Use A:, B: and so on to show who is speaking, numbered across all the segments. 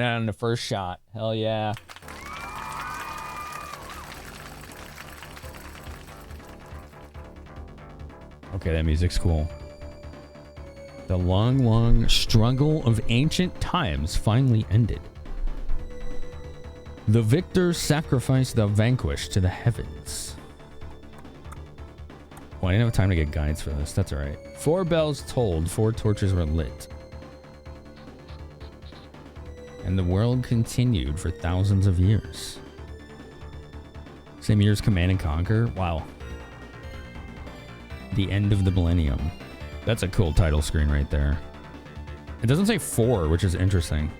A: And the first shot. Hell yeah. Okay, that music's cool. The long, long struggle of ancient times finally ended. The victors sacrificed the vanquished to the heavens. Oh, I didn't have time to get guides for this. That's alright. 4 bells tolled, 4 torches were lit. And the world continued for thousands of years. Same year as Command and Conquer? Wow. The end of the millennium. That's a cool title screen right there. It doesn't say 4, which is interesting.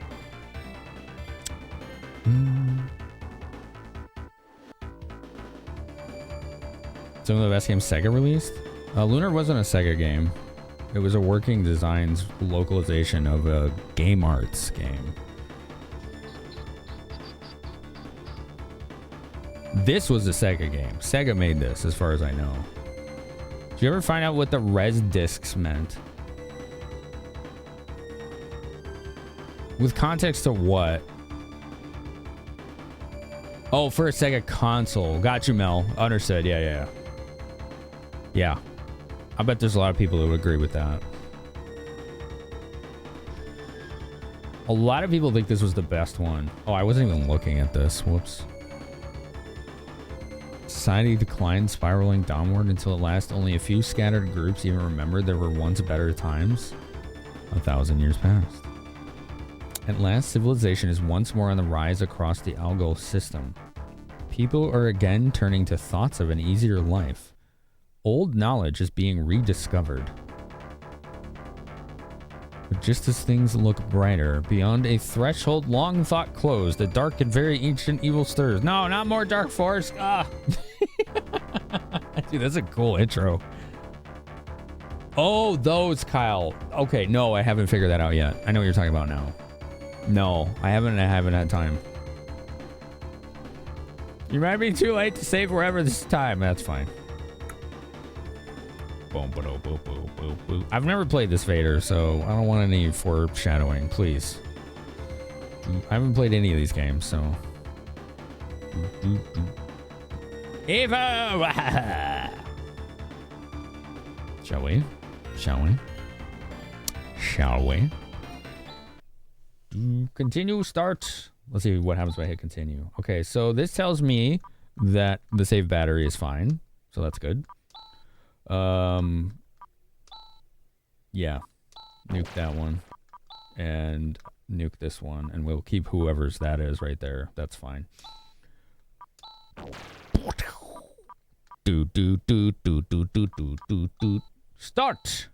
A: Some of the best games Sega released? Lunar wasn't a Sega game. It was a working designs localization of a Game Arts game. This was a Sega game. Sega made this, as far as I know. Did you ever find out what the res discs meant? With context to what? Oh, for a Sega console. Got you, Mel. Understood. Yeah. Yeah. I bet there's a lot of people who would agree with that. A lot of people think this was the best one. Oh, I wasn't even looking at this. Whoops. Society declined, spiraling downward until at last only a few scattered groups even remembered there were once better times. 1,000 years passed. At last, civilization is once more on the rise across the Algol system. People are again turning to thoughts of an easier life. Old knowledge is being rediscovered. But just as things look brighter, beyond a threshold long thought closed, a dark and very ancient evil stirs. No, not more Dark Force. Ah. Dude, that's a cool intro. Oh, those, Kyle. Okay, no, I haven't figured that out yet. I know what you're talking about now. No, I haven't had time. You might be too late to save wherever this time. That's fine. Boom, boom, boom, boom, boom, boom. I've never played this Vader, so I don't want any foreshadowing, please. I haven't played any of these games, so. Evo! Shall we? Shall we? Shall we? Continue, start. Let's see what happens when I hit continue. Okay, so this tells me that the save battery is fine, so that's good. Yeah, nuke that one and nuke this one, and we'll keep whoever's that is right there. That's fine. Start.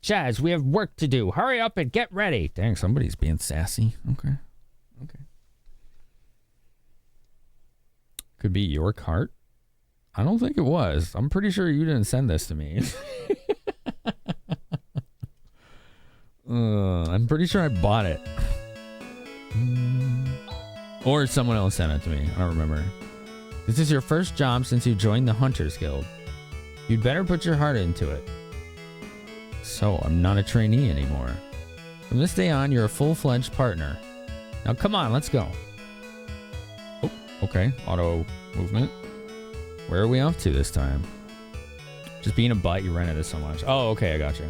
A: Chaz, we have work to do. Hurry up and get ready. Dang, somebody's being sassy. Okay. Could be your cart. I don't think it was. I'm pretty sure you didn't send this to me. I'm pretty sure I bought it. Or someone else sent it to me. I don't remember. This is your first job since you joined the Hunters Guild. You'd better put your heart into it. So, I'm not a trainee anymore. From this day on, you're a full-fledged partner. Now, come on, let's go. Oh, okay. Auto movement. Where are we off to this time? Just being a butt, you rented this so much. Oh, okay, I gotcha.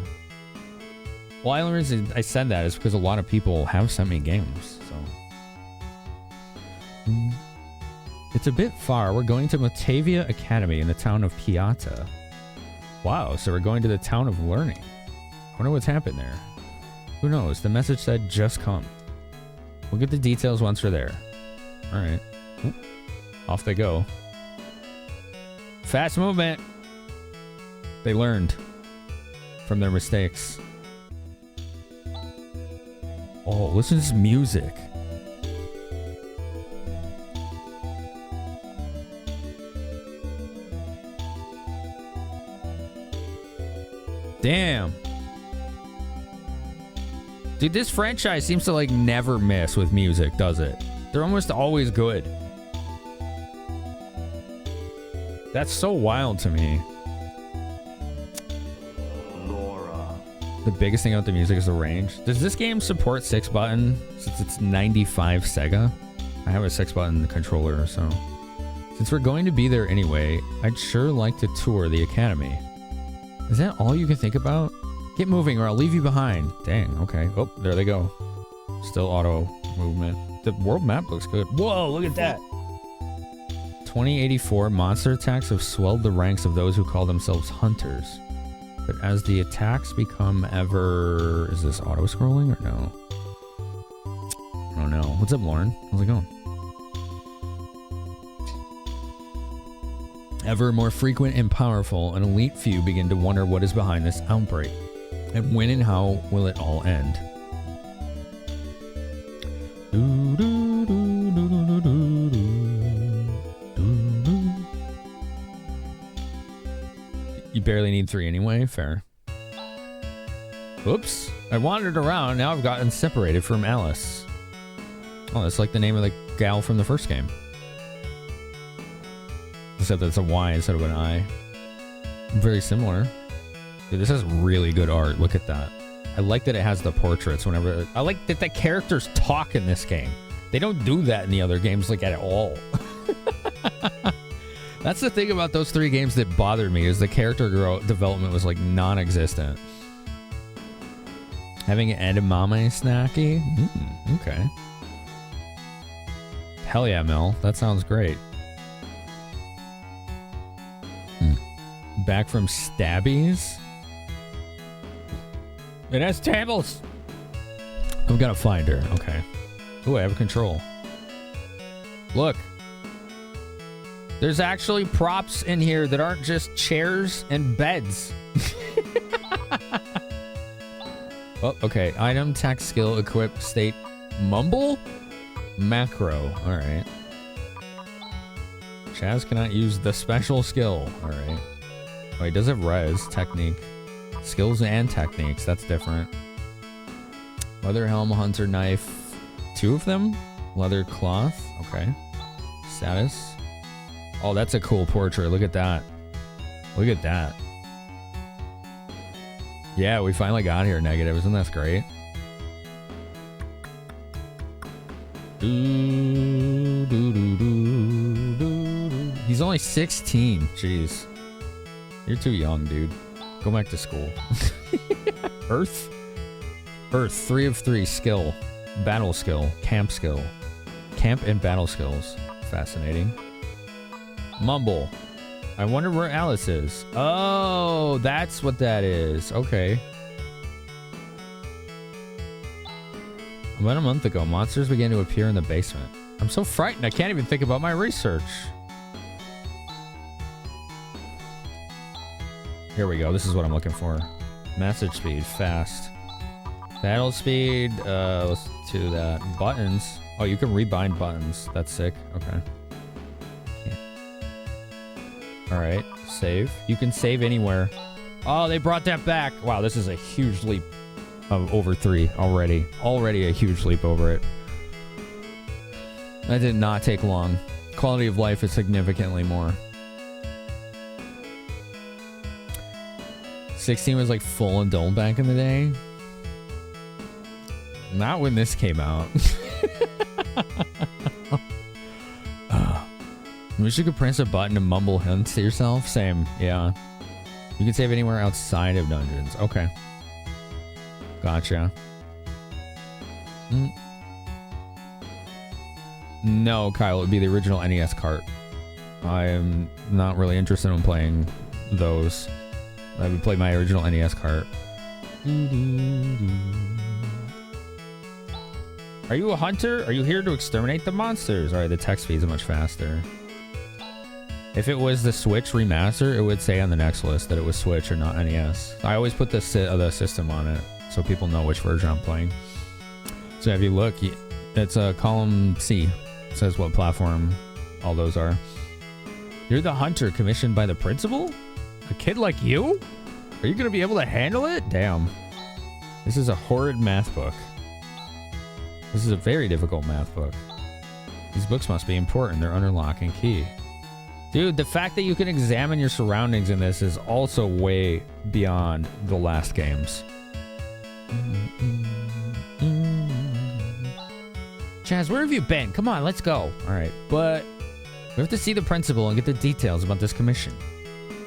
A: Well, the only reason I said that is because a lot of people have sent me games, so. It's a bit far. We're going to Matavia Academy in the town of Piata. Wow, so we're going to the town of learning. I wonder what's happened there. Who knows? The message said, just come. We'll get the details once we're there. All right. Oop. Off they go. Fast movement. They learned from their mistakes. Oh, listen to this music. Damn. Dude, this franchise seems to like never miss with music, does it? They're almost always good. That's so wild to me.
B: Laura,
A: The biggest thing about the music is the range. Does this game support 6-button since it's 95 Sega? I have a 6-button controller, so... Since we're going to be there anyway, I'd sure like to tour the academy. Is that all you can think about? Get moving or I'll leave you behind. Dang, okay. Oh, there they go. Still auto movement. The world map looks good. Whoa, look at that! 2084 monster attacks have swelled the ranks of those who call themselves hunters. But as the attacks become ever... Is this auto-scrolling or no? I don't know. What's up, Lauren? How's it going? Ever more frequent and powerful, an elite few begin to wonder what is behind this outbreak. And when and how will it all end? You barely need 3 anyway, fair. Oops, I wandered around, now I've gotten separated from Alice. Oh, that's like the name of the gal from the first game. Except that's a Y instead of an I. Very similar. Dude, this has really good art, look at that. I like that it has the portraits whenever... I like that the characters talk in this game. They don't do that in the other games, like, at all. That's the thing about those 3 games that bothered me, is the character development was, like, non-existent. Having an edamame snacky? Okay. Hell yeah, Mel. That sounds great. Back from Stabbies? It has tables! I've got to find her. Okay. Ooh, I have control. Look. There's actually props in here that aren't just chairs and beds. Oh, okay. Item, text, skill, equip, state, mumble? Macro. Alright. Chaz cannot use the special skill. Alright. Oh, he does have res, technique. Skills and techniques. That's different. Leather helm, hunter knife. 2 of them? Leather cloth. Okay. Status. Oh, that's a cool portrait. Look at that. Look at that. Yeah, we finally got here, Negative. Isn't that great? He's only 16. Jeez. You're too young, dude. Go back to school. Earth? Earth. 3 of 3. Skill. Battle skill. Camp skill. Camp and battle skills. Fascinating. Mumble. I wonder where Alice is. Oh, that's what that is. Okay. About a month ago, monsters began to appear in the basement. I'm so frightened, I can't even think about my research. Here we go. This is what I'm looking for. Message speed. Fast. Battle speed. Let's do that. Buttons. Oh, you can rebind buttons. That's sick. Okay. Alright, save. You can save anywhere. Oh, they brought that back. Wow, this is a huge leap of over 3 already. Already a huge leap over it. That did not take long. Quality of life is significantly more. 16 was like full adult back in the day. Not when this came out. Wish you could press a button to mumble hints to yourself. Same, yeah. You can save anywhere outside of dungeons. Okay. Gotcha. No, Kyle, it would be the original NES cart. I am not really interested in playing those. I would play my original NES cart. Are you a hunter? Are you here to exterminate the monsters? Alright, the text speeds are much faster. If it was the Switch remaster, it would say on the next list that it was Switch or not NES. I always put the system on it so people know which version I'm playing. So if you look, it's a column C. It says what platform all those are. You're the hunter commissioned by the principal? A kid like you? Are you going to be able to handle it? Damn. This is a horrid math book. This is a very difficult math book. These books must be important. They're under lock and key. Dude, the fact that you can examine your surroundings in this is also way beyond the last games. Chaz, where have you been? Come on, let's go. All right, but we have to see the principal and get the details about this commission.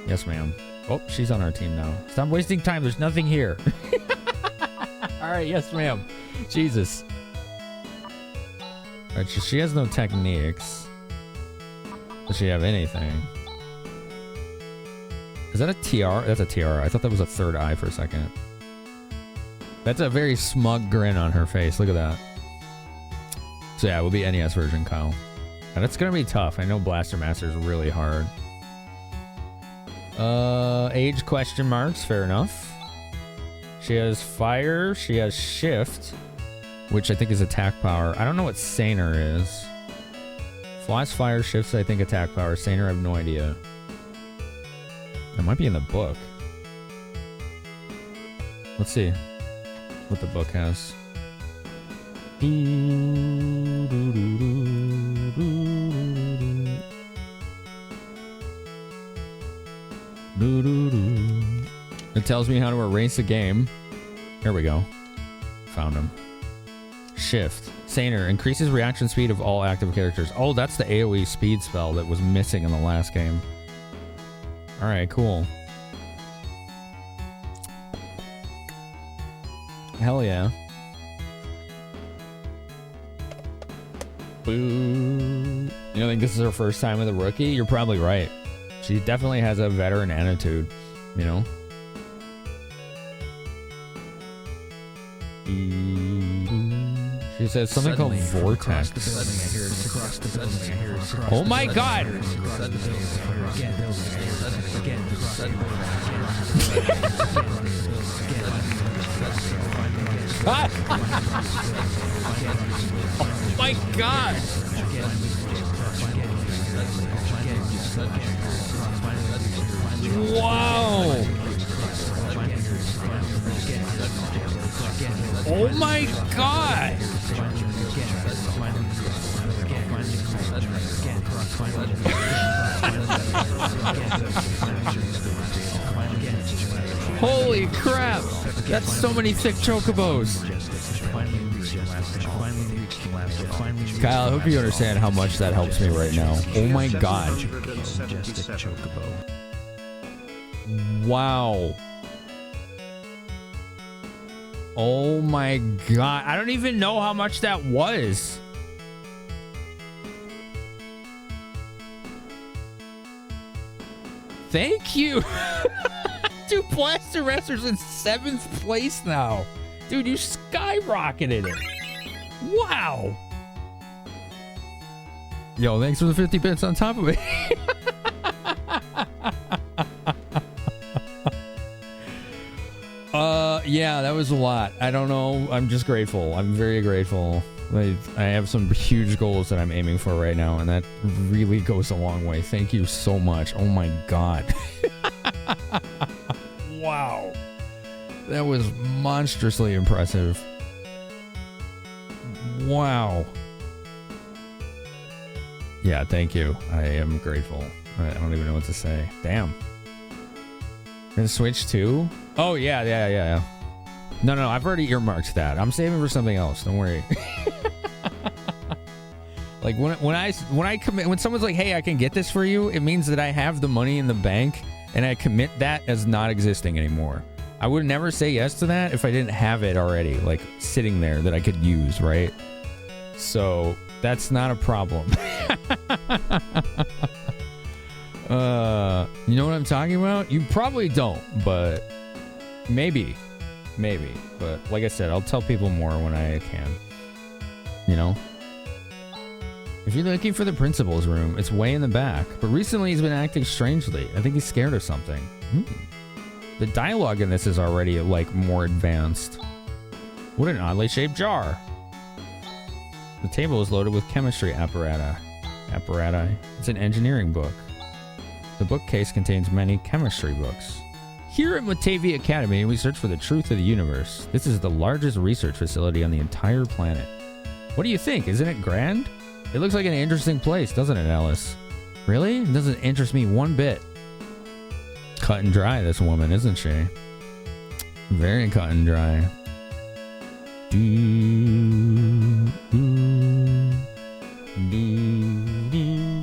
A: Yes, ma'am. Oh, she's on our team now. Stop wasting time. There's nothing here. All right, yes, ma'am. Jesus. All right, she has no techniques. Does she have anything? Is that a TR? That's a TR. I thought that was a third eye for a second. That's a very smug grin on her face. Look at that. So yeah, it will be NES version, Kyle. And it's gonna be tough. I know Blaster Master is really hard. Age question marks. Fair enough. She has fire. She has shift, which I think is attack power. I don't know what Saner is. Flies, fire, shifts, I think attack power. Saner, I have no idea. It might be in the book. Let's see what the book has. It tells me how to erase a game. Here we go. Found him. Shift. Saner increases reaction speed of all active characters. Oh, that's the AoE speed spell that was missing in the last game. Alright, cool. Hell yeah. Boo. You don't think this is her first time with a rookie? You're probably right. She definitely has a veteran attitude, you know? She says something called Vortex. Oh my god! Oh my god! Wow! Oh my god! Holy crap! That's so many thick chocobos. Kyle, I hope you understand how much that helps me right now. Oh my god. Wow. Oh my god. I don't even know how much that was. Thank you. Dude, Blaster Master's in 7th place now. Dude, you skyrocketed it. Wow. Yo, thanks for the 50 bits on top of it. Yeah, that was a lot. I don't know. I'm just grateful. I'm very grateful. I have some huge goals that I'm aiming for right now, and that really goes a long way. Thank you so much. Oh my god. Wow. That was monstrously impressive. Wow. Yeah, thank you. I am grateful. I don't even know what to say. Damn. And Switch 2? Oh, yeah. No, I've already earmarked that. I'm saving for something else. Don't worry. Like when someone's like, "Hey, I can get this for you," it means that I have the money in the bank and I commit that as not existing anymore. I would never say yes to that if I didn't have it already, like sitting there that I could use, right? So that's not a problem. You know what I'm talking about? You probably don't, but maybe. But like I said, I'll tell people more when I can. You know? If you're looking for the principal's room, it's way in the back. But recently he's been acting strangely. I think he's scared of something. The dialogue in this is already, like, more advanced. What an oddly shaped jar. The table is loaded with chemistry apparati. It's an engineering book. The bookcase contains many chemistry books. Here at Matavi Academy, we search for the truth of the universe. This is the largest research facility on the entire planet. What do you think? Isn't it grand? It looks like an interesting place, doesn't it, Alice? Really? It doesn't interest me one bit. Cut and dry, this woman, isn't she? Very cut and dry. Do, do, do, do.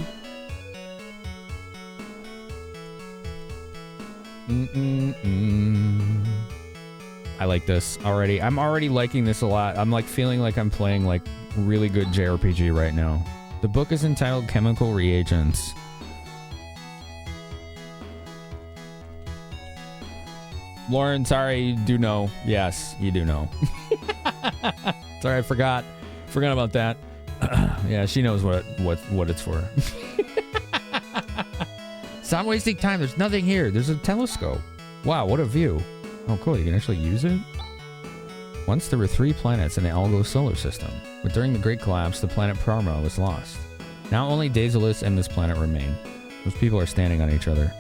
A: I like this already. I'm already liking this a lot. I'm like feeling like I'm playing like really good JRPG right now. The book is entitled Chemical Reagents. Lauren, sorry, you do know. Yes, you do know. Sorry, I forgot. Forgot about that. Yeah, she knows what it's for. Stop wasting time. There's nothing here. There's a telescope. Wow, what a view. Oh, cool. You can actually use it? Once there were 3 planets in the Algo solar system, but during the Great Collapse, the planet Parma was lost. Now only Daedalus and this planet remain. Those people are standing on each other.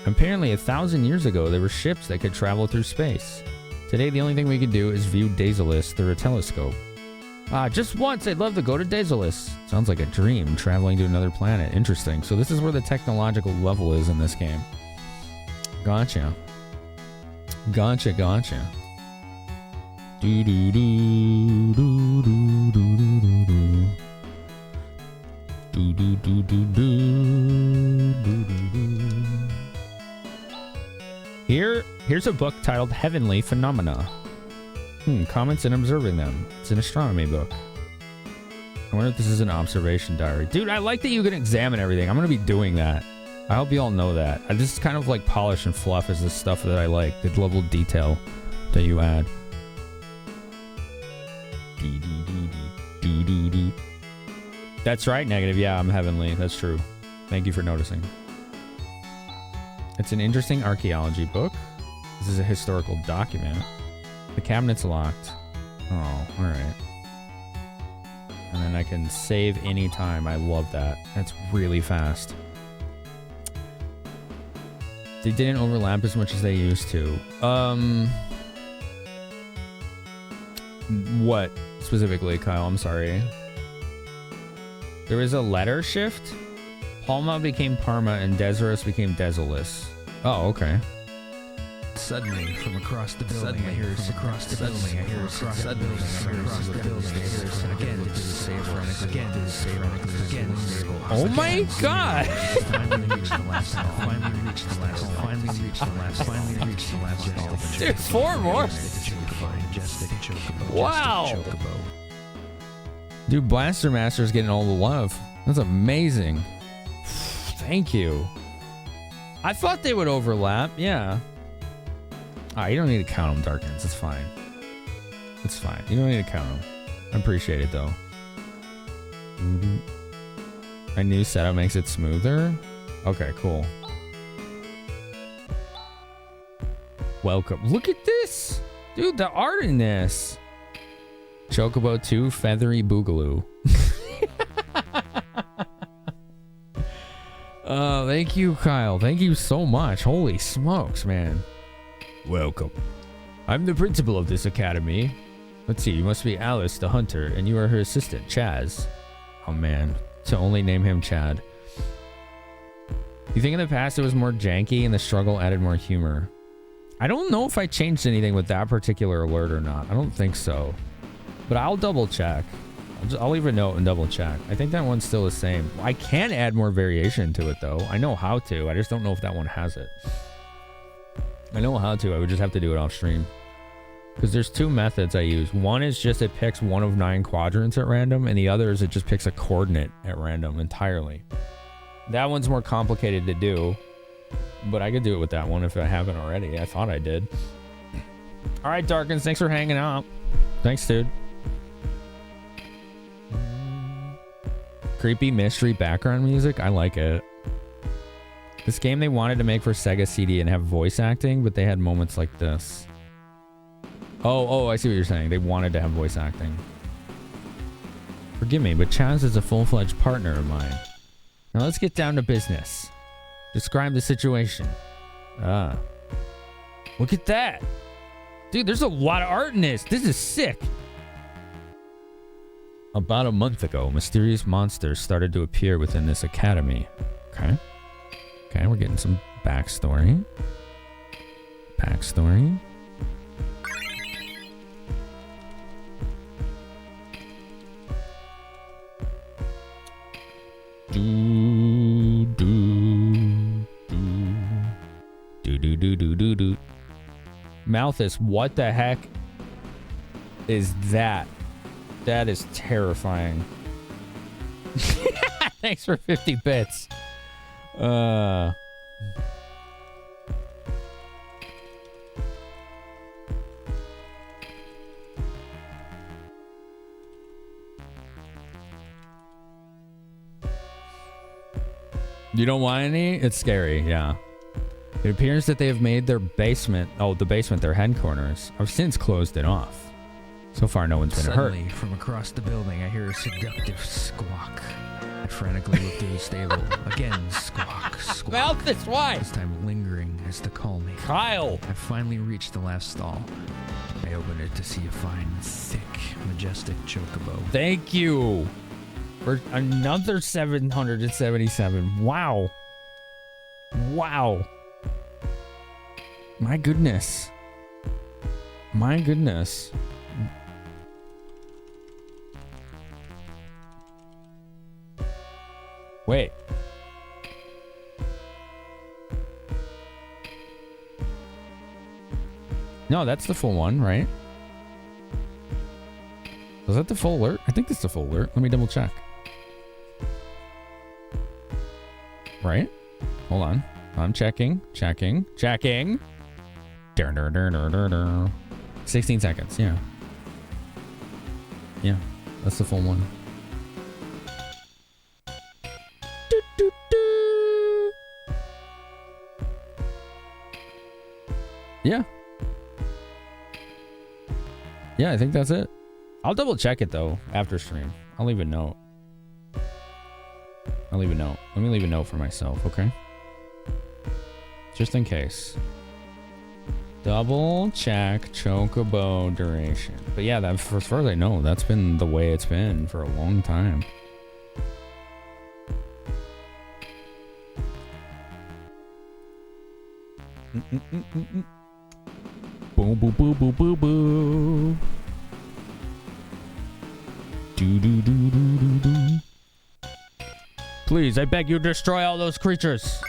A: Apparently, 1,000 years ago, there were ships that could travel through space. Today, the only thing we can do is view Daedalus through a telescope. Just once, I'd love to go to Daedalus. Sounds like a dream, traveling to another planet. Interesting. So this is where the technological level is in this game. Gotcha. Gotcha, gotcha. Do do do do do do do do. Do do do do do do do. Here's a book titled Heavenly Phenomena. Comments and observing them. It's an astronomy book. I wonder if this is an observation diary. Dude, I like that you can examine everything. I'm going to be doing that. I hope you all know that. This is kind of like polish and fluff is the stuff that I like. The level of detail that you add. That's right, Negative. Yeah, I'm heavenly. That's true. Thank you for noticing. It's an interesting archaeology book. This is a historical document. The cabinet's locked. Oh, alright. And then I can save anytime. I love that. That's really fast. They didn't overlap as much as they used to. What specifically, Kyle? I'm sorry. There was a letter shift? Palma became Parma and Deseros became Desolus. Oh, okay.
B: Suddenly, from across the building, I hear across the building, I hear across the building, I hear across the building, I hear again, did the save again, did the save again.
A: Oh my god!
B: Finally reached the last hall. Finally reached the last hall. Finally reached the last. Finally reached the last hall.
A: There's 4 more. Wow. Dude, Blaster Master's getting all the love. That's amazing. Thank you. I thought they would overlap. Yeah. You don't need to count them, Darkins. It's fine. It's fine. You don't need to count them. I appreciate it, though. A new setup makes it smoother? Okay, cool. Welcome. Look at this! Dude, the art in this! Chocobo 2 Feathery Boogaloo. Thank you, Kyle. Thank you so much. Holy smokes, man. Welcome. I'm the principal of this academy. Let's see, you must be Alice the Hunter, and you are her assistant, Chaz. Oh man, to only name him Chad. You think in the past it was more janky and the struggle added more humor? I don't know if I changed anything with that particular alert or not. I don't think so. But I'll double check. I'll leave a note and double check. I think that one's still the same. I can add more variation to it though. I know how to. I just don't know if that one has it. I know how to. I would just have to do it off stream. Because there's 2 methods I use. One is just it picks one of 9 quadrants at random, and the other is it just picks a coordinate at random entirely. That one's more complicated to do, but I could do it with that one if I haven't already. I thought I did. All right, Darkins, thanks for hanging out. Thanks, dude. Creepy mystery background music. I like it. This game they wanted to make for Sega CD and have voice acting, but they had moments like this. Oh, I see what you're saying. They wanted to have voice acting. Forgive me, but Chaz is a full-fledged partner of mine. Now let's get down to business. Describe the situation. Look at that. Dude, there's a lot of art in this. This is sick. About a month ago, mysterious monsters started to appear within this academy. Okay, we're getting some backstory. Do, do, do. Do, do, do, do, do, do. Malthus, what the heck is that? That is terrifying. Thanks for 50 bits. You don't want any? It's scary, yeah. It appears that they have made their basement, the basement, their headquarters. I've since closed it off. So far, no one's been hurt.
B: Suddenly, from across the building, I hear a seductive squawk. I frantically look through the stable. Again, squawk, squawk.
A: Malthus, why?
B: This time lingering as to call me.
A: Kyle!
B: I finally reached the last stall. I opened it to see a fine, thick, majestic chocobo.
A: Thank you for another 777. Wow. Wow. My goodness. My goodness. Wait. No, that's the full one, right? Was that the full alert? I think that's the full alert. Let me double check. Right? Hold on. I'm checking. 16 seconds, yeah. Yeah, that's the full one. Yeah. Yeah, I think that's it. I'll double check it though after stream. I'll leave a note. Let me leave a note for myself, okay? Just in case. Double check chocobo duration. But yeah, that, as far as I know, that's been the way it's been for a long time. Boom, boom, boom, boom, boom, boom. Do, do, do, do, do, do. Please, I beg you, destroy all those creatures.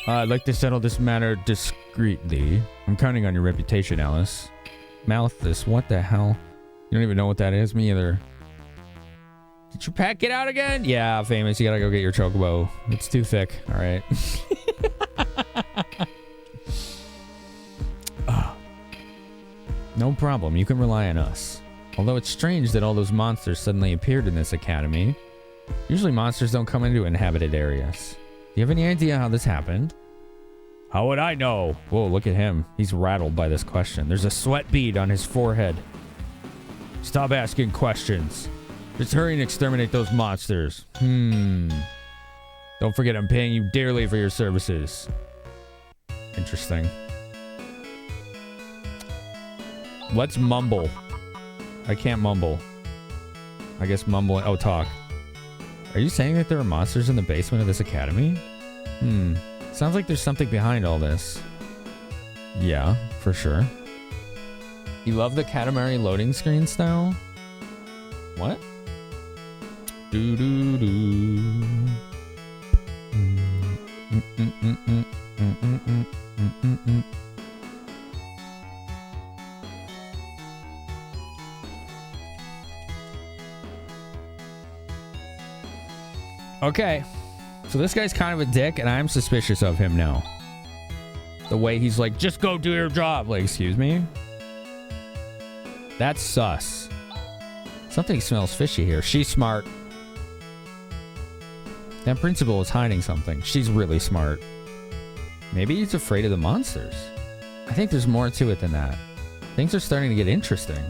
A: I'd like to settle this matter discreetly. I'm counting on your reputation, Alice. Malthus, what the hell? You don't even know what that is? Me either. Did you pack it out again? Yeah, famous. You gotta go get your chocobo. It's too thick. All right. No problem. You can rely on us. Although it's strange that all those monsters suddenly appeared in this academy. Usually monsters don't come into inhabited areas. Do you have any idea how this happened? How would I know? Whoa, look at him. He's rattled by this question. There's a sweat bead on his forehead. Stop asking questions. Just hurry and exterminate those monsters. Don't forget I'm paying you dearly for your services. Interesting. Let's mumble. I can't mumble. I guess mumble. Oh, talk. Are you saying that there are monsters in the basement of this academy? Sounds like there's something behind all this. Yeah, for sure. You love the Katamari loading screen style? What? Do do do. Okay, so this guy's kind of a dick, and I'm suspicious of him now. The way he's like, just go do your job. Like, excuse me? That's sus. Something smells fishy here. She's smart. That principal is hiding something. She's really smart. Maybe he's afraid of the monsters. I think there's more to it than that. Things are starting to get interesting.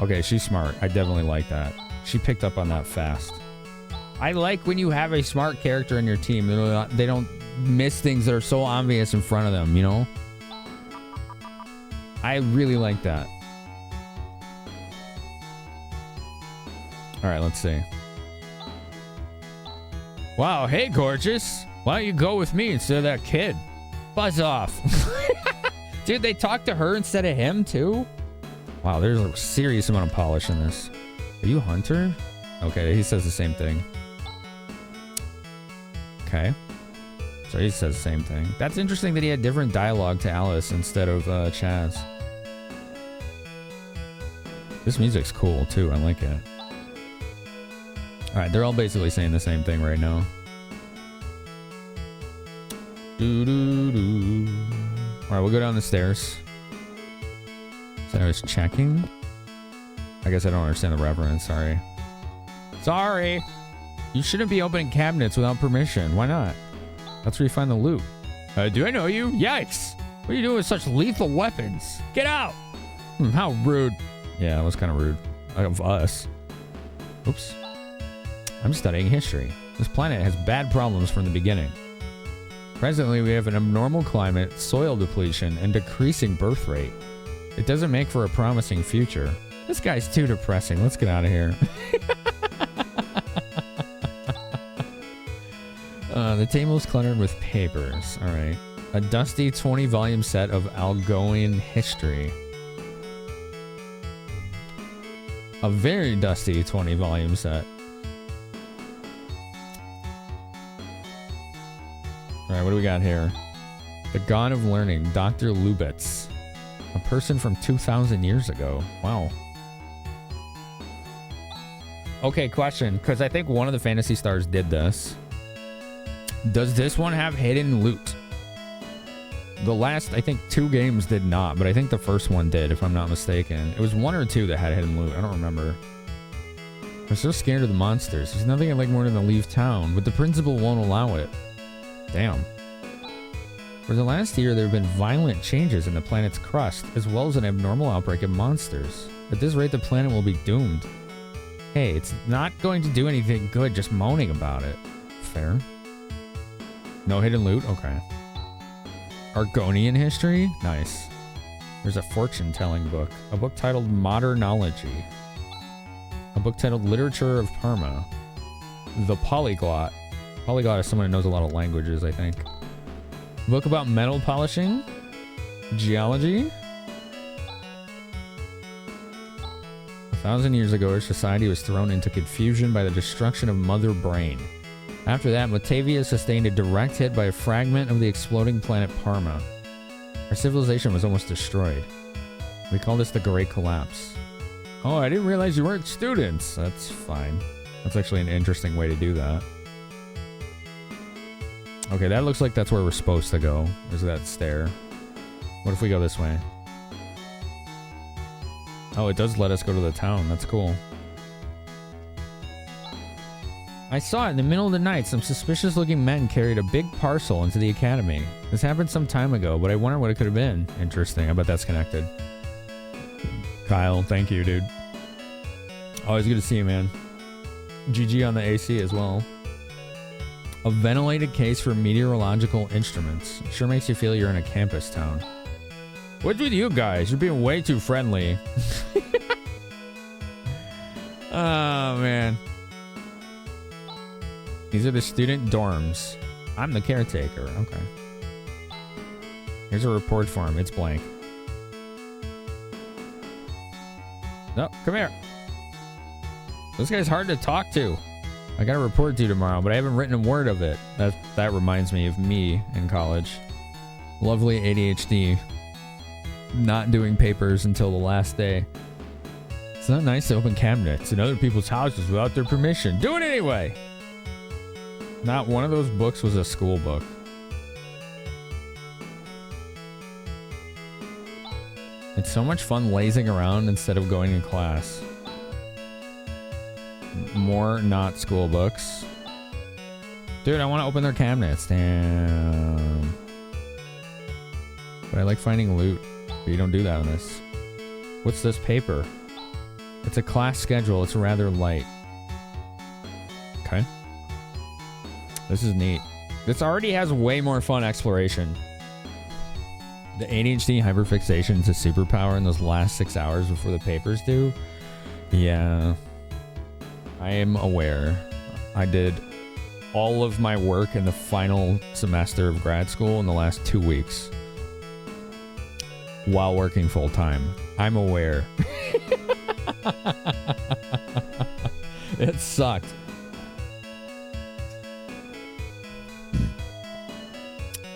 A: Okay, she's smart. I definitely like that. She picked up on that fast. I like when you have a smart character in your team. They don't miss things that are so obvious in front of them, you know? I really like that. All right, let's see. Wow, hey, gorgeous. Why don't you go with me instead of that kid? Buzz off. Dude, they talk to her instead of him, too? Wow, there's a serious amount of polish in this. Are you a hunter? Okay, he says the same thing. Okay. So he says the same thing. That's interesting that he had different dialogue to Alice instead of Chaz. This music's cool too. I like it. Alright, they're all basically saying the same thing right now. Doo-doo-doo. Alright, we'll go down the stairs. So I was checking. I guess I don't understand the reference. Sorry. Sorry! You shouldn't be opening cabinets without permission. Why not? That's where you find the loot. Do I know you? Yikes! What are you doing with such lethal weapons? Get out! How rude. Yeah, that was kind of rude. Of us. Oops. I'm studying history. This planet has bad problems from the beginning. Presently, we have an abnormal climate, soil depletion, and decreasing birth rate. It doesn't make for a promising future. This guy's too depressing. Let's get out of here. The table is cluttered with papers. All right. A dusty 20-volume set of Algoan history. A very dusty 20-volume set. All right, what do we got here? The God of Learning, Dr. Lubitz. A person from 2,000 years ago. Wow. Okay, question, because I think one of the Phantasy Stars did this. Does this one have hidden loot? The last, I think, 2 games did not, but I think the first one did, if I'm not mistaken. It was 1 or 2 that had hidden loot. I don't remember. I'm so scared of the monsters. There's nothing I like more than to leave town, but the principal won't allow it. Damn. For the last year, there have been violent changes in the planet's crust, as well as an abnormal outbreak of monsters. At this rate, the planet will be doomed. Hey, it's not going to do anything good just moaning about it. Fair. No hidden loot? Okay. Argonian history? Nice. There's a fortune-telling book. A book titled Modernology. A book titled Literature of Parma. The Polyglot. Polyglot is someone who knows a lot of languages, I think. A book about metal polishing. Geology. 1,000 years ago, our society was thrown into confusion by the destruction of Mother Brain. After that, Batavia sustained a direct hit by a fragment of the exploding planet Parma. Our civilization was almost destroyed. We call this the Great Collapse. Oh, I didn't realize you weren't students. That's fine. That's actually an interesting way to do that. Okay, that looks like that's where we're supposed to go. There's that stair. What if we go this way? Oh, it does let us go to the town. That's cool. I saw it in the middle of the night. Some suspicious-looking men carried a big parcel into the academy. This happened some time ago, but I wonder what it could have been. Interesting. I bet that's connected. Kyle, thank you, dude. Always good to see you, man. GG on the AC as well. A ventilated case for meteorological instruments. Sure makes you feel you're in a campus town. What's with you guys? You're being way too friendly. Oh, man. These are the student dorms. I'm the caretaker. Okay. Here's a report form. It's blank. No, come here. This guy's hard to talk to. I got a report due tomorrow, but I haven't written a word of it. That reminds me of me in college. Lovely ADHD. Not doing papers until the last day. It's not nice to open cabinets in other people's houses without their permission. Do it anyway! Not one of those books was a school book. It's so much fun lazing around instead of going to class. More not school books. Dude, I want to open their cabinets. Damn. But I like finding loot. But you don't do that on this. What's this paper? It's a class schedule. It's rather light. Okay. This is neat. This already has way more fun exploration. The ADHD hyperfixation is a superpower in those last 6 hours before the papers do. Yeah. I am aware. I did all of my work in the final semester of grad school in the last 2 weeks. While working full time. I'm aware. It sucked.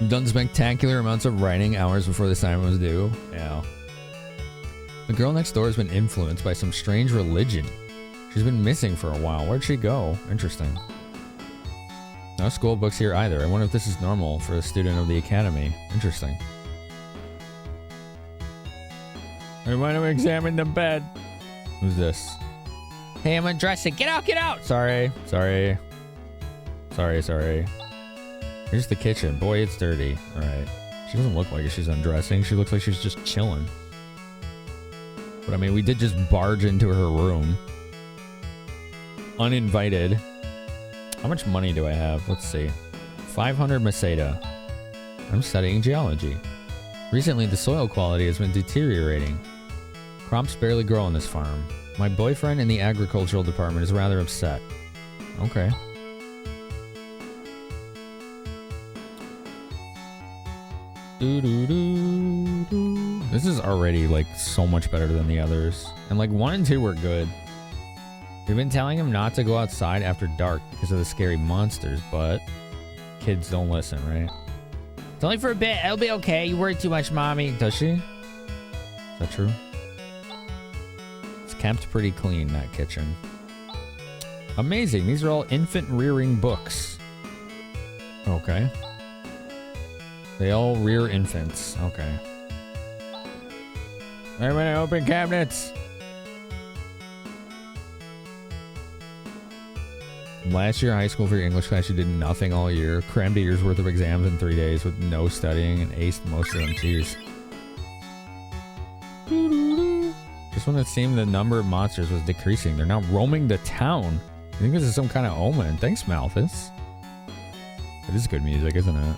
A: Done spectacular amounts of writing hours before the assignment was due. Yeah. The girl next door has been influenced by some strange religion. She's been missing for a while. Where'd she go? Interesting. No school books here either. I wonder if this is normal for a student of the academy. Interesting. I want to examine the bed. Who's this? Hey, I'm undressing. Get out, get out! Sorry. Here's the kitchen. Boy, it's dirty. Alright. She doesn't look like she's undressing. She looks like she's just chilling. But I mean, we did just barge into her room. Uninvited. How much money do I have? Let's see. 500 Meseta. I'm studying geology. Recently, the soil quality has been deteriorating. Crops barely grow on this farm. My boyfriend in the agricultural department is rather upset. Okay. This is already like so much better than the others. And like 1 and 2 were good. We've been telling him not to go outside after dark because of the scary monsters, but kids don't listen, right? It's only for a bit. It'll be okay. You worry too much, mommy. Does she? Is that true? It's kept pretty clean, that kitchen. Amazing. These are all infant rearing books. Okay. They all rear infants. Okay. I'm gonna open cabinets. Last year, high school for your English class, you did nothing all year. Crammed a year's worth of exams in 3 days with no studying and aced most of them. Jeez. Just when it seemed the number of monsters was decreasing, they're now roaming the town. I think this is some kind of omen. Thanks, Malthus. It is good music, isn't it?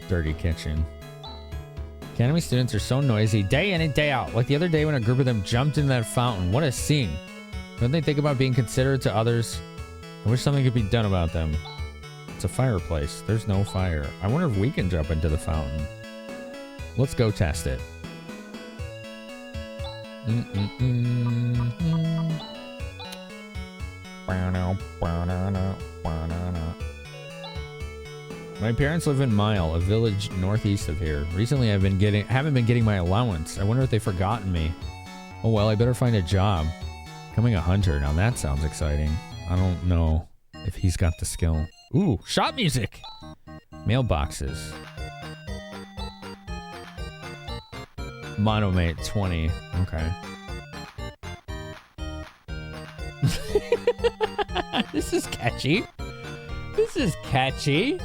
A: Dirty kitchen. Academy students are so noisy day in and day out. Like the other day when a group of them jumped in that fountain. What a scene. Don't they think about being considerate to others? I wish something could be done about them. It's a fireplace. There's no fire. I wonder if we can jump into the fountain. Let's go test it. My parents live in Mile, a village northeast of here. Recently, haven't been getting my allowance. I wonder if they've forgotten me. Oh well, I better find a job. Becoming a hunter. Now that sounds exciting. I don't know if he's got the skill. Ooh, shop music. Mailboxes. Monomate 20. Okay. This is catchy. This is catchy.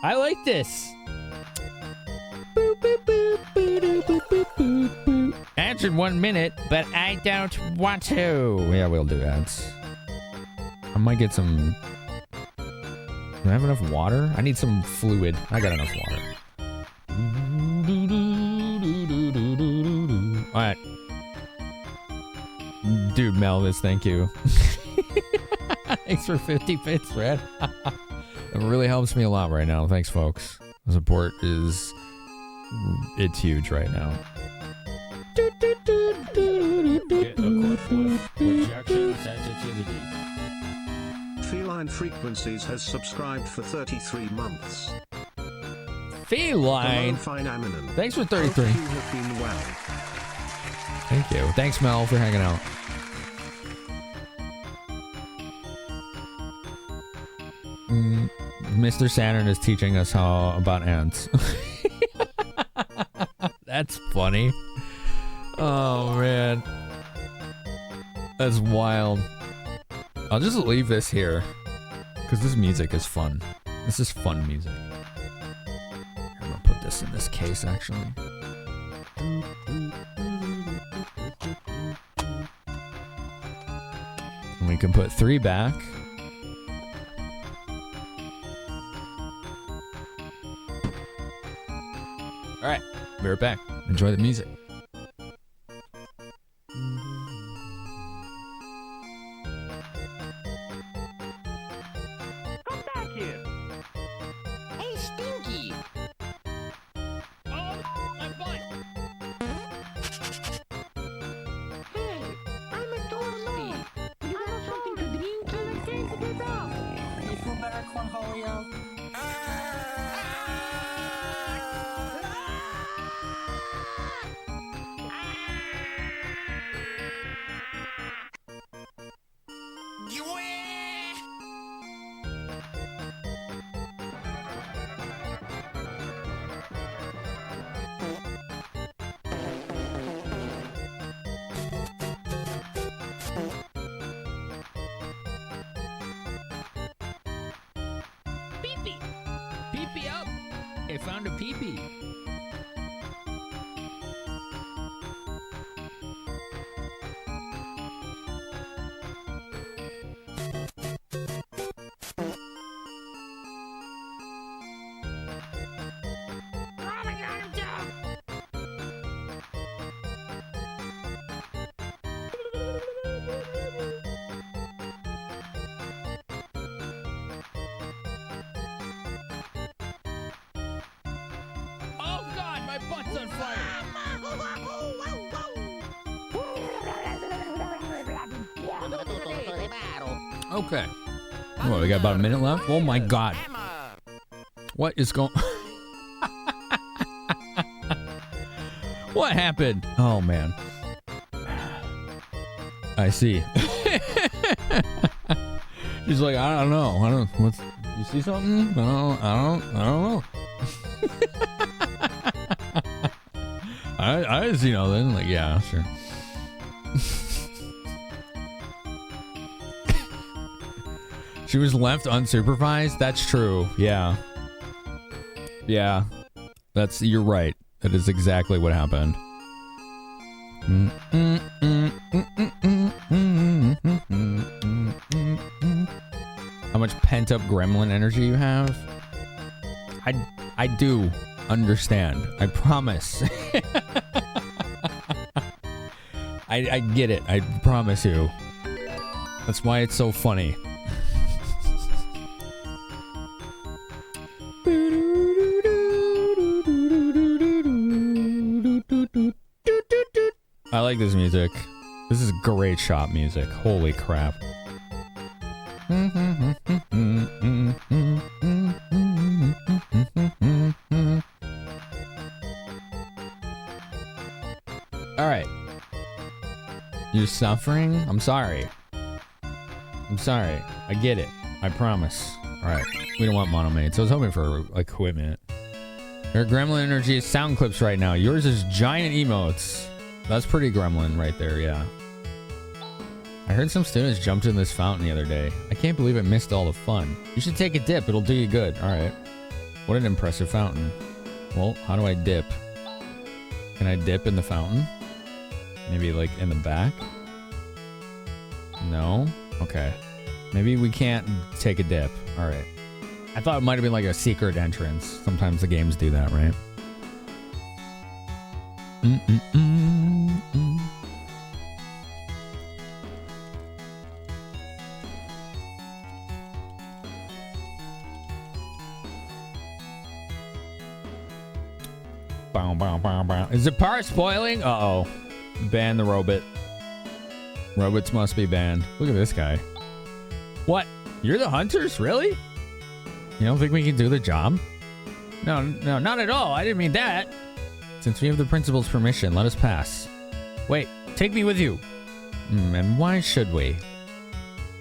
A: I like this. Ads in 1 minute, but I don't want to. Yeah, we'll do ads. I might get some. Do I have enough water? I need some fluid. I got enough water. Alright. Dude, Melvis, thank you. Thanks for 50 bits, Red. It really helps me a lot right now. Thanks, folks. The support is... It's huge right now. Projection sensitivity.
C: Feline Frequencies has subscribed for 33 months.
A: Feline?
C: Hello, Finamenon.
A: Thanks for 33.
C: Hope you have been well.
A: Thank you. Thanks, Mel, for hanging out. Mr. Saturn is teaching us how about ants. That's funny. Oh, man. That's wild. I'll just leave this here because this music is fun. This is fun music. I'm gonna put this in this case, actually. And we can put 3 back. All right, be right back. Enjoy the music. I found a peepee. Oh God, my butt's on fire. Okay. Well, we got about a minute left. Oh my God. What is going? What happened? Oh man. I see. She's like, I don't know. What's? You see something? I don't know. I didn't see nothing. Like, yeah, sure. She was left unsupervised? That's true. Yeah. Yeah. You're right. That is exactly what happened. How much pent-up gremlin energy you have? I do understand. I promise. I get it. I promise you. That's why it's so funny. I like this music. This is great shop music. Holy crap. Alright. You're suffering? I'm sorry. I'm sorry. I get it. I promise. Alright. We don't want monomate, so I was hoping for equipment. Your gremlin energy is sound clips right now. Yours is giant emotes. That's pretty gremlin right there, yeah. I heard some students jumped in this fountain the other day. I can't believe it missed all the fun. You should take a dip. It'll do you good. Alright. What an impressive fountain. Well, how do I dip? Can I dip in the fountain? Maybe like in the back? No? Okay. Maybe we can't take a dip. Alright. I thought it might have been like a secret entrance. Sometimes the games do that, right? Is the part spoiling? Uh-oh. Ban the robot. Robots must be banned. Look at this guy. What? You're the hunters? Really? You don't think we can do the job? No, not at all. I didn't mean that. Since we have the principal's permission, let us pass. Wait, take me with you. And why should we?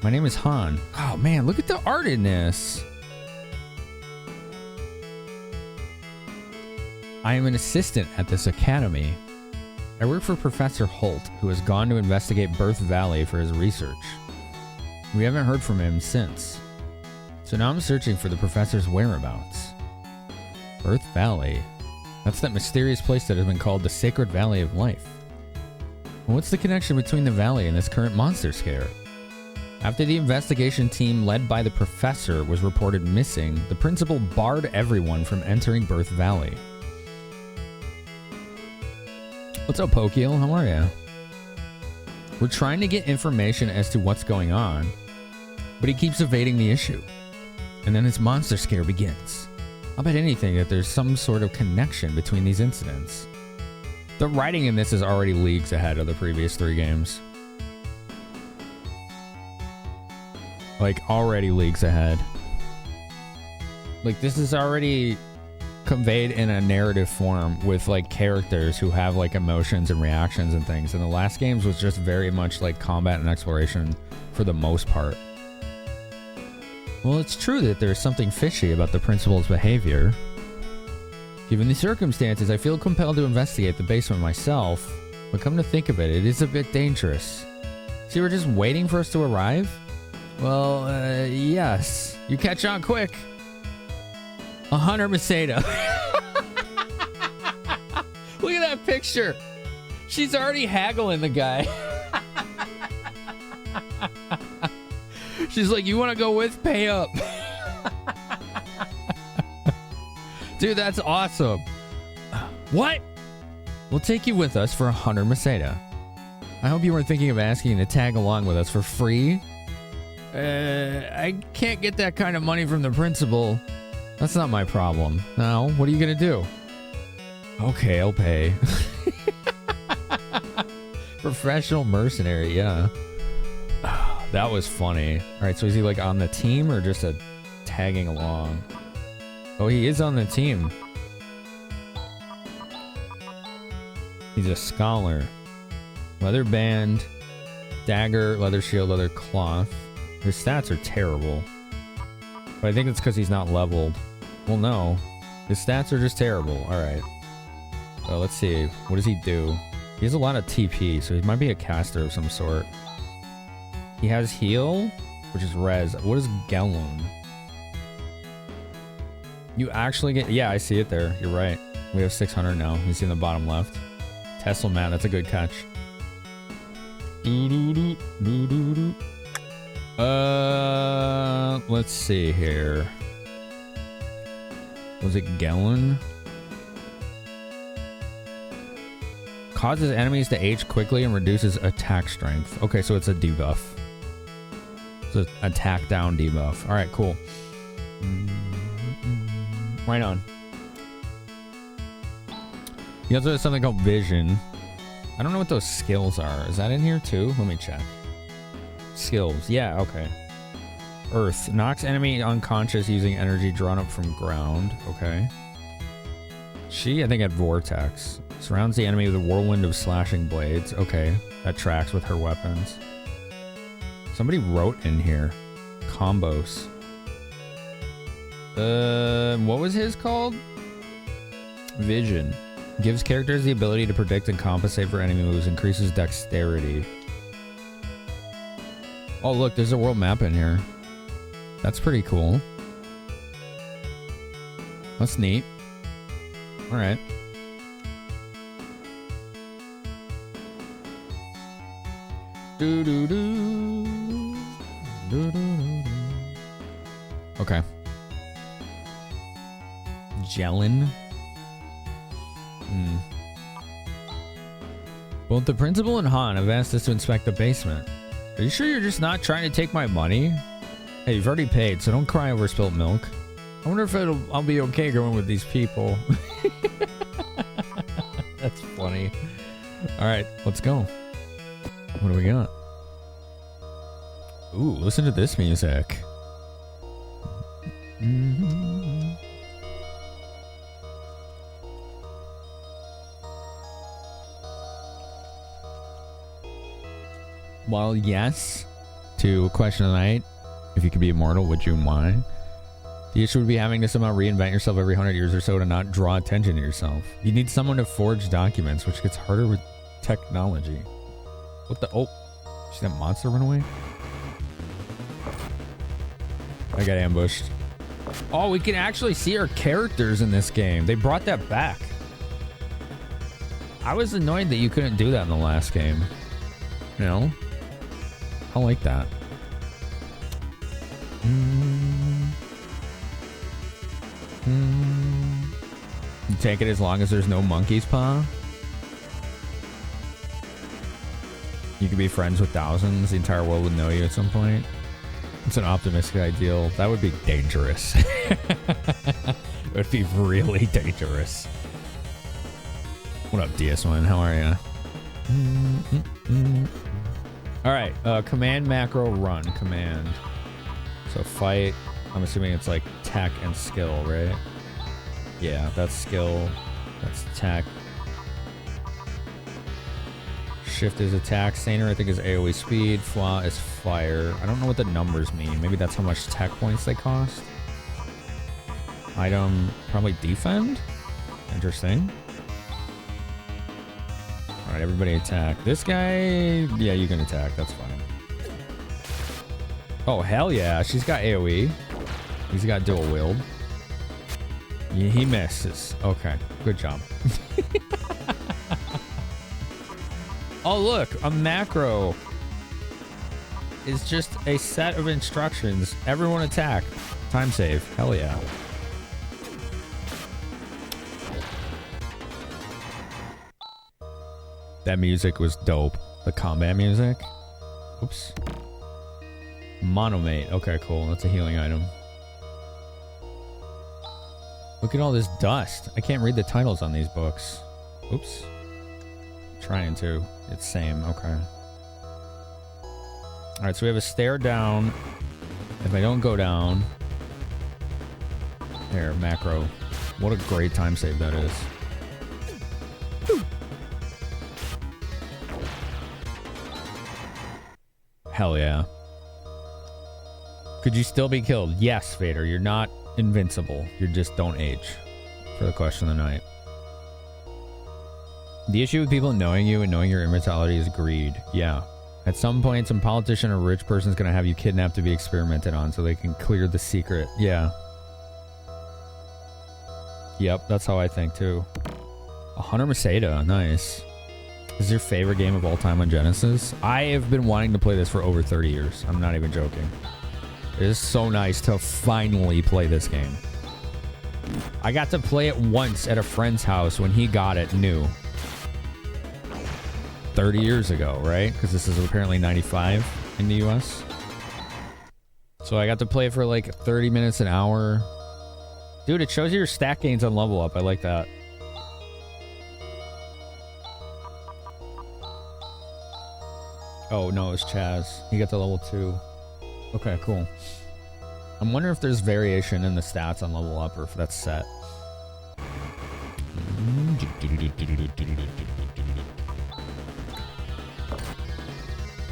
A: My name is Han. Oh man, look at the art in this. I am an assistant at this academy. I work for Professor Holt, who has gone to investigate Birth Valley for his research. We haven't heard from him since. So now I'm searching for the professor's whereabouts. Birth Valley? That's that mysterious place that has been called the Sacred Valley of Life. Well, what's the connection between the valley and this current monster scare? After the investigation team led by the professor was reported missing, the principal barred everyone from entering Birth Valley. What's up, Pokeel? How are ya? We're trying to get information as to what's going on, but he keeps evading the issue. And then his monster scare begins. I'll bet anything that there's some sort of connection between these incidents. The writing in this is already leagues ahead of the previous 3 games. Like, already leagues ahead. Like, this is already conveyed in a narrative form with, like, characters who have, like, emotions and reactions and things. And the last games was just very much, like, combat and exploration for the most part. Well, it's true that there's something fishy about the principal's behavior. Given the circumstances, I feel compelled to investigate the basement myself, but come to think of it, it is a bit dangerous. So you were just waiting for us to arrive? Well, yes. You catch on quick. 100 Masada. that picture. She's already haggling the guy. She's like, you want to go with? Pay up. Dude, that's awesome. What? We'll take you with us for 100 Meseta. I hope you weren't thinking of asking to tag along with us for free. I can't get that kind of money from the principal. That's not my problem. Now, what are you going to do? Okay, I'll pay. Professional mercenary, yeah. That was funny. All right, so is he like on the team or just a tagging along? Oh, he is on the team. He's a scholar. Leather band, dagger, leather shield, leather cloth. His stats are terrible. But I think it's because he's not leveled. Well, no. His stats are just terrible. Alright. So let's see. What does he do? He has a lot of TP, so he might be a caster of some sort. He has heal, which is res. What is Gallon? You actually get... Yeah, I see it there. You're right. We have 600 now. You see in the bottom left. Tesla man, that's a good catch. Let's see here. Was it Gellin? Causes enemies to age quickly and reduces attack strength. Okay, so it's a debuff. It's an attack down debuff. Alright, cool. Right on. He also has something called Vision. I don't know what those skills are. Is that in here too? Let me check. Skills. Yeah, okay. Earth. Knocks enemy unconscious using energy drawn up from ground. Okay. She, I think, had Vortex. Surrounds the enemy with a whirlwind of slashing blades. Okay. That tracks with her weapons. Somebody wrote in here. Combos. What was his called? Vision. Gives characters the ability to predict and compensate for enemy moves. Increases dexterity. Oh, look, there's a world map in here. That's pretty cool. That's neat. Alright. Okay. Jellin. Both the principal and Han have asked us to inspect the basement. Are you sure you're just not trying to take my money? Hey, you've already paid, so don't cry over spilled milk. I wonder if I'll be okay going with these people. That's funny. Alright, let's go. What do we got? Ooh, listen to this music. Well, yes. To question of the night. If you could be immortal, would you mind? The issue would be having to somehow reinvent yourself every 100 years or so to not draw attention to yourself. You need someone to forge documents, which gets harder with technology. What the... Oh. Did that monster run away? I got ambushed. Oh, we can actually see our characters in this game. They brought that back. I was annoyed that you couldn't do that in the last game. You know? I like that. You take it as long as there's no monkey's paw. You could be friends with thousands. The entire world would know you at some point. It's an optimistic ideal. That would be dangerous. It would be really dangerous. What up, DS1? How are you? Alright, command macro run. Command. So fight. I'm assuming it's like tech and skill, right? Yeah, that's skill. That's tech. Shift is attack. Saner, I think, is AoE speed. Flaw is fire. I don't know what the numbers mean. Maybe that's how much tech points they cost. Item, probably defend? Interesting. Alright, everybody attack. This guy, yeah, you can attack. That's fine. Oh, hell yeah. She's got AoE. He's got dual wield. Yeah, he misses. Okay, good job. Oh, look, a macro is just a set of instructions. Everyone attack. Time save. Hell yeah. That music was dope. The combat music. Oops. Monomate. Okay, cool. That's a healing item. Look at all this dust. I can't read the titles on these books. Oops. Trying to. It's same. Okay. Alright, so we have a stair down. If I don't go down... There, macro. What a great time save that is. Hell yeah. Could you still be killed? Yes, Vader. You're not invincible. You just don't age. For the question of the night. The issue with people knowing you and knowing your immortality is greed. Yeah. At some point, some politician or rich person is going to have you kidnapped to be experimented on so they can clear the secret. Yeah. Yep, that's how I think too. A Hunter Masada. Nice. This is your favorite game of all time on Genesis? I have been wanting to play this for over 30 years. I'm not even joking. It is so nice to finally play this game. I got to play it once at a friend's house when he got it new. 30 years ago, right? Because this is apparently 95 in the US. So I got to play it for like 30 minutes, an hour. Dude, it shows you your stat gains on level up. I like that. Oh, no, it's Chaz. He got to level 2. Okay, cool. I'm wondering if there's variation in the stats on level up or if that's set.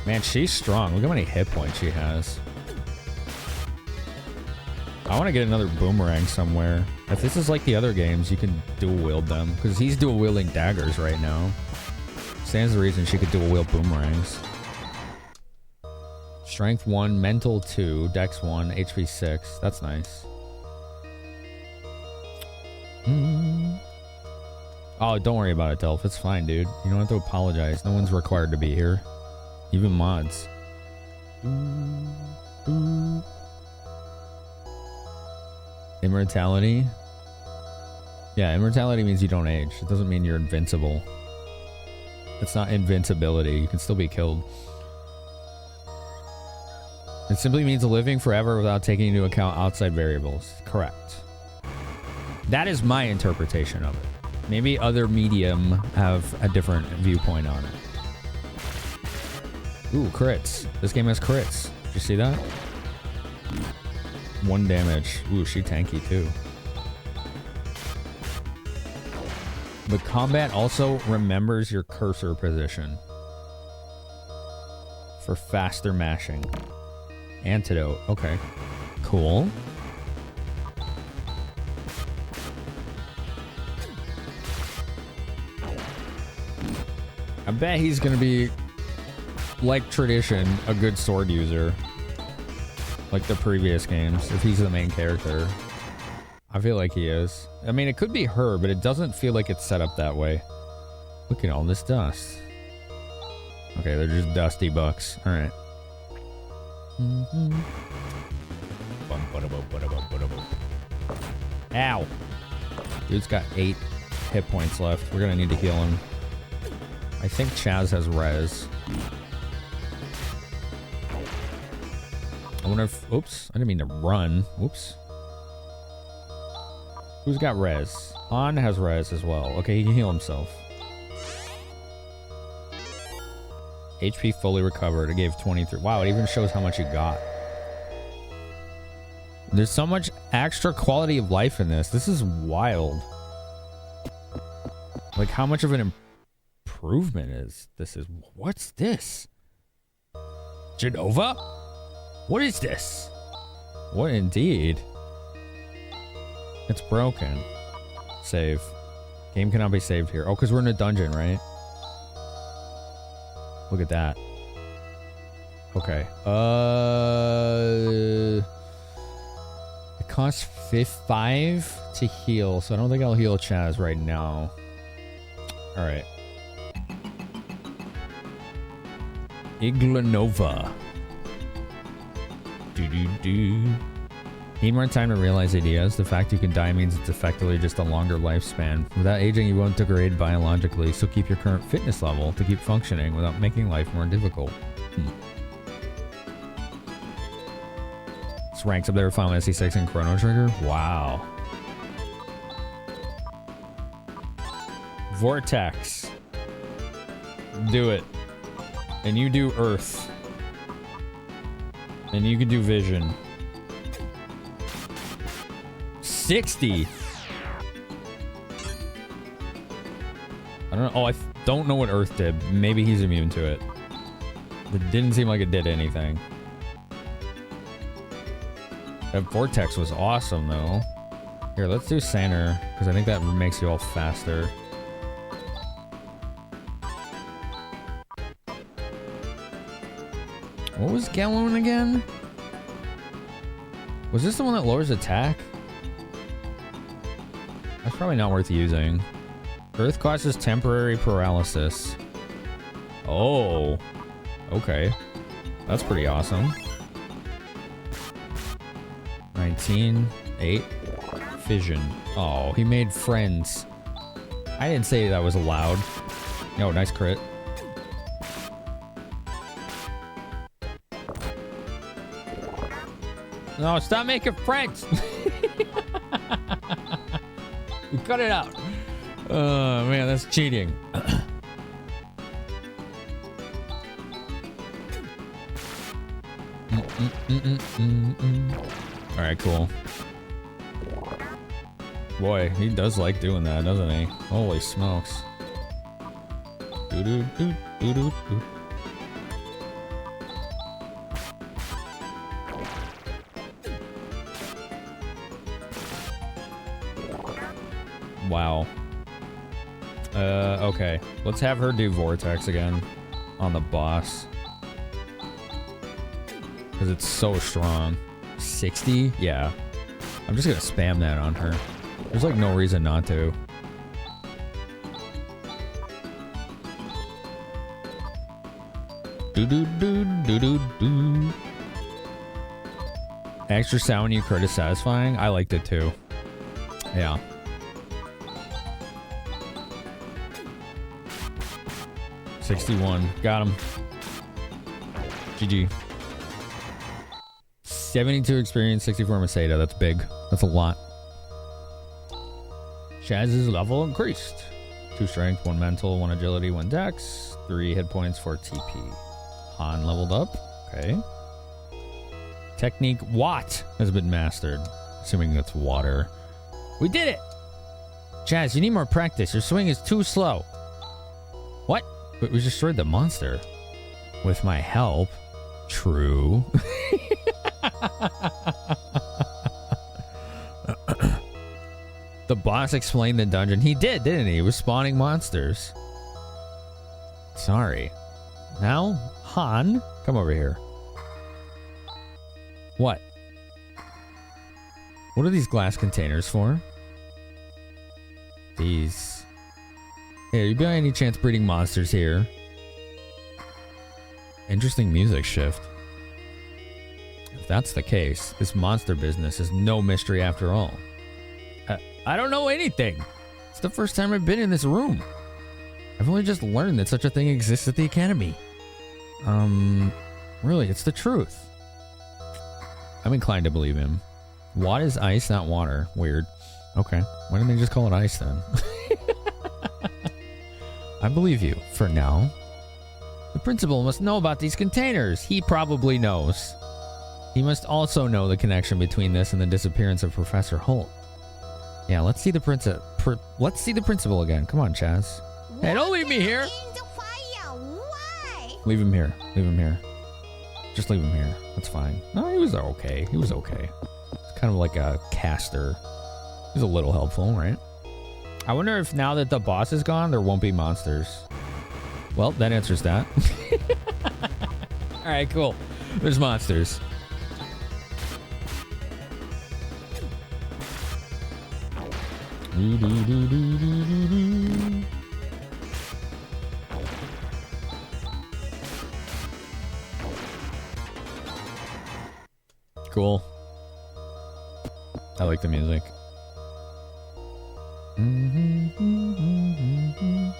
A: Man, she's strong. Look how many hit points she has. I want to get another boomerang somewhere. If this is like the other games, you can dual wield them. Because he's dual wielding daggers right now. Stands the reason she could dual wield boomerangs. Strength 1, Mental 2, Dex 1, HP 6. That's nice. Oh, don't worry about it, Delph. It's fine, dude. You don't have to apologize. No one's required to be here. Even mods. Immortality? Yeah, immortality means you don't age. It doesn't mean you're invincible. It's not invincibility. You can still be killed. It simply means living forever without taking into account outside variables. Correct. That is my interpretation of it. Maybe other medium have a different viewpoint on it. Ooh, crits. This game has crits. Did you see that? 1 damage. Ooh, she tanky too. The combat also remembers your cursor position for faster mashing. Antidote. Okay. Cool. I bet he's gonna be, like tradition, a good sword user. Like the previous games, if he's the main character. I feel like he is. I mean, it could be her, but it doesn't feel like it's set up that way. Look at all this dust. Okay, they're just dusty bucks. Alright. Ow! Dude's got 8 hit points left. We're gonna need to heal him. I think Chaz has res. I wonder if... Oops. I didn't mean to run. Oops. Who's got res? Han has res as well. Okay, he can heal himself. HP fully recovered. It gave 23. Wow, it even shows how much you got. There's so much extra quality of life in this. This is wild. Like, how much of an improvement is this? What's this? Genova? What is this? What indeed? It's broken. Save. Game cannot be saved here. Oh, because we're in a dungeon, right? Look at that. Okay. It costs 5 to heal, so I don't think I'll heal Chaz right now. Alright. Iglanova. Need more time to realize ideas. The fact you can die means it's effectively just a longer lifespan. Without aging, you won't degrade biologically, so keep your current fitness level to keep functioning without making life more difficult. This ranks up there with Final Fantasy 6 and Chrono Trigger. Wow. Vortex. Do it. And you do Earth. And you can do Vision. 60. I don't know. Oh, I don't know what Earth did. Maybe he's immune to it. It didn't seem like it did anything. That Vortex was awesome, though. Here, let's do Saner, because I think that makes you all faster. What was Galoon again? Was this the one that lowers attack? That's probably not worth using. Earth causes temporary paralysis. Oh. Okay. That's pretty awesome. 19. 8. Fission. Oh, he made friends. I didn't say that was allowed. Oh, nice crit. No, stop making friends. You cut it out. Oh, man, that's cheating. All right, cool. Boy, he does like doing that, doesn't he? Holy smokes. Doo-doo-doo-doo-doo-doo. Wow. Okay. Let's have her do Vortex again on the boss. Because it's so strong. 60? Yeah. I'm just gonna spam that on her. There's like no reason not to. Do-do-do-do-do-do. Extra sound when you crit is satisfying? I liked it too. Yeah. $61. Got him. GG. 72 experience, 64 Masada. That's big. That's a lot. Chaz's level increased. 2 strength, 1 mental, 1 agility, 1 dex, 3 hit points, 4 TP. Han leveled up. Okay. Technique Watt has been mastered. Assuming that's water. We did it! Chaz, you need more practice. Your swing is too slow. What? But we destroyed the monster. With my help. True. The boss explained the dungeon. He did, didn't he? He was spawning monsters. Sorry. Now, Han, come over here. What? What are these glass containers for? These. Hey, are you by any chance breeding monsters here? Interesting music shift. If that's the case, this monster business is no mystery after all. I don't know anything. It's the first time I've been in this room. I've only just learned that such a thing exists at the academy. Really, it's the truth. I'm inclined to believe him. What is ice, not water? Weird. Okay. Why didn't they just call it ice then? I believe you, for now. The principal must know about these containers. He probably knows. He must also know the connection between this and the disappearance of Professor Holt. Yeah, let's see the let's see the principal again. Come on, Chaz. Hey, don't leave me here. Leave him here. Leave him here. Just leave him here. That's fine. No, he was okay. He was okay. It's kind of like a caster. He's a little helpful, right? I wonder if now that the boss is gone, there won't be monsters. Well, that answers that. All right, cool. There's monsters. Cool. I like the music.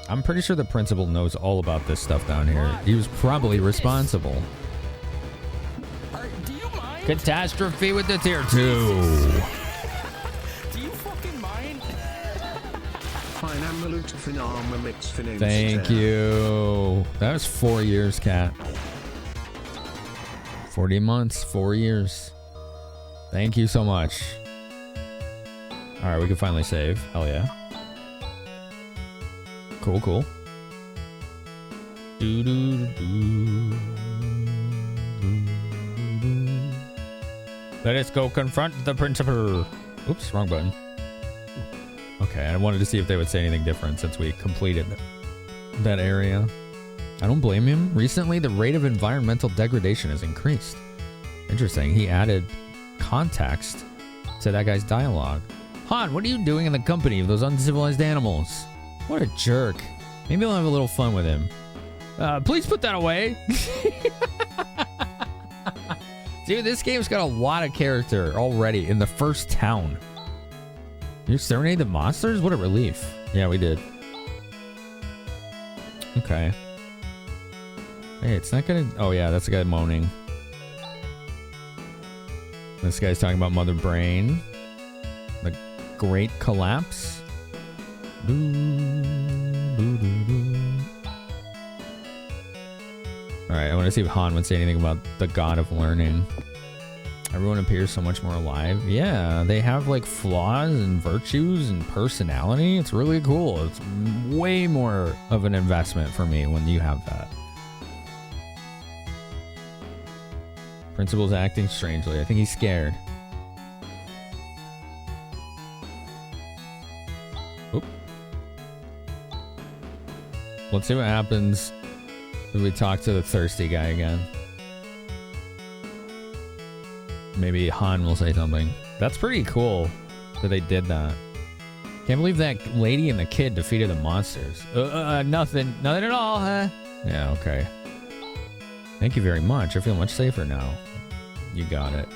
A: I'm pretty sure the principal knows all about this stuff down here. He was probably responsible.
B: Do you mind?
A: Catastrophe with the tier 2.
B: Do you fucking mind?
A: Thank you. That was 4 years, Cat. 40 months, 4 years. Thank you so much. Alright, we can finally save. Hell yeah. Cool, cool. Let us go confront the principal. Oops, wrong button. Okay, I wanted to see if they would say anything different since we completed that area. I don't blame him. Recently, the rate of environmental degradation has increased. Interesting. He added context to that guy's dialogue. Han, what are you doing in the company of those uncivilized animals? What a jerk. Maybe I'll have a little fun with him. Please put that away. Dude, this game's got a lot of character already in the first town. You exterminate the monsters? What a relief. Yeah, we did. Okay. Hey, it's not gonna... Oh, yeah, that's the guy moaning. This guy's talking about Mother Brain. The Great Collapse. Alright, I want to see if Han would say anything about the God of Learning. Everyone appears so much more alive. Yeah, they have like flaws and virtues and personality. It's really cool. It's way more of an investment for me when you have that. Principal's acting strangely. I think he's scared. Oop. Let's see what happens if we talk to the thirsty guy again. Maybe Han will say something. That's pretty cool that they did that. Can't believe that lady and the kid defeated the monsters. Nothing at all, huh? Yeah, okay. Thank you very much. I feel much safer now. You got it.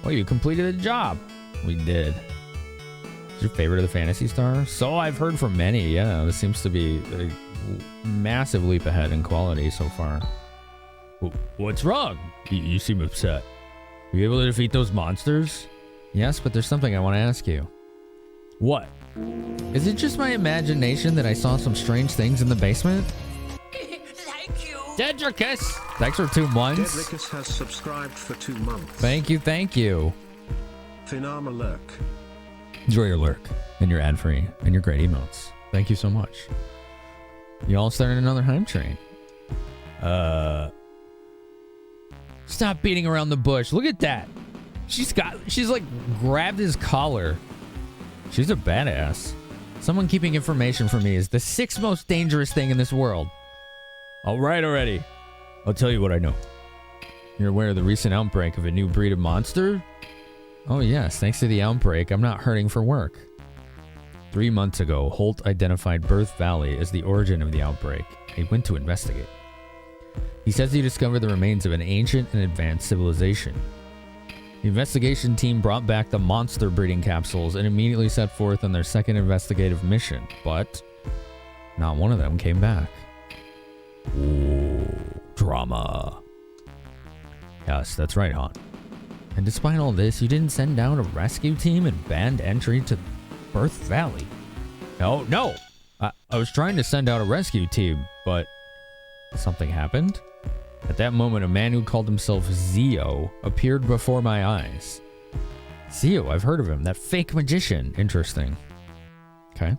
A: Oh, you completed the job. We did. Is your favorite of the Phantasy Star? So I've heard from many. Yeah, this seems to be a massive leap ahead in quality so far. What's wrong? You seem upset. Were you able to defeat those monsters? Yes, but there's something I want to ask you. What? Is it just my imagination that I saw some strange things in the basement?
B: Thank you.
A: Dedricus! Thanks for 2 months.
C: Dedricus has subscribed for 2 months.
A: Thank you, thank you.
C: Finama Lurk.
A: Enjoy your lurk and your ad-free and your great emotes. Thank you so much. You all started another hype train. Stop beating around the bush. Look at that. She's like grabbed his collar. She's a badass. Someone keeping information from me is the 6th most dangerous thing in this world. All right already. I'll tell you what I know. You're aware of the recent outbreak of a new breed of monster? Oh yes, thanks to the outbreak, I'm not hurting for work. 3 months ago, Holt identified Birth Valley as the origin of the outbreak. He went to investigate. He says he discovered the remains of an ancient and advanced civilization. The investigation team brought back the monster breeding capsules and immediately set forth on their second investigative mission, but not one of them came back. Ooh, drama. Yes, that's right, Han. And despite all this, you didn't send down a rescue team and banned entry to Birth Valley. No. I was trying to send out a rescue team, but something happened. At that moment, a man who called himself Zio appeared before my eyes. Zio, I've heard of him. That fake magician. Interesting. Okay.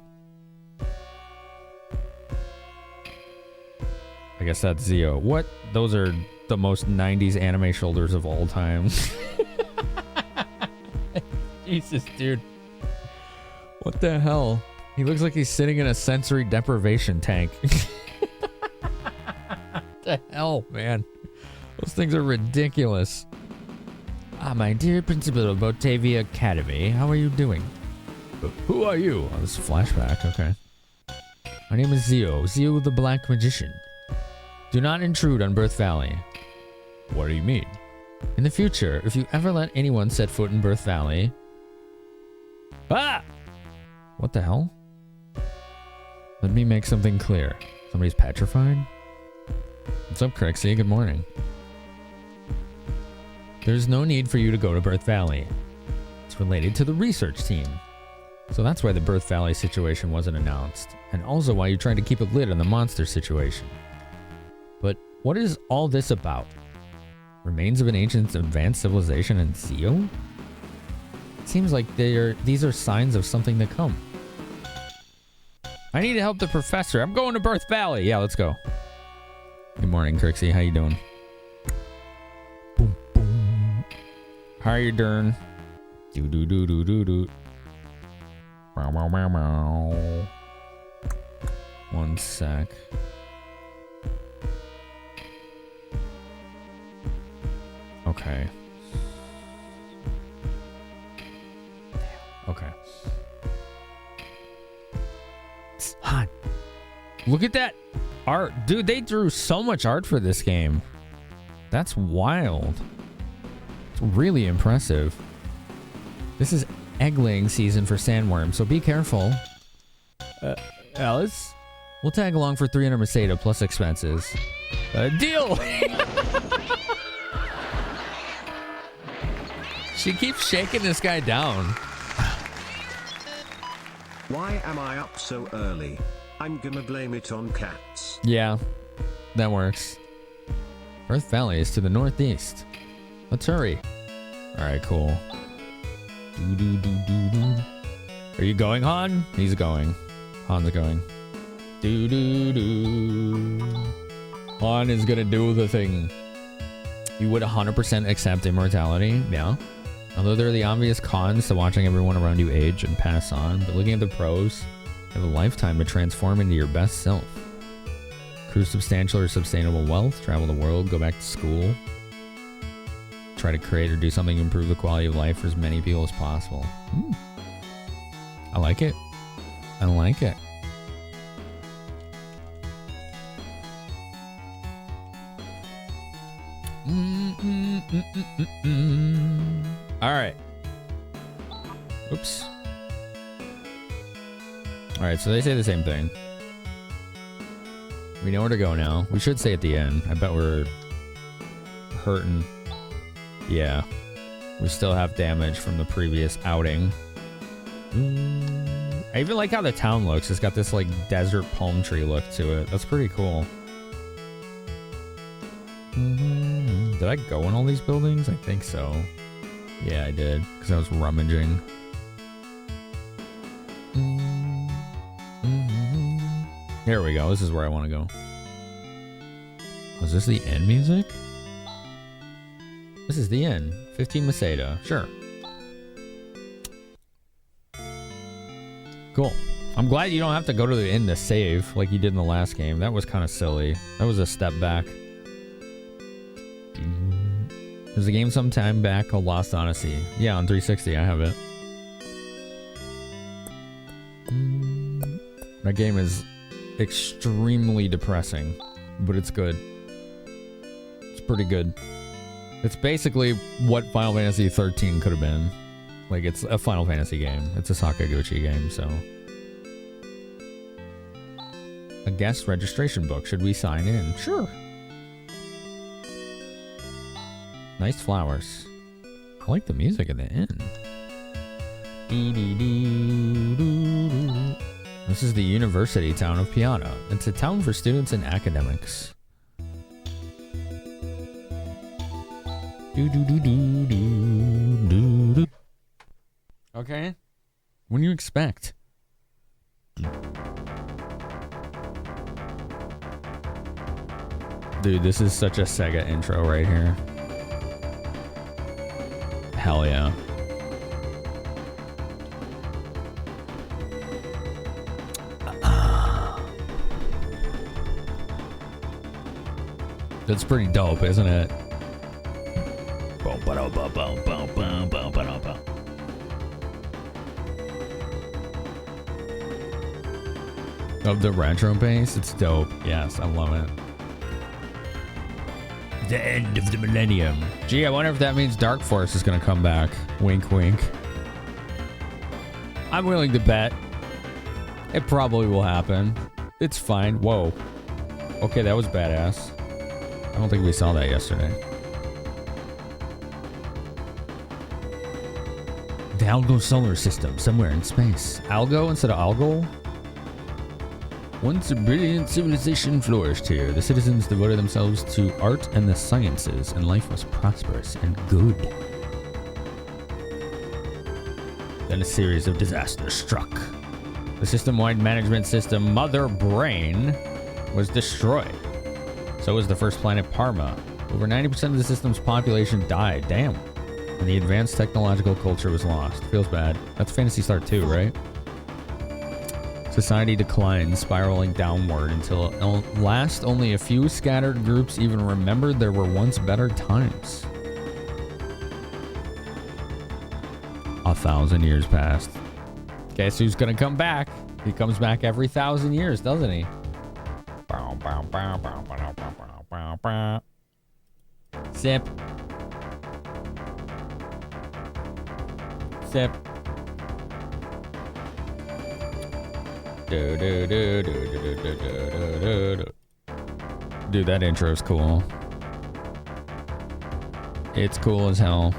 A: I guess that's Zio. What? Those are the most 90s anime shoulders of all time. Jesus, dude. What the hell? He looks like he's sitting in a sensory deprivation tank. What the hell, man? Those things are ridiculous. Ah, my dear principal of Botavia Academy, how are you doing? Who are you? Oh, this is a flashback, okay. My name is Zio the Black Magician. Do not intrude on Birth Valley. What do you mean? In the future, if you ever let anyone set foot in Birth Valley... Ah! What the hell? Let me make something clear. Somebody's petrified? What's up, Crixie? Good morning. There's no need for you to go to Birth Valley. It's related to the research team. So that's why the Birth Valley situation wasn't announced. And also why you tried to keep a lid on the monster situation. But what is all this about? Remains of an ancient advanced civilization in Zeo? It seems like these are signs of something to come. I need to help the professor. I'm going to Birth Valley. Yeah, let's go. Good morning, Crixie. How you doing? Boom, boom. How you doing? Do do do do do do. Meow meow meow meow. One sec. Okay. Okay. It's hot. Look at that art. Dude, they drew so much art for this game. That's wild. It's really impressive. This is egg-laying season for sandworms, so be careful. Alice? We'll tag along for 300 Meseta plus expenses. Deal! She keeps shaking this guy down.
C: Why am I up so early? I'm gonna blame it on cats.
A: Yeah, that works. Birth Valley is to the northeast. Let's hurry. Alright, cool. Are you going, Han? He's going. Han's going. Han is gonna do the thing. You would 100% accept immortality? Yeah. Although there are the obvious cons to watching everyone around you age and pass on, but looking at the pros, you have a lifetime to transform into your best self. Accrue substantial or sustainable wealth, travel the world, go back to school. Try to create or do something to improve the quality of life for as many people as possible. I like it. I like it. All right. Oops. All right, so they say the same thing. We know where to go now. We should say at the end. I bet we're hurting. Yeah. We still have damage from the previous outing. I even like how the town looks. It's got this like desert palm tree look to it. That's pretty cool. Did I go in all these buildings? I think so. Yeah, I did, because I was rummaging. Here we go. This is where I want to go. Was this the end music? This is the end. 15 Meseta. Sure. Cool. I'm glad you don't have to go to the end to save like you did in the last game. That was kind of silly. That was a step back. There's a game sometime back called Lost Odyssey. Yeah, on 360, I have it. That game is extremely depressing, but it's good. It's pretty good. It's basically what Final Fantasy 13 could have been. Like, it's a Final Fantasy game. It's a Sakaguchi game, so. A guest registration book. Should we sign in? Sure. Nice flowers. I like the music at the end. This is the university town of Piata. It's a town for students and academics. Okay. What do you expect? Dude, this is such a Sega intro right here. Hell yeah. That's pretty dope, isn't it? Of the retro bass, it's dope. Yes, I love it. the end of the millennium. Gee, I wonder if that means Dark Force is gonna come back. Wink, wink. I'm willing to bet. It probably will happen. It's fine. Whoa. Okay, that was badass. I don't think we saw that yesterday. The Algo solar system, somewhere in space. Algo instead of Algol? Once a brilliant civilization flourished here, the citizens devoted themselves to art and the sciences, and life was prosperous and good. Then a series of disasters struck. The system-wide management system, Mother Brain, was destroyed. So was the first planet, Parma. Over 90% of the system's population died. Damn. And the advanced technological culture was lost. Feels bad. That's Phantasy Star 2, right? Society declined, spiraling downward until at last only a few scattered groups even remembered there were once better times. 1,000 years passed. Guess who's gonna come back? He comes back every 1,000 years, doesn't he? Sip. Sip. Dude, that intro is cool. It's cool as hell.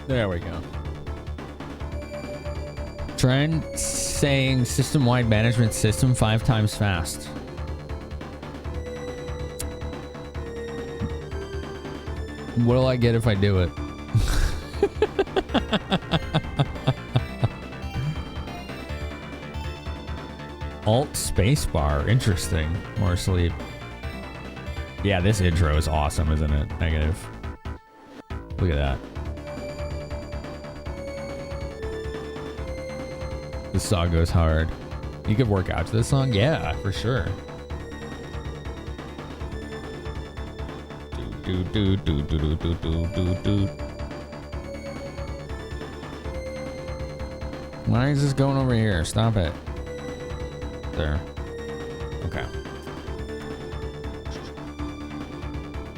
A: There we go. Try saying system-wide management system 5 times fast. What'll I get if I do it? Alt spacebar. Interesting. More sleep. Yeah, this intro is awesome, isn't it? Negative. Look at that. This song goes hard. You could work out to this song? Yeah, for sure. Do do do do do do do do do. Why is this going over here? Stop it. There. Okay.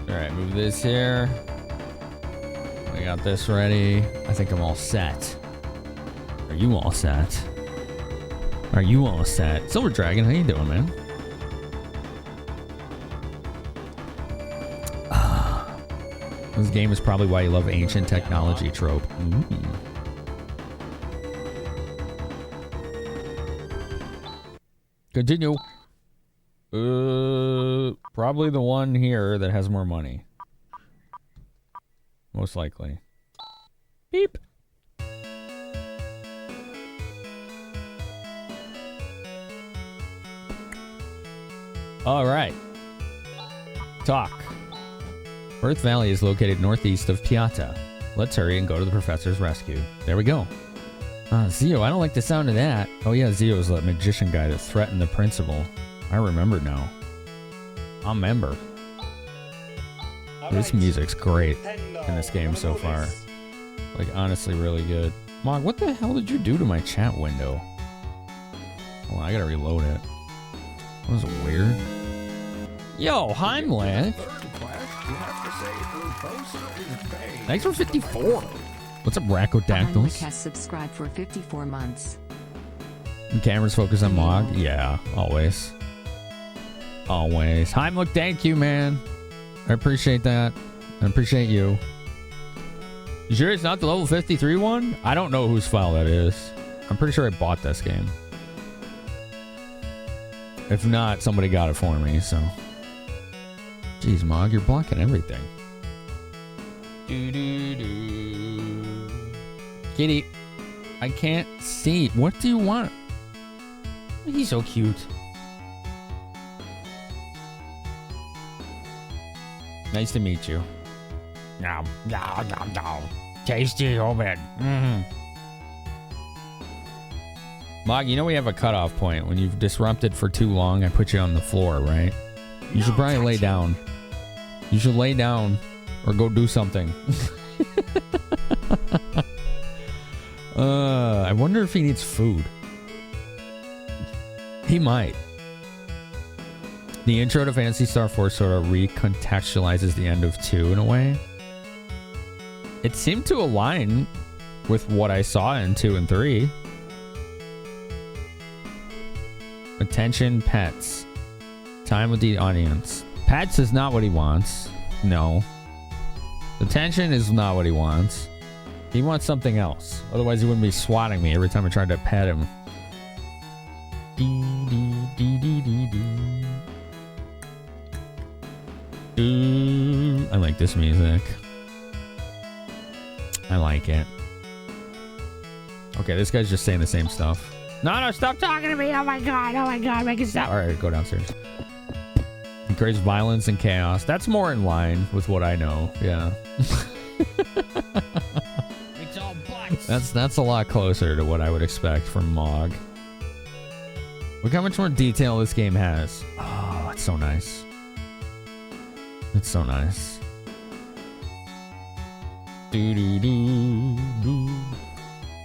A: Alright, move this here. We got this ready. I think I'm all set. Are you all set? Are you all set? Silver Dragon, how you doing, man? This game is probably why you love ancient technology trope. Continue. Probably the one here that has more money. Most likely. Beep. All right. Talk. Earth Valley is located northeast of Piata. Let's hurry and go to the professor's rescue. There we go. Zio, I don't like the sound of that. Oh yeah, Zio is the magician guy that threatened the principal. I remember now. I remember. This music's great in this game so far. Like, honestly, really good. Mog, what the hell did you do to my chat window? Hold on, I gotta reload it. That was weird. Yo, Heimlich. Thanks for 54. What's up, Racodactyls?
D: Heimlich has subscribed for 54 months.
A: The camera's focused on Mog? Yeah, always. Always. Heimlich, thank you, man. I appreciate that. I appreciate you. You sure it's not the level 53 one? I don't know whose file that is. I'm pretty sure I bought this game. If not, somebody got it for me, so. Jeez, Mog, you're blocking everything. Kitty, I can't see. What do you want? He's so cute. Nice to meet you. Nom, nom, nom, nom. Tasty, oh man. Mog, you know we have a cutoff point. When you've disrupted for too long, I put you on the floor, right? You should probably lay down. You should lay down or go do something. wonder if he needs food. He might. The intro to Phantasy Star 4 sort of recontextualizes the end of 2 in a way. It seemed to align with what I saw in 2 and 3. Attention, pets. Time with the audience. Pets is not what he wants. No. Attention is not what he wants. He wants something else. Otherwise, he wouldn't be swatting me every time I tried to pet him. I like this music. I like it. Okay, this guy's just saying the same stuff. No, stop talking to me. Oh my god, make it stop. All right, go downstairs. He creates violence and chaos. That's more in line with what I know. Yeah.
E: It's all butts.
A: That's a lot closer to what I would expect from Mog. Look how much more detail this game has. Oh, it's so nice. It's so nice. Do do do do.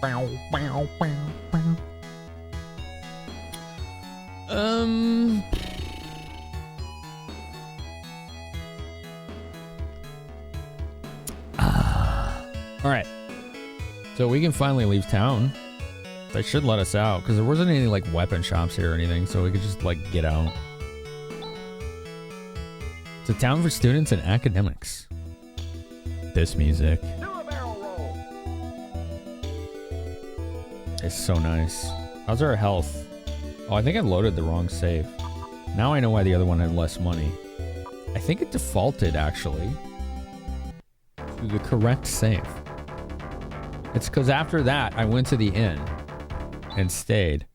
A: Bow, bow, bow, bow. All right. So we can finally leave town. They should let us out because there wasn't any like weapon shops here or anything, so we could just like get out. It's a town for students and academics. This music. It's so nice. How's our health? Oh, I think I loaded the wrong save. Now I know why the other one had less money. I think it defaulted actually to the correct save. It's because after that I went to the inn and stayed.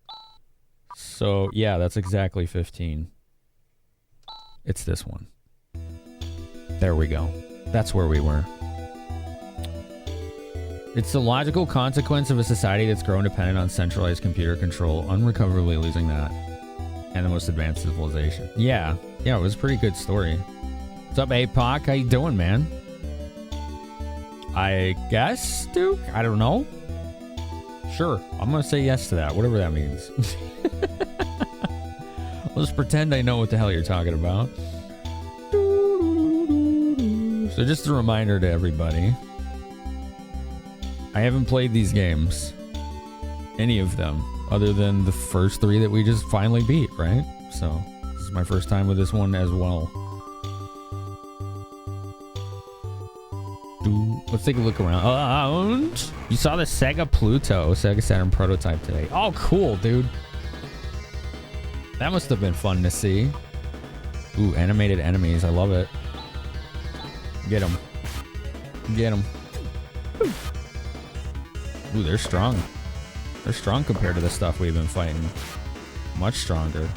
A: So yeah, that's exactly 15. It's this one. There we go. That's where we were. It's the logical consequence of a society that's grown dependent on centralized computer control, unrecoverably losing that, and the most advanced civilization. Yeah, it was a pretty good story. What's up, APOC? How you doing, man? I guess, Duke? I don't know. Sure, I'm gonna say yes to that, whatever that means. I'll just pretend I know what the hell you're talking about. So just a reminder to everybody. I haven't played these games. Any of them. Other than the first 3 that we just finally beat, right? So, this is my first time with this one as well. Let's take a look around. You saw the Sega Pluto, Sega Saturn prototype today. Oh, cool, dude. That must have been fun to see. Ooh, animated enemies. I love it. Get them. Get them. Ooh, they're strong. They're strong compared to the stuff we've been fighting. Much stronger.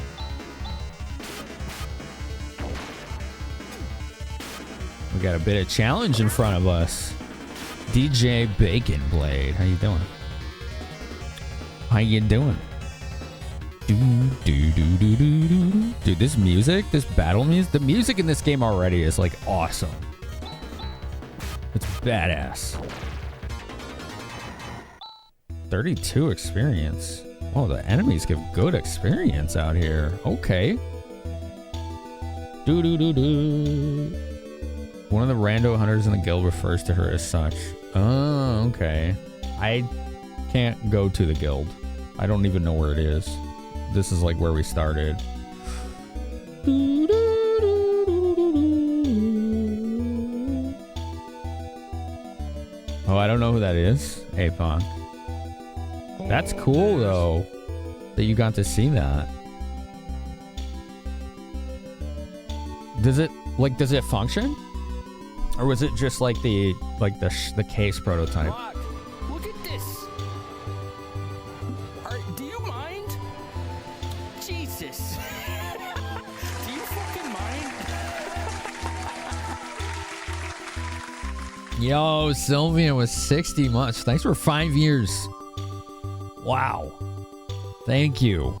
A: We got a bit of challenge in front of us. DJ Bacon Blade. How you doing? How you doing? Dude, this music, this battle music, the music in this game already is like awesome. It's badass. 32 experience. Oh, the enemies give good experience out here. Okay. One of the rando hunters in the guild refers to her as such. Oh, okay. I can't go to the guild. I don't even know where it is. This is like where we started. Oh, I don't know who that is. Apon. That's cool though, that you got to see that. Does it function? Or was it just like the case prototype?
E: Look at this. Do you mind? Jesus. Do you fucking mind?
A: Yo, Sylvia was 60 months. Thanks for 5 years. Wow. Thank you.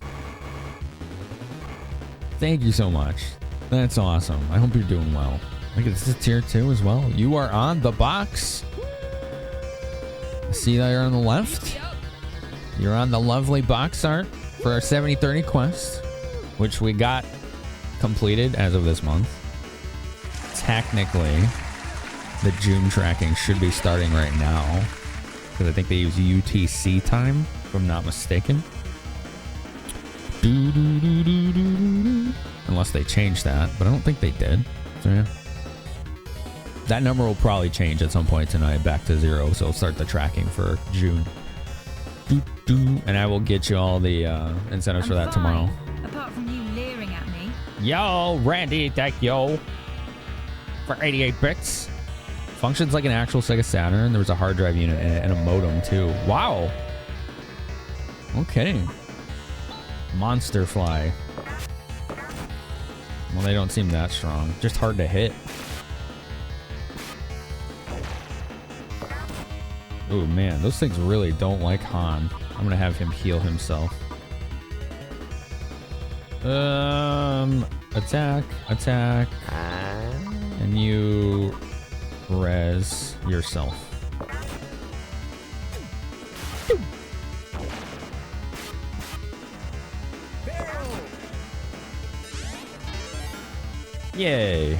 A: Thank you so much. That's awesome. I hope you're doing well. I think it's a tier 2 as well. You are on the box. I see that you're on the left. You're on the lovely box art for our 7030 quest, which we got completed as of this month. Technically, the June tracking should be starting right now, because I think they use UTC time, if I'm not mistaken. Unless they changed that, but I don't think they did. So yeah. That number will probably change at some point tonight back to 0, so I'll start the tracking for June. And I will get you all the incentives for that tomorrow.
F: Apart from you leering at me.
A: Yo, Randy, thank you for 88 bits. Functions like an actual Sega Saturn. There was a hard drive unit in it and a modem too. Wow. Okay. Monster Fly. Well, they don't seem that strong. Just hard to hit. Oh man, those things really don't like Han. I'm gonna have him heal himself. Attack. And you res yourself. Yay.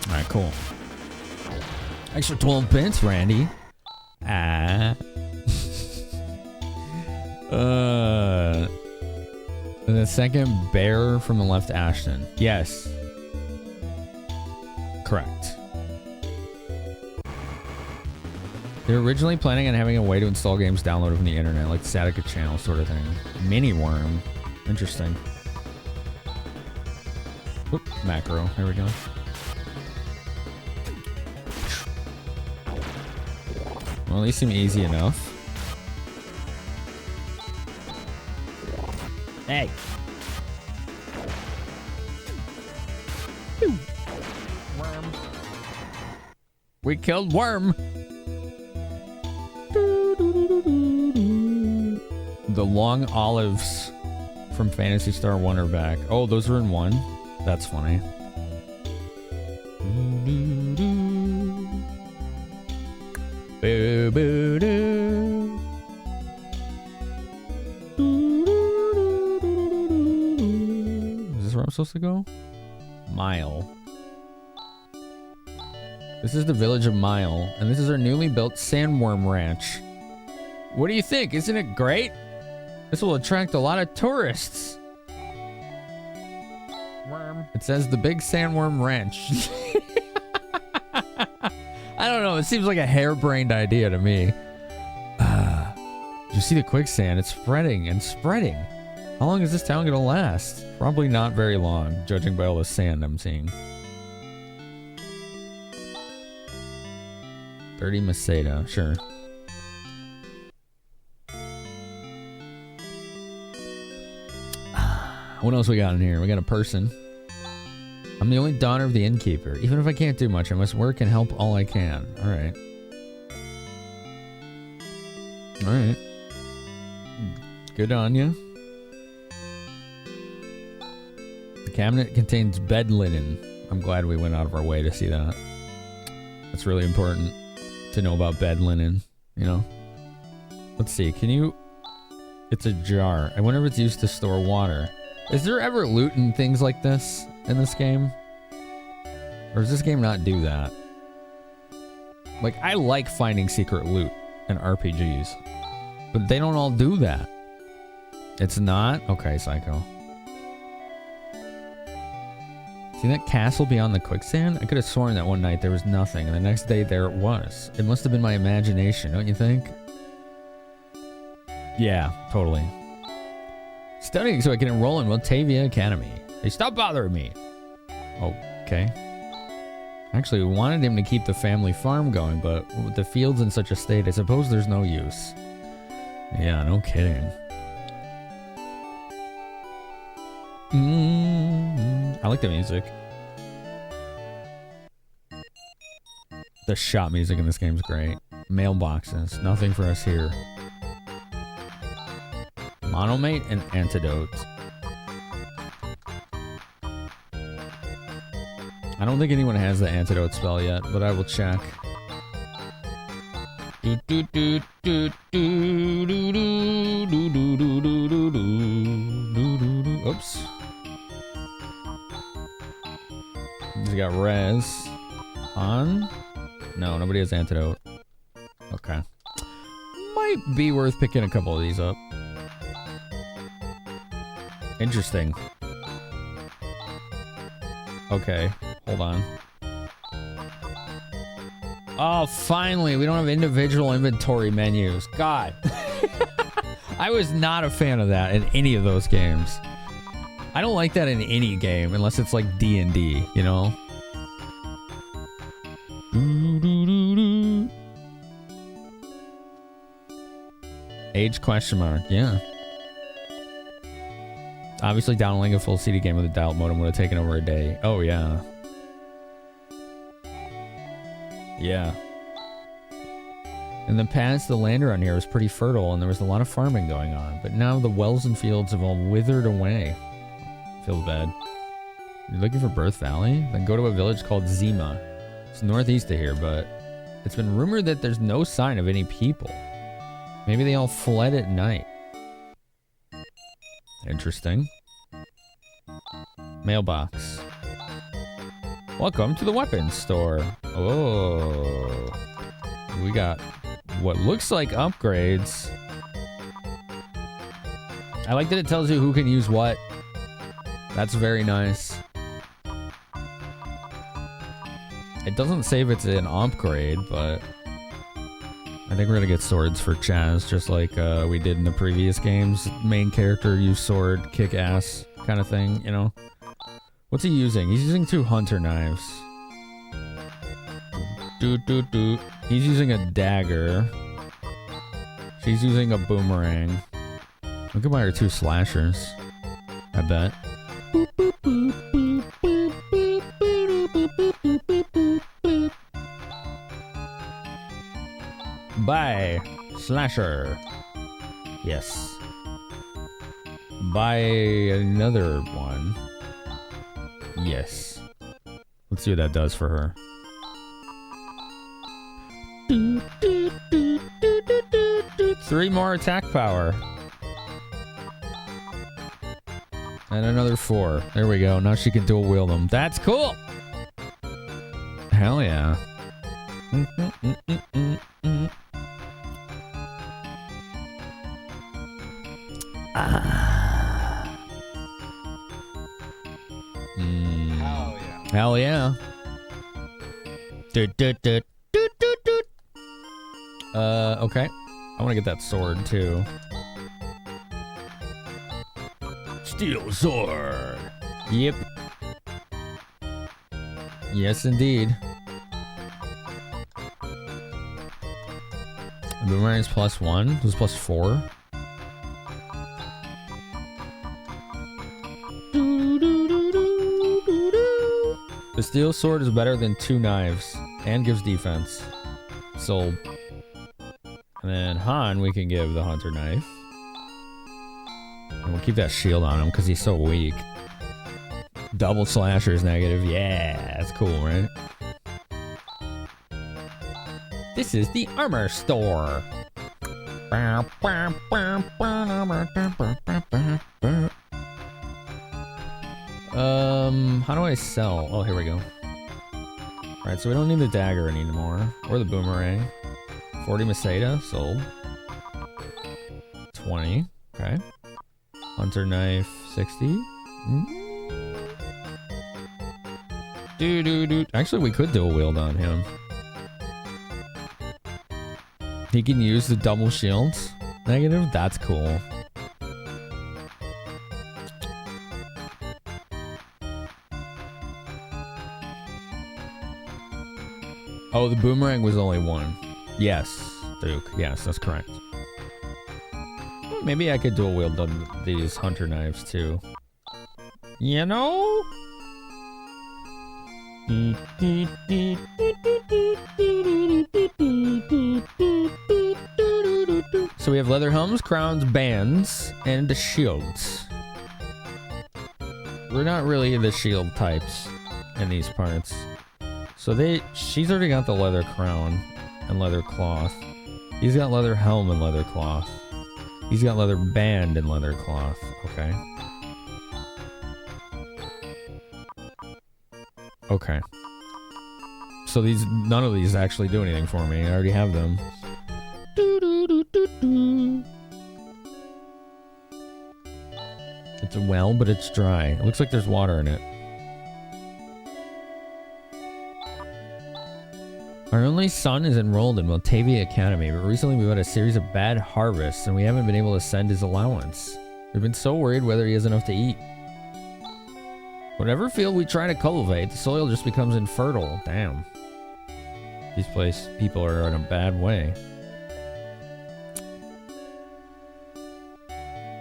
A: Alright, cool. Extra 12 bits, Randy. The second bear from the left, Ashton. Yes. Correct. They're originally planning on having a way to install games downloaded from the internet, like Statica channel sort of thing. Mini worm. Interesting. Oop, macro. There we go. Well, these seem easy enough. Hey. Worm. We killed Worm. The long olives from Phantasy Star 1 are back. Oh, those were in 1? That's funny. Boo, boo, doo. Is this where I'm supposed to go? Mile. This is the village of Mile, and this is our newly built Sandworm Ranch. What do you think? Isn't it great? This will attract a lot of tourists. Worm. It says the Big Sandworm Ranch. I don't know. It seems like a harebrained idea to me. You see the quicksand? It's spreading and spreading. How long is this town gonna last? Probably not very long, judging by all the sand I'm seeing. 30 Maseda, sure. What else we got in here? We got a person. I'm the only daughter of the innkeeper. Even if I can't do much, I must work and help all I can. Alright. Alright. Good on you. The cabinet contains bed linen. I'm glad we went out of our way to see that. That's really important to know about bed linen, you know? Let's see, can you... It's a jar. I wonder if it's used to store water. Is there ever loot and things like this in this game? Or does this game not do that? Like, I like finding secret loot in RPGs, but they don't all do that. It's not? Okay, Psycho. See that castle beyond the quicksand? I could have sworn that one night there was nothing, and the next day there it was. It must have been my imagination, don't you think? Yeah, totally. Studying so I can enroll in Montavia Academy. Hey, stop bothering me. Okay. Actually, we wanted him to keep the family farm going, but with the fields in such a state, I suppose there's no use. Yeah, no kidding. I like the music. The shop music in this game is great. Mailboxes. Nothing for us here. Monomate and antidote. I don't think anyone has the antidote spell yet, but I will check. Do, do, do, do, do, do, do. res. On? No, nobody has antidote. Okay. Might be worth picking a couple of these up. Interesting. Okay, hold on. Oh, finally, we don't have individual inventory menus. God. I was not a fan of that in any of those games. I don't like that in any game unless it's like D&D, you know? Age question mark, yeah. Obviously downloading a full CD game with a dial-up modem would have taken over a day. Oh, yeah. Yeah. In the past, the land around here was pretty fertile and there was a lot of farming going on. But now the wells and fields have all withered away. Feels bad. You're looking for Birth Valley? Then go to a village called Zima. It's northeast of here, but it's been rumored that there's no sign of any people. Maybe they all fled at night. Interesting. Mailbox. Welcome to the weapons store. Oh. We got what looks like upgrades. I like that it tells you who can use what. That's very nice. It doesn't say if it's an upgrade, but I think we're gonna get swords for Chaz, just like we did in the previous games. Main character use sword, kick ass kind of thing, you know? What's he using? He's using 2 hunter knives. He's using a dagger. She's using a boomerang. We could buy her 2 slashers. I bet. Buy slasher. Yes. Buy another one. Yes. Let's see what that does for her. 3 more attack power. And another 4. There we go. Now she can dual wield them. That's cool. Hell yeah. Hell yeah. Okay. I want to get that sword too. Steel sword. Yep. Yes, indeed. The boomerang's +1. It was +4. The steel sword is better than 2 knives and gives defense. Sold. And then Han, we can give the hunter knife. And we'll keep that shield on him because he's so weak. Double slashers negative. Yeah, that's cool, right? This is the armor store. How do I sell? Oh, here we go. Alright, so we don't need the dagger anymore. Or the boomerang. 40 Masada, sold. 20, okay. Hunter knife, 60. Actually, we could dual wield on him. He can use the double shields. Negative, that's cool. Oh, the boomerang was only 1. Yes, Duke. Yes, that's correct. Well, maybe I could dual wield these hunter knives too. You know? So we have leather helms, crowns, bands, and shields. We're not really the shield types in these parts. So she's already got the leather crown and leather cloth. He's got leather helm and leather cloth. He's got leather band and leather cloth. Okay. Okay. so none of these actually do anything for me. I already have them. It's a well, but it's dry. It looks like there's water in it. Our only son is enrolled in Maltavia Academy, but recently we've had a series of bad harvests and we haven't been able to send his allowance. We've been so worried whether he has enough to eat. Whatever field we try to cultivate, the soil just becomes infertile. Damn. These people are in a bad way.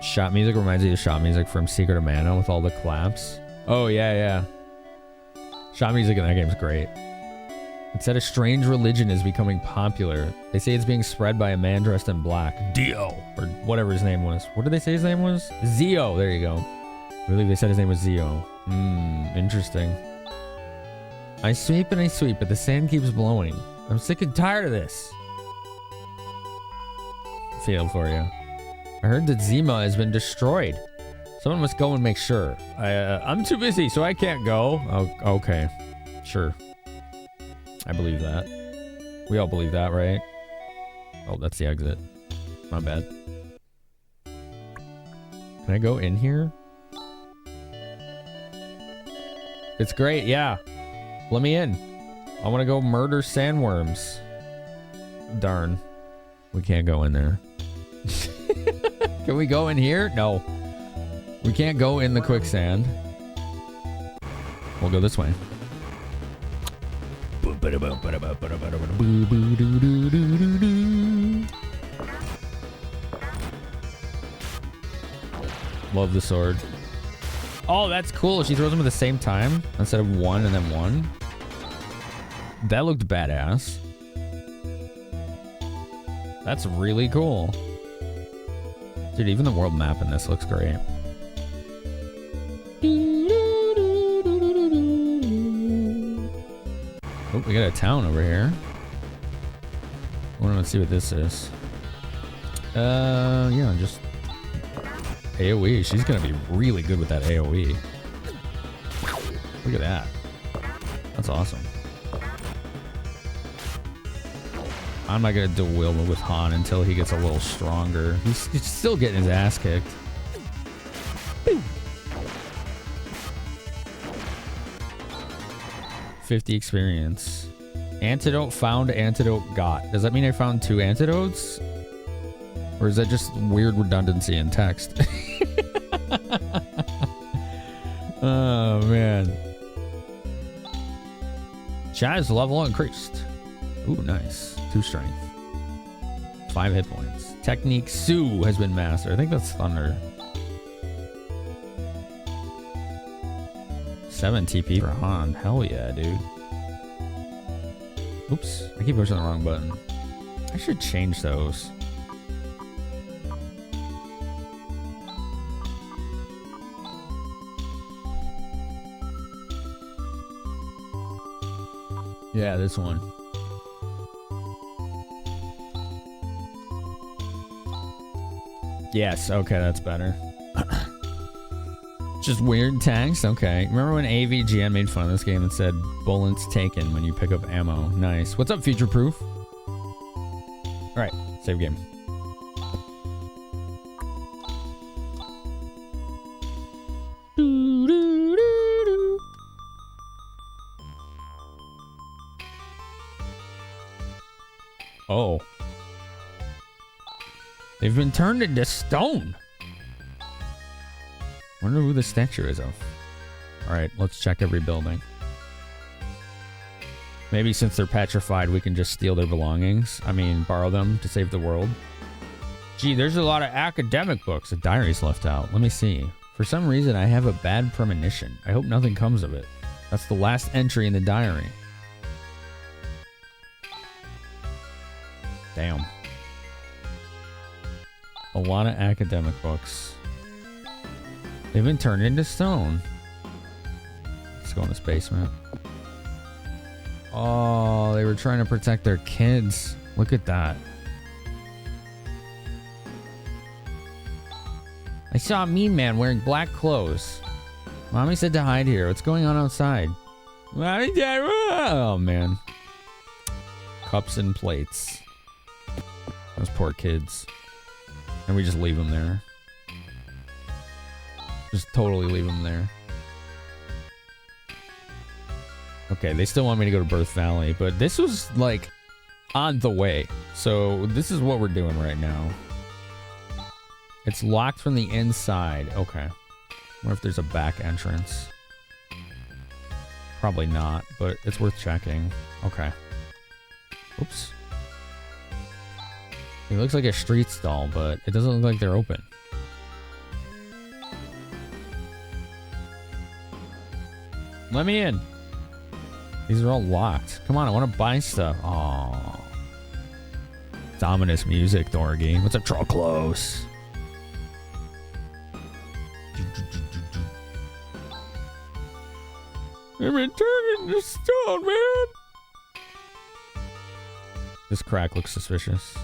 A: Shop music reminds me of shop music from Secret of Mana with all the claps. Oh, yeah. Shop music in that game's great. It said a strange religion is becoming popular. They say it's being spread by a man dressed in black. Dio! Or whatever his name was. What did they say his name was? Zio! There you go. I believe they said his name was Zio. Interesting. I sweep and I sweep, but the sand keeps blowing. I'm sick and tired of this. Feel for you. I heard that Zima has been destroyed. Someone must go and make sure. I'm too busy, so I can't go. Oh, okay. Sure. I believe that. We all believe that, right? Oh, that's the exit. My bad. Can I go in here? It's great, yeah. Let me in. I want to go murder sandworms. Darn. We can't go in there. Can we go in here? No. We can't go in the quicksand. We'll go this way. Love the sword. Oh, that's cool. She throws them at the same time instead of one and then one. That looked badass. That's really cool. Dude, even the world map in this looks great. Oh, we got a town over here. I want to see what this is. Yeah, just AoE. She's gonna be really good with that AoE. Look at that. That's awesome. I'm not gonna dual wield with Han until he gets a little stronger. He's still getting his ass kicked. Boom. 50 experience. Antidote found, antidote got. Does that mean I found 2 antidotes? Or is that just weird redundancy in text? Oh, man. Chaz level increased. Ooh, nice. 2 strength. 5 hit points. Technique Sue has been mastered. I think that's Thunder. 7 TP for Han. Hell yeah, dude. Oops. I keep pushing the wrong button. I should change those. Yeah, this one. Yes, okay, that's better. Just weird text? Okay. Remember when AVGN made fun of this game and said, bullets taken when you pick up ammo? Nice. What's up, Future Proof? Alright, save game. Oh. They've been turned into stone. Wonder who the statue is of. Alright, let's check every building. Maybe since they're petrified, we can just steal their belongings. I mean, borrow them to save the world. Gee, there's a lot of academic books. The diary's left out. Let me see. For some reason, I have a bad premonition. I hope nothing comes of it. That's the last entry in the diary. Damn. A lot of academic books. They've been turned into stone. Let's go in this basement. Oh, they were trying to protect their kids. Look at that. I saw a mean man wearing black clothes. Mommy said to hide here. What's going on outside? Mommy, Dad. Oh, man. cups and plates. Those poor kids. And we just leave them there. Just totally leave them there. Okay, they still want me to go to Birth Valley, but this was like on the way. So this is what we're doing right now. It's locked from the inside. Okay. What if there's a back entrance? Probably not, but it's worth checking. Okay. Oops. It looks like a street stall, but it doesn't look like they're open. Let me in. These are all locked. Come on, I want to buy stuff. Aww. It's ominous music, Dorgy. What's up, Troll Close? I'm returning to stone, man. This crack looks suspicious.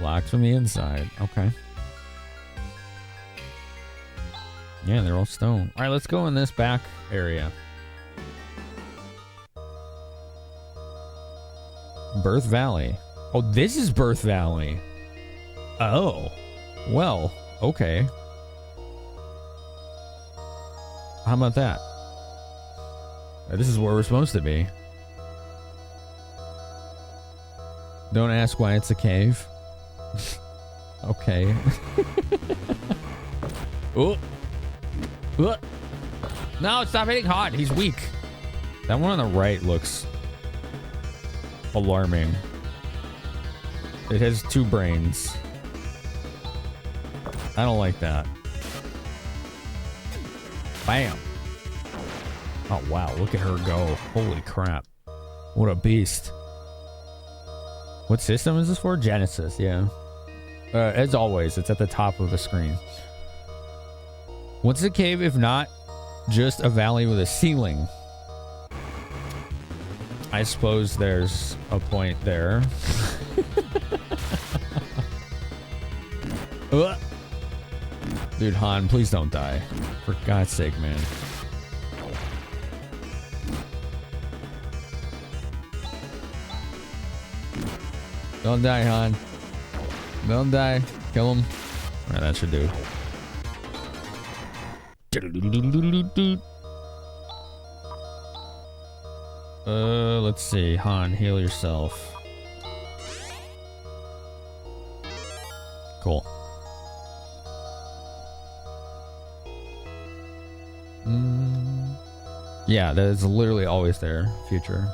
A: Locked from the inside. Okay. Yeah, they're all stone. All right, let's go in this back area. Birth Valley. Oh, this is Birth Valley. Oh. Well, okay. How about that? This is where we're supposed to be. Don't ask why it's a cave. Okay. Oh. No, stop hitting hot. He's weak. That one on the right looks alarming. It has 2 brains. I don't like that. Bam. Oh, wow. Look at her go. Holy crap. What a beast. What system is this for? Genesis, yeah. As always, it's at the top of the screen. What's a cave if not just a valley with a ceiling? I suppose there's a point there. Dude, Han, please don't die. For God's sake, man. Don't die, Han. Don't die. Kill him. Alright, that should do. Let's see. Han, heal yourself. Cool. Yeah, that is literally always there. Future.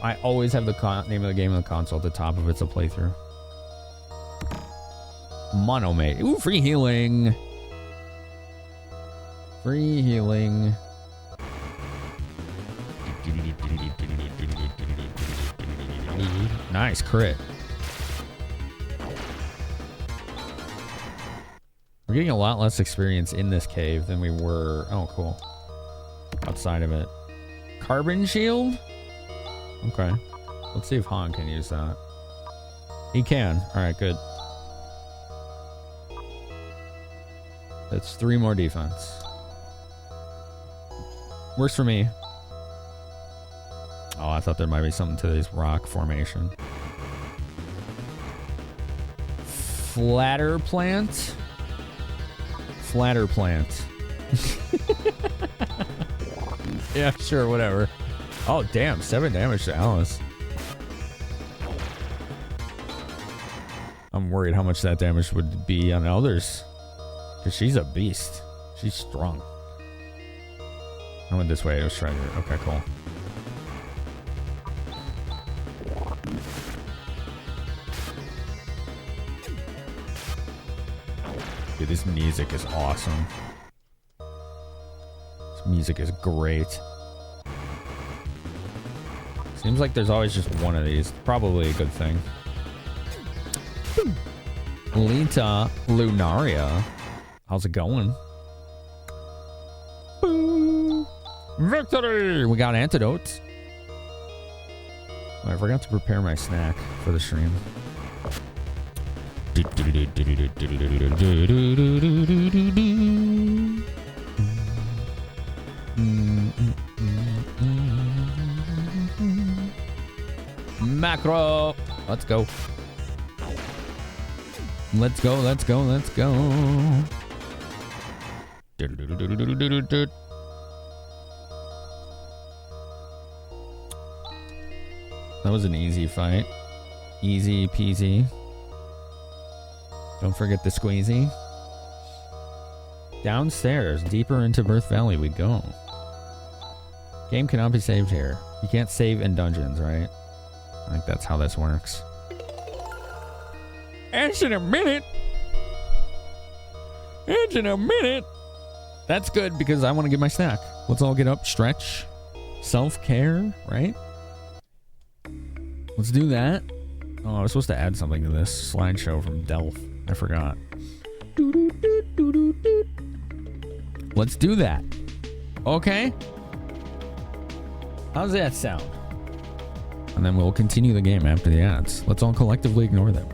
A: I always have the name of the game on the console at the top if it's a playthrough. Monomate. Ooh, free healing. Free healing. Nice crit. We're getting a lot less experience in this cave than we were. Oh, cool. Outside of it. Carbon shield? Okay. Let's see if Han can use that. He can. Alright, good. That's 3 more defense. Works for me. Oh, I thought there might be something to this rock formation. Flatter plant? Flatter plant. Yeah, sure, whatever. Oh, damn. 7 damage to Alice. I'm worried how much that damage would be on others. Because she's a beast. She's strong. I went this way. It was treasure. Okay, cool. Dude, this music is awesome. This music is great. Seems like there's always just one of these. Probably a good thing. Lita Lunaria. How's it going? Boo. Victory! We got antidotes. Oh, I forgot to prepare my snack for the stream. Macro. Let's go. Let's go. Let's go. Let's go. That was an easy fight. Easy peasy. Don't forget the squeezy. Downstairs, deeper into Birth Valley we go. Game cannot be saved here. You can't save in dungeons, right? I think that's how this works. It's in a minute. It's in a minute. That's good because I want to get my snack. Let's all get up, stretch, self-care, right? Let's do that. Oh, I was supposed to add something to this slideshow from Delph. I forgot. Let's do that. Okay. How's that sound? And then we'll continue the game after the ads. Let's all collectively ignore them.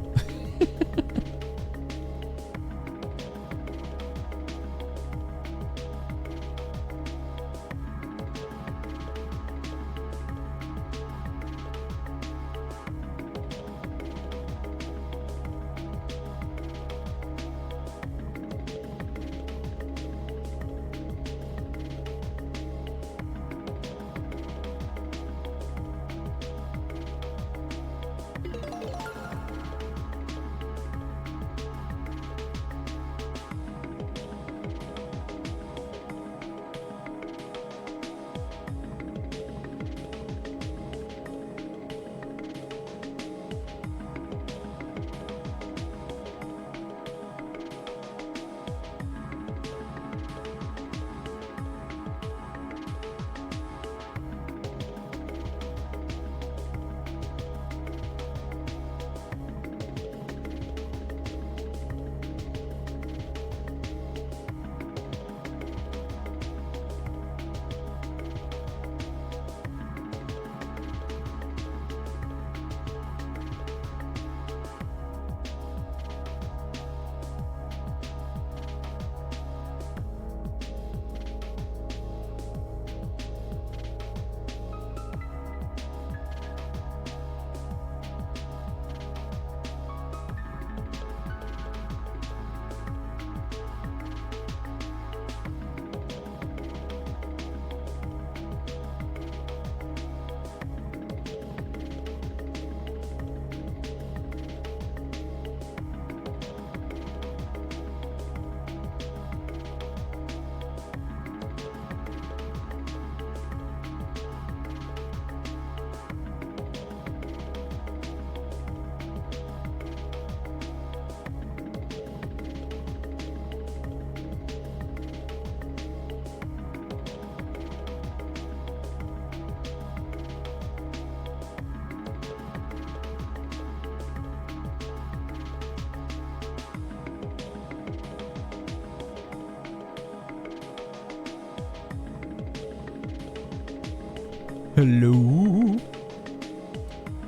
A: Hello?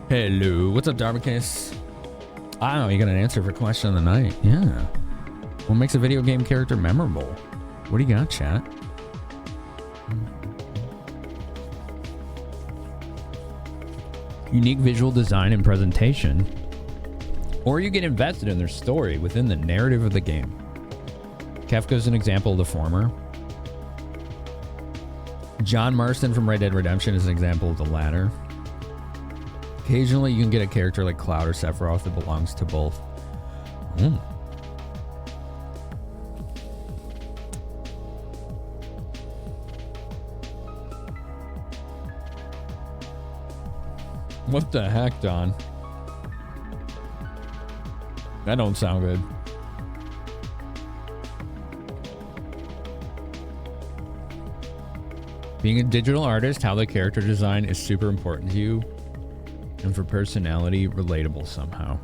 A: Hello? What's up, Darmicus? I don't know, you got an answer for question of the night. Yeah. What makes a video game character memorable? What do you got, chat? Unique visual design and presentation. Or you get invested in their story within the narrative of the game. Kefka's an example of the former. John Marston from Red Dead Redemption is an example of the latter. Occasionally, you can get a character like Cloud or Sephiroth that belongs to both. What the heck, Don? That don't sound good. Being a digital artist, how the character design is super important to you. And for personality, relatable somehow.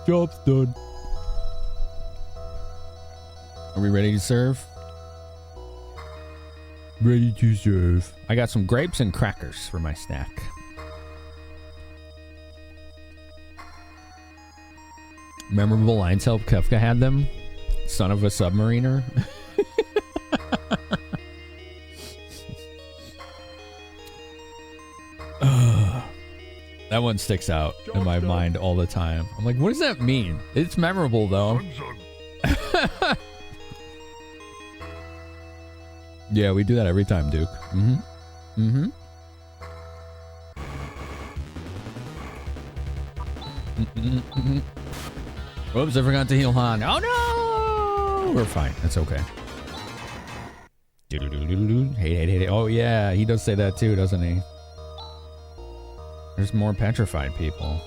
A: Job's done. Are we ready to serve? Ready to serve. I got some grapes and crackers for my snack. Memorable lines help Kefka had them. Son of a submariner. That one sticks out in my mind all the time. I'm like, what does that mean? It's memorable though. Yeah, we do that every time, Duke. Whoops, I forgot to heal Han. Oh no! We're fine. That's okay. Hey. Oh yeah, he does say that too, doesn't he? There's more petrified people.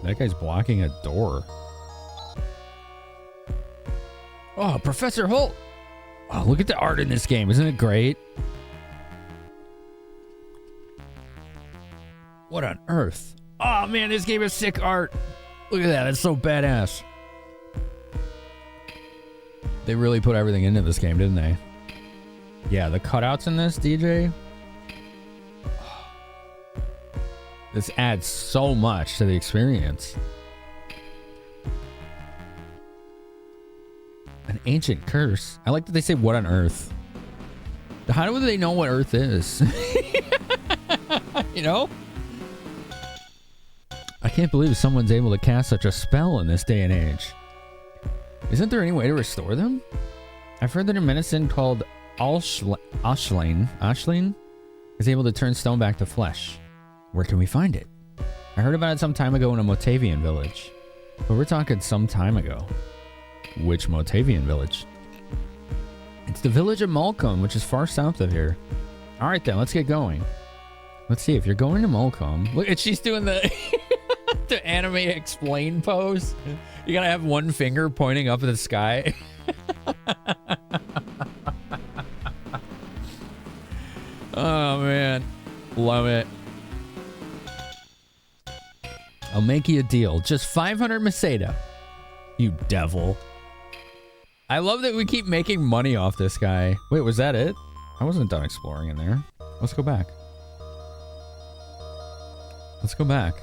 A: That guy's blocking a door. Oh, Professor Holt! Oh, look at the art in this game. Isn't it great? What on earth? Oh man, this game is sick art. Look at that. That's so badass. They really put everything into this game, didn't they? Yeah, the cutouts in this, DJ. This adds so much to the experience. An ancient curse. I like that they say, what on earth? How do they know what earth is? You know? I can't believe someone's able to cast such a spell in this day and age. Isn't there any way to restore them? I've heard that a medicine called Ashlein is able to turn stone back to flesh. Where can we find it? I heard about it some time ago in a Motavian village. But we're talking some time ago. Which Motavian village? It's the village of Malcolm, which is far south of here. Alright then, let's get going. Let's see, if you're going to Malcolm... Look, she's doing the... the anime explain pose. You gotta have one finger pointing up at the sky. Oh man. Love it. I'll make you a deal. Just 500 Meseta. You devil. I love that we keep making money off this guy. Wait, was that it? I wasn't done exploring in there. Let's go back. Let's go back.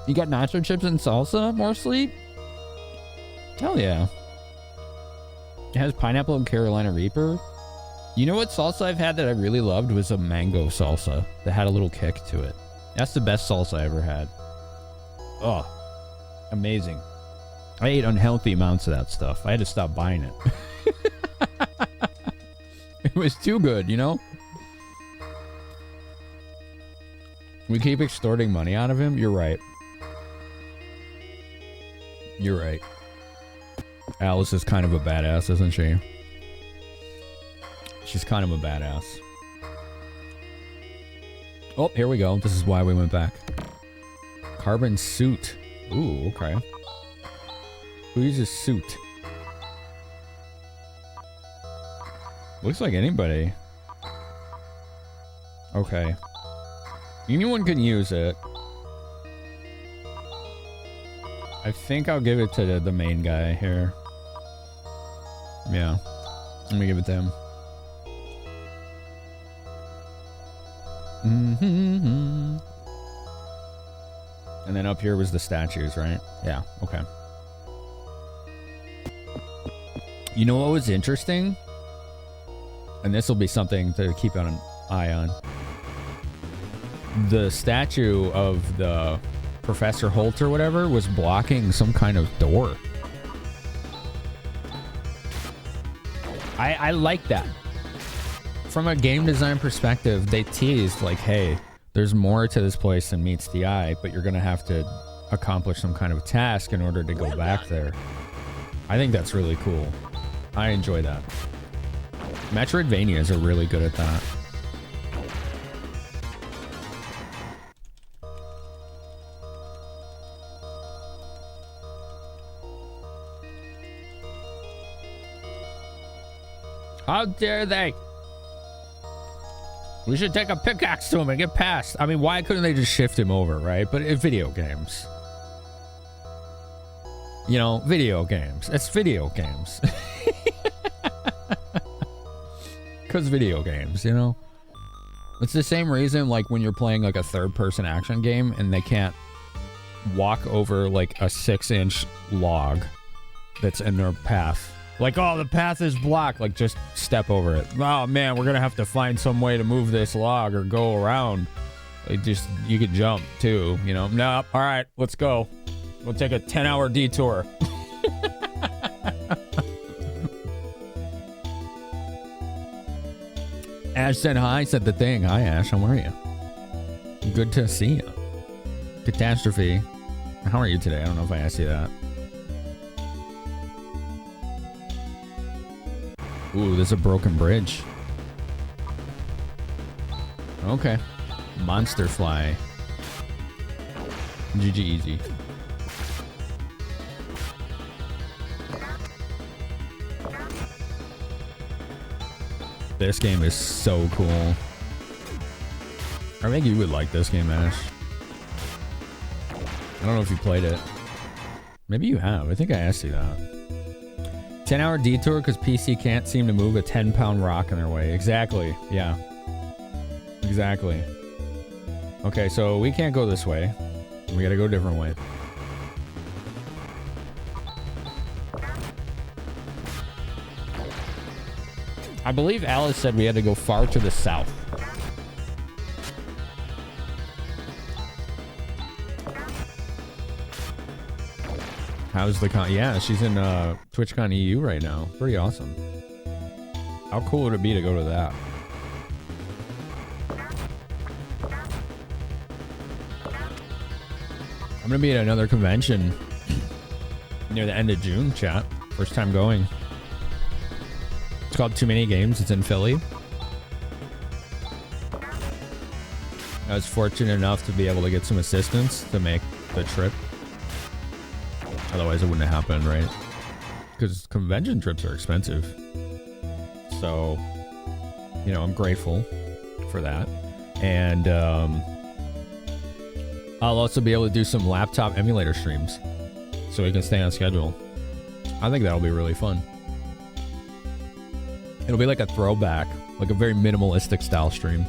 A: You got nacho chips and salsa, more sleep? Hell yeah. It has pineapple and Carolina Reaper. You know what salsa I've had that I really loved was a mango salsa that had a little kick to it. That's the best salsa I ever had. Oh, amazing. I ate unhealthy amounts of that stuff. I had to stop buying it. It was too good, you know? We keep extorting money out of him. You're right. You're right. Alice is kind of a badass, isn't she? She's kind of a badass. Oh, here we go. This is why we went back. Carbon suit. Ooh, okay. Who uses suit? Looks like anybody. Okay. Anyone can use it. I think I'll give it to the main guy here. Yeah. Let me give it to him. Mm-hmm. And then up here was the statues, right? Yeah, okay. You know what was interesting? And this will be something to keep an eye on. The statue of the Professor Holt or whatever was blocking some kind of door. I like that. From a game design perspective, they teased like, hey, there's more to this place than meets the eye, but you're going to have to accomplish some kind of task in order to go back there. I think that's really cool. I enjoy that. Metroidvanias are really good at that. How dare they? We should take a pickaxe to him and get past. I mean, why couldn't they just shift him over, right? But in video games. You know, video games. It's video games. Because video games, you know? It's the same reason, like, when you're playing, like, a third-person action game and they can't walk over, like, a 6-inch log that's in their path. Like, oh, the path is blocked. Like, just step over it. Oh, man, we're going to have to find some way to move this log or go around. Like, just, you could jump, too, you know? Nope. All right, let's go. We'll take a 10-hour detour. Ash said hi, said the thing. Hi, Ash. How are you? Good to see you. Catastrophe. How are you today? I don't know if I asked you that. Ooh, there's a broken bridge. Okay. Monster fly. GG easy. This game is so cool. I think you would like this game, Ash. I don't know if you played it. Maybe you have. I think I asked you that. 10-hour detour because PC can't seem to move a 10-pound rock in their way. Exactly. Yeah. Exactly. Okay, so we can't go this way. We gotta go a different way. I believe Alice said we had to go far to the south. How's the con? Yeah, she's in TwitchCon EU right now. Pretty awesome. How cool would it be to go to that? I'm gonna be at another convention near the end of June, chat. First time going. It's called Too Many Games. It's in Philly. I was fortunate enough to be able to get some assistance to make the trip. Otherwise, it wouldn't have happened, right? Because convention trips are expensive. So, you know, I'm grateful for that. And I'll also be able to do some laptop emulator streams so we can stay on schedule. I think that'll be really fun. It'll be like a throwback, like a very minimalistic style stream.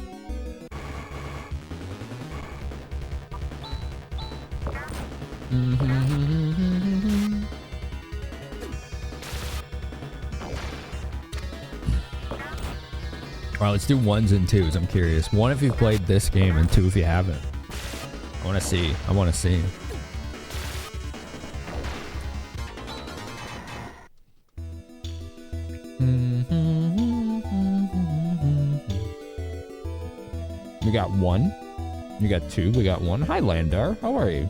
A: Alright, let's do 1s and 2s. I'm curious. 1 if you've played this game, and 2 if you haven't. I want to see. I want to see. We got 1. You got 2. We got 1. Hi, Landar. How are you?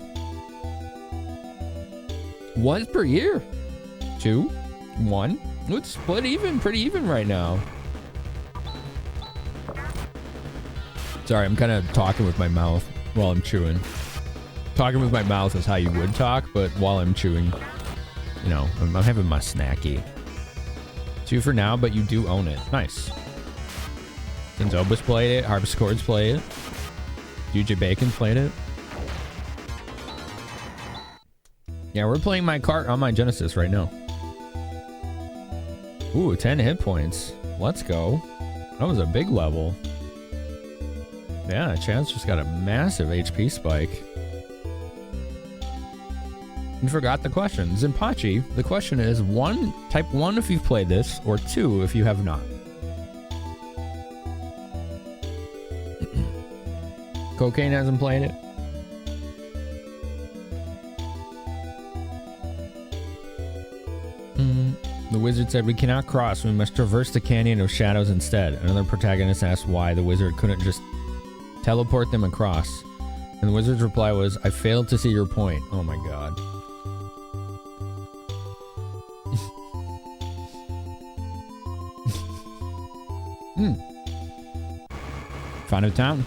A: 1 per year. 2. 1. Let's split even. Pretty even right now. Sorry, I'm kind of talking with my mouth while I'm chewing. Talking with my mouth is how you would talk, but while I'm chewing, you know, I'm having my snacky. 2 for now, but you do own it. Nice. Since Obus played it, Harpsichords played it. DJ Bacon played it. Yeah, we're playing my cart on my Genesis right now. Ooh, 10 hit points. Let's go. That was a big level. Yeah, Chance just got a massive HP spike. And forgot the question. Zinpachi, the question is, 1, type 1 if you've played this, or 2 if you have not. Cocaine hasn't played it. The wizard said, we cannot cross. We must traverse the canyon of shadows instead. Another protagonist asked why the wizard couldn't just teleport them across. And the wizard's reply was, I failed to see your point. Oh my god. Found a town.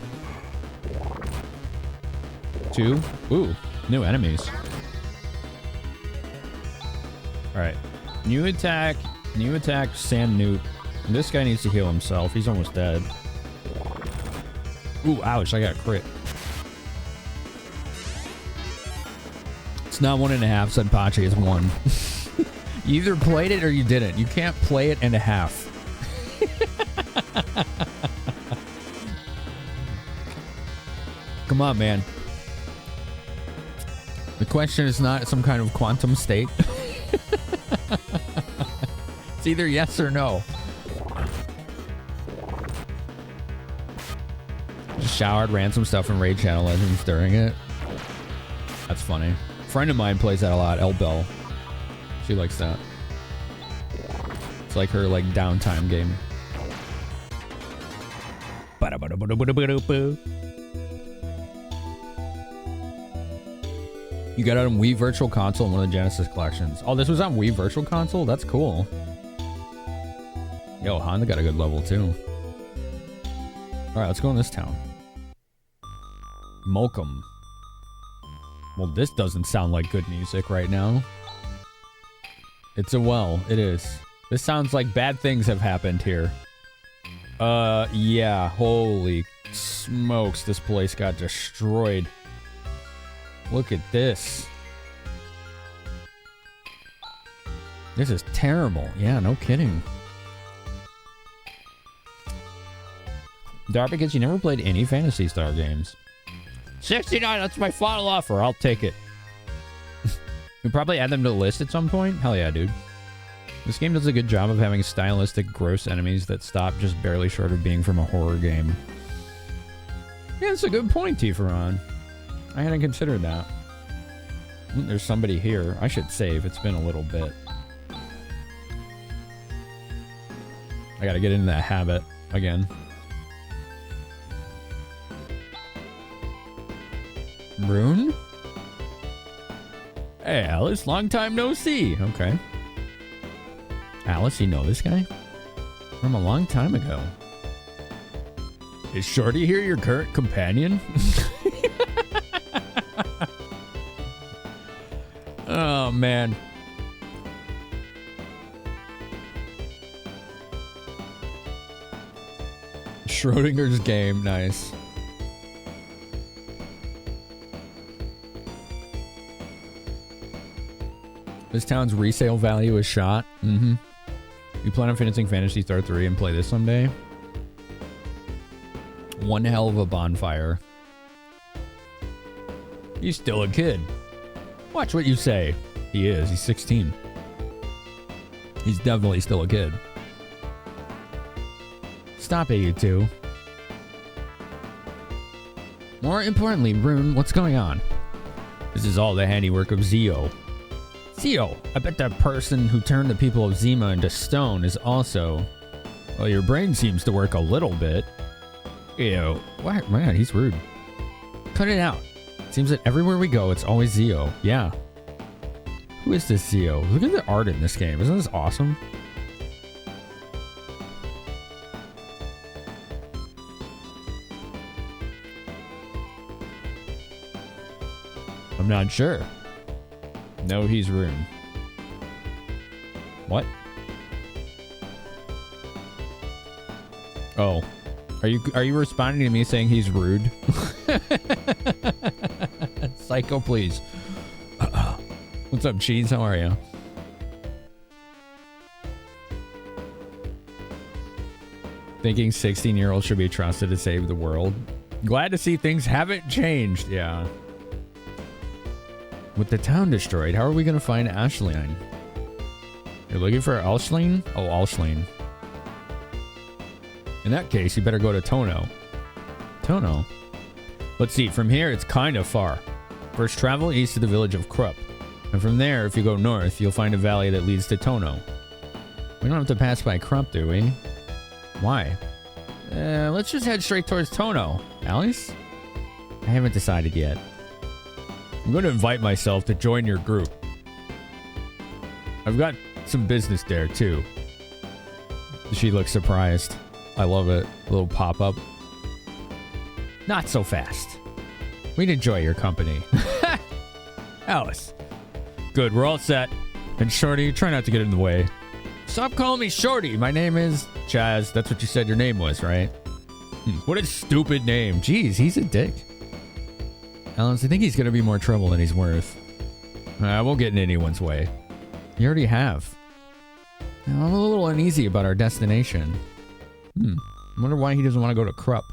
A: 2. Ooh, new enemies. Alright. New attack, Sand Newt. This guy needs to heal himself. He's almost dead. Ooh, ouch, I got crit. It's not 1.5, said Pachi, it's 1. You either played it or you didn't. You can't play it and a half. Come on, man. The question is not some kind of quantum state. It's either yes or no. Just showered, ran some stuff in Raid Shadow Legends during it. That's funny. A friend of mine plays that a lot, El Bell. She likes that. It's like her like downtime game. You got it on Wii Virtual Console in one of the Genesis collections. Oh, this was on Wii Virtual Console? That's cool. Yo, Honda got a good level too. Alright, let's go in this town. Mokum. Well, this doesn't sound like good music right now. It's a well. It is. This sounds like bad things have happened here. Yeah. Holy smokes. This place got destroyed. Look at this. This is terrible. Yeah, no kidding. Dark, because you never played any Phantasy Star games. 69, that's my final offer. I'll take it. We'll probably add them to the list at some point. Hell yeah, dude. This game does a good job of having stylistic, gross enemies that stop just barely short of being from a horror game. Yeah, that's a good point, Tiferon. I hadn't considered that. There's somebody here. I should save. It's been a little bit. I gotta get into that habit again. Rune? Hey, Alice. Long time no see. Okay. Alice, you know this guy? From a long time ago. Is Shorty here your current companion? Oh, man. Schrodinger's game. Nice. This town's resale value is shot. Mm-hmm. You plan on finishing Phantasy Star 3 and play this someday? One hell of a bonfire. He's still a kid. Watch what you say. He is. He's 16. He's definitely still a kid. Stop it, you two. More importantly, Rune, what's going on? This is all the handiwork of Zio. Zio, I bet that person who turned the people of Zima into stone is also... Well, your brain seems to work a little bit. Ew. What? Man, he's rude. Cut it out. Seems that everywhere we go, it's always Zio. Yeah. Who is this Zio? Look at the art in this game. Isn't this awesome? I'm not sure. No, he's Rune. What? Oh. Are you responding to me saying he's rude? Psycho, please. What's up, Cheese? How are you? Thinking 16-year-olds should be trusted to save the world. Glad to see things haven't changed. Yeah. With the town destroyed, how are we going to find Ashline? You're looking for Alshline? Oh, Alshline. In that case, you better go to Tono. Tono? Let's see, from here, it's kind of far. First, travel east to the village of Krupp. And from there, if you go north, you'll find a valley that leads to Tono. We don't have to pass by Krupp, do we? Why? Let's just head straight towards Tono. Alice? I haven't decided yet. I'm going to invite myself to join your group. I've got some business there, too. She looks surprised. I love it. A little pop-up. Not so fast. We'd enjoy your company. Alice. Good, we're all set. And Shorty, try not to get in the way. Stop calling me Shorty. My name is Chaz. That's what you said your name was, right? What a stupid name. Jeez, he's a dick. I honestly think he's going to be more trouble than he's worth. I won't get in anyone's way. You already have. I'm a little uneasy about our destination. I wonder why he doesn't want to go to Krupp.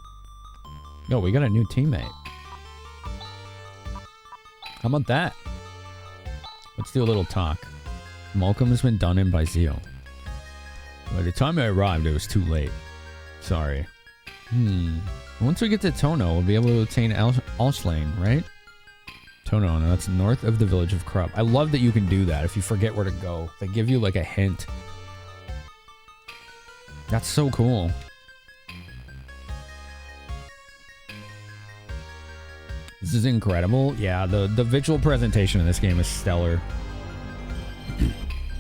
A: Yo, we got a new teammate. How about that? Let's do a little talk. Malcolm has been done in by Zio. By the time I arrived, it was too late. Sorry. Once we get to Tono, we'll be able to attain Alslane, right? Tono, no, that's north of the village of Krupp. I love that you can do that if you forget where to go. They give you like a hint. That's so cool. This is incredible. Yeah, the visual presentation in this game is stellar.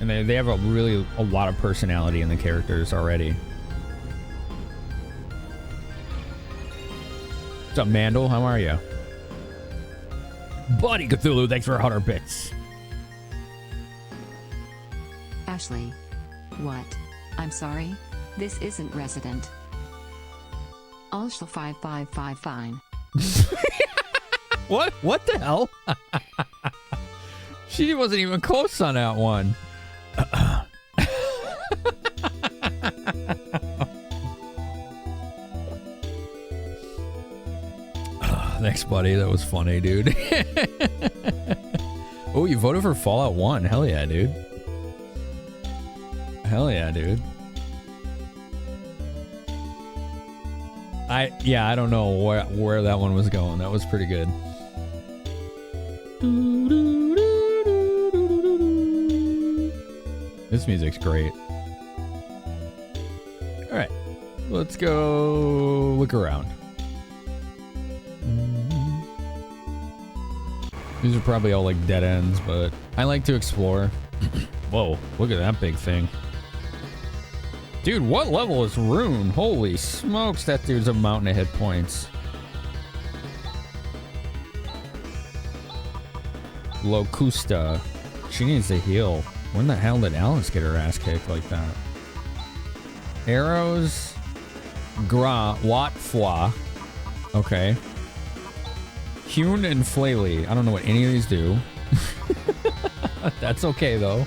A: And they have a lot of personality in the characters already. What's up, Mandel? How are you? Buddy Cthulhu, thanks for 100 bits.
D: Ashley. What? I'm sorry? This isn't resident. Alshel 555 fine.
A: What? What the hell? She wasn't even close on that one. Thanks, buddy. That was funny, dude. Oh, you voted for Fallout 1. Hell yeah, dude. Hell yeah, dude. I don't know where that one was going. That was pretty good. This music's great. All right, let's go look around. These are probably all like dead ends, but I like to explore. Whoa, look at that big thing. Dude, what level is Rune? Holy smokes, that dude's a mountain of hit points. Locusta. She needs to heal. When the hell did Alice get her ass kicked like that? Arrows. Gra. Wat Foi. Okay. Hewn and Flaily. I don't know what any of these do. That's okay, though.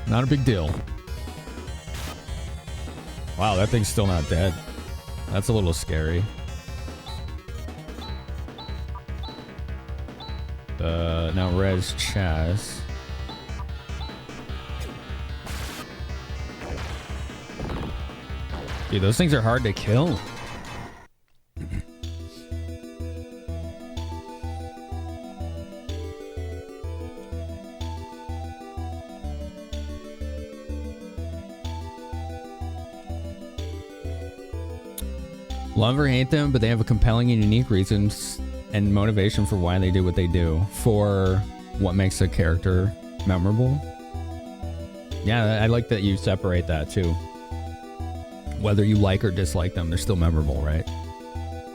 A: Not a big deal. Wow, that thing's still not dead. That's a little scary. Now Res Chaz. Dude, those things are hard to kill. Love or hate them, but they have a compelling and unique reasons and motivation for why they do what they do, for what makes a character memorable. Yeah, I like that you separate that too. Whether you like or dislike them, they're still memorable, right?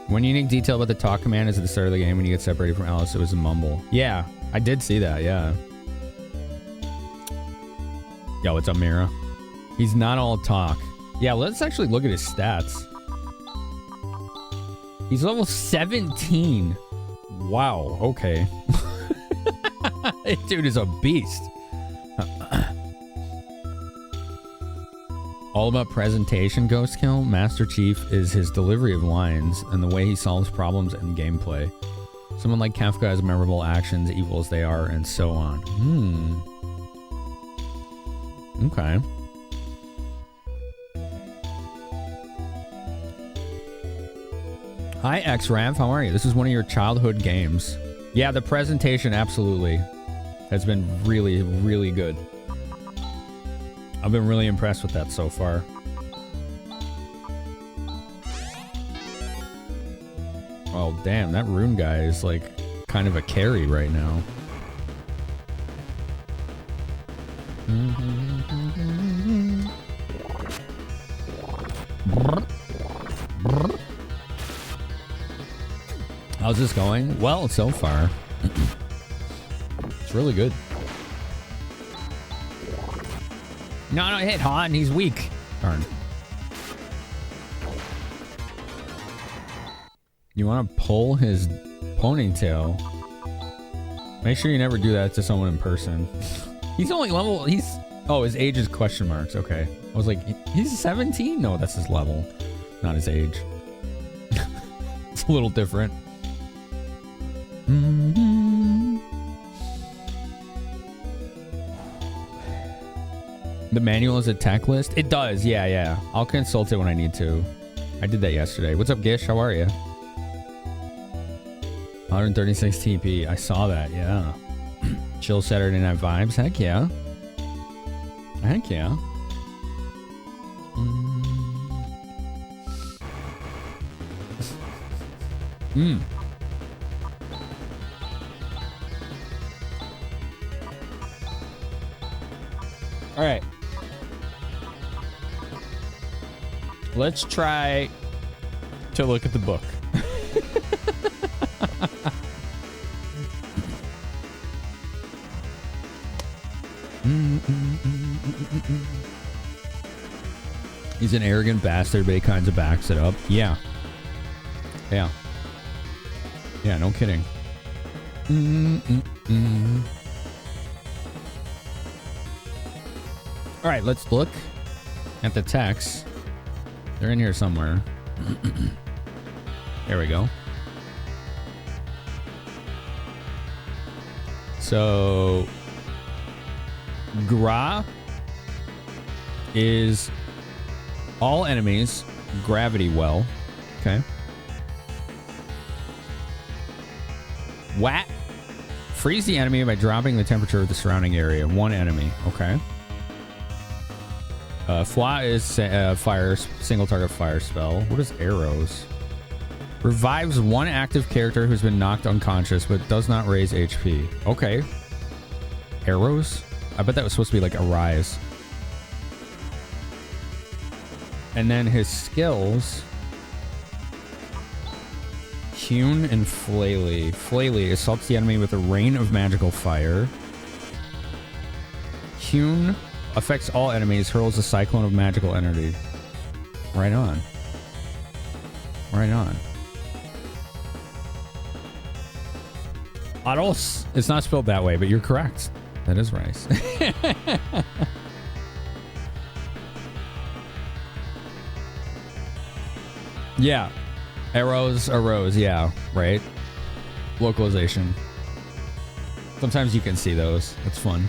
A: One unique detail about the talk command is at the start of the game when you get separated from Alice, it was a mumble. Yeah, I did see that, yeah. Yo, what's up, Mira? He's not all talk. Yeah, let's actually look at his stats. He's level 17. Wow, okay. This dude is a beast. All about presentation, Ghost Kill. Master Chief is his delivery of lines and the way he solves problems and gameplay. Someone like Kafka has memorable actions, evil as they are, and so on. Okay. Hi, XRAV. How are you? This is one of your childhood games. Yeah, the presentation absolutely has been really, really good. I've been really impressed with that so far. Oh, damn. That Rune guy is like kind of a carry right now. How's this going? Well, so far. It's really good. No, hit Han. He's weak. Darn. You want to pull his ponytail? Make sure you never do that to someone in person. He's only level. Oh, his age is question marks. Okay. I was like, he's 17? No, that's his level, not his age. It's a little different. The manual is a tech list? It does, yeah. I'll consult it when I need to. I did that yesterday. What's up, Gish? How are you? 136 TP. I saw that, yeah. Chill Saturday Night Vibes. Heck yeah. Heck yeah. All right. Let's try to look at the book. He's an arrogant bastard, but he kind of backs it up. Yeah. Yeah, no kidding. All right, let's look at the text. They're in here somewhere. There we go. So, Gra is all enemies gravity well. Okay. Wat freeze the enemy by dropping the temperature of the surrounding area. One enemy. Okay. Fwa is fire, single target fire spell. What is arrows? Revives one active character who's been knocked unconscious but does not raise HP. Okay. Arrows? I bet that was supposed to be like a rise. And then his skills. Hewn and Flaily. Flaily assaults the enemy with a rain of magical fire. Hewn affects all enemies, hurls a cyclone of magical energy. Right on. Right on. Aros. It's not spelled that way, but you're correct. That is rice. Yeah. Arrows, yeah, right? Localization. Sometimes you can see those. It's fun.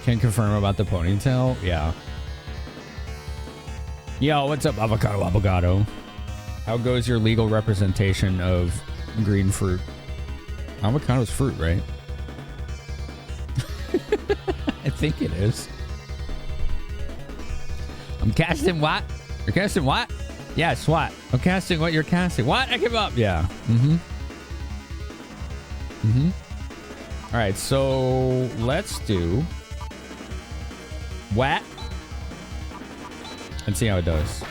A: Can confirm about the ponytail? Yeah. Yo, what's up, avocado? How goes your legal representation of green fruit? Avocado's fruit, right? I think it is. I'm casting what? You're casting what? Yeah, SWAT. I'm casting what you're casting. What? I give up. Yeah. All right, so let's do what? And see how it does.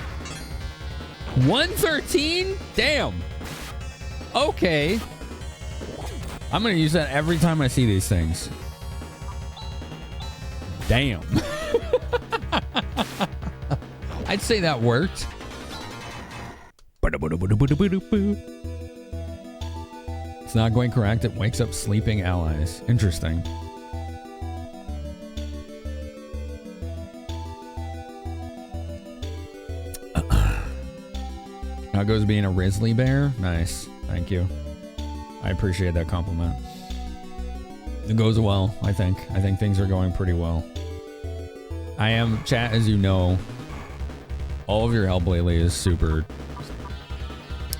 A: 113? Damn. Okay. I'm going to use that every time I see these things. Damn. I'd say that worked. It's not going correct. It wakes up sleeping allies. Interesting. How goes being a Risley bear? Nice. Thank you. I appreciate that compliment. It goes well, I think. I think things are going pretty well. I am, chat, as you know, all of your help lately is super...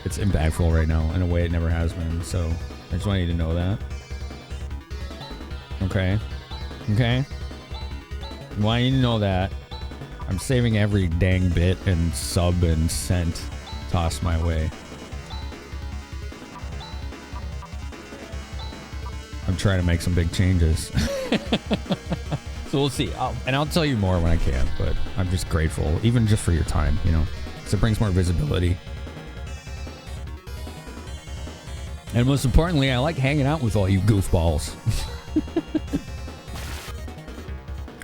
A: It's impactful right now in a way it never has been. So I just want you to know that. Okay. Okay. I want you to know that. I'm saving every dang bit and sub and cent tossed my way. I'm trying to make some big changes. So we'll see. I'll tell you more when I can, but I'm just grateful, even just for your time, you know, because it brings more visibility. And most importantly, I like hanging out with all you goofballs.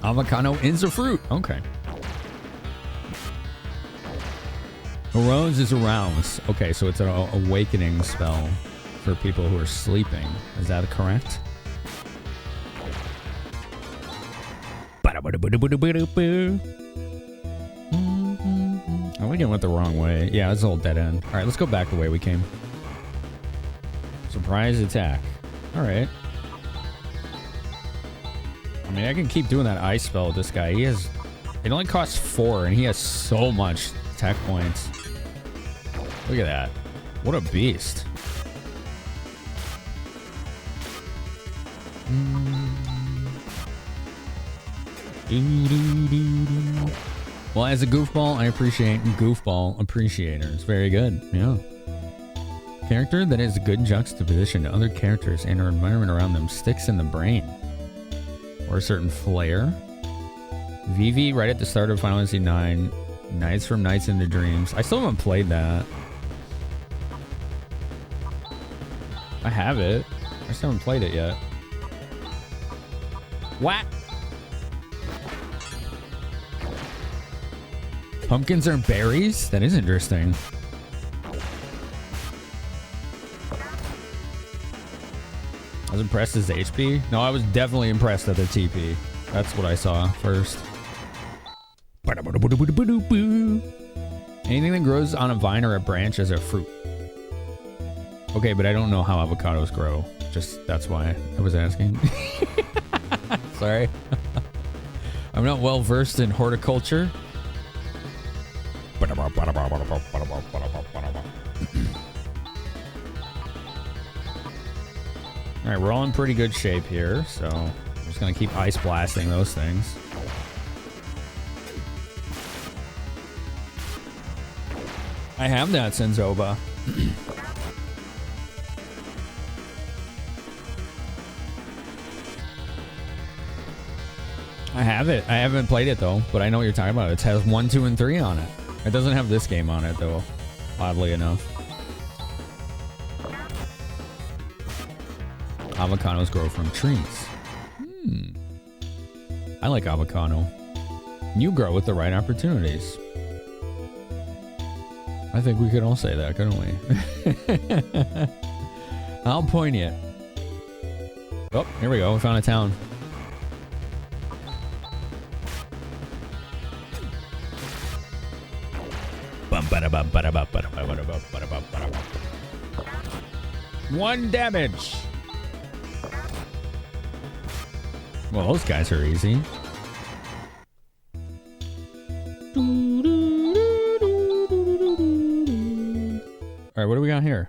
A: Avocado is a fruit. Okay. Arouse is arouse. Okay, so it's an awakening spell for people who are sleeping. Is that correct? Oh, we went the wrong way. Yeah, it's a whole dead end. Alright, let's go back the way we came. Surprise attack. Alright. I mean, I can keep doing that ice spell with this guy. It only costs 4, and he has so much attack points. Look at that. What a beast. Well, as a goofball, I appreciate goofball appreciators. Very good. Yeah. Character that has a good juxtaposition to other characters and or environment around them sticks in the brain. Or a certain flair. Vivi right at the start of Final Fantasy 9. Nights from Nights into Dreams. I still haven't played that. I have it. I just haven't played it yet. What? Pumpkins are berries? That is interesting. I was impressed as HP. No, I was definitely impressed at the TP. That's what I saw first. Anything that grows on a vine or a branch is a fruit. Okay, but I don't know how avocados grow. Just that's why I was asking. Sorry. I'm not well versed in horticulture. Alright, we're all in pretty good shape here, so I'm just gonna keep ice blasting those things. I have that Senzoba. I have it. I haven't played it though, but I know what you're talking about. It has 1, 2, and 3 on it. It doesn't have this game on it though, oddly enough. Avocados grow from trees. I like avocado. You grow with the right opportunities. I think we could all say that, couldn't we? How poignant. Oh, here we go. We found a town. One damage. Well, those guys are easy. Alright, what do we got here?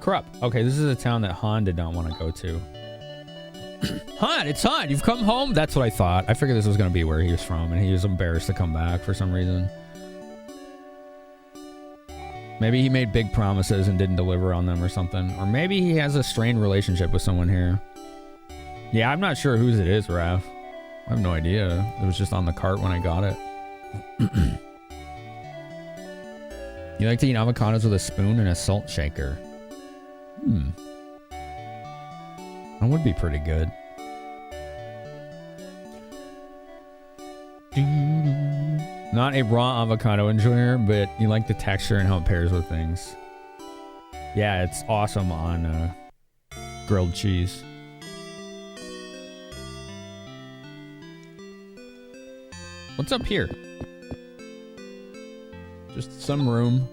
A: Krupp. Okay, this is a town that Han did not want to go to. Han, it's Han! You've come home? That's what I thought. I figured this was going to be where he was from, and he was embarrassed to come back for some reason. Maybe he made big promises and didn't deliver on them or something. Or maybe he has a strained relationship with someone here. Yeah, I'm not sure whose it is, Raph. I have no idea. It was just on the cart when I got it. You like to eat avocados with a spoon and a salt shaker. That would be pretty good. Not a raw avocado enjoyer, but you like the texture and how it pairs with things. Yeah, it's awesome on grilled cheese. What's up here? Just some room.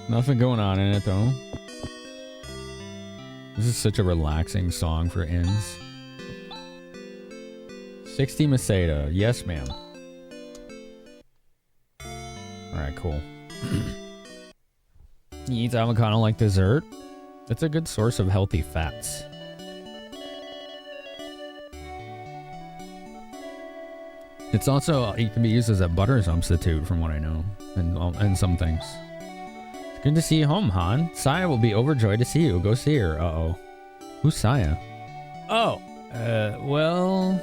A: Nothing going on in it, though. This is such a relaxing song for inns. 60 Maseda. Yes, ma'am. Alright, cool. He eats avocado like dessert. That's a good source of healthy fats. It's also, it can be used as a butter substitute from what I know, and some things. It's good to see you home, Han. Saya will be overjoyed to see you. Go see her. Uh-oh. Who's Saya? Oh, well...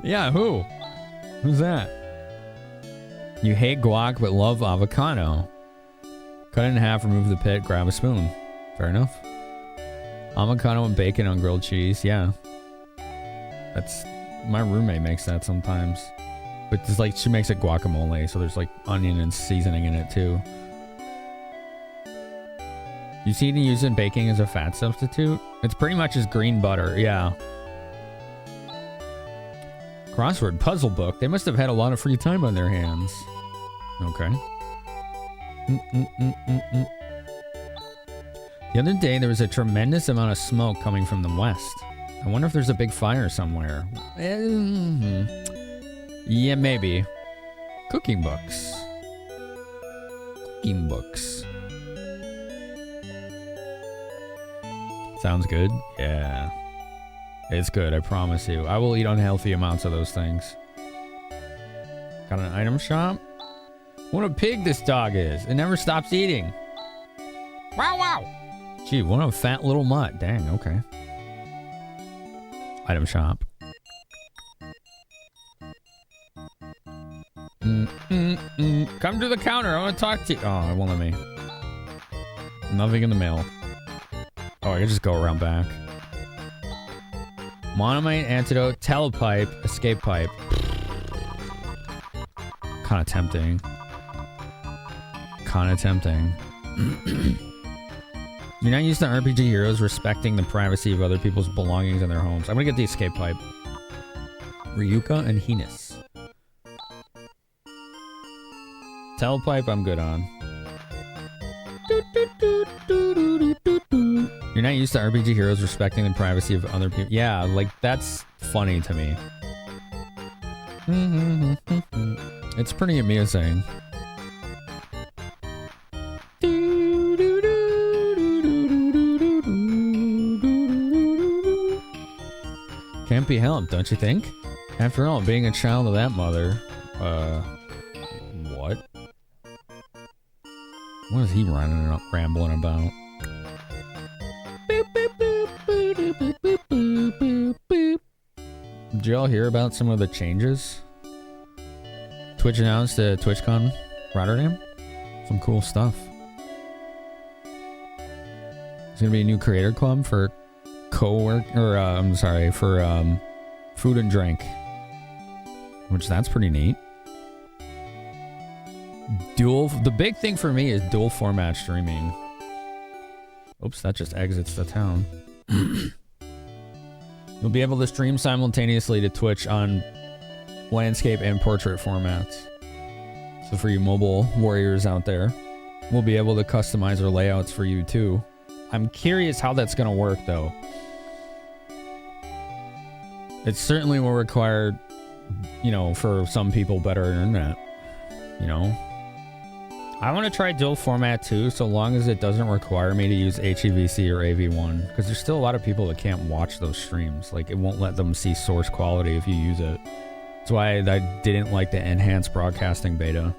A: Yeah, who? Who's that? You hate guac but love avocado. Cut it in half, remove the pit, grab a spoon. Fair enough. Avocado and bacon on grilled cheese, yeah. That's... my roommate makes that sometimes. But it's like she makes it guacamole, so there's like onion and seasoning in it too. You see using baking as a fat substitute? It's pretty much as green butter, yeah. Crossword puzzle book. They must have had a lot of free time on their hands. Okay. The other day, there was a tremendous amount of smoke coming from the west. I wonder if there's a big fire somewhere. Yeah, maybe. Cooking books. Cooking books. Sounds good? Yeah. It's good, I promise you. I will eat unhealthy amounts of those things. Got an item shop? What a pig this dog is. It never stops eating. Wow, wow. Gee, what a fat little mutt. Dang, okay. Item shop. Come to the counter. I want to talk to you. Oh, it won't let me. Nothing in the mail. Oh, I can just go around back. Monomite, antidote, telepipe, escape pipe. Kind of tempting. Kind of tempting. You're not used to RPG heroes respecting the privacy of other people's belongings in their homes. I'm gonna get the escape pipe. Ryuka and Heinous. Telepipe, I'm good on. You're not used to RPG heroes respecting the privacy of other people. Yeah, like, that's funny to me. It's pretty amusing. Can't be helped, don't you think? After all, being a child of that mother, what? What is he rambling about? Did y'all hear about some of the changes? Twitch announced at TwitchCon Rotterdam? Some cool stuff. There's gonna be a new creator club for for food and drink. Which that's pretty neat. The big thing for me is dual format streaming. Oops, that just exits the town. You'll be able to stream simultaneously to Twitch on landscape and portrait formats. So for you mobile warriors out there, we'll be able to customize our layouts for you too. I'm curious how that's going to work though. It certainly will require, for some people, better internet. I want to try dual format too, so long as it doesn't require me to use HEVC or AV1, because there's still a lot of people that can't watch those streams. Like, it won't let them see source quality if you use it. That's why I didn't like the enhanced broadcasting beta.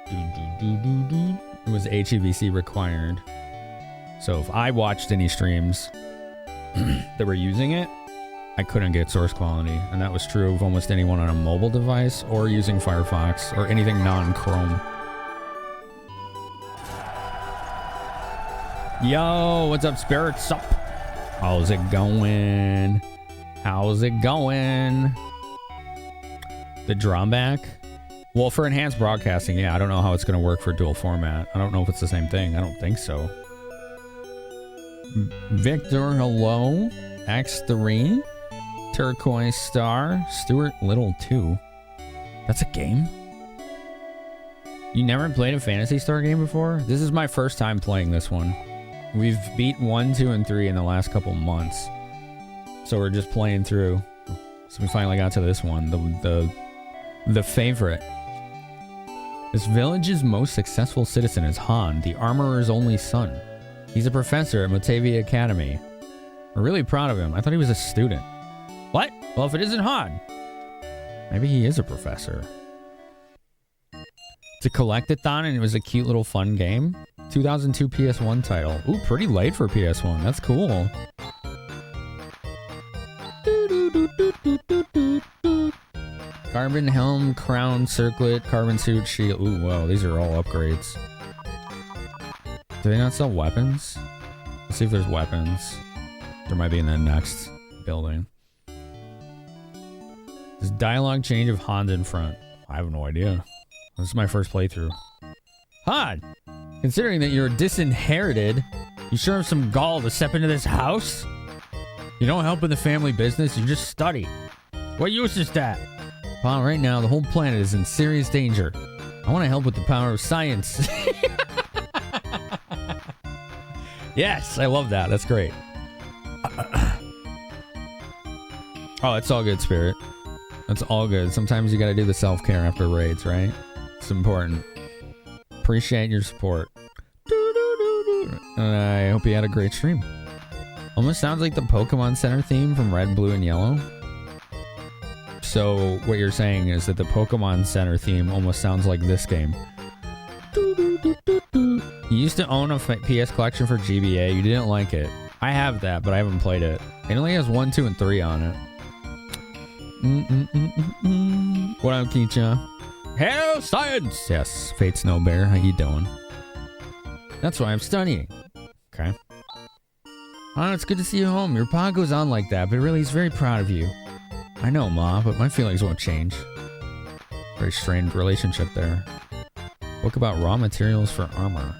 A: It was HEVC required. So if I watched any streams that were using it, I couldn't get source quality, and that was true of almost anyone on a mobile device or using Firefox or anything non-Chrome. Yo, what's up, Spirits Up? How's it going? How's it going? The drawback? Well, for enhanced broadcasting, yeah, I don't know how it's going to work for dual format. I don't know if it's the same thing. I don't think so. Victor, hello. X3. Turquoise Star. Stuart Little 2. That's a game? You never played a Phantasy Star game before? This is my first time playing this one. We've beat 1, 2, and 3 in the last couple months. So we're just playing through. So we finally got to this one. The favorite. This village's most successful citizen is Han, the armorer's only son. He's a professor at Motavia Academy. We're really proud of him. I thought he was a student. What? Well, if it isn't Han, maybe he is a professor. It's a collect-a-thon, and it was a cute little fun game. 2002 PS1 title. Ooh, pretty late for PS1. That's cool. Carbon helm, crown, circlet, carbon suit, shield. Ooh, wow, these are all upgrades. Do they not sell weapons? Let's see if there's weapons. There might be in the next building. This dialogue change of Hans in front. I have no idea. This is my first playthrough. Han! Considering that you're disinherited, you sure have some gall to step into this house? You don't help in the family business, you just study. What use is that? Well, right now, the whole planet is in serious danger. I want to help with the power of science. Yes, I love that. That's great. Oh, it's all good, Spirit. That's all good. Sometimes you gotta do the self-care after raids, right? It's important. Appreciate your support. I hope you had a great stream. Almost sounds like the Pokemon Center theme from Red, Blue, and Yellow. So what you're saying is that the Pokemon Center theme almost sounds like this game. You used to own a PS collection for GBA. You didn't like it. I have that, but I haven't played it. It only has 1, 2, and 3 on it. What up, Keecha? Hell science! Yes, Fate Snow Bear, how you doing? That's why I'm studying. Okay. Oh, it's good to see you home. Your pa goes on like that, but really he's very proud of you. I know, Ma, but my feelings won't change. Very strained relationship there. Book about raw materials for armor.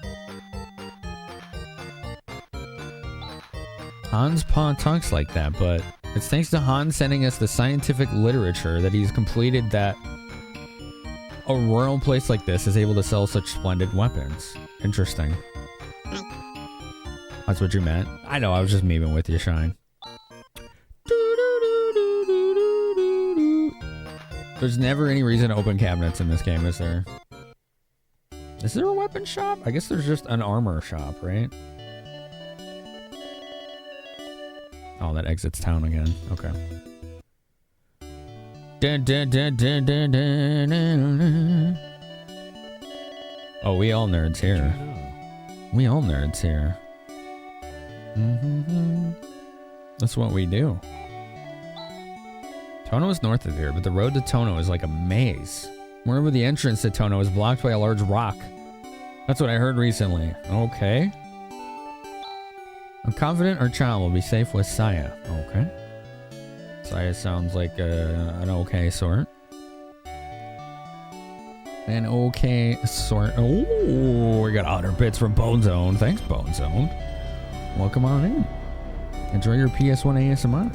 A: Hans' pa talks like that, but it's thanks to Hans sending us the scientific literature that he's completed that a rural place like this is able to sell such splendid weapons. Interesting. That's what you meant? I know, I was just memeing with you, Shine. There's never any reason to open cabinets in this game, is there? Is there a weapon shop? I guess there's just an armor shop, right? Oh, that exits town again. Okay. Oh, we all nerds here. We all nerds here. That's what we do. Tono is north of here, but the road to Tono is like a maze. Moreover, the entrance to Tono is blocked by a large rock. That's what I heard recently. Okay. I'm confident our child will be safe with Saya. Okay. Saya sounds like an okay sort. An okay sort. Oh, we got 100 bits from Bone Zone. Thanks, Bone Zone. Welcome on in. Enjoy your PS1 ASMR.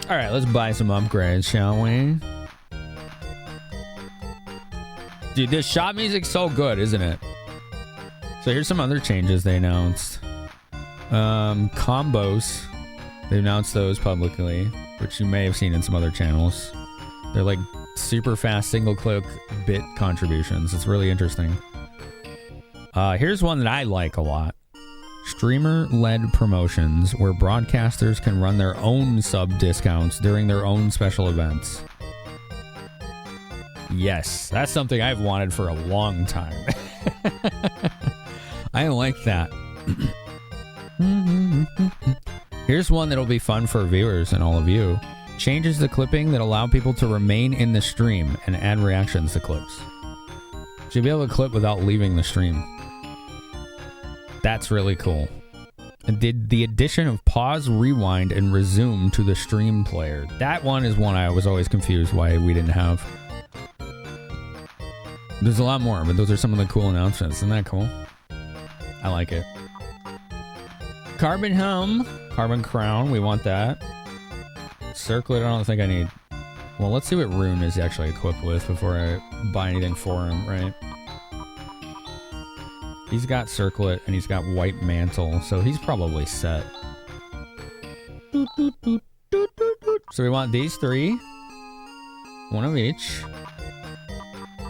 A: Alright, let's buy some upgrades, shall we? Dude, this shop music's so good, isn't it? So here's some other changes they announced. Combos. They announced those publicly, which you may have seen in some other channels. They're like super fast single-click bit contributions. It's really interesting. Here's one that I like a lot. Streamer-led promotions where broadcasters can run their own sub discounts during their own special events. Yes, that's something I've wanted for a long time. I like that. Here's one that'll be fun for viewers and all of you. Changes the clipping that allow people to remain in the stream and add reactions to clips. So you'll be able to clip without leaving the stream. That's really cool. And did the addition of pause, rewind, and resume to the stream player. That one is one I was always confused why we didn't have. There's a lot more, but those are some of the cool announcements. Isn't that cool? I like it. Carbon helm, carbon crown, we want that. Circlet, I don't think I need. Well, let's see what rune is actually equipped with before I buy anything for him, right? He's got circlet and he's got white mantle, so he's probably set. So we want these three. One of each.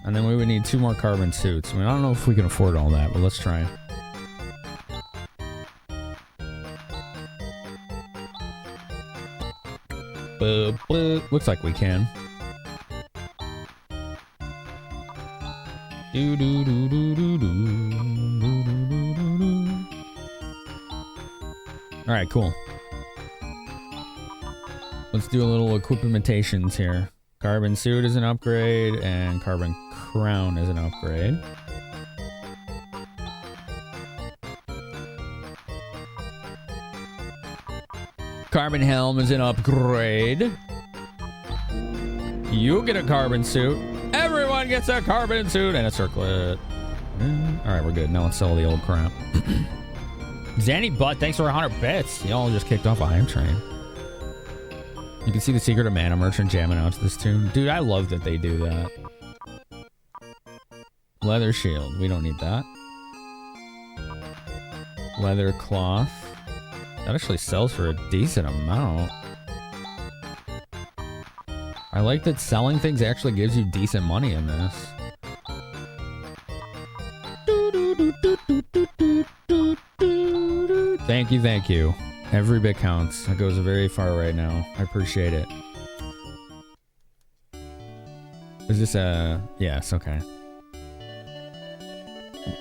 A: And then we would need 2 more carbon suits. I mean, I don't know if we can afford all that, but let's try. Looks like we can. Alright, cool. Let's do a little equipmentations here. Carbon suit is an upgrade, and carbon crown is an upgrade. Carbon helm is an upgrade. You get a carbon suit. Everyone gets a carbon suit and a circlet. Alright, we're good. Now let's sell the old crap. Zanny Butt, thanks for 100 bits. Y'all just kicked off a hype train. You can see the Secret of Mana merchant jamming out to this tune. Dude, I love that they do that. Leather shield. We don't need that. Leather cloth. That actually sells for a decent amount. I like that selling things actually gives you decent money in this. Thank you, thank you. Every bit counts. That goes very far right now. I appreciate it. Is this a... Yes, okay.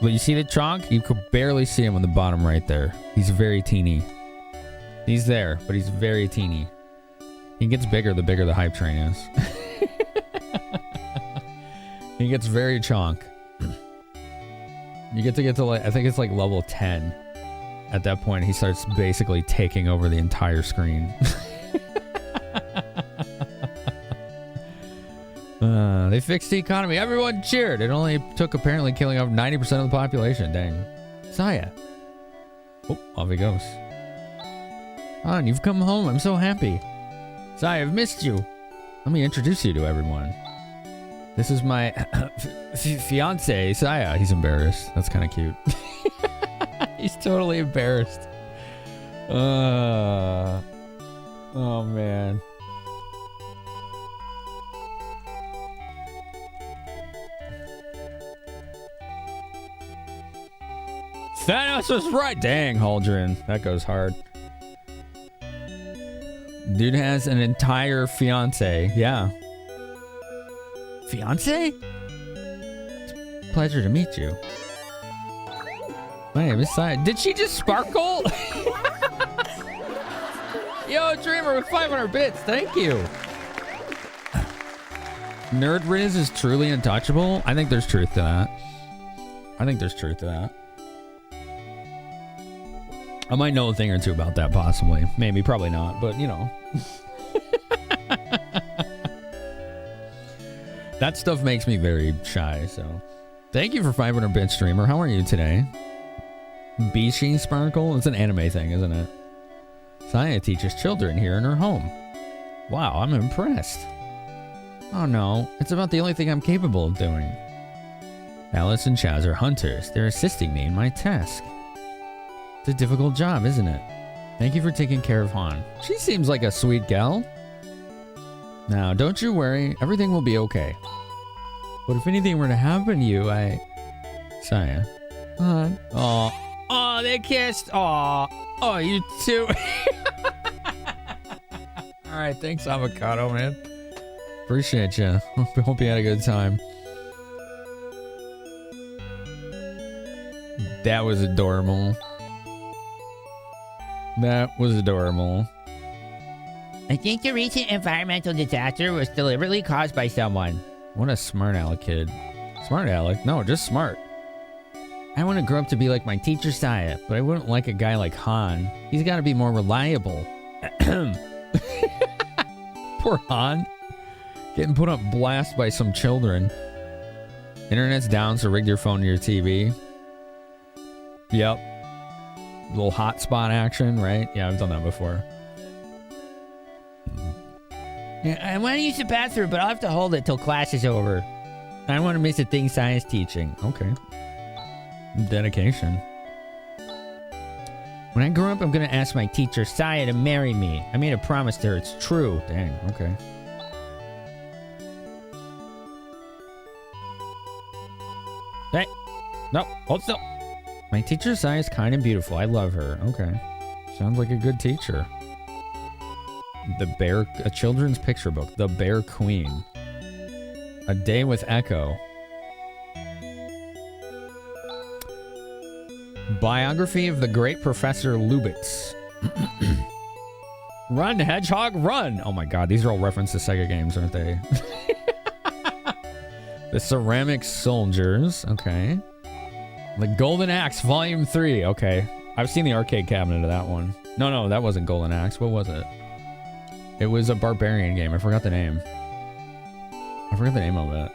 A: Well, you see the chonk? You could barely see him on the bottom right there. He's very teeny. He's there, but he's very teeny. He gets bigger the bigger the hype train is. He gets very chonk. You get to like, I think it's like level 10. At that point, he starts basically taking over the entire screen. They fixed the economy. Everyone cheered. It only took apparently killing off 90% of the population. Dang. Saya. Oh, off he goes. On, you've come home. I'm so happy. Saya, I've missed you. Let me introduce you to everyone. This is my fiance, Saya. He's embarrassed. That's kind of cute. He's totally embarrassed. Oh, man. Thanos was right. Dang, Haldren. That goes hard. Dude has an entire fiance. Yeah. Fiance? It's a pleasure to meet you. My name is Sai. Did she just sparkle? Yo, Dreamer with 500 bits. Thank you. Nerd Riz is truly untouchable. I think there's truth to that. I might know a thing or two about that, possibly. Maybe, probably not, but you know. That stuff makes me very shy, so. Thank you for 500 bits, Streamer. How are you today? Bishi Sparkle? It's an anime thing, isn't it? Saya teaches children here in her home. Wow, I'm impressed. Oh no, it's about the only thing I'm capable of doing. Alice and Chaz are hunters. They're assisting me in my task. It's a difficult job, isn't it? Thank you for taking care of Han. She seems like a sweet gal. Now, don't you worry. Everything will be okay. But if anything were to happen to you, Saya. Han. Oh, they kissed. Oh, you too. All right, thanks, Avocado, man. Appreciate you. Hope you had a good time. That was adorable. That was adorable. I think the recent environmental disaster was deliberately caused by someone. What a smart aleck kid. Smart aleck? No, just smart. I want to grow up to be like my teacher Saya, but I wouldn't like a guy like Han. He's got to be more reliable. Poor Han. Getting put on blast by some children. Internet's down, so rig your phone to your TV. Yep. Little hotspot action, right? Yeah, I've done that before. Yeah, I want to use the bathroom, but I'll have to hold it till class is over. I don't want to miss a thing science teaching. Okay. Dedication. When I grow up, I'm going to ask my teacher, Saya, to marry me. I made a promise to her. It's true. Dang, okay. Hey. No, hold still. My teacher Saya is kind and beautiful. I love her. Okay. Sounds like a good teacher. The Bear... A children's picture book. The Bear Queen. A Day with Echo. Biography of the Great Professor Lubitz. Run, hedgehog, run! Oh my god, these are all references to Sega games, aren't they? The Ceramic Soldiers, okay. The Golden Axe, Volume 3, okay. I've seen the arcade cabinet of that one. No, that wasn't Golden Axe. What was it? It was a barbarian game. I forgot the name. I forgot the name of it.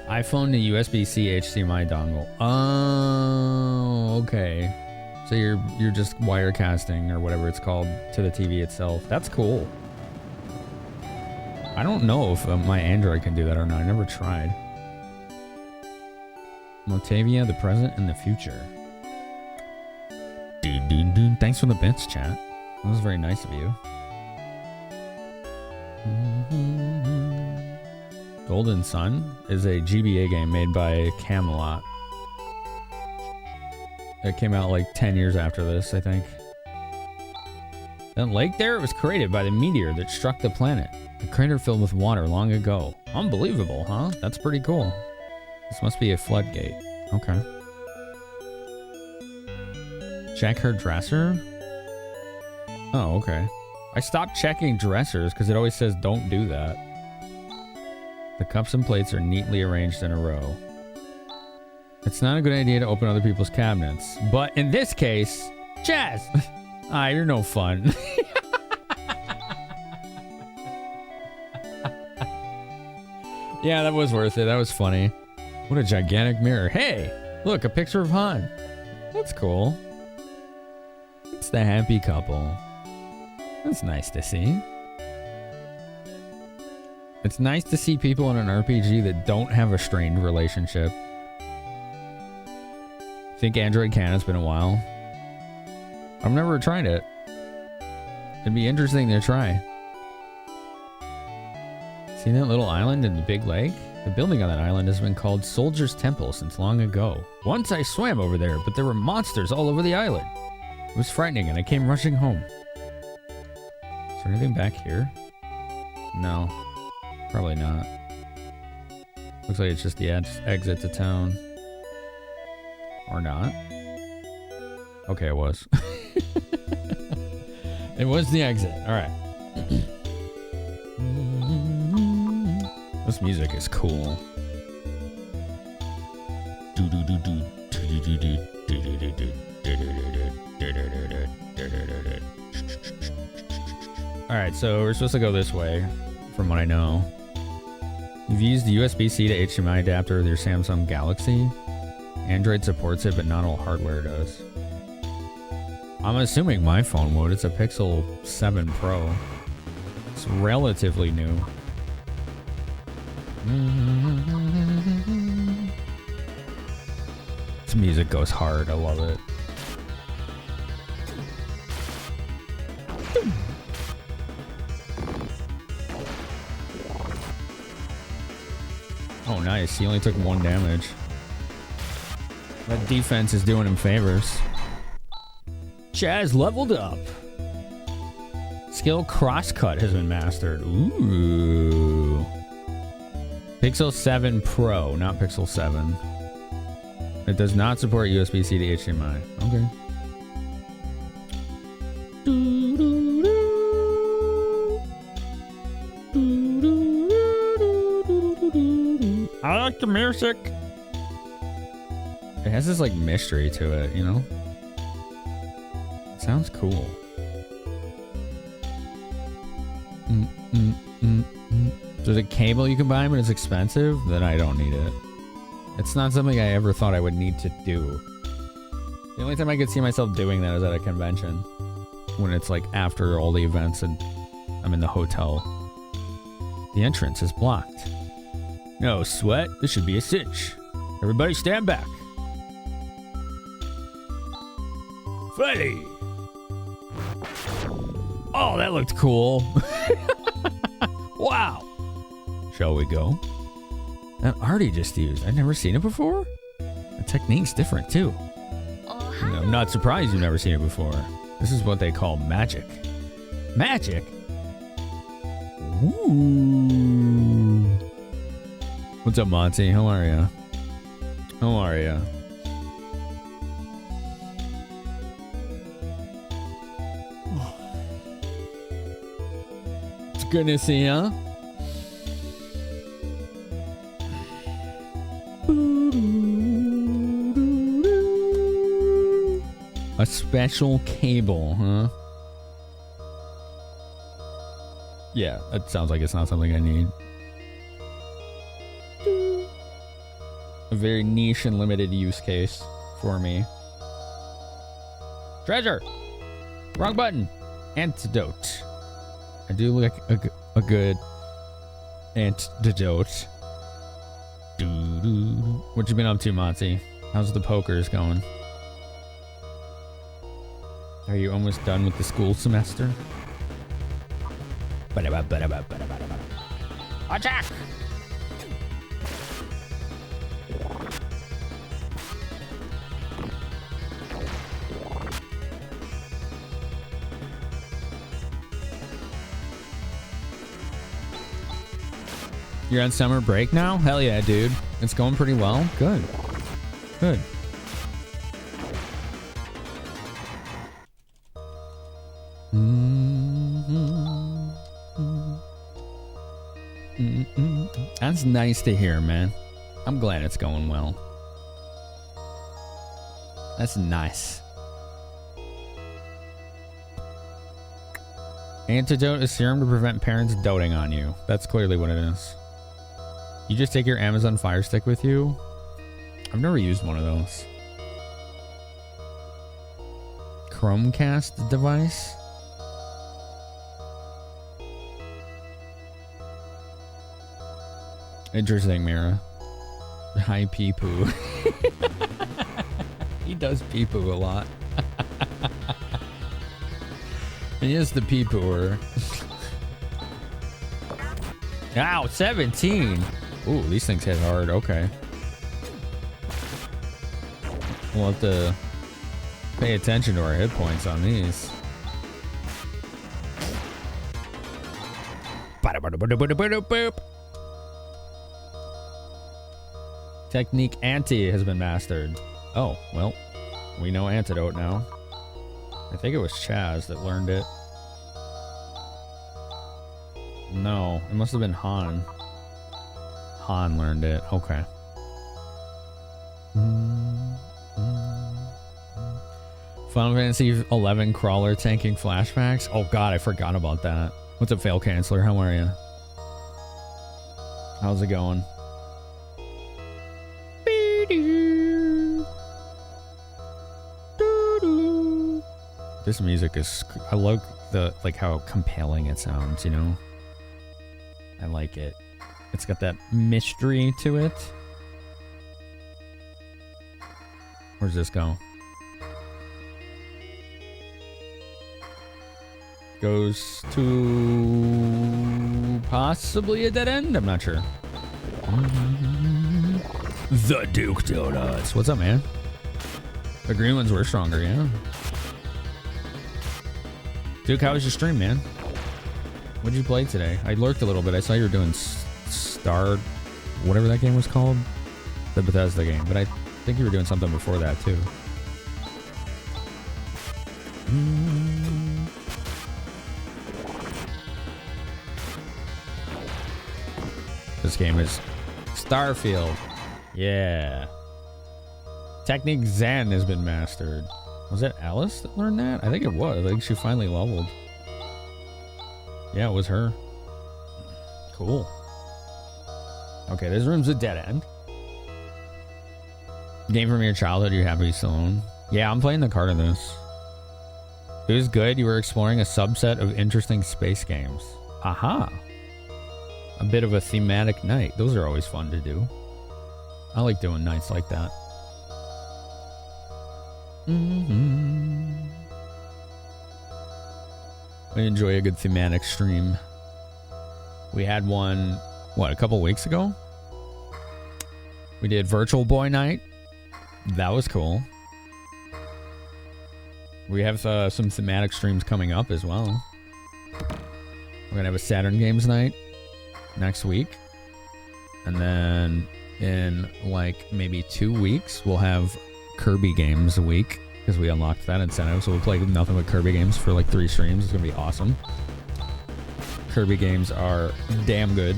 A: iPhone to USB-C HDMI dongle. Oh, okay. So you're just wirecasting or whatever it's called to the TV itself. That's cool. I don't know if my Android can do that or not. I never tried. Motavia, the present and the future. Thanks for the bits, chat. That was very nice of you. Golden Sun is a GBA game made by Camelot. It came out like 10 years after this, I think. That lake there, it was created by the meteor that struck the planet. The crater filled with water long ago. Unbelievable, huh? That's pretty cool. This must be a floodgate. Okay. Check her dresser? Oh, okay. I stopped checking dressers because it always says don't do that. The cups and plates are neatly arranged in a row. It's not a good idea to open other people's cabinets. But in this case, Chaz! You're no fun. Yeah, that was worth it. That was funny. What a gigantic mirror. Hey, look, a picture of Han. That's cool. It's the happy couple. That's nice to see. It's nice to see people in an RPG that don't have a strained relationship. Think Android can? It's been a while. I've never tried it. It'd be interesting to try. See that little island in the big lake? The building on that island has been called Soldier's Temple since long ago. Once I swam over there, but there were monsters all over the island. It was frightening and I came rushing home. Is there anything back here? No. Probably not. Looks like it's just the exit to town. Or not. Okay, it was. It was the exit. Alright. This music is cool. Alright, so we're supposed to go this way, from what I know. You've used the USB-C to HDMI adapter with your Samsung Galaxy. Android supports it, but not all hardware does. I'm assuming my phone would. It's a Pixel 7 Pro. It's relatively new. This music goes hard. I love it. Oh, nice. He only took 1 damage. That defense is doing him favors. Chaz leveled up. Skill crosscut has been mastered. Ooh. Pixel 7 Pro, not Pixel 7. It does not support USB-C to HDMI. Okay. I like the music. It has this like mystery to it, you know? It sounds cool. There's a cable you can buy, but it's expensive. Then I don't need it. It's not something I ever thought I would need to do. The only time I could see myself doing that is at a convention. When it's like after all the events and I'm in the hotel. The entrance is blocked. No sweat, this should be a cinch. Everybody stand back. Freddy! Oh, that looked cool. Wow. Shall we go? That art he just used. I've never seen it before. The technique's different too. I'm not surprised you've never seen it before. This is what they call magic. Magic? Ooh. What's up, Monty? How are ya? How are ya? Goodnessy, huh? A special cable, huh? Yeah, that sounds like it's not something I need. A very niche and limited use case for me. Treasure! Wrong button. Antidote. I do like a good antidote. What you been up to, Monty? How's the pokers going? Are you almost done with the school semester? Attack! You're on summer break now? Hell yeah, dude. It's going pretty well. Good. Good. That's nice to hear, man. I'm glad it's going well. That's nice. Antidote is serum to prevent parents doting on you. That's clearly what it is. You just take your Amazon Fire Stick with you? I've never used one of those. Chromecast device? Interesting, Mira. Hi, pee-poo. He does pee-poo a lot. He is the pee-pooer. Ow, 17! Ooh, these things hit hard. Okay. We'll have to pay attention to our hit points on these. Technique Anti has been mastered. Oh, well, we know Antidote now. I think it was Chaz that learned it. No, it must have been Han. Han learned it. Okay. Final Fantasy 11 crawler tanking flashbacks. Oh god, I forgot about that. What's up, Fail Canceller? How are you? How's it going? This music is, I love the, like, how compelling it sounds, you know? I like it. It's got that mystery to it. Where's this go? Goes to possibly a dead end? I'm not sure. The Duke Donuts. What's up, man? The green ones were stronger, yeah. Duke, how was your stream, man? What'd you play today? I lurked a little bit. I saw you were doing Star, whatever that game was called. The Bethesda game. But I think you were doing something before that, too. This game is Starfield. Yeah. Technique Zen has been mastered. Was it Alice that learned that? I think it was. I think she finally leveled. Yeah, it was her. Cool. Okay, this room's a dead end. Game from your childhood you're happy you still own? Yeah, I'm playing the card of this. It was good. You were exploring a subset of interesting space games. Aha. A bit of a thematic night. Those are always fun to do. I like doing nights like that. I enjoy a good thematic stream. We had one, what, a couple weeks ago? We did Virtual Boy Night. That was cool. We have some thematic streams coming up as well. We're gonna have a Saturn Games night next week. And then in like maybe 2 weeks, we'll have Kirby games a week because we unlocked that incentive. So we'll play nothing but Kirby games for like 3 streams. It's gonna be awesome. Kirby games are damn good.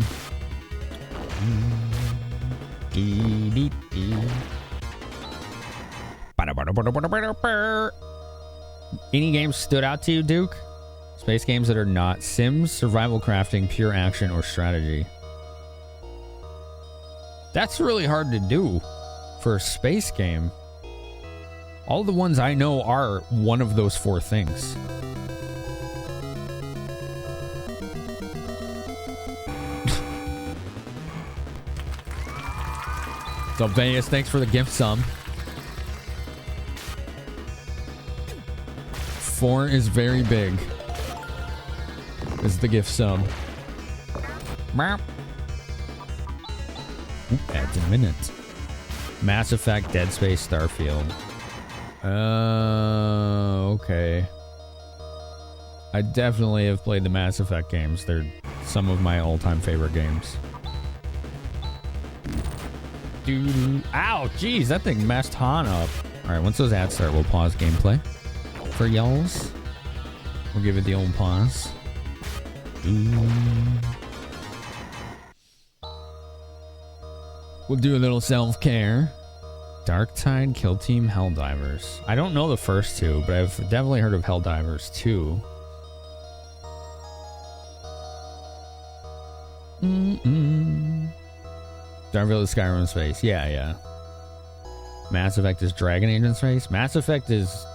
A: Any games stood out to you, Duke? Space games that are not Sims, survival crafting, pure action, or strategy. That's really hard to do for a space game. All the ones I know are one of those four things. So Vegas, thanks for the gift sum. 4 is very big. Is the gift sum. Adds a minute. Mass Effect, Dead Space, Starfield. Okay. I definitely have played the Mass Effect games. They're some of my all-time favorite games. Dude. Ow, jeez, that thing messed Han up. Alright, once those ads start, we'll pause gameplay. For y'alls. We'll give it the old pause. We'll do a little self-care. Dark Tide, Kill Team, Helldivers. I don't know the first two, but I've definitely heard of Helldivers too. Starfield is Skyrim space. Yeah. Mass Effect is Dragon Age in space. Mass Effect is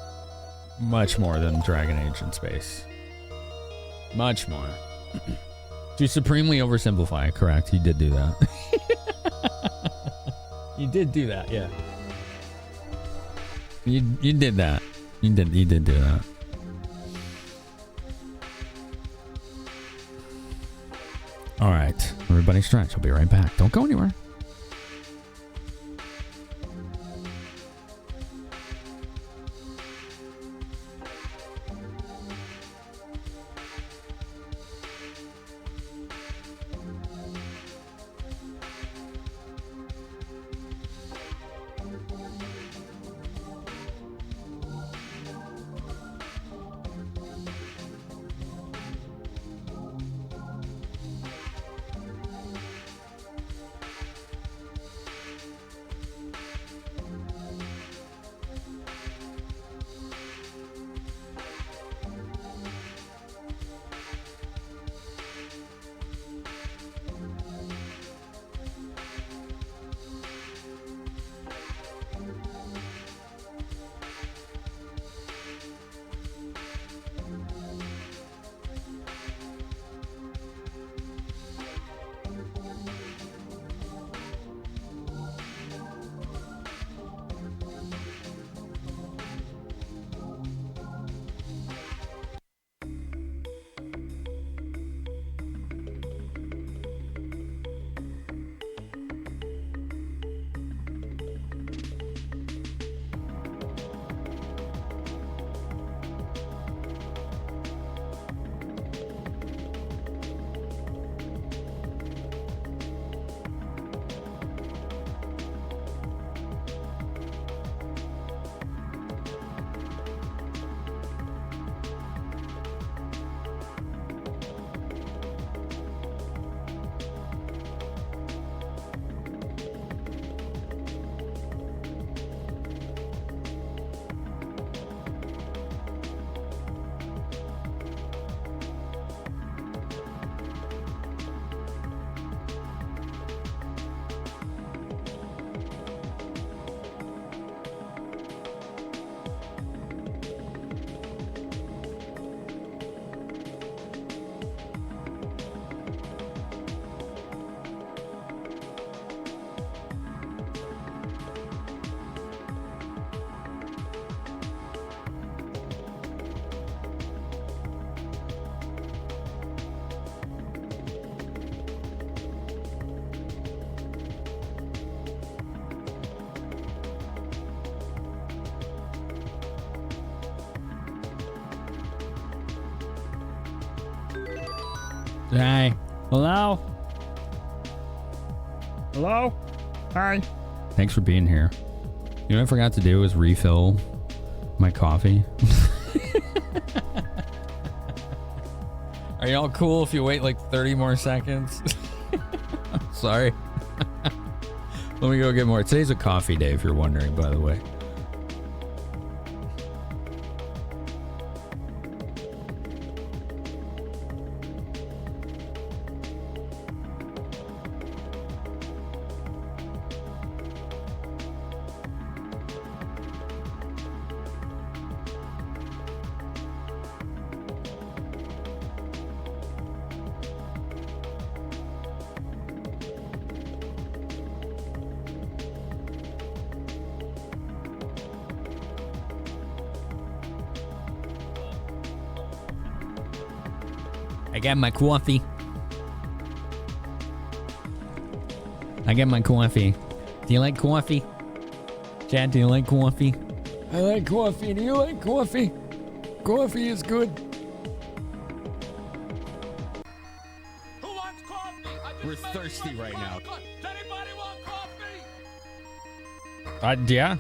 A: much more than Dragon Age in space. Much more. To supremely oversimplify, correct. You did do that. You did do that, yeah. You did that. You did do that. All right, everybody stretch. I'll be right back. Don't go anywhere. Hey. Hello? Hello? Hi. Thanks for being here. You know what I forgot to do is refill my coffee. Are y'all cool if you wait like 30 more seconds? Sorry. Let me go get more. Today's a coffee day, if you're wondering, by the way. I got my coffee. I got my coffee. Do you like coffee? Chad, do you like coffee? I like coffee. Do you like coffee? Coffee is good.
E: Who wants coffee?
A: We're thirsty right now.
E: Does anybody want coffee?
A: Yeah.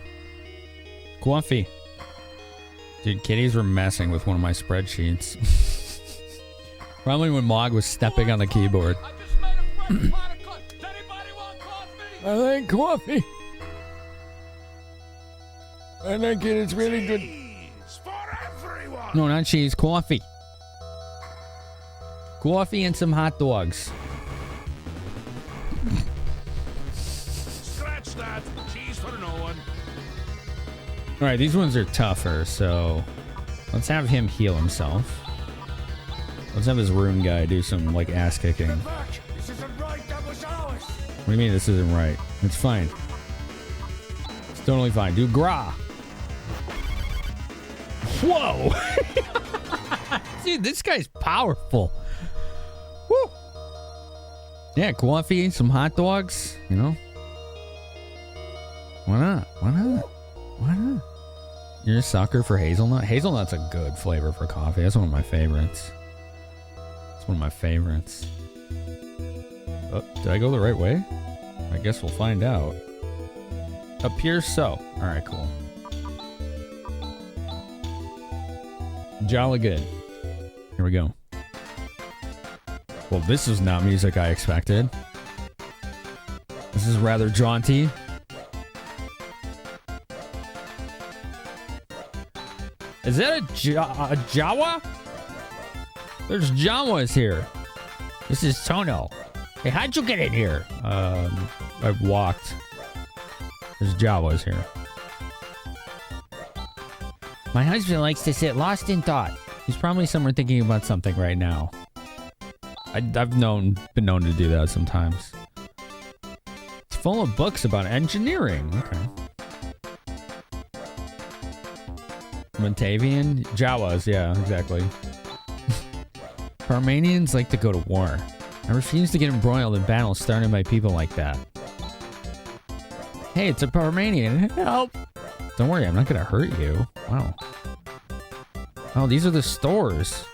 A: Coffee. Dude, kitties were messing with one of my spreadsheets. Probably when Mog was stepping on the keyboard.
E: I just made a fresh pot of coffee. Does anybody want coffee?
A: I like coffee. I like it. It's really good.
E: For everyone.
A: No, not cheese. Coffee. Coffee and some hot dogs.
E: Scratch that. Cheese for no one.
A: All right, these ones are tougher, so let's have him heal himself. Let's have his rune guy do some, like, ass kicking.
E: This isn't right. That was ours.
A: What do you mean this isn't right? It's fine. It's totally fine. Do gra. Whoa! Dude, this guy's powerful. Woo! Yeah, coffee, some hot dogs, you know? Why not? Why not? Why not? You're a sucker for hazelnut? Hazelnut's a good flavor for coffee. That's one of my favorites. It's one of my favorites. Oh, did I go the right way? I guess we'll find out. Appears so. Alright, cool. Jolly good. Here we go. Well, this is not music I expected. This is rather jaunty. Is that a Jawa? There's Jawas here. This is Tono. Hey, how'd you get in here? I walked. There's Jawas here. My husband likes to sit lost in thought. He's probably somewhere thinking about something right now. I've been known to do that sometimes. It's full of books about engineering. Okay. Montavian? Jawas, yeah, exactly. Parmenians like to go to war. I refuse to get embroiled in battles started by people like that. Hey, it's a Parmenian. Help! Don't worry, I'm not gonna hurt you. Wow. Oh, these are the stores.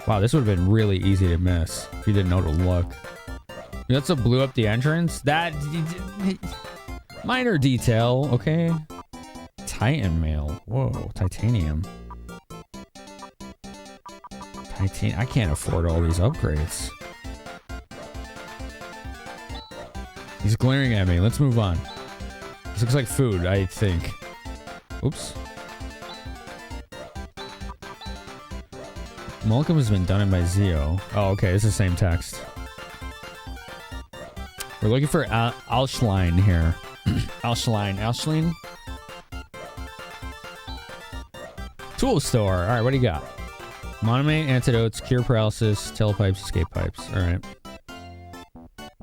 A: Wow, this would have been really easy to miss if you didn't know to look. That's what blew up the entrance? That... minor detail, okay? Titan mail. Whoa, titanium. I can't afford all these upgrades. He's glaring at me. Let's move on. This looks like food, I think. Oops. Malcolm has been done in by Zio. Oh, okay. It's the same text. We're looking for Alschlein here. Alschlein. Tool store. All right, what do you got? Monomate, antidotes, cure paralysis, telepipes, escape pipes. All right.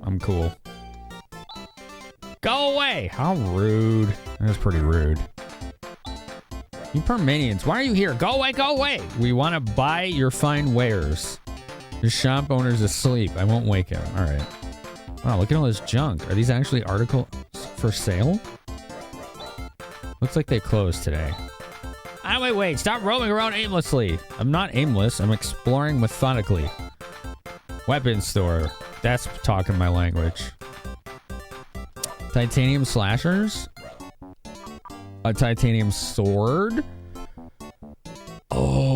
A: I'm cool. Go away! How rude. That's pretty rude. You Parmenians, why are you here? Go away, go away! We want to buy your fine wares. Your shop owner's asleep. I won't wake him. All right. Wow, look at all this junk. Are these actually articles for sale? Looks like they closed today. Wait. Stop roaming around aimlessly. I'm not aimless. I'm exploring methodically. Weapons store. That's talking my language. Titanium slashers? A titanium sword? Okay.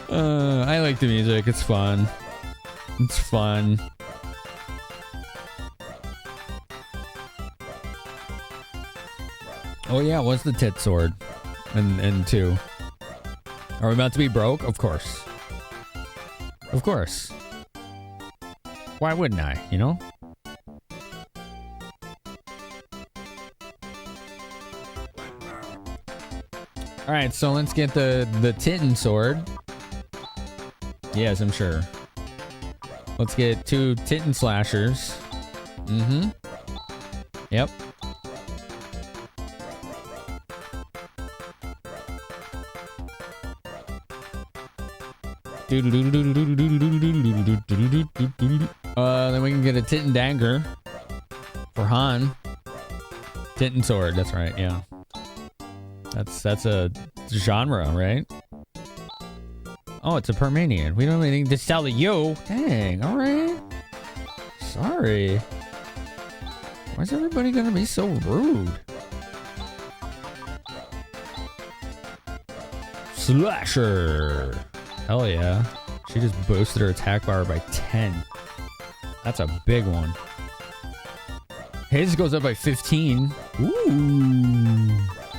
A: I like the music. It's fun. It's fun. Oh yeah, what's the tit sword? And 2. Are we about to be broke? Of course. Of course. Why wouldn't I, you know? Alright, so let's get the Titan sword. Yes, I'm sure. Let's get 2 Titan slashers. Mm-hmm. Yep. Then we can get a Titan dagger for Han. Titan sword, that's right, yeah. That's a genre, right? Oh, it's a Permanian. We don't have anything to sell to you. Dang, alright. Sorry. Why is everybody gonna be so rude? Slasher! Hell yeah. She just boosted her attack bar by 10. That's a big one. His goes up by 15. Ooh.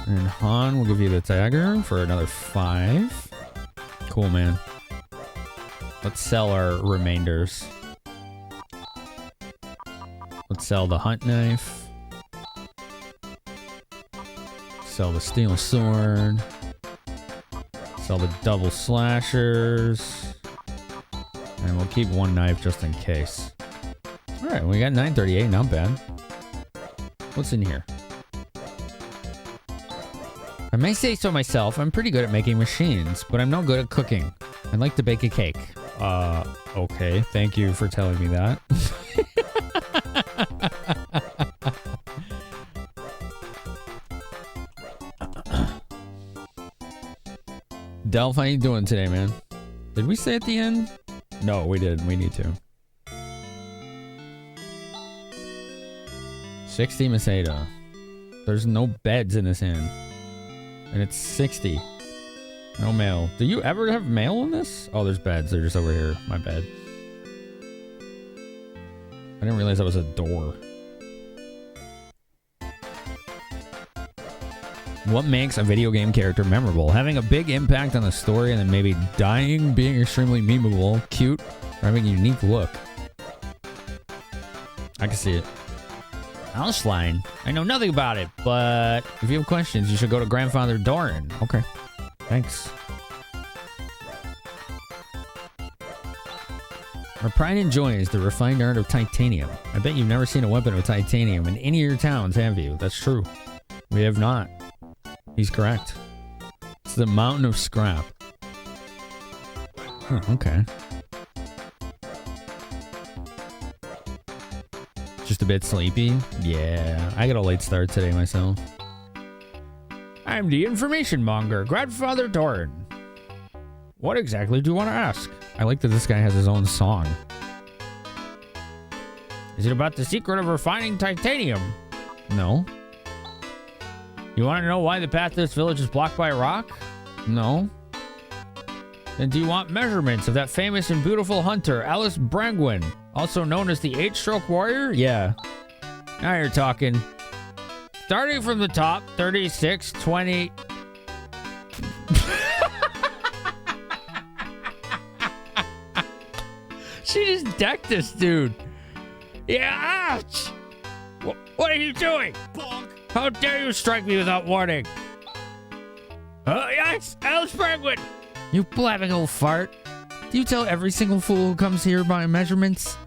A: And Han will give you the dagger for another 5. Cool, man. Let's sell our remainders. Let's sell the hunt knife. Sell the steel sword. Sell the double slashers. And we'll keep 1 knife just in case. Alright, we got 938, not bad. What's in here? I may say so myself, I'm pretty good at making machines, but I'm no good at cooking. I'd like to bake a cake. Okay, thank you for telling me that. Delph, how you doing today, man? Did we say at the end? No, we didn't. We need to. 60 Masada. There's no beds in this inn. And it's 60. No mail. Do you ever have mail in this? Oh, there's beds. They're just over here. My bad. I didn't realize that was a door. What makes a video game character memorable? Having a big impact on the story and then maybe dying, being extremely memeable, cute, or having a unique look. I can see it. Ausline. I know nothing about it, but if you have questions, you should go to Grandfather Doran. Okay. Thanks. Our pride and joy is the refined art of titanium. I bet you've never seen a weapon of titanium in any of your towns, have you? That's true. We have not. He's correct. It's the mountain of scrap. Huh, okay. Just a bit sleepy? Yeah, I got a late start today myself. I'm the information monger, Grandfather Doran. What exactly do you want to ask? I like that this guy has his own song. Is it about the secret of refining titanium? No. You want to know why the path to this village is blocked by a rock? No. Then do you want measurements of that famous and beautiful hunter, Alice Brangwyn, also known as the 8-stroke warrior? Yeah. Now you're talking. Starting from the top, 36, 20... She just decked this dude. Yeah, ouch! What are you doing? Bonk. How dare you strike me without warning? Oh, yes, Alice Brangwyn! You blabbing old fart. Do you tell every single fool who comes here by measurements?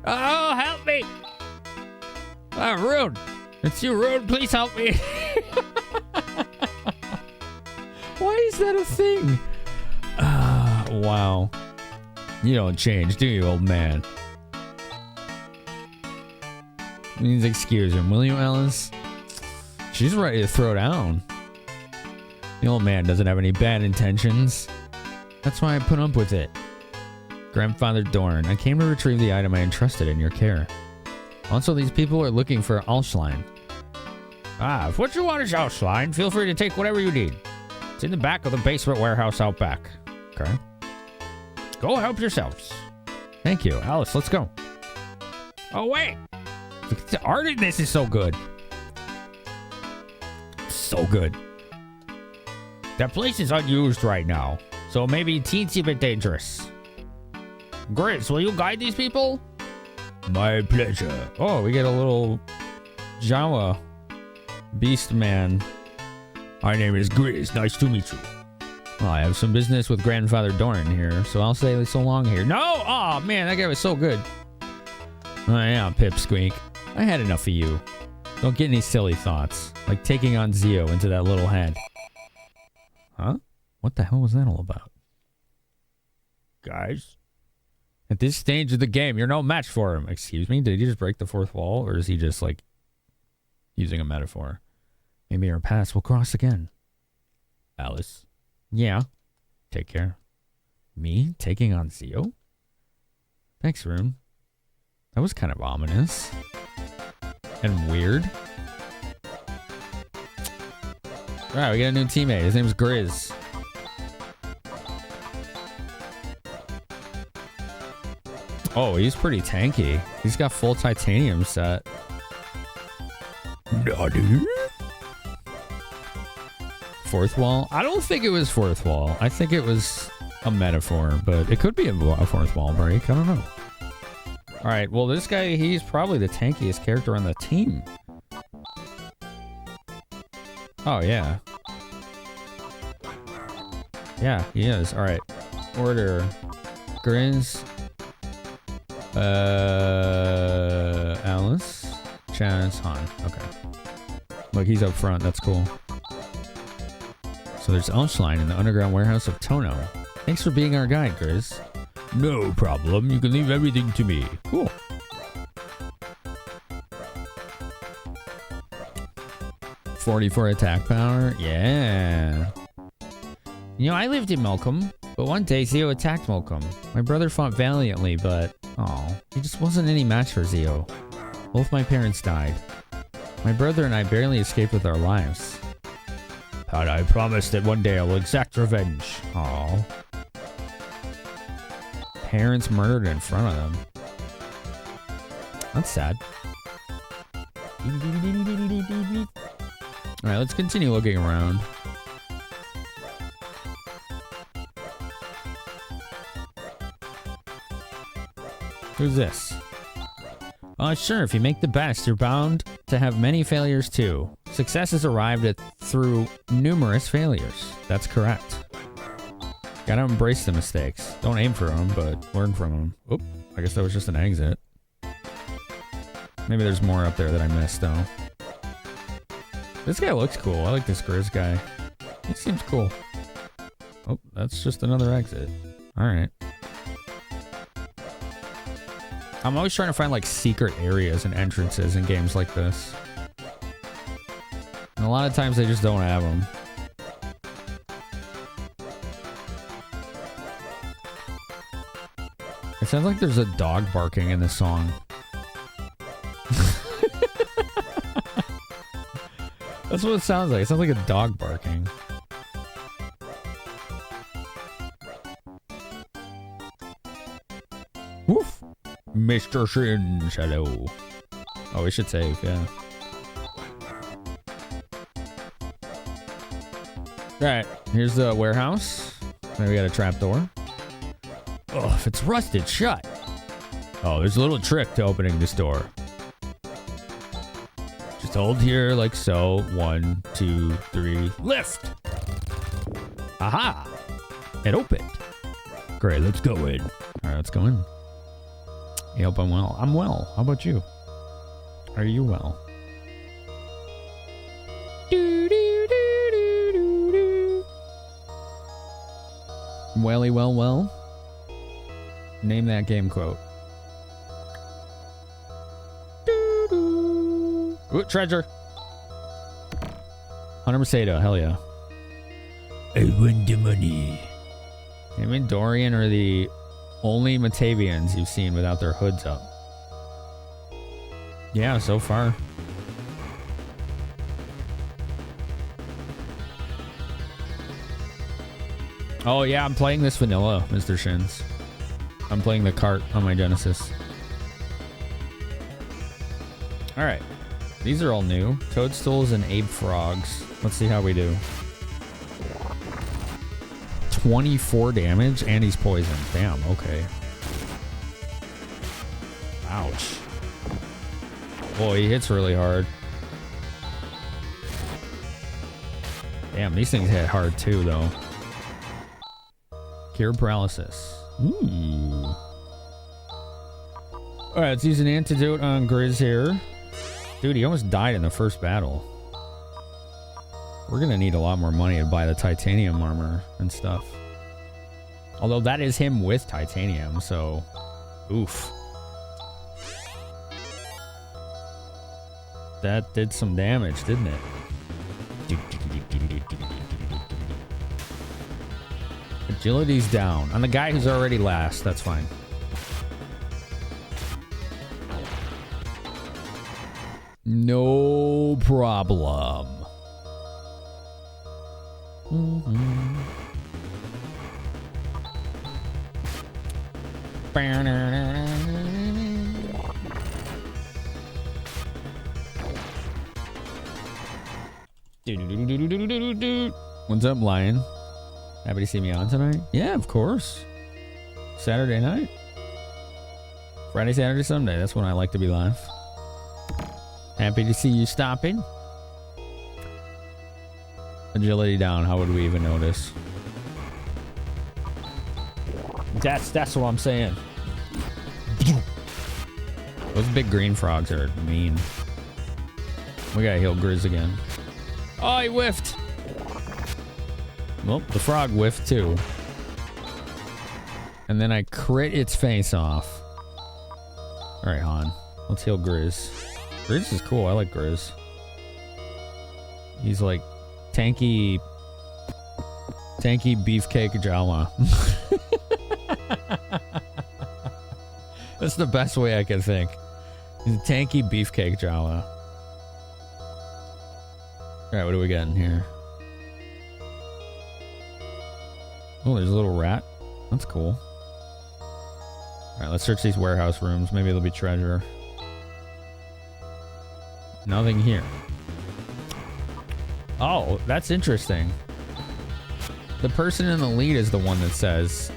A: Oh, help me! Ah, Rune! It's you, Rune. Please help me. Why is that a thing? Wow. You don't change, do you, old man? Please excuse him, will you, Alice? She's ready to throw down. The old man doesn't have any bad intentions. That's why I put up with it. Grandfather Dorn, I came to retrieve the item I entrusted in your care. Also, these people are looking for Alschlein. If what you want is outline, feel free to take whatever you need. It's in the back of the basement warehouse out back. Okay. Go help yourselves. Thank you. Alice, let's go. Oh, wait. The art in this is so good. So good. That place is unused right now, so maybe teensy bit dangerous. Grizz, will you guide these people? My pleasure. Oh, we get a little Jawa beast man. My name is Grizz. Nice to meet you. Well, I have some business with Grandfather Doran here, so I'll say so long here. No! Oh, man, that guy was so good. Oh, yeah, Pipsqueak. I had enough of you. Don't get any silly thoughts, like taking on Zio into that little head. Huh? What the hell was that all about? Guys? At this stage of the game, you're no match for him. Excuse me? Did he just break the fourth wall, or is he just, like, using a metaphor? Maybe our paths will cross again. Alice? Yeah. Take care. Me? Taking on Zio? Thanks, Rune. That was kind of ominous. And weird. Alright, we got a new teammate. His name's Grizz. Oh, he's pretty tanky. He's got full titanium set. Naughty. Fourth wall? I don't think it was fourth wall. I think it was a metaphor, but it could be a fourth wall break. I don't know. Alright, well, this guy, he's probably the tankiest character on the team. Oh, yeah. Yeah, he is. Alright. Order. Grizz. Alice. Chaz. Han. Okay. Look, he's up front. That's cool. So there's Elshline in the underground warehouse of Tono. Thanks for being our guide, Grizz. No problem. You can leave everything to me. Cool. .44 attack power. Yeah. You know, I lived in Malcolm, but one day Zio attacked Malcolm. My brother fought valiantly, but he just wasn't any match for Zio. Both my parents died. My brother and I barely escaped with our lives. But I promise that one day I will exact revenge. Aw. Parents murdered in front of them. That's sad. Alright, let's continue looking around. Who's this? Sure, if you make the best, you're bound to have many failures too. Success is arrived at through numerous failures. That's correct. Gotta embrace the mistakes. Don't aim for them, but learn from them. Oop, I guess that was just an exit. Maybe there's more up there that I missed, though. This guy looks cool. I like this Grizz guy. He seems cool. Oh, that's just another exit. Alright. I'm always trying to find, like, secret areas and entrances in games like this. And a lot of times they just don't have them. It sounds like there's a dog barking in this song. That's what it sounds like. It sounds like a dog barking. Woof! Mr. Shins, hello. Oh, we should save, yeah. Alright, here's the warehouse. Then we got a trapdoor. Oh, if it's rusted shut. Oh, there's a little trick to opening this door. Just hold here like so. 1, 2, 3, lift! Aha! It opened. Great, let's go in. Alright, let's go in. I hope I'm well. I'm well. How about you? Are you well? Welly well. Name that game quote. Ooh, treasure. Hunter Mercedes, hell yeah. I want the money. Him and Dorian are the only Matavians you've seen without their hoods up. Yeah, so far. Oh, yeah, I'm playing this vanilla, Mr. Shins. I'm playing the cart on my Genesis. All right. These are all new. Toadstools and ape frogs. Let's see how we do. 24 damage, and he's poisoned. Damn, okay. Ouch. Boy, he hits really hard. Damn, these things hit hard too, though. Cure paralysis. Ooh. Alright, let's use an antidote on Grizz here. Dude, he almost died in the first battle. We're gonna need a lot more money to buy the titanium armor and stuff. Although that is him with titanium, so... Oof. That did some damage, didn't it? Agility's down. On the guy who's already last, that's fine. No problem. What's up, Lion? Happy to see me on tonight? Yeah, of course. Saturday night? Friday, Saturday, Sunday. That's when I like to be live. Happy to see you stopping. Agility down. How would we even notice? That's what I'm saying. Those big green frogs are mean. We gotta heal Grizz again. Oh, he whiffed. Well, the frog whiffed too. And then I crit its face off. Alright, Han. Let's heal Grizz. Grizz is cool. I like Grizz. He's like tanky beefcake Jawa. That's the best way I can think. He's a tanky beefcake Jawa. Alright, what do we got in here? Oh, there's a little rat. That's cool. Alright, let's search these warehouse rooms. Maybe there'll be treasure. Nothing here. Oh, that's interesting. The person in the lead is the one that says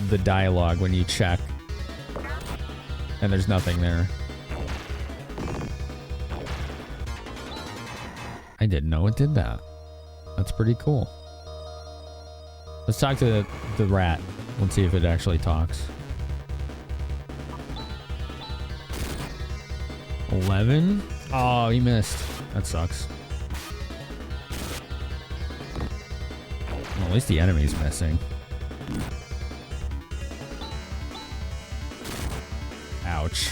A: the dialogue when you check. And there's nothing there. I didn't know it did that. That's pretty cool. Let's talk to the rat. Let's see if it actually talks. 11? Oh, he missed. That sucks. Well, at least the enemy's missing. Ouch.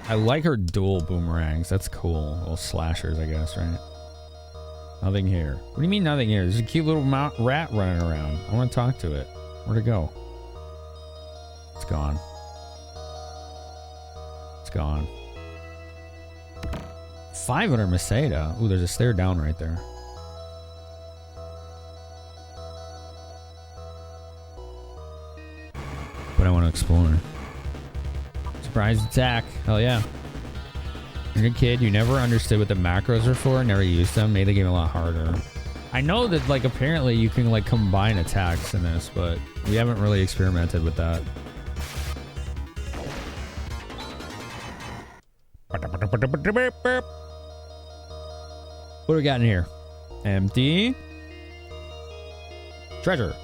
A: I like her dual boomerangs. That's cool. Little slashers, I guess, right? Nothing here. What do you mean nothing here? There's a cute little rat running around. I want to talk to it. Where'd it go? It's gone. It's gone. 500 Meseta. Ooh, there's a stair down right there. But I want to explore. Surprise attack. Hell yeah. You're a kid, you never understood what the macros are for, never used them, made the game a lot harder. I know that, like, apparently you can, like, combine attacks in this, but we haven't really experimented with that. What do we got in here? Empty. Treasure.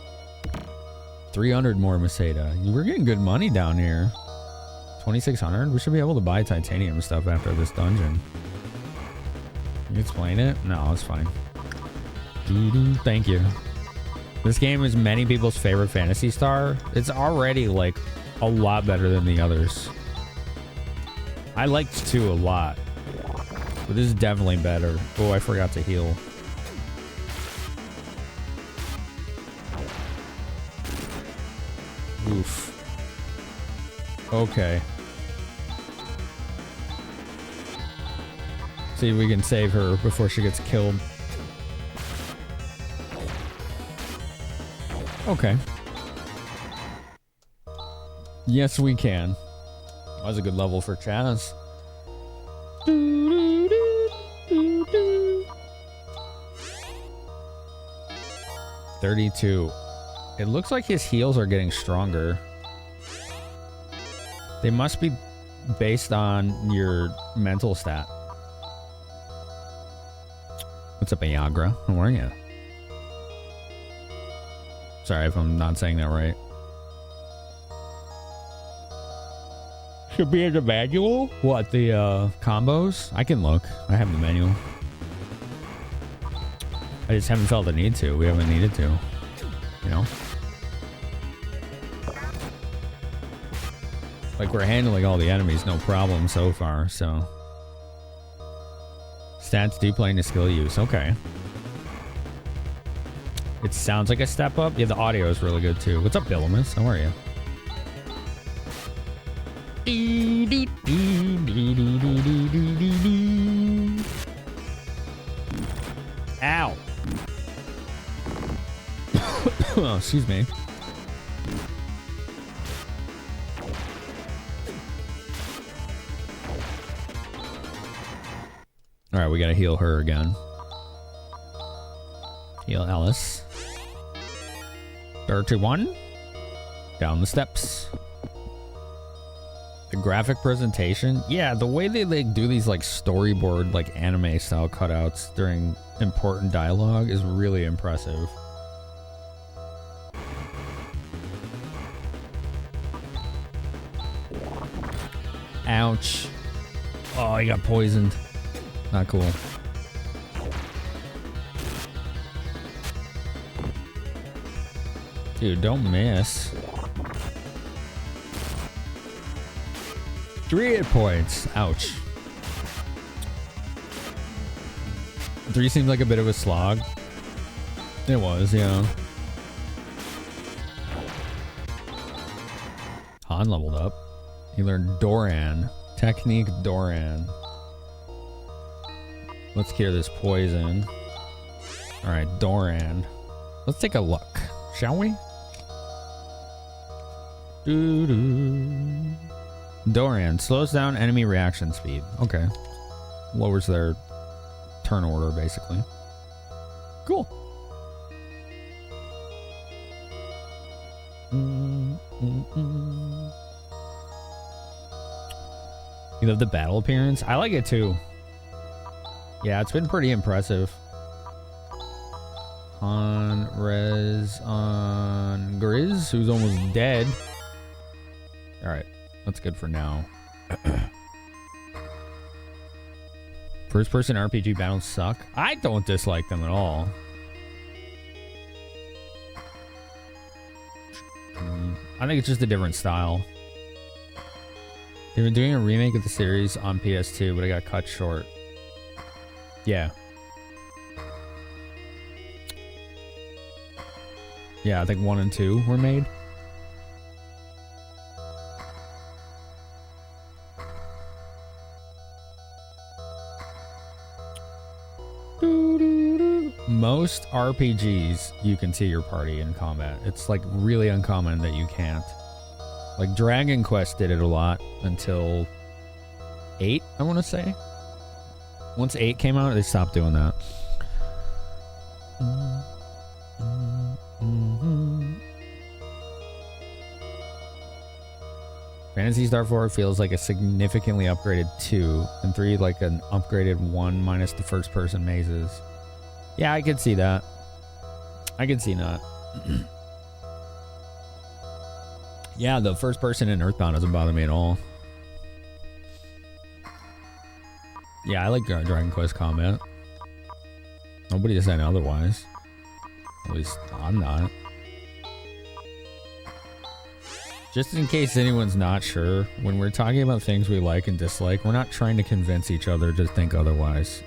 A: 300 more Meseta. We're getting good money down here. 2,600? We should be able to buy titanium stuff after this dungeon. Can you explain it? No, it's fine. Thank you. This game is many people's favorite Phantasy Star. It's already, like, a lot better than the others. I liked 2 a lot. But this is definitely better. Oh, I forgot to heal. Oof. Okay. See if we can save her before she gets killed. Okay. Yes, we can. That was a good level for Chaz. 32. It looks like his heals are getting stronger. They must be based on your mental stat. What's up, Ayagra? How are you? Sorry if I'm not saying that right. Should be in the manual? What, the combos? I can look. I have the manual. I just haven't felt the need to. We haven't needed to. You know? Like, we're handling all the enemies, no problem so far, so. Stats do play into skill use. Okay. It sounds like a step up. Yeah, the audio is really good too. What's up, Billamus? How are you? Ow. Oh, excuse me. All right, we gotta heal her again. Heal Alice. 31. Down the steps. The graphic presentation, yeah, the way they like do these like storyboard like anime style cutouts during important dialogue is really impressive. Ouch. Oh, he got poisoned. Not cool. Dude, don't miss. 3 hit points. Ouch. 3 seemed like a bit of a slog. It was, yeah. Han leveled up. He learned Doran. Technique Doran. Let's cure this poison. Alright, Doran. Let's take a look, shall we? Doo-doo. Doran slows down enemy reaction speed. Okay. Lowers their turn order, basically. Cool. You love the battle appearance? I like it too. Yeah, it's been pretty impressive. On Rez on Grizz, who's almost dead. Alright, that's good for now. First person RPG battles suck. I don't dislike them at all. I think it's just a different style. They were doing a remake of the series on PS2, but it got cut short. Yeah. Yeah, I think 1 and 2 were made. Most RPGs, you can see your party in combat. It's like really uncommon that you can't. Like Dragon Quest did it a lot until 8, I want to say. Once 8 came out, they stopped doing that. Phantasy Star 4 feels like a significantly upgraded 2, and 3 like an upgraded 1 minus the first person mazes. Yeah, I could see that. I could see that. Yeah, the first person in Earthbound doesn't bother me at all. Yeah, I like Dragon Quest combat. Nobody's saying otherwise. At least I'm not. Just in case anyone's not sure, when we're talking about things we like and dislike, we're not trying to convince each other to think otherwise.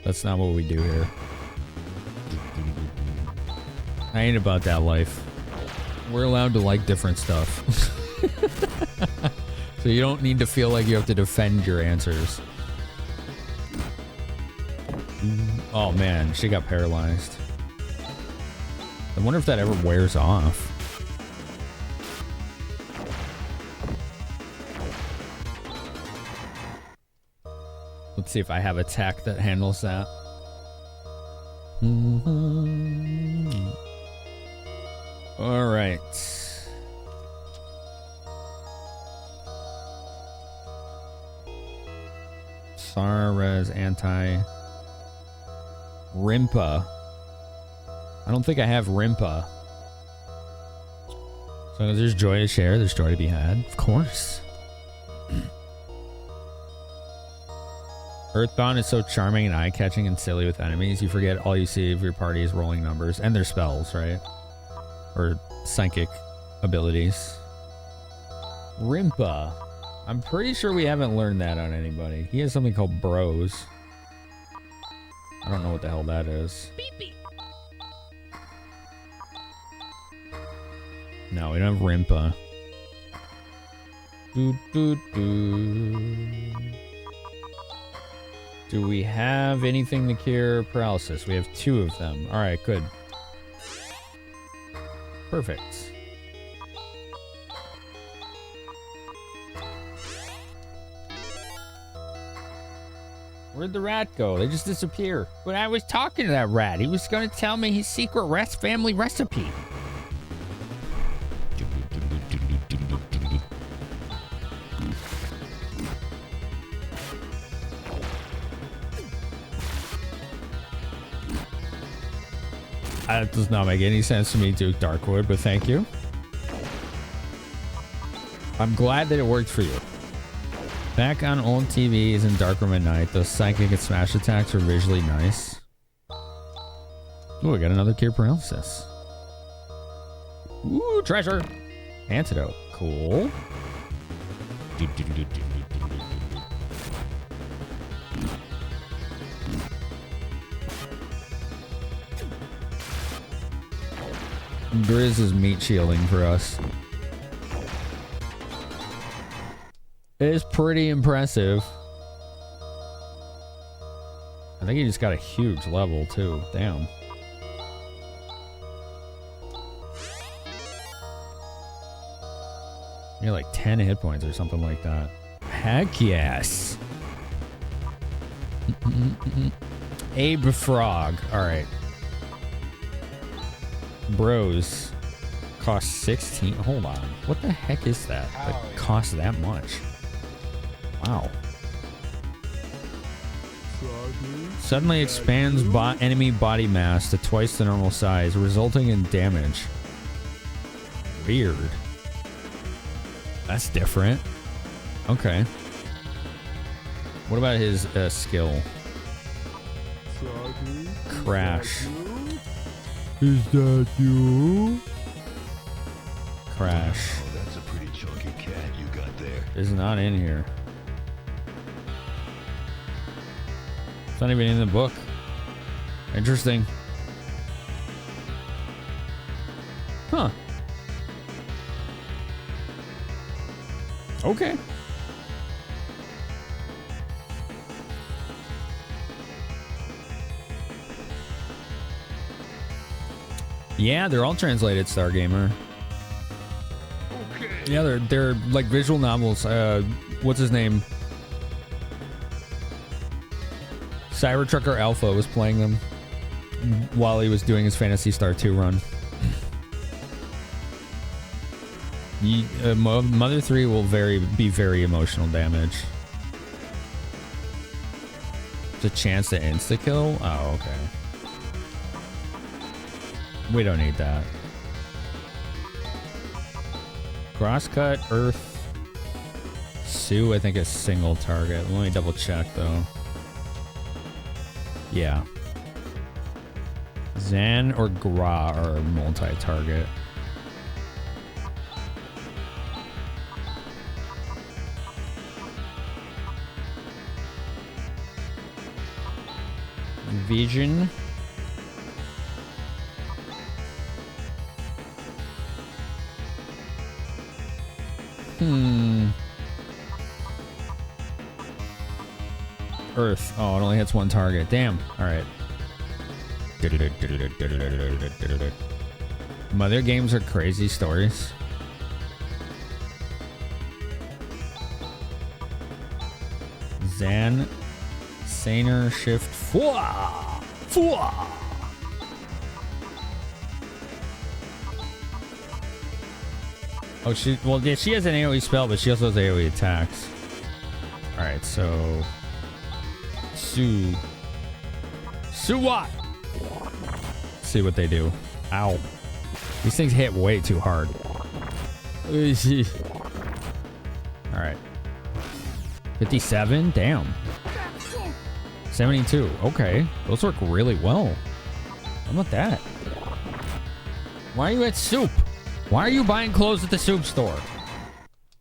A: That's not what we do here. I ain't about that life. We're allowed to like different stuff. So you don't need to feel like you have to defend your answers. Oh man, she got paralyzed. I wonder if that ever wears off. Let's see if I have a tech that handles that. All right. Sarres anti Rimpa. I don't think I have Rimpa. So there's joy to share, there's joy to be had. Of course. Earthbound is so charming and eye-catching and silly with enemies. You forget all you see of your party is rolling numbers and their spells, right? Or psychic abilities. Rimpa. I'm pretty sure we haven't learned that on anybody. He has something called Bros. I don't know what the hell that is. No, we don't have Rimpa. Do we have anything to cure paralysis? We have 2 of them. Alright, good. Perfect. Where'd the rat go? They just disappear. But I was talking to that rat. He was going to tell me his secret family recipe. That does not make any sense to me, Duke Darkwood, but thank you. I'm glad that it worked for you. Back on old TVs in darkroom at night, those psychic and smash attacks are visually nice. Ooh, I got another cure paralysis. Ooh, treasure! Antidote. Cool. Grizz is meat shielding for us. It is pretty impressive. I think he just got a huge level too. Damn. You're like 10 hit points or something like that. Heck yes. Abe Frog. Alright. Bros. Cost 16. Hold on. What the heck is that? That costs that much? Wow. Suddenly expands enemy body mass to twice the normal size, resulting in damage. Weird. That's different. Okay. What about his skill? Crash. Is that you? Crash.
G: Oh, that's a pretty chunky cat you got there.
A: It's not in here. It's not even in the book. Interesting. Huh. Okay. Yeah, they're all translated, Stargamer. Okay. Yeah, they're like visual novels. What's his name? Cybertrucker Alpha was playing them while he was doing his Phantasy Star 2 run. Mother 3 will be very emotional damage. It's a chance to insta-kill? Oh, okay. We don't need that. Crosscut, Earth. Sue, I think, is single target. Let me double check, though. Yeah. Zan or Gra are multi-target. Vision. Earth. Oh, it only hits one target. Damn. All right. Mother games are crazy stories. Zan Saner Shift Fwa Fwa. Oh, she has an AoE spell, but she also has AoE attacks. Alright, so Suwat. See what they do. Ow. These things hit way too hard. Alright. 57? Damn. 72. Okay. Those work really well. How about that? Why are you at soup? Why are you buying clothes at the soup store?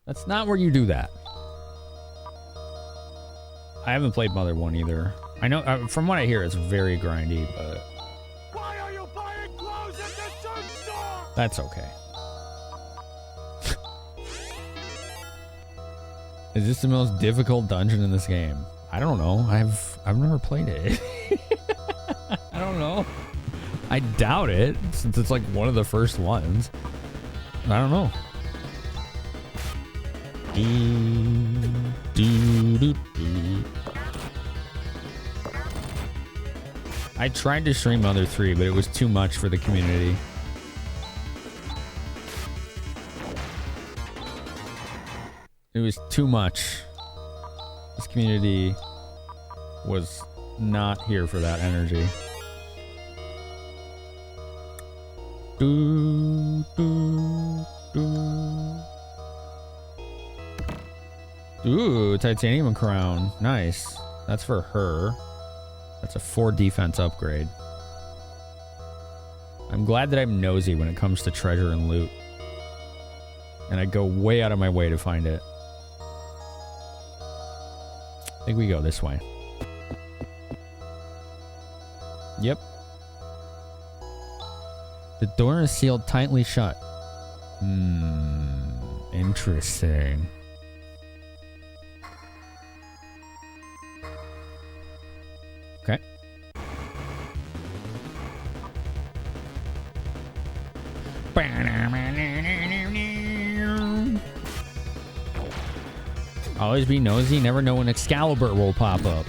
A: That's not where you do that. I haven't played Mother 1 either. I know, from what I hear, it's very grindy, but...
E: Why are you buying clothes at the soup store?
A: That's okay. Is this the most difficult dungeon in this game? I don't know. I've never played it. I don't know. I doubt it, since it's like one of the first ones. I don't know. I tried to stream Mother 3, but it was too much for the community. It was too much. This community was not here for that energy. Ooh, titanium crown. Nice. That's for her. That's a 4 defense upgrade. I'm glad that I'm nosy when it comes to treasure and loot. And I go way out of my way to find it. I think we go this way. Yep. The door is sealed tightly shut. Interesting. Okay. Always be nosy, never know when Excalibur will pop up.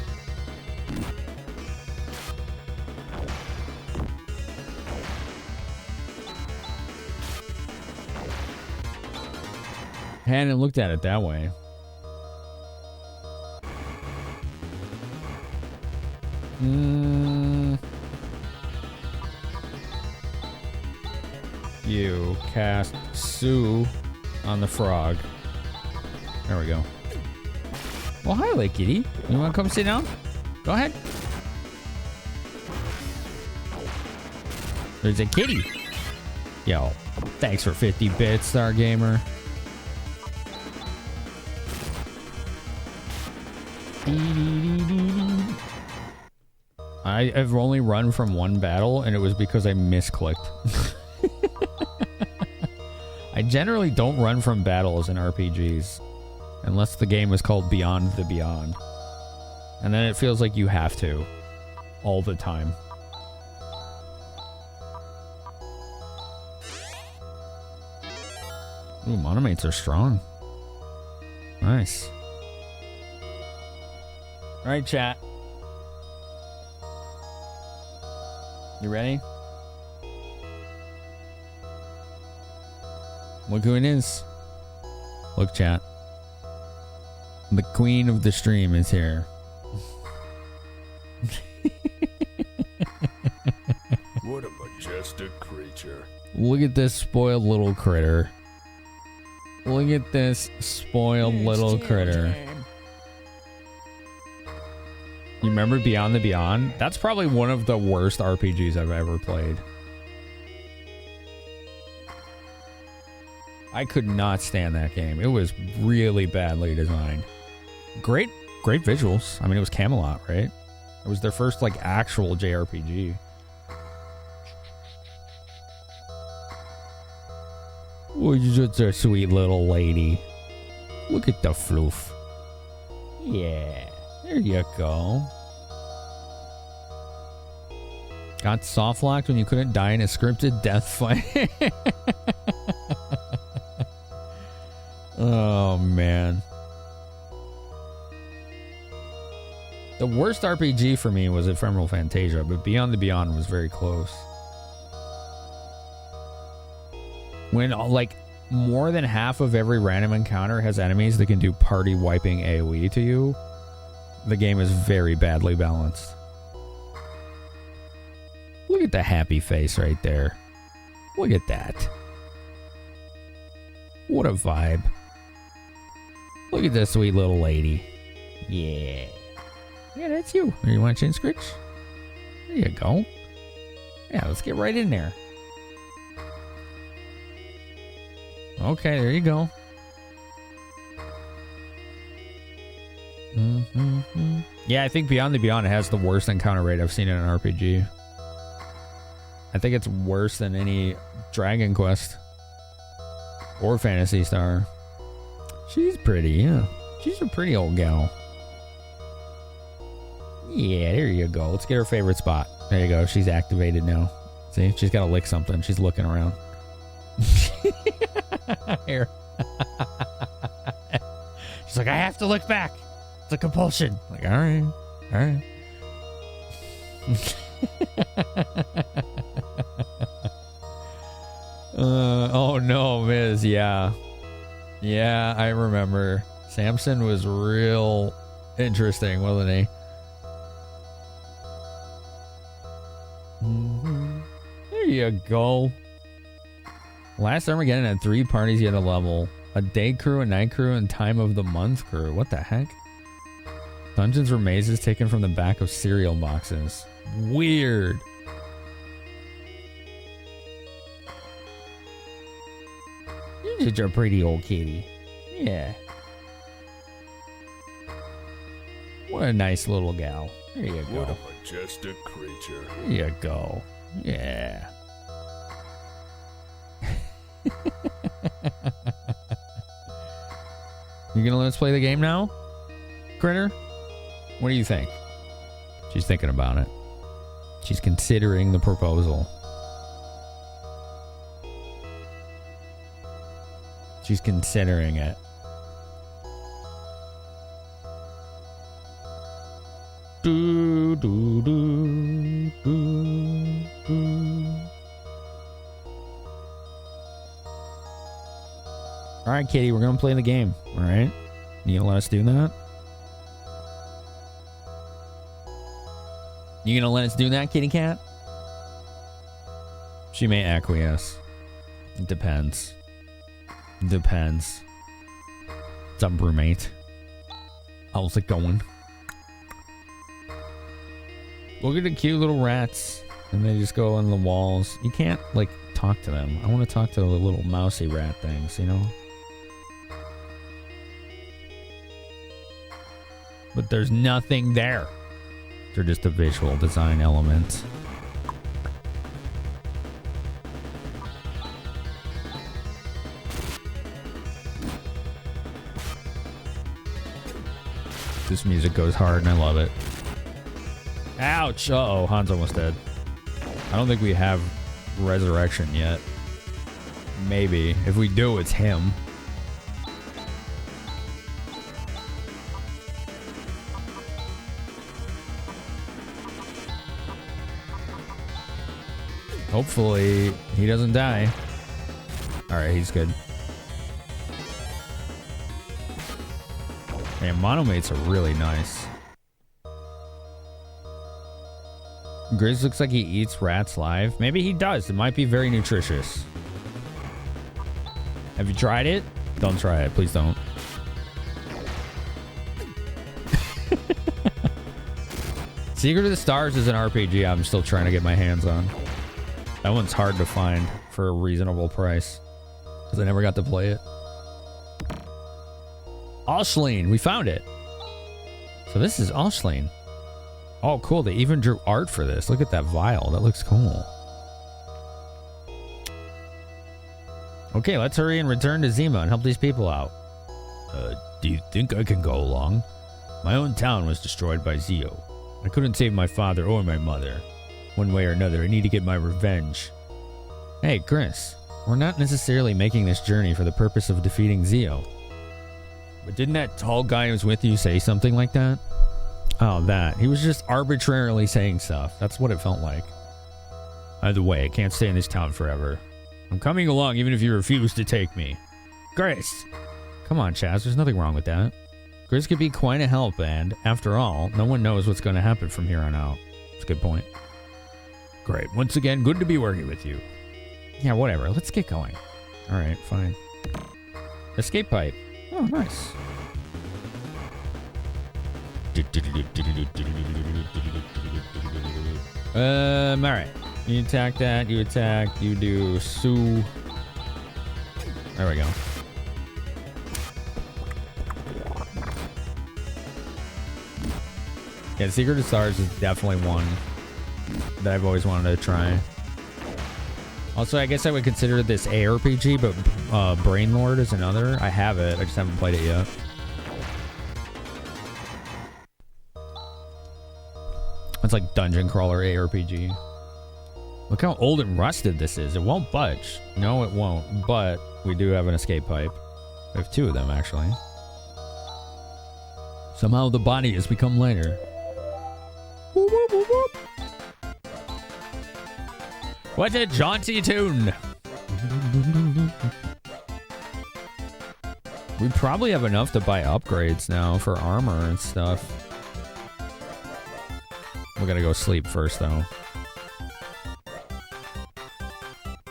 A: Hadn't looked at it that way. You cast Sue on the frog. There we go. Well, hi, Lake Kitty. You want to come sit down? Go ahead. There's a kitty. Yo, thanks for 50 bits, Star Gamer. I've only run from one battle, and it was because I misclicked. I generally don't run from battles in RPGs. Unless the game is called Beyond the Beyond. And then it feels like you have to. All the time. Ooh, monomates are strong. Nice. Alright, chat. You ready? Look who it is. Look, chat. The queen of the stream is here.
G: What a majestic creature.
A: Look at this spoiled little critter. Look at this spoiled little critter. You remember Beyond the Beyond? That's probably one of the worst RPGs I've ever played. I could not stand that game. It was really badly designed. Great visuals. I mean, it was Camelot, right? It was their first, like, actual JRPG. Oh, you're just a sweet little lady. Look at the floof. Yeah, there you go. Got soft locked when you couldn't die in a scripted death fight. Oh, man. The worst RPG for me was Ephemeral Fantasia, but Beyond the Beyond was very close. When, like, more than half of every random encounter has enemies that can do party wiping AoE to you, the game is very badly balanced. Look at the happy face right there. Look at that. What a vibe. Look at this sweet little lady. Yeah. Yeah, that's you. You want to change Scritch? There you go. Yeah, let's get right in there. Okay, there you go. Yeah, I think Beyond the Beyond has the worst encounter rate I've seen in an RPG. I think it's worse than any Dragon Quest or Phantasy Star. She's pretty, yeah. She's a pretty old gal. Yeah, there you go. Let's get her favorite spot. There you go. She's activated now. See, she's got to lick something. She's looking around. Here. She's like, I have to look back. It's a compulsion. Like, all right. All right. Oh no, Miz. Yeah. Yeah, I remember. Samson was real interesting, wasn't he? There you go. Last Armageddon had 3 parties you had to level. A day crew, a night crew, and time of the month crew. What the heck? Dungeons were mazes taken from the back of cereal boxes. Weird. You're such a pretty old kitty. Yeah. What a nice little gal. There you go.
G: What a majestic creature.
A: There you go. Yeah. You gonna let us play the game now, Critter? What do you think? She's thinking about it. She's considering the proposal. She's considering it. Do, do, do, do, do. All right, Kitty, we're gonna play the game. All right, you gonna let us do that? You gonna let us do that, kitty cat? She may acquiesce. It depends. Depends. What's up, roommate? How's it going? Look at the cute little rats. And they just go on the walls. You can't, like, talk to them. I want to talk to the little mousy rat things, you know? But there's nothing there. They're just a visual design element. This music goes hard and I love it. Ouch! Uh-oh, Han's almost dead. I don't think we have resurrection yet. Maybe. If we do, it's him. Hopefully, he doesn't die. Alright, he's good. Man, monomates are really nice. Grizz looks like he eats rats live. Maybe he does. It might be very nutritious. Have you tried it? Don't try it. Please don't. Secret of the Stars is an RPG I'm still trying to get my hands on. That one's hard to find for a reasonable price. Because I never got to play it. Ashleen, we found it. So this is Ashleen. Oh, cool. They even drew art for this. Look at that vial. That looks cool. Okay, let's hurry and return to Zima and help these people out. Do you think I can go along? My own town was destroyed by Zio. I couldn't save my father or my mother. One way or another, I need to get my revenge. Hey, Chris. We're not necessarily making this journey for the purpose of defeating Zeo. But didn't that tall guy who was with you say something like that? Oh, that. He was just arbitrarily saying stuff. That's what it felt like. Either way, I can't stay in this town forever. I'm coming along even if you refuse to take me. Chris! Come on, Chaz. There's nothing wrong with that. Chris could be quite a help, and, after all, no one knows what's going to happen from here on out. That's a good point. Great. Once again, good to be working with you. Yeah, whatever. Let's get going. Alright, fine. Escape pipe. Oh, nice. Alright. You attack that, you attack, you do Sue. There we go. Yeah, Secret of Stars is definitely one that I've always wanted to try. Also, I guess I would consider this ARPG, but Brainlord is another. I have it, I just haven't played it yet. It's like Dungeon Crawler ARPG. Look how old and rusted this is. It won't budge. No, it won't. But we do have an escape pipe. We have two of them, actually. Somehow the body has become lighter. Whoop, whoop, whoop, whoop. What a jaunty tune! We probably have enough to buy upgrades now for armor and stuff. We're gonna go sleep first, though.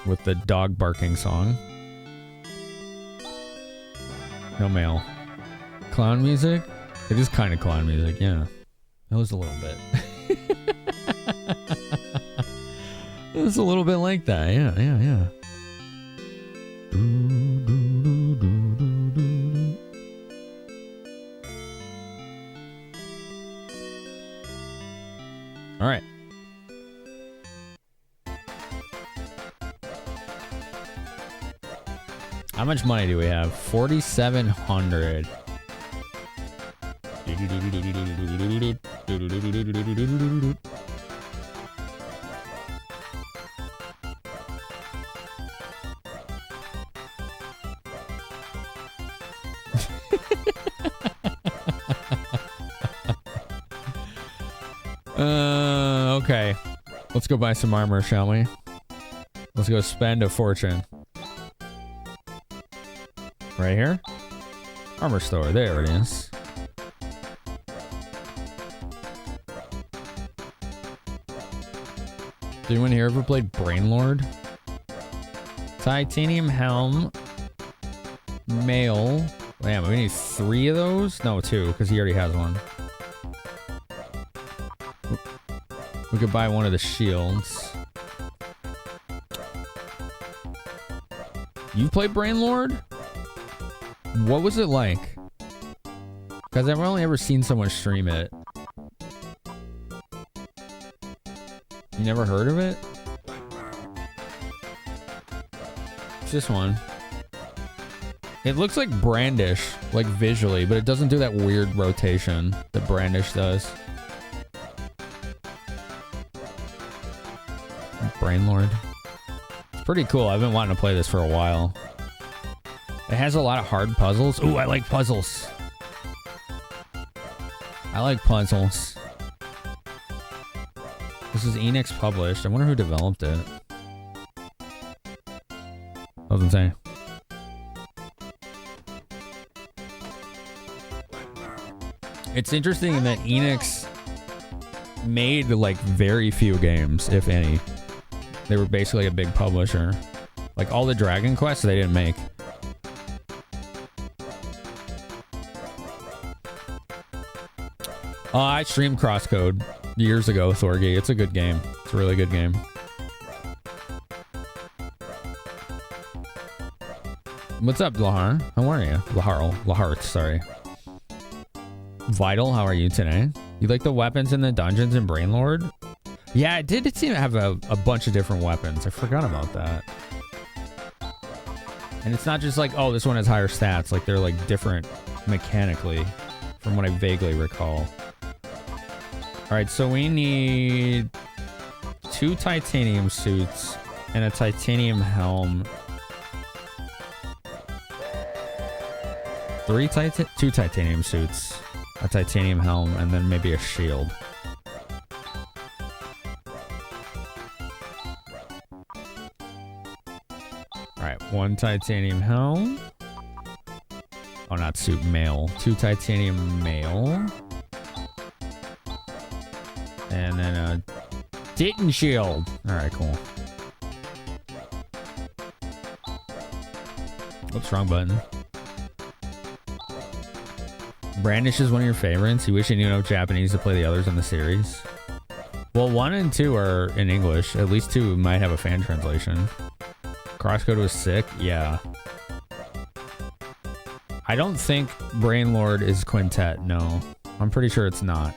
A: With the dog barking song. No mail. Clown music? It is kind of clown music, yeah. It was a little bit. It was a little bit like that, yeah. All right. How much money do we have? 4,700. Okay. Let's go buy some armor, shall we? Let's go spend a fortune. Right here? Armor store. There it is. Did anyone here ever played Brainlord? Titanium helm. Mail. Damn, we need 3 of those? No, 2, because he already has one. We could buy one of the shields. You played Brainlord? What was it like? Because I've only ever seen someone stream it. You never heard of it? It's this one. It looks like Brandish, like visually, but it doesn't do that weird rotation that Brandish does. Brainlord. It's pretty cool. I've been wanting to play this for a while. It has a lot of hard puzzles. Ooh, I like puzzles. I like puzzles. This is Enix published. I wonder who developed it. Doesn't say. It's interesting that Enix made like very few games, if any. They were basically a big publisher. Like all the Dragon Quests they didn't make. I streamed Crosscode years ago, Thorgy. It's a good game. It's a really good game. What's up, Lahar? How are you? Lahart, sorry. Vital, how are you today? You like the weapons in the dungeons in Brainlord? Yeah, it did seem to have a bunch of different weapons. I forgot about that. And it's not just like, oh, this one has higher stats. Like, they're like different mechanically from what I vaguely recall. Alright, so we need 2 titanium suits and a titanium helm. 2 titanium suits, a titanium helm, and then maybe a shield. Alright, 1 titanium helm. Oh, not suit, mail. 2 titanium mail. And then a Titan shield. Alright, cool. What's wrong button? Brandish is one of your favorites. You wish you knew enough Japanese to play the others in the series. Well, 1 and 2 are in English. At least 2 might have a fan translation. Crosscode was sick. Yeah. I don't think Brainlord is Quintet. No. I'm pretty sure it's not.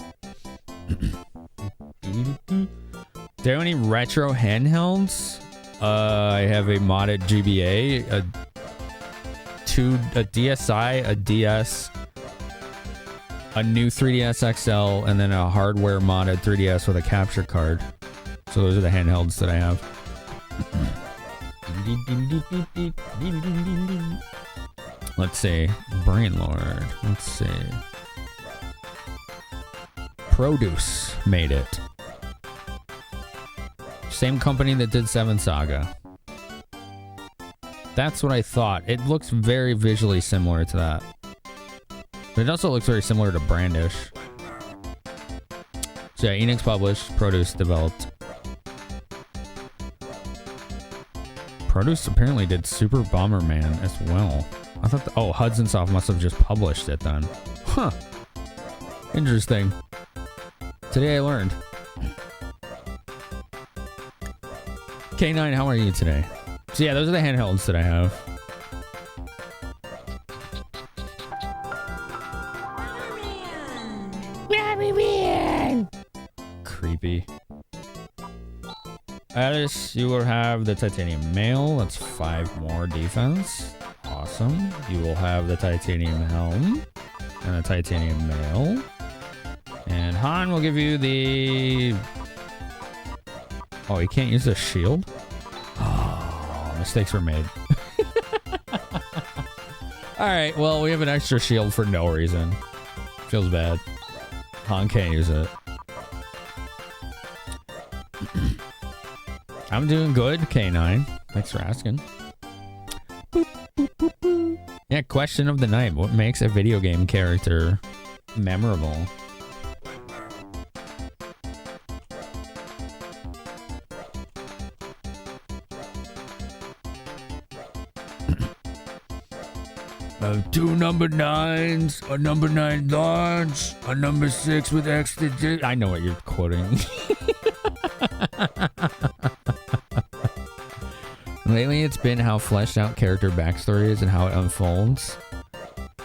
A: Do you have any retro handhelds? I have a modded GBA, a DSi, a DS, a new 3DS XL, and then a hardware modded 3DS with a capture card. So those are the handhelds that I have. Let's see. Brainlord. Let's see. Produce made it. Same company that did 7 Saga. That's what I thought. It looks very visually similar to that. But it also looks very similar to Brandish. So yeah, Enix published, Produce developed. Produce apparently did Super Bomberman as well. I thought, oh, Hudson Soft must have just published it then. Huh. Interesting. Today I learned. K9, how are you today? So yeah, those are the handhelds that I have. Creepy. Alice, you will have the titanium mail. That's 5 more defense. Awesome. You will have the titanium helm and the titanium mail. And Han will give you the... Oh, he can't use the shield? Oh, mistakes were made. Alright, well, we have an extra shield for no reason. Feels bad. Han can't use it. I'm doing good, K9. Thanks for asking. Yeah, question of the night. What makes a video game character memorable? Two number 9s, a number 9 launch, a number 6 with extra... I know what you're quoting. Lately, it's been how fleshed out character backstory is and how it unfolds.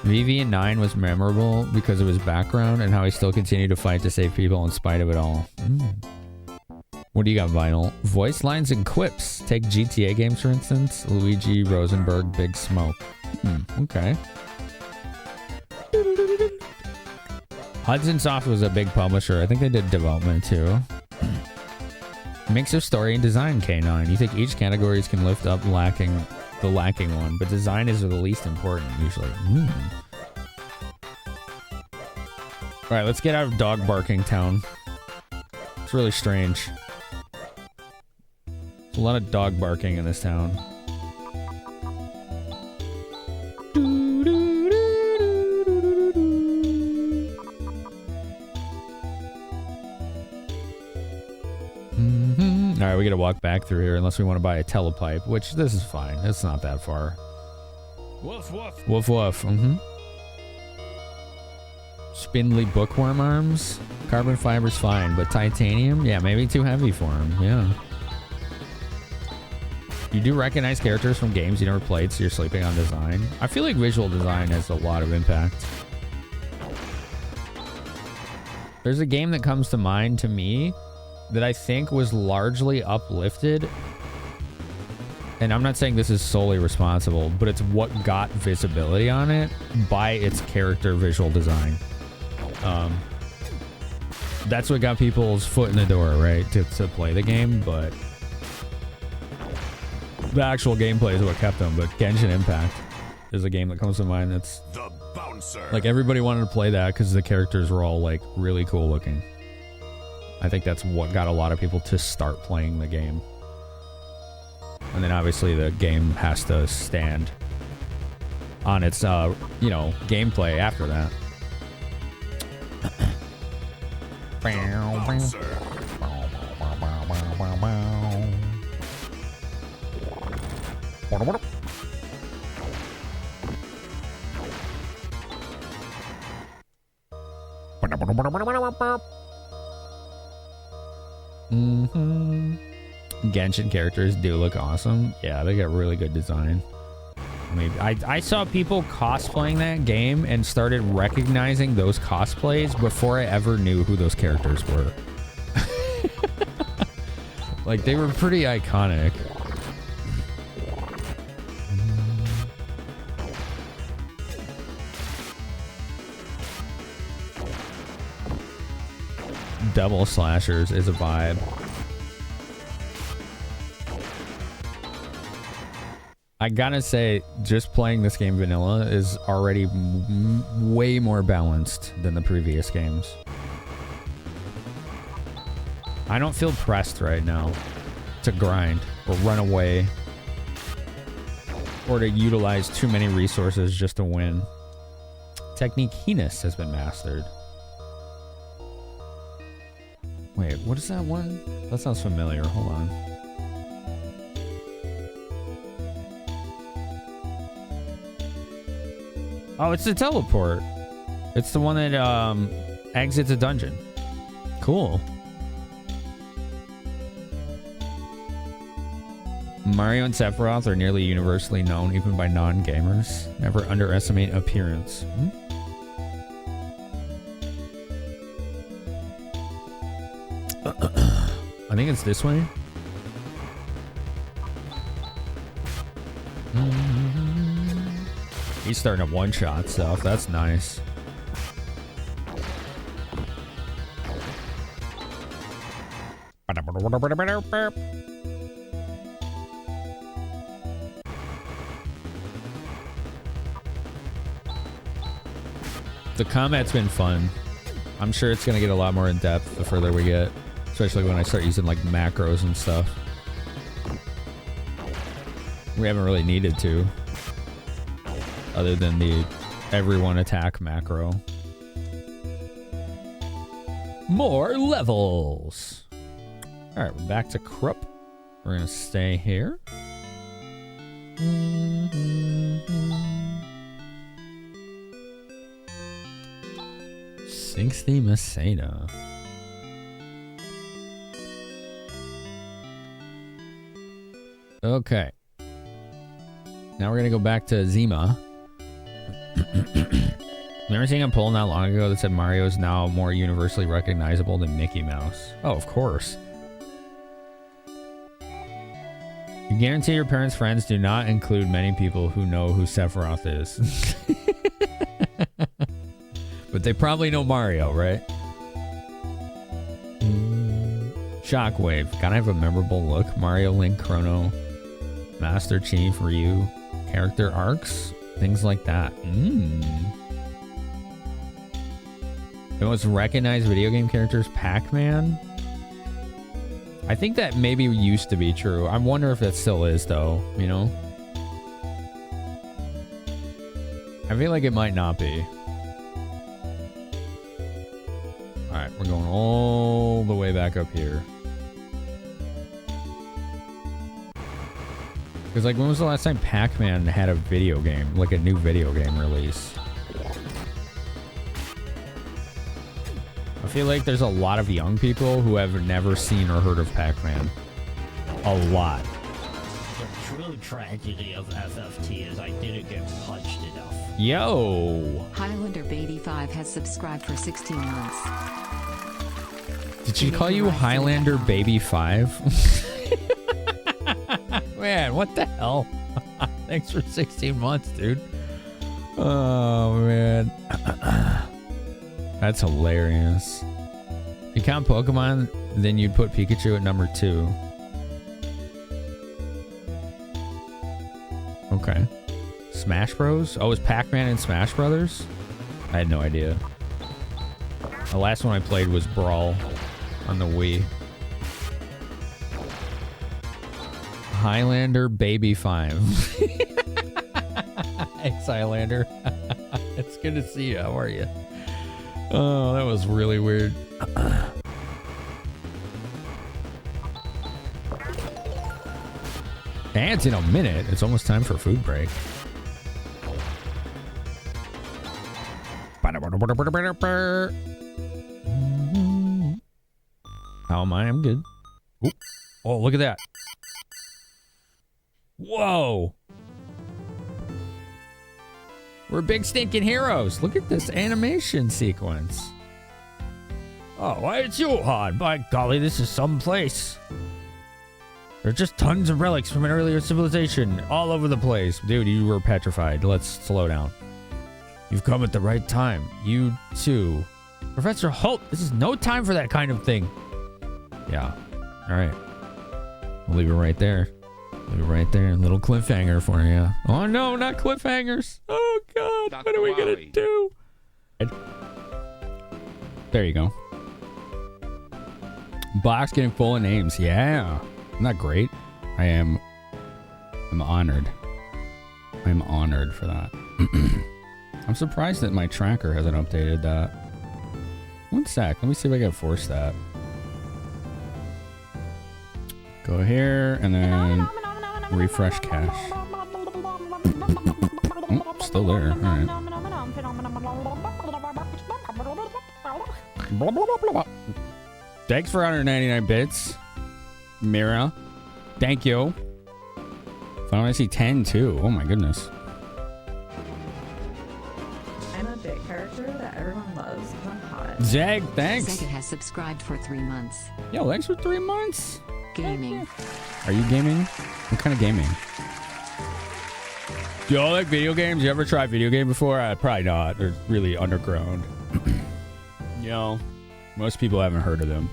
A: VV9 was memorable because of his background and how he still continued to fight to save people in spite of it all. What do you got, Vinyl? Voice lines and quips. Take GTA games, for instance. Luigi, Rosenberg, Big Smoke. Okay. Hudson Soft was a big publisher. I think they did development too. Mix of story and design, K9. You think each categories can lift up the lacking one, but design is the least important usually. Alright, let's get out of dog barking town. It's really strange. There's a lot of dog barking in this town. Alright, we gotta walk back through here unless we want to buy a telepipe, which this is fine. It's not that far.
E: Woof woof.
A: Woof woof. Spindly bookworm arms. Carbon fiber's fine, but titanium? Yeah, maybe too heavy for him. Yeah. You do recognize characters from games you never played, so you're sleeping on design. I feel like visual design has a lot of impact. There's a game that comes to mind to me that I think was largely uplifted. And I'm not saying this is solely responsible, but it's what got visibility on it by its character visual design. that's what got people's foot in the door, right? To play the game, but the actual gameplay is what kept them. But Genshin Impact is a game that comes to mind that's
G: The bouncer.
A: like everybody wanted to play that because the characters were all like really cool looking. I think that's what got a lot of people to start playing the game. And then obviously the game has to stand on its, gameplay after that.
G: Bouncer.
A: Genshin characters do look awesome. Yeah, they got really good design. I mean, I saw people cosplaying that game and started recognizing those cosplays before I ever knew who those characters were. Like, they were pretty iconic. Double slashers is a vibe. I gotta say, just playing this game vanilla is already way more balanced than the previous games. I don't feel pressed right now to grind or run away or to utilize too many resources just to win. Technique Heinous has been mastered. Wait, what is that one? That sounds familiar. Hold on. Oh, it's the teleport. It's the one that exits a dungeon. Cool. Mario and Sephiroth are nearly universally known even by non-gamers. Never underestimate appearance. I think it's this way. He's starting to one-shot stuff. That's nice. The combat's been fun. I'm sure it's going to get a lot more in depth the further we get. Especially when I start using like macros and stuff. We haven't really needed to. Other than the everyone attack macro. More levels. Alright, we're back to Krupp. We're going to stay here. 60 Masada. Okay. Now we're going to go back to Zima. Remember seeing a poll not long ago that said Mario is now more universally recognizable than Mickey Mouse? Oh, of course. You guarantee your parents' friends do not include many people who know who Sephiroth is. But they probably know Mario, right? Shockwave. Gotta have a memorable look. Mario, Link, Chrono, Master Chief, Ryu, character arcs, things like that. The most recognized video game characters, Pac-Man. I think that maybe used to be true. I wonder if that still is, though, you know? I feel like it might not be. Alright, we're going all the way back up here. Because, like, when was the last time Pac-Man had a video game? Like, a new video game release? I feel like there's a lot of young people who have never seen or heard of Pac-Man. A lot.
H: The true tragedy of FFT is I didn't get punched enough.
A: Yo!
D: Highlander Baby 5 has subscribed for 16 months.
A: Did she call you Highlander Baby 5? Man, what the hell? Thanks for 16 months, dude. Oh, man. That's hilarious. You count Pokemon, then you'd put Pikachu at number 2. Okay. Smash Bros? Oh, is Pac-Man in Smash Brothers? I had no idea. The last one I played was Brawl on the Wii. Highlander Baby 5. Thanks, Highlander. It's good to see you. How are you? Oh, that was really weird. And it's in a minute. It's almost time for food break. How am I? I'm good. Oop. Oh, look at that. Whoa. We're big stinking heroes. Look at this animation sequence. Oh, why it's you, Han? By golly, this is some place. There's just tons of relics from an earlier civilization all over the place. Dude, you were petrified. Let's slow down. You've come at the right time. You too. Professor Holt, this is no time for that kind of thing. Yeah. All right. We'll leave it right there. Leave it right there. A little cliffhanger for you. Oh, no, not cliffhangers. Oh, God.
I: Dr.
A: What are we going to do? There you go. Box getting full of names. Yeah. Isn't that great? I'm honored. I'm honored for that. I'm surprised that my tracker hasn't updated that. One sec. Let me see if I can force that. Go here and then refresh cache. Oh, still there. All right. Thanks for 199 bits. Mira. Thank you. Final Fantasy 10 too. Oh my goodness.
J: I'm a bit character that everyone loves because I'm hot.
A: Zeg, thanks.
D: Sega has subscribed for 3 months.
A: Yo, thanks for 3 months.
D: Gaming.
A: Are you gaming? What kind of gaming? Do y'all like video games? You ever tried video game before? Probably not. They're really underground. You know, most people haven't heard of them.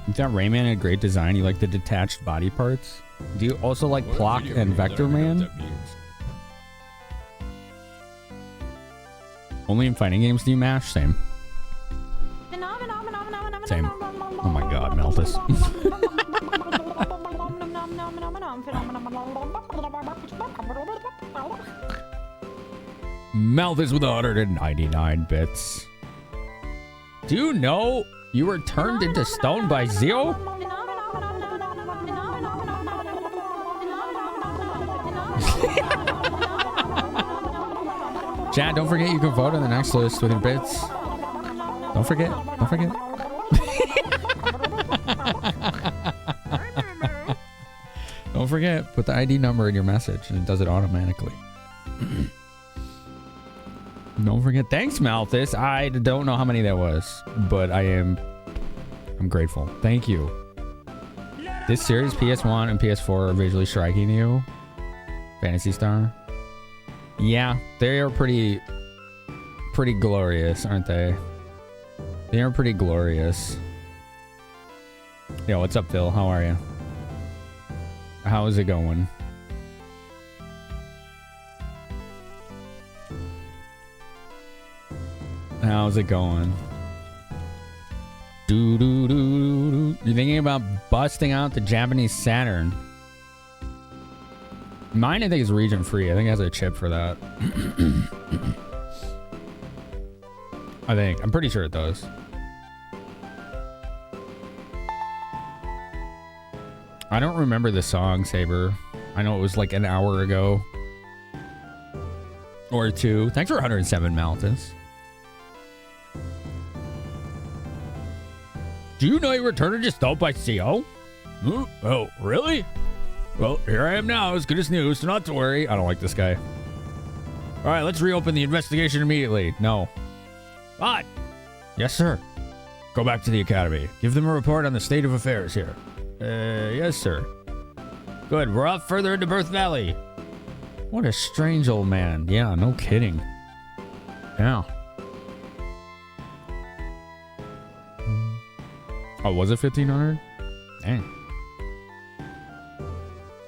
A: You thought Rayman had great design? You like the detached body parts? Do you also like Plock and Vector Man? Only in fighting games do you mash? Same. Same. Oh my god, Meltus. Meltus with 199 bits. Do you know you were turned into stone by Zeo? Chad, don't forget you can vote on the next list with your bits. Don't forget. Don't forget. Don't forget, put the ID number in your message and it does it automatically. Don't forget. Thanks, Malthus. I don't know how many that was, but I'm grateful. Thank you. This series, PS1 and PS4, are visually striking you. Phantasy Star. Yeah, they are pretty glorious, aren't they? They are pretty glorious. Yo, what's up, Phil? How are you? How is it going? How's it going? Do do do do. You're thinking about busting out the Japanese Saturn? Mine, I think, is region free. I think it has a chip for that. I think. I'm pretty sure it does. I don't remember the song, Saber. I know it was like an hour ago. Or 2. Thanks for 107, Malthus. Do you know you were turned into stone by CO? Oh, really? Well, here I am now, as good as new, so not to worry. I don't like this guy. All right, let's reopen the investigation immediately. No. What? Yes, sir. Go back to the academy. Give them a report on the state of affairs here. Yes, sir. Good, we're off further into Birth Valley. What a strange old man. Yeah, no kidding. Yeah. Oh, was it 1500? Dang.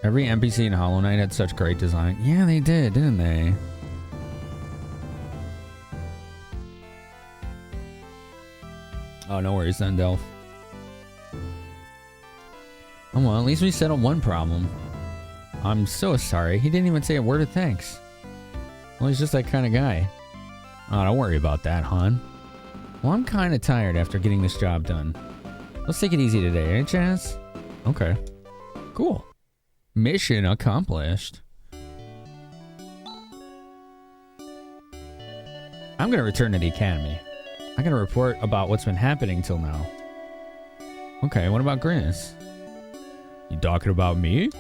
A: Every NPC in Hollow Knight had such great design. Yeah, they did, didn't they? Oh, no worries then, Delph. Oh, well, at least we settled one problem. I'm so sorry. He didn't even say a word of thanks. Well, he's just that kind of guy. Oh, don't worry about that, hon. Well, I'm kind of tired after getting this job done. Let's take it easy today, eh, Chaz? Okay. Cool. Mission accomplished. I'm gonna return to the academy. I'm gonna report about what's been happening till now. Okay, what about Grinnis? You talking about me?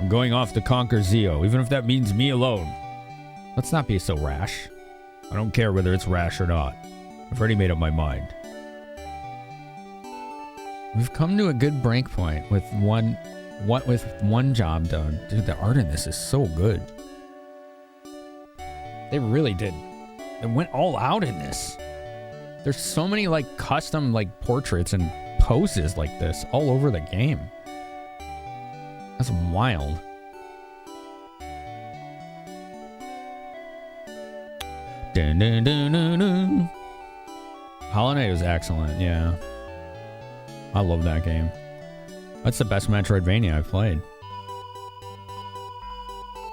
A: I'm going off to conquer Zio, even if that means me alone. Let's not be so rash. I don't care whether it's rash or not. I've already made up my mind. We've come to a good break point with one job done. Dude, the art in this is so good. They really did. They went all out in this. There's so many like custom like portraits and poses like this all over the game. That's wild. Dun, dun, dun, dun, dun. Hollow Knight was excellent, yeah. I love that game. That's the best Metroidvania I've played.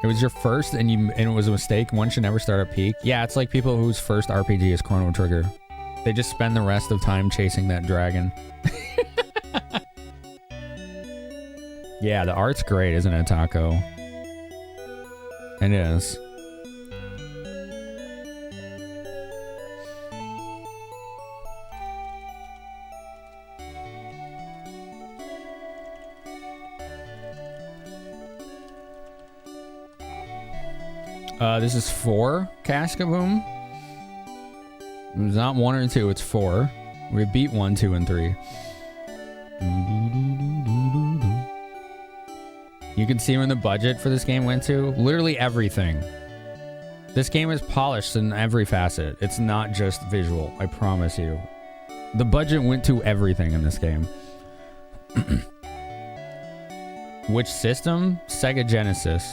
A: It was your first and it was a mistake. One should never start at peak. Yeah, it's like people whose first RPG is Chrono Trigger. They just spend the rest of time chasing that dragon. Yeah, the art's great, isn't it, Taco? It is. This is 4 Cascaboom. It's not 1 or 2, it's 4. We beat 1, 2, and 3. You can see when the budget for this game went to. Literally everything. This game is polished in every facet. It's not just visual, I promise you. The budget went to everything in this game. Which system? Sega Genesis.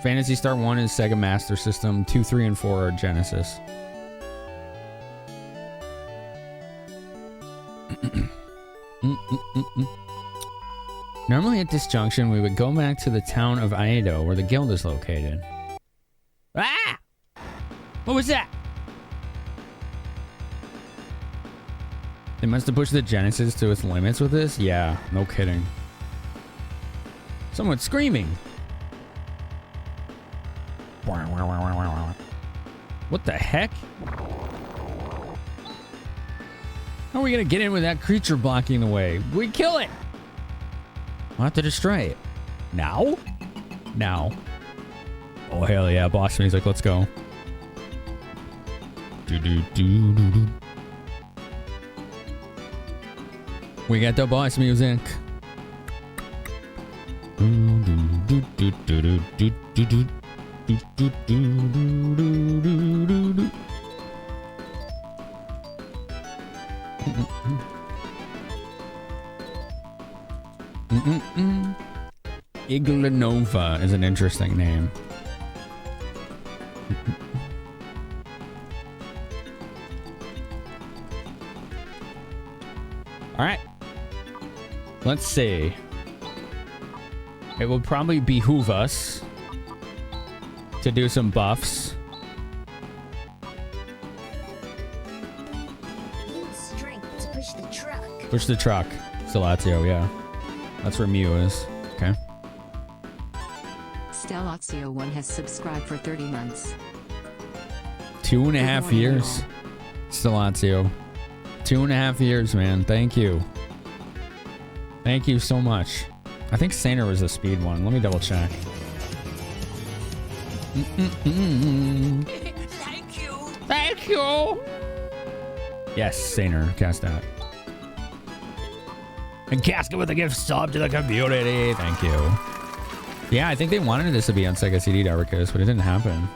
A: Phantasy Star 1 is Sega Master System. 2, 3, and 4 are Genesis. Normally at this junction, we would go back to the town of Aido, where the guild is located. Ah! What was that? They must have pushed the Genesis to its limits with this? Yeah, no kidding. Someone's screaming. What the heck? How are we gonna get in with that creature blocking the way? We kill it! We'll have to destroy it. Now? Now. Oh, hell yeah. Boss music. Let's go. We got the boss music. Iglanova is an interesting name. All right. Let's see. It will probably behoove us to do some buffs.
I: Strength to push the truck.
A: Push the truck. Stellatio, yeah. That's where Mew is. Okay.
D: Stellatio 1 has subscribed for 30 months.
A: 2.5 years. Stellatio. 2.5 years, man. Thank you. Thank you so much. I think Saner was the speed one. Let me double check.
I: Thank you.
A: Thank you. Yes, Saner. Cast that. And Casket with a gift sub to the community. Thank you. Yeah, I think they wanted this to be on Sega CD Darkus, but it didn't happen.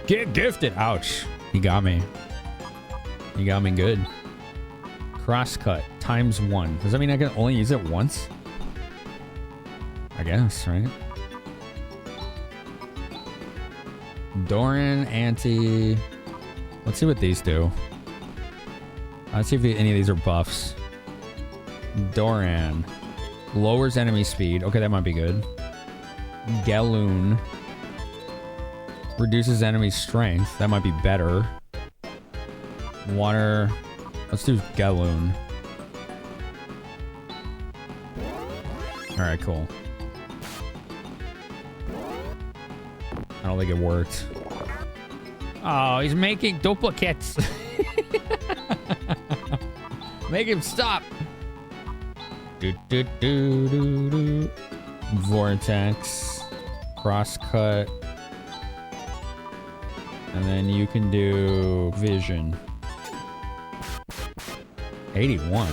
A: Get gifted. Ouch. He got me. He got me good. Crosscut times 1. Does that mean I can only use it once? I guess, right? Doran, anti. Let's see what these do. Let's see if any of these are buffs. Doran. Lowers enemy speed. Okay, that might be good. Galoon. Reduces enemy strength. That might be better. Water. Let's do Galoon. Alright, cool. I don't think it worked. Oh, he's making duplicates. Make him stop. Vortex. Crosscut. And then you can do vision. 81.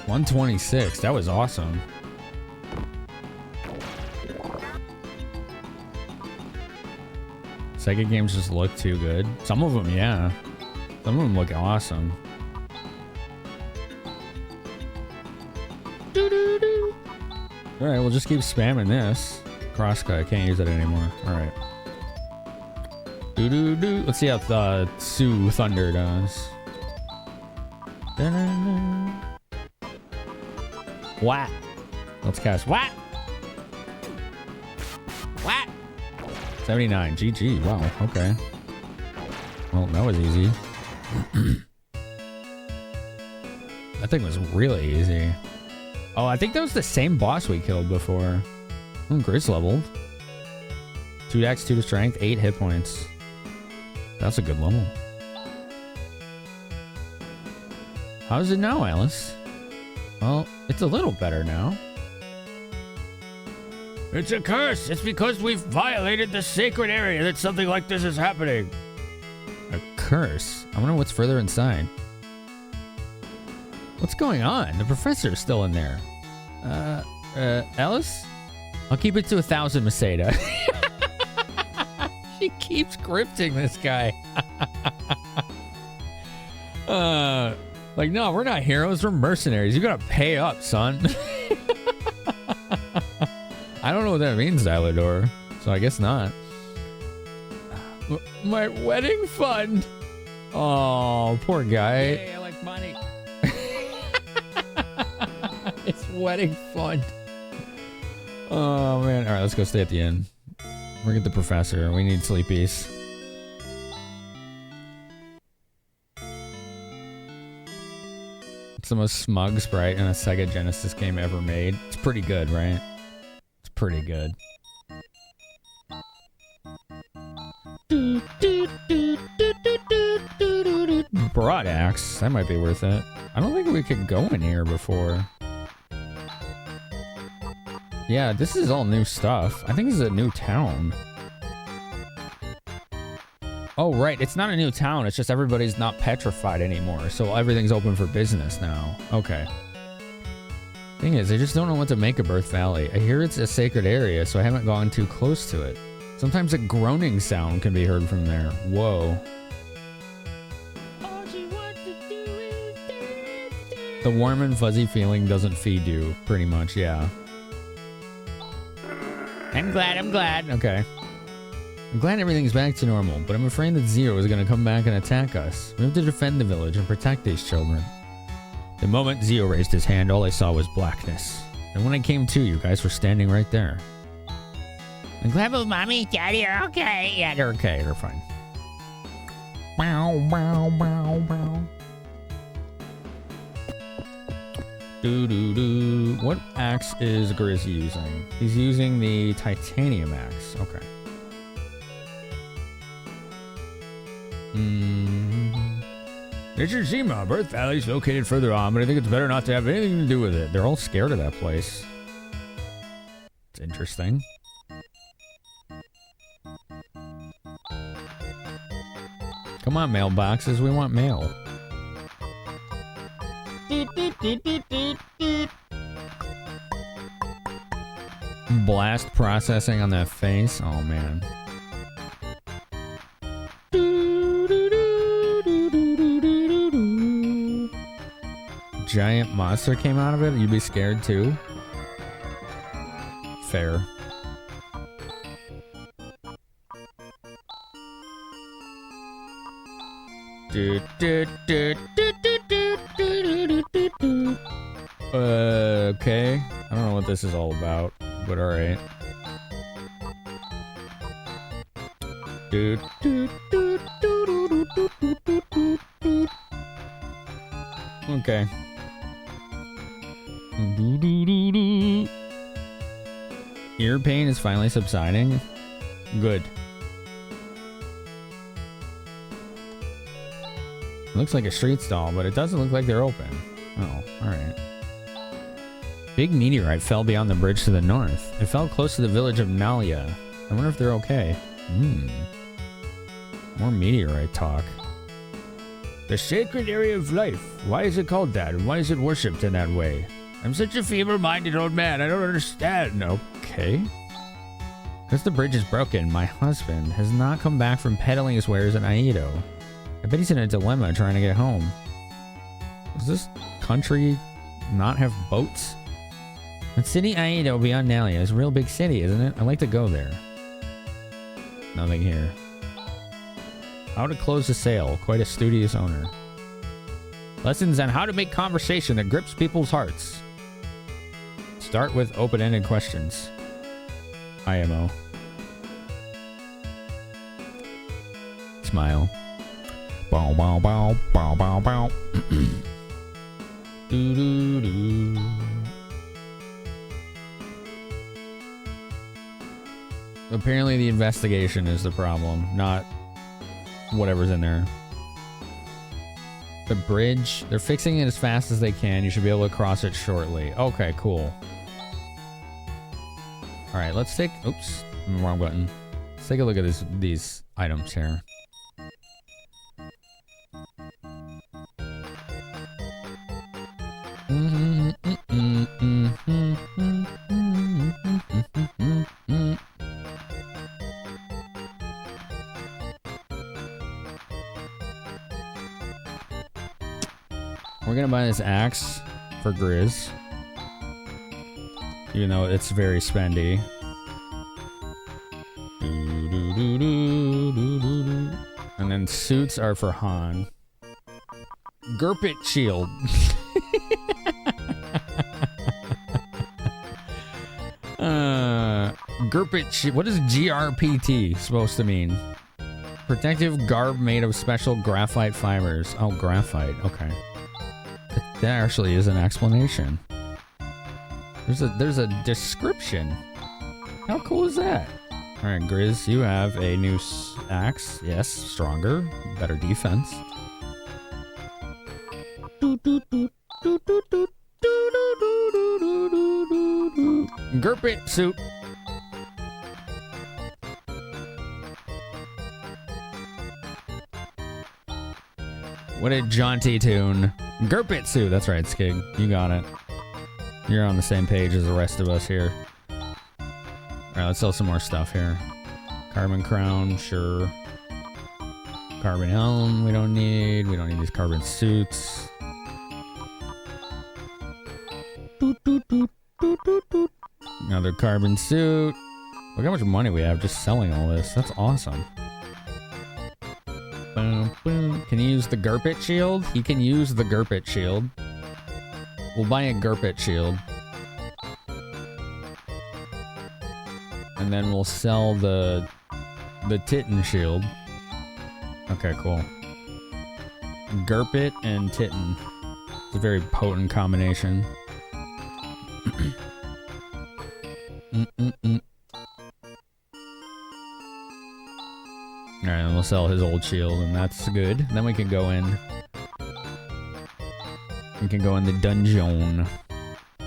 A: 126. That was awesome. Sega games just look too good. Some of them, yeah. Some of them look awesome. Alright, we'll just keep spamming this. Crosscut, I can't use it anymore. Alright. Let's see how Sue Thunder does. What? Let's cast what? What? 79. GG. Wow. Okay. Well, that was easy. That thing was really easy. Oh, I think that was the same boss we killed before. Grit's leveled. 2 dex, 2 to strength, 8 hit points. That's a good level. How's it now, Alice? Well, it's a little better now.
E: It's a curse. It's because we've violated the sacred area that something like this is happening.
A: A curse? I wonder what's further inside. What's going on? The professor's still in there. Alice? I'll keep it to 1,000, Maseda. She keeps grifting this guy. Like, no, we're not heroes. We're mercenaries. You gotta pay up, son. I don't know what that means, Dilador. So I guess not. My wedding fund. Oh, poor guy.
E: Hey, I like money.
A: It's wedding fund. Oh, man. All right, let's go stay at the inn. We're get the professor. We need sleepies. It's the most smug sprite in a Sega Genesis game ever made. It's pretty good, right? It's pretty good. Broad axe. That might be worth it. I don't think we could go in here before. Yeah, this is all new stuff. I think this is a new town. Oh, right. It's not a new town. It's just everybody's not petrified anymore. So everything's open for business now. Okay. Thing is, I just don't know what to make of Birth Valley. I hear it's a sacred area, so I haven't gone too close to it. Sometimes a groaning sound can be heard from there. Whoa. The warm and fuzzy feeling doesn't feed you, pretty much, yeah. I'm glad. Okay. I'm glad everything's back to normal, but I'm afraid that Zero is going to come back and attack us. We have to defend the village and protect these children. The moment Zero raised his hand, all I saw was blackness. And when I came to, you guys were standing right there. I'm glad both Mommy and Daddy are okay. Yeah, they're okay. They're fine. Bow, bow, bow, bow. What axe is Grizz using? He's using the titanium axe. Okay.
E: Nishijima, Birth Valley's located further on, but I think it's better not to have anything to do with it.
A: They're all scared of that place. It's interesting. Come on, mailboxes. We want mail. Blast processing on that face. Oh, man. giant monster came out of it, you'd be scared too? Fair. Okay. I don't know what this is all about, but alright. Okay. Ear pain is finally subsiding. Good. Looks like a street stall, but it doesn't look like they're open. Oh, alright. Big meteorite fell beyond the bridge to the north. It fell close to the village of Nalia. I wonder if they're okay. More meteorite talk.
E: The sacred area of life. Why is it called that? And why is it worshipped in that way? I'm such a feeble-minded old man. I don't understand.
A: Okay. Because the bridge is broken, my husband has not come back from peddling his wares in Aido. I bet he's in a dilemma trying to get home. Does this country not have boats? The city Aido beyond Nalia is a real big city, isn't it? I'd like to go there. Nothing here. How to close a sale. Quite a studious owner. Lessons on how to make conversation that grips people's hearts. Start with open-ended questions. IMO. Smile. Bow, bow, bow, bow, bow, bow. Doo-doo-doo. Apparently the investigation is the problem, not whatever's in there. The bridge, they're fixing it as fast as they can. You should be able to cross it shortly. Okay, cool. All right, let's take, oops, wrong button. Let's take a look at these items here. We're gonna buy this axe for Grizz, even though it's very spendy. And then suits are for Han. Gurpit shield. Gurpit shield. What is GRPT supposed to mean? Protective garb made of special graphite fibers. Oh, graphite. Okay. That actually is an explanation. There's a description. How cool is that? All right, Grizz, you have a new axe. Yes, stronger, better defense. Gurpit suit. What a jaunty tune. Gurpit suit. That's right, Skig. You got it. You're on the same page as the rest of us here. Alright, let's sell some more stuff here. Carbon crown, sure. Carbon helm, we don't need. We don't need these carbon suits. Another carbon suit. Look how much money we have just selling all this. That's awesome. Boom, boom. Can you use the Gurpit shield? You can use the Gurpit shield. We'll buy a Gurpit shield. And then we'll sell the Titan shield. Okay, cool. Gurpit and Titan. It's a very potent combination. Alright, and we'll sell his old shield, and that's good. Then we can go in. We can go in the dungeon.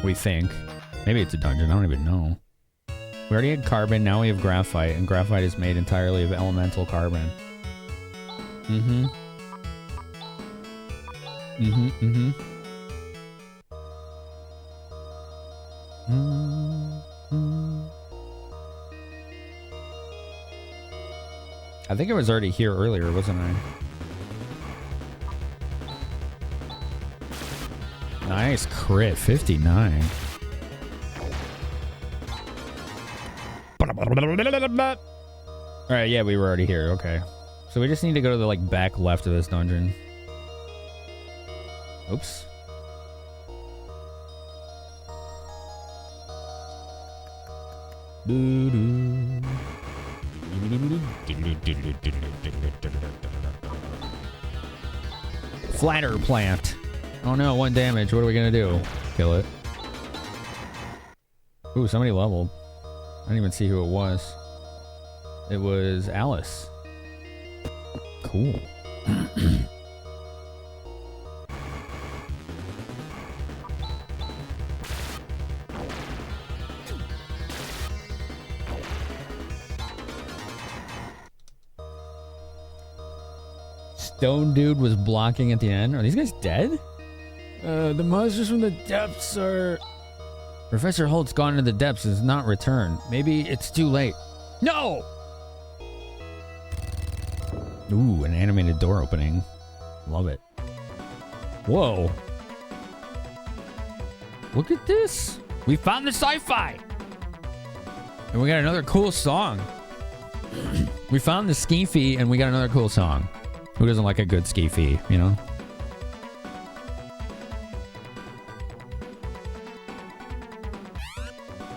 A: We think. Maybe it's a dungeon, I don't even know. We already had carbon, now we have graphite, and graphite is made entirely of elemental carbon. I think I was already here earlier, wasn't I? Nice crit, 59. Alright, yeah, we were already here. Okay. So we just need to go to the, like, back left of this dungeon. Oops. Flatter plant. Oh no, 1 damage. What are we gonna do? Kill it. Ooh, somebody leveled. I didn't even see who it was. It was Alice. Cool. Stone dude was blocking at the end. Are these guys dead? The monsters from the depths are... Professor Holt's gone into the depths and has not returned. Maybe it's too late. No! Ooh, an animated door opening. Love it. Whoa. Look at this. We found the sci-fi. And we got another cool song. We found the Skeefy and we got another cool song. Who doesn't like a good Skeefy, you know?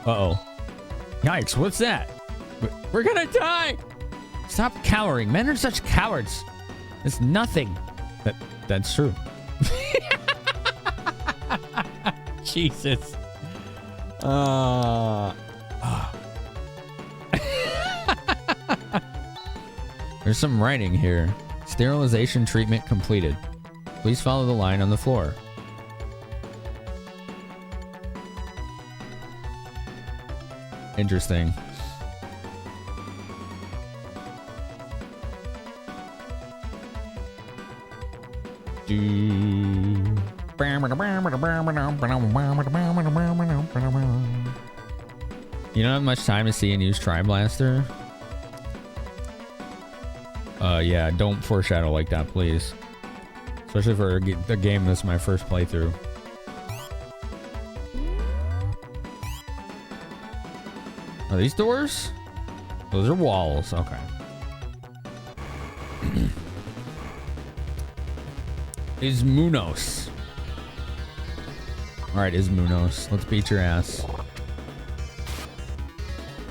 A: Uh-oh. Yikes, what's that? We're gonna die! Stop cowering. Men are such cowards. It's nothing. That's true. Jesus. There's some writing here. Sterilization treatment completed. Please follow the line on the floor. Interesting. You don't have much time to see and use Tri-Blaster? Yeah, don't foreshadow like that, please. Especially for a game that's my first playthrough. Are these doors? Those are walls. Okay. Ismunos. Alright, Ismunos. Let's beat your ass.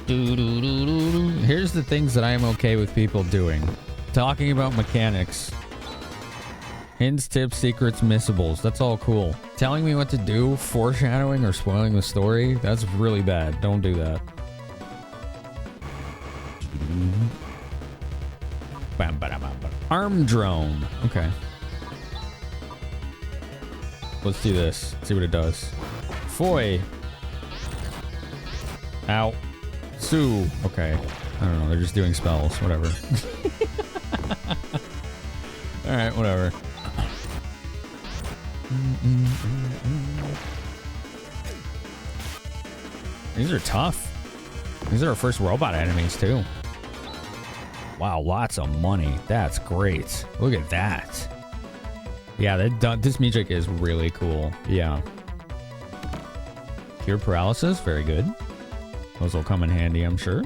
A: Here's the things that I am okay with people doing. Talking about mechanics. Hints, tips, secrets, missables. That's all cool. Telling me what to do, foreshadowing, or spoiling the story, that's really bad. Don't do that. Arm drone. Okay. Let's do this. See what it does. Foy. Ow. Sue. Okay. I don't know. They're just doing spells. Whatever. Alright, whatever. These are tough. These are our first robot enemies, too. Wow, lots of money. That's great. Look at that. Yeah, this music is really cool. Yeah. Cure paralysis. Very good. Those will come in handy, I'm sure.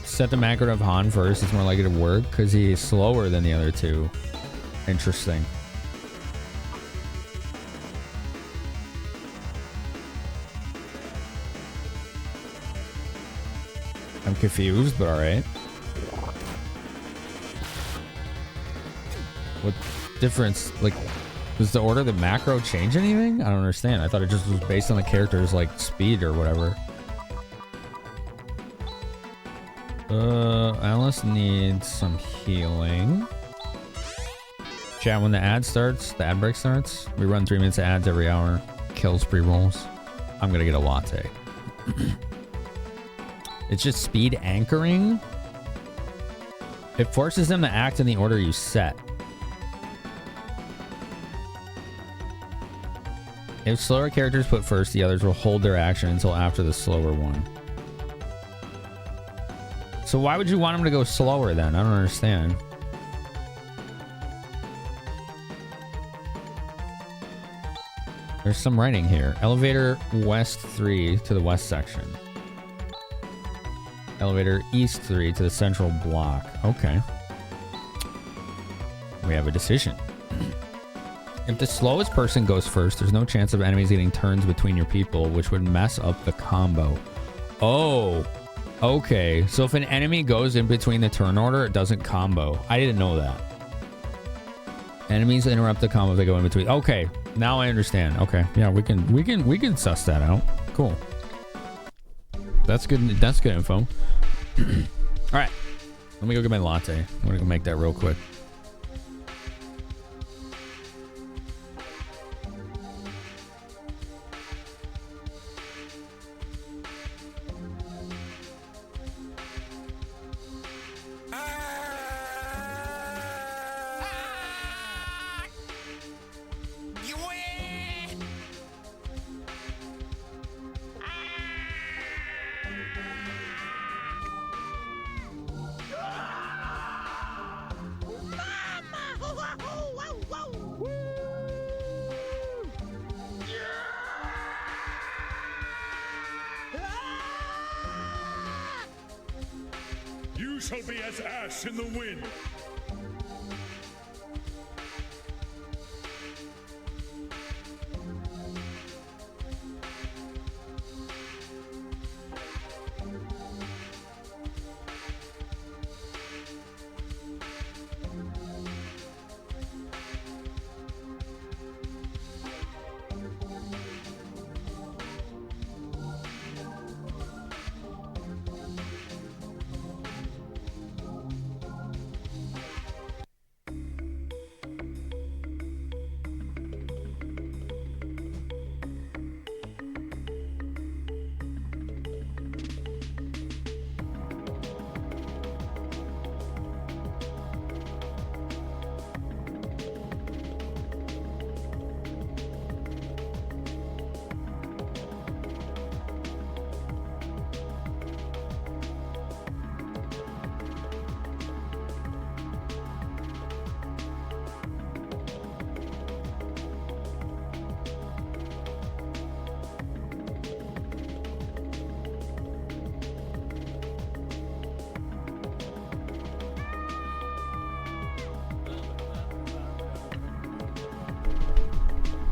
A: Set the macro of Han first. It's more likely to work because he's slower than the other two. Interesting. I'm confused, but alright. What difference? Like, does the order of the macro change anything? I don't understand. I thought it just was based on the character's, like, speed or whatever. Alice needs some healing. Chat, when the ad starts, the ad break starts, we run 3 minutes of ads every hour. Kills pre-rolls. I'm gonna get a latte. It's just speed anchoring. It forces them to act in the order you set. If slower characters put first, the others will hold their action until after the slower one. So why would you want them to go slower then? I don't understand. There's some writing here. Elevator west 3 to the west section. Elevator east 3 to the central block. Okay. We have a decision. If the slowest person goes first, there's no chance of enemies getting turns between your people, which would mess up the combo. Oh, okay. So if an enemy goes in between the turn order, it doesn't combo. I didn't know that. Enemies interrupt the combo if they go in between. Okay, now I understand. Okay, yeah, we can suss that out. Cool. That's good. That's good info. All right, let me go get my latte. I'm gonna go make that real quick.
G: You shall be as ash in the wind.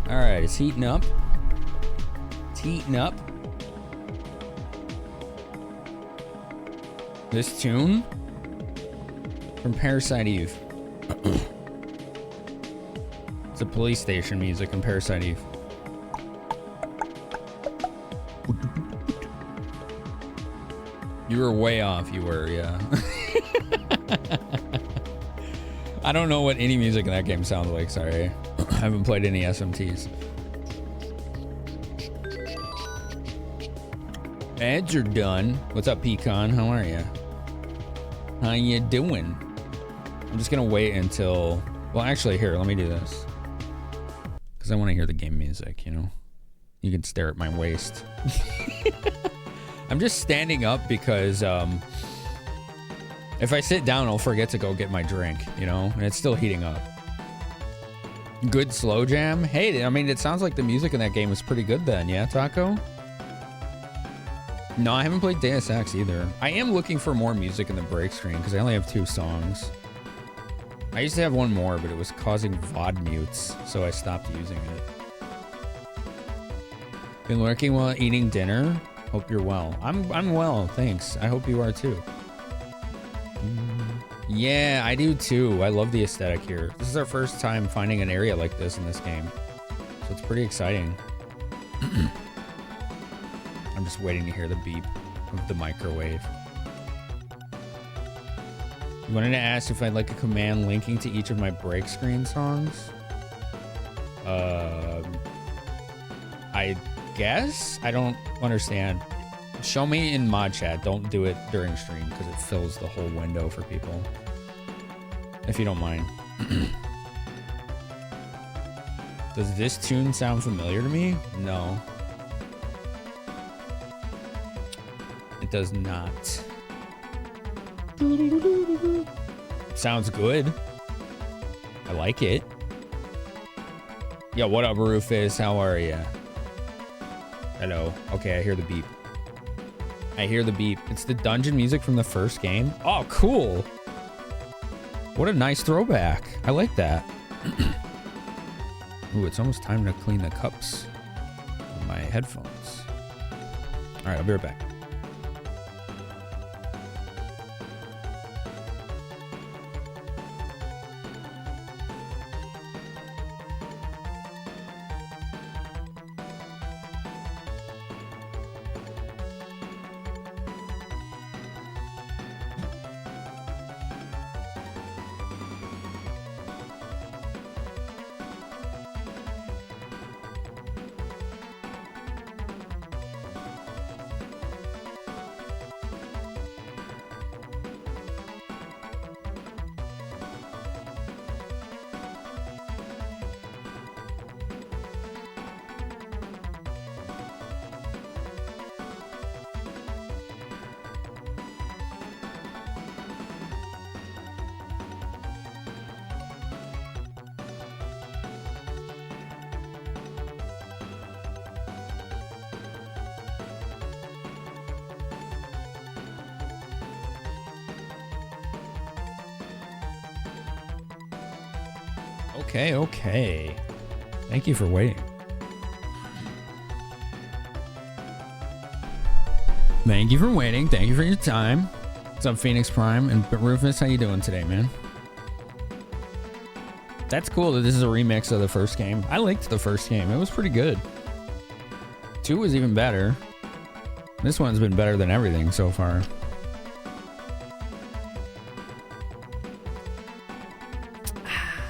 A: All right, it's heating up. It's heating up. This tune from Parasite Eve. It's a police station music in Parasite Eve. You were way off, you were, yeah. I don't know what any music in that game sounds like, sorry. I haven't played any SMTs. Ads are done. What's up, Pecan? How are you? How you doing? I'm just gonna wait until... Well, actually, here, let me do this. Because I want to hear the game music, you know? You can stare at my waist. I'm just standing up because if I sit down, I'll forget to go get my drink, you know? And it's still heating up. Good slow jam? Hey, I mean, it sounds like the music in that game was pretty good then, yeah, Taco? No, I haven't played Deus Ex either. I am looking for more music in the break screen because I only have 2 songs. I used to have one more, but it was causing VOD mutes, so I stopped using it. Been lurking while eating dinner? Hope you're well. I'm well, thanks. I hope you are too. Yeah, I do too. I love the aesthetic here. This is our first time finding an area like this in this game, so it's pretty exciting. I'm just waiting to hear the beep of the microwave. You wanted to ask if I'd like a command linking to each of my break screen songs? I guess? I don't understand. Show me in mod chat. Don't do it during stream because it fills the whole window for people. If you don't mind. Does this tune sound familiar to me? No. It does not. Sounds good. I like it. Yo, what up, Rufus? How are ya? Hello. Okay, I hear the beep. I hear the beep. It's the dungeon music from the first game. Oh, cool. What a nice throwback. I like that. Ooh, it's almost time to clean the cups of my headphones. All right, I'll be right back. Okay. Thank you for waiting. Thank you for waiting. Thank you for your time. What's up, Phoenix Prime? And Rufus, how you doing today, man? That's cool that this is a remix of the first game. I liked the first game. It was pretty good. 2 was even better. This one's been better than everything so far.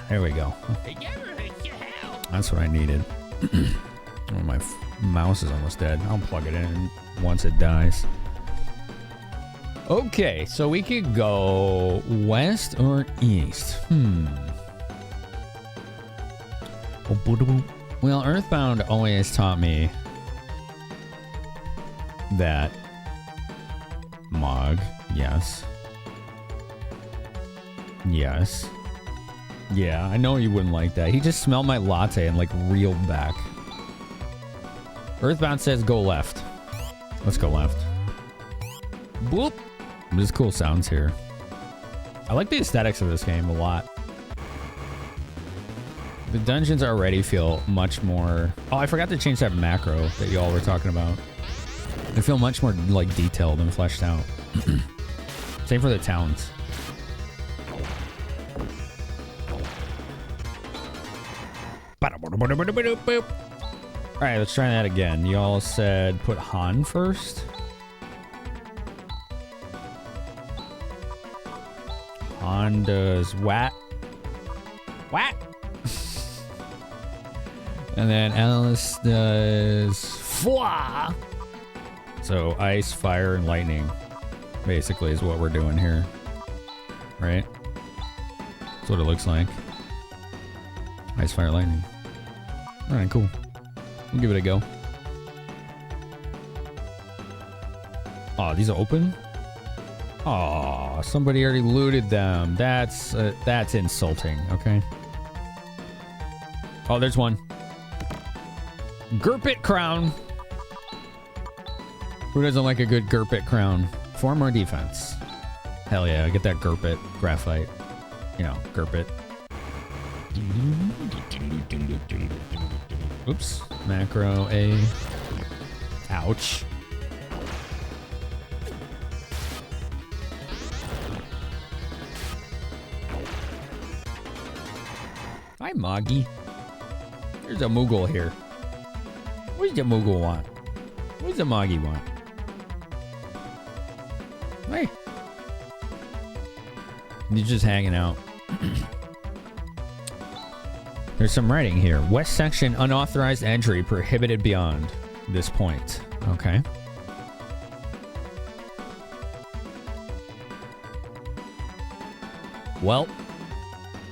A: There we go. That's what I needed. Oh, my mouse is almost dead. I'll plug it in once it dies. Okay, so we could go west or east. Well, Earthbound always taught me that Mog, yes. Yeah, I know you wouldn't like that. He just smelled my latte and like reeled back. Earthbound says go left. Let's go left. Boop. There's cool sounds here. I like the aesthetics of this game a lot. The dungeons already feel much more... Oh, I forgot to change that macro that y'all were talking about. They feel much more like detailed and fleshed out. Same for the towns. Alright, let's try that again. Y'all said put Han first. Han does what? And then Alice does fwa. So ice, fire, and lightning basically is what we're doing here. Right? That's what it looks like. Ice, fire, lightning. Alright, cool. We'll give it a go. Oh, these are open? Oh, somebody already looted them. That's insulting, okay? Oh, there's one. Gurpit crown. Who doesn't like a good Gurpit crown? 4 more defense. Hell yeah, get that Gurpit graphite. You know, Gurpit. Oops. Macro A. Ouch. Hi, Moggy. There's a Moogle here. What does the Moogle want? What does the Moggy want? Hey. He's just hanging out. There's some writing here. West section, unauthorized entry prohibited beyond this point. Okay. Well,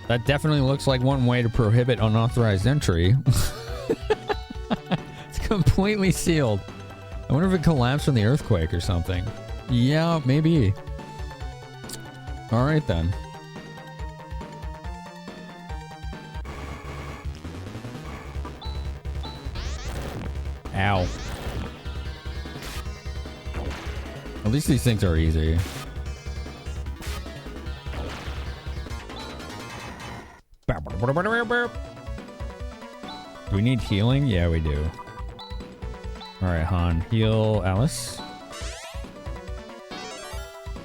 A: that definitely looks like one way to prohibit unauthorized entry. completely sealed. I wonder if it collapsed from the earthquake or something. Yeah, maybe. All right, then. Ow. At least these things are easy. Do we need healing? Yeah, we do. Alright, Han. Heal Alice.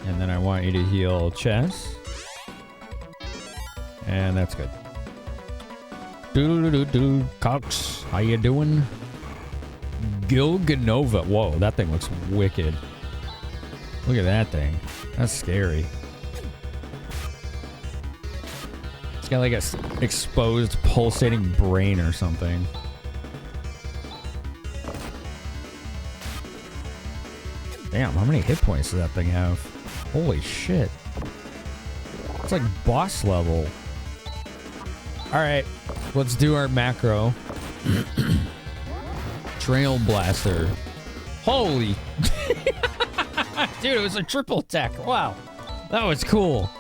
A: And then I want you to heal Chess. And that's good. Doo-doo-doo-doo. Cox, how you doing? Gilganova. Whoa, that thing looks wicked. Look at that thing. That's scary. It's got like a exposed pulsating brain or something. Damn, how many hit points does that thing have? Holy shit. It's like boss level. Alright, let's do our macro. Trail Blaster. Holy... Dude, it was a triple attack. Wow. That was cool.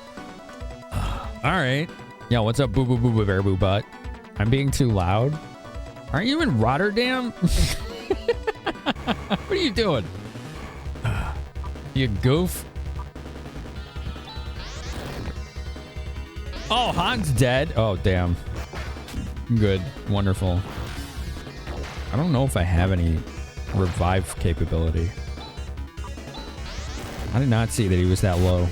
A: Alright. Yo, what's up, boo boo boo boo bear boo butt? I'm being too loud? Aren't you in Rotterdam? What are you doing? You goof. Oh, Han's dead. Oh, damn. Good. Wonderful. I don't know if I have any revive capability. I did not see that he was that low.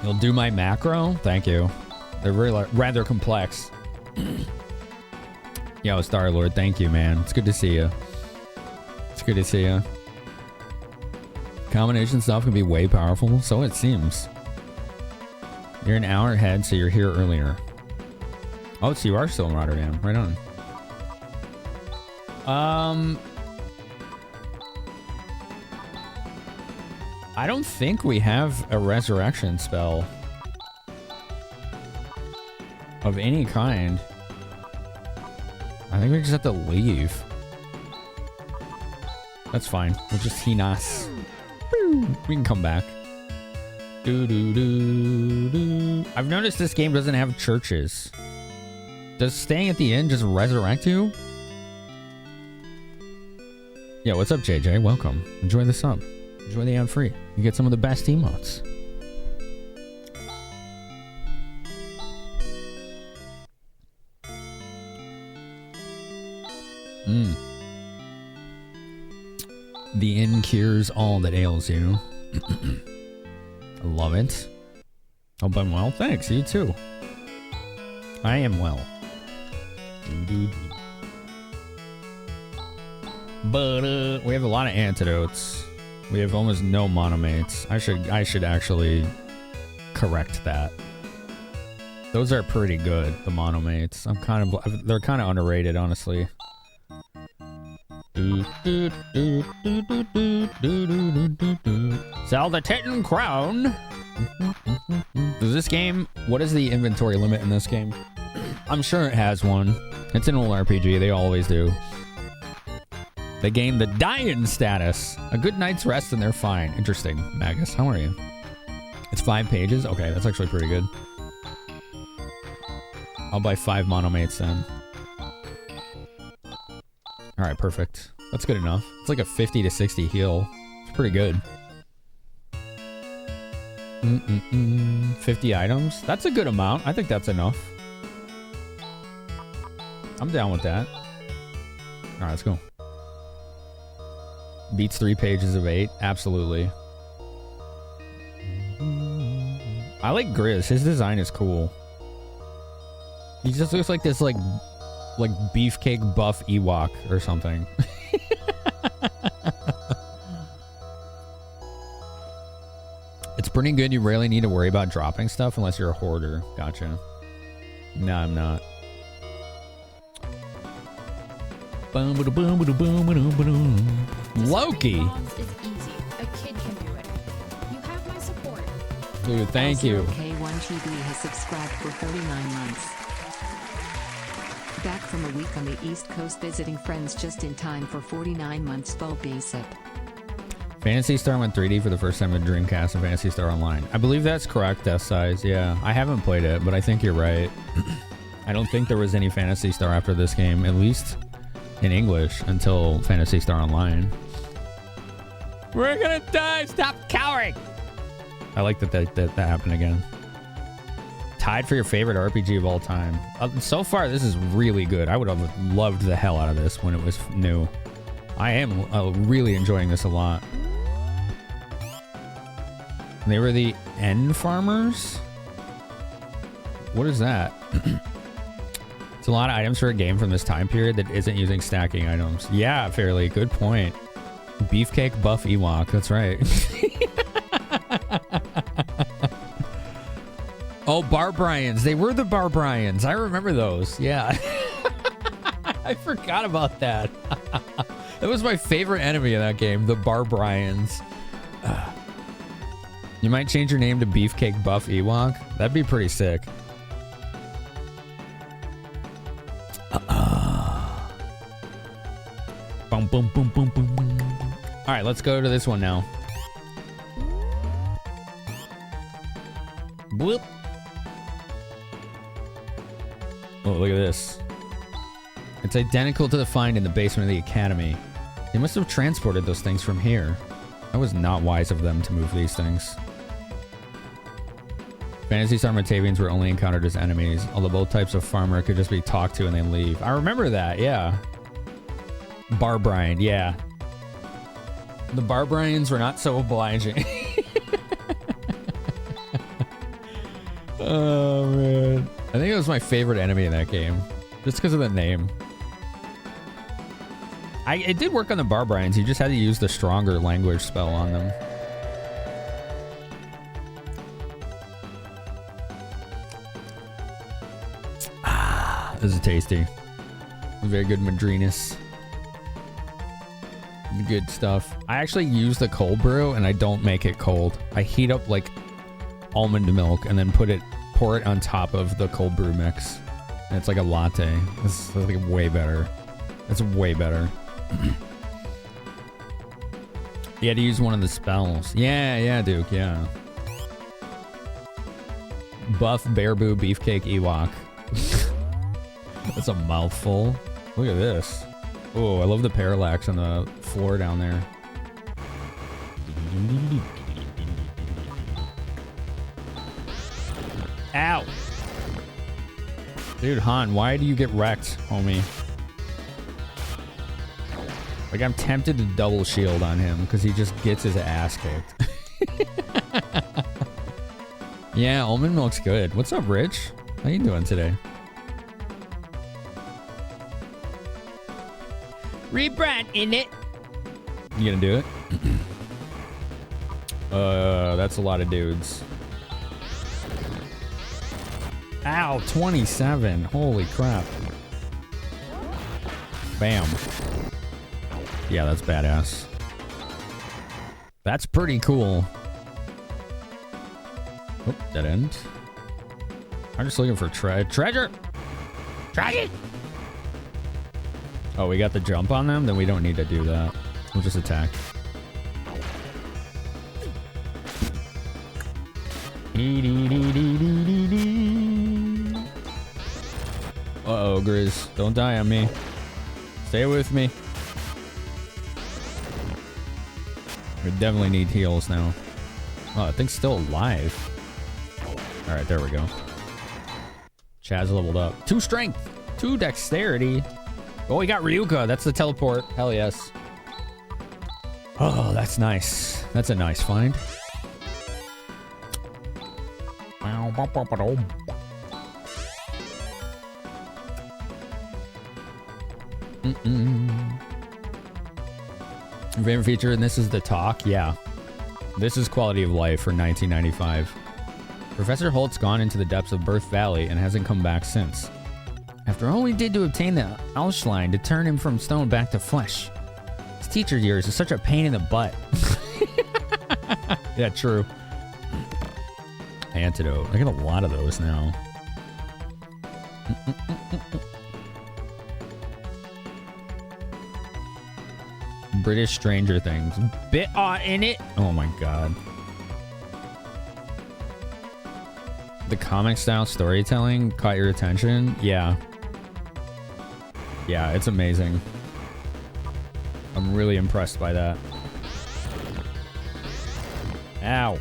A: You'll do my macro? Thank you. They're really rather complex. Yo, Star-Lord, thank you, man. It's good to see you. It's good to see you. Combination stuff can be way powerful, so it seems. You're an hour ahead, so you're here earlier. Oh, so you are still in Rotterdam. Right on. I don't think we have a resurrection spell of any kind. I think we just have to leave. That's fine. We'll just Hinas. We can come back. I've noticed this game doesn't have churches. Does staying at the inn just resurrect you? Yeah, what's up, JJ? Welcome. Enjoy the sub. Enjoy the ad free. You get some of the best emotes. The inn cures all that ails you. I love it. Hope I'm well. Thanks. You too. I am well. But we have a lot of antidotes. We have almost no monomates. I should actually correct that. Those are pretty good, the monomates. They're kind of underrated, honestly. Sell the Titan Crown. Does this game, what is the inventory limit in this game? I'm sure it has one. It's an old RPG, they always do. They gain the die-in status. A good night's rest and they're fine. Interesting. Magus, how are you? It's 5 pages? Okay, that's actually pretty good. I'll buy 5 monomates then. Alright, perfect. That's good enough. It's like a 50 to 60 heal. It's pretty good. 50 items? That's a good amount. I think that's enough. I'm down with that. Alright, let's go. Beats 3 pages of 8. Absolutely. I like Grizz. His design is cool. He just looks like this, like beefcake buff Ewok or something. It's pretty good. You rarely need to worry about dropping stuff unless you're a hoarder. Gotcha. No, I'm not. Loki. Dude, thank you.
D: K1TV has subscribed for 39 months. back from a week on the East Coast visiting friends just in time for 49 months full basic.
A: Phantasy Star went 3D for the first time in Dreamcast and Phantasy Star Online. I believe that's correct, Death Size. Yeah, I haven't played it, but I think you're right. I don't think there was any Phantasy Star after this game, at least in English, until Phantasy Star Online. We're gonna die! Stop cowering! I like that happened again. Tied for your favorite RPG of all time. So far, this is really good. I would have loved the hell out of this when it was new. I am really enjoying this a lot. They were the End Farmers? What is that? It's a lot of items for a game from this time period that isn't using stacking items. Yeah, fairly. Good point. Beefcake Buff Ewok. That's right. Oh, Barbarians. They were the Barbarians. I remember those. Yeah. I forgot about that. That was my favorite enemy in that game, the Barbarians. You might change your name to Beefcake Buff Ewok. That'd be pretty sick. Boom, boom, boom, boom, boom, boom. All right, let's go to this one now. Whoop. Oh, look at this. It's identical to the find in the basement of the academy. They must have transported those things from here. That was not wise of them to move these things. Phantasy Star Matavians were only encountered as enemies, although both types of farmer could just be talked to and then leave. I remember that, yeah. Barbarian, yeah. The Barbarians were not so obliging. Oh, man. I think it was my favorite enemy in that game, just because of the name. It did work on the Barbarians. You just had to use the stronger language spell on them. This is tasty. Very good Madrinus. Good stuff. I actually use the cold brew and I don't make it cold. I heat up like almond milk and then pour it on top of the cold brew mix. And it's like a latte. It's like way better. It's way better. You had to use one of the spells. Yeah, Duke, yeah. Buff Bearboo Beefcake Ewok. That's a mouthful. Look at this. Oh, I love the parallax on the floor down there. Ow! Dude, Han, why do you get wrecked, homie? Like, I'm tempted to double shield on him because he just gets his ass kicked. Yeah, almond milk's good. What's up, Rich? How you doing today?
E: Rebrand in it.
A: You gonna do it? That's a lot of dudes. Ow, 27. Holy crap. Bam. Yeah, that's badass. That's pretty cool. Oh, dead end. I'm just looking for treasure. Treasure! Oh, we got the jump on them? Then we don't need to do that. We'll just attack. Uh-oh, Grizz. Don't die on me. Stay with me. We definitely need heals now. Oh, that thing's still alive. Alright, there we go. Chaz leveled up. 2 strength. 2 dexterity. Oh, we got Ryuka. That's the teleport. Hell yes. Oh, that's nice. That's a nice find. Favorite feature, and this is the talk. Yeah. This is quality of life for 1995. Professor Holt's gone into the depths of Birth Valley and hasn't come back since. After all we did to obtain the Ausschlein to turn him from stone back to flesh. His teacher years is such a pain in the butt. Yeah, true. Antidote. I get a lot of those now. British Stranger Things. Bit in it. Oh my god. The comic style storytelling caught your attention? Yeah. Yeah, it's amazing. I'm really impressed by that. Ow.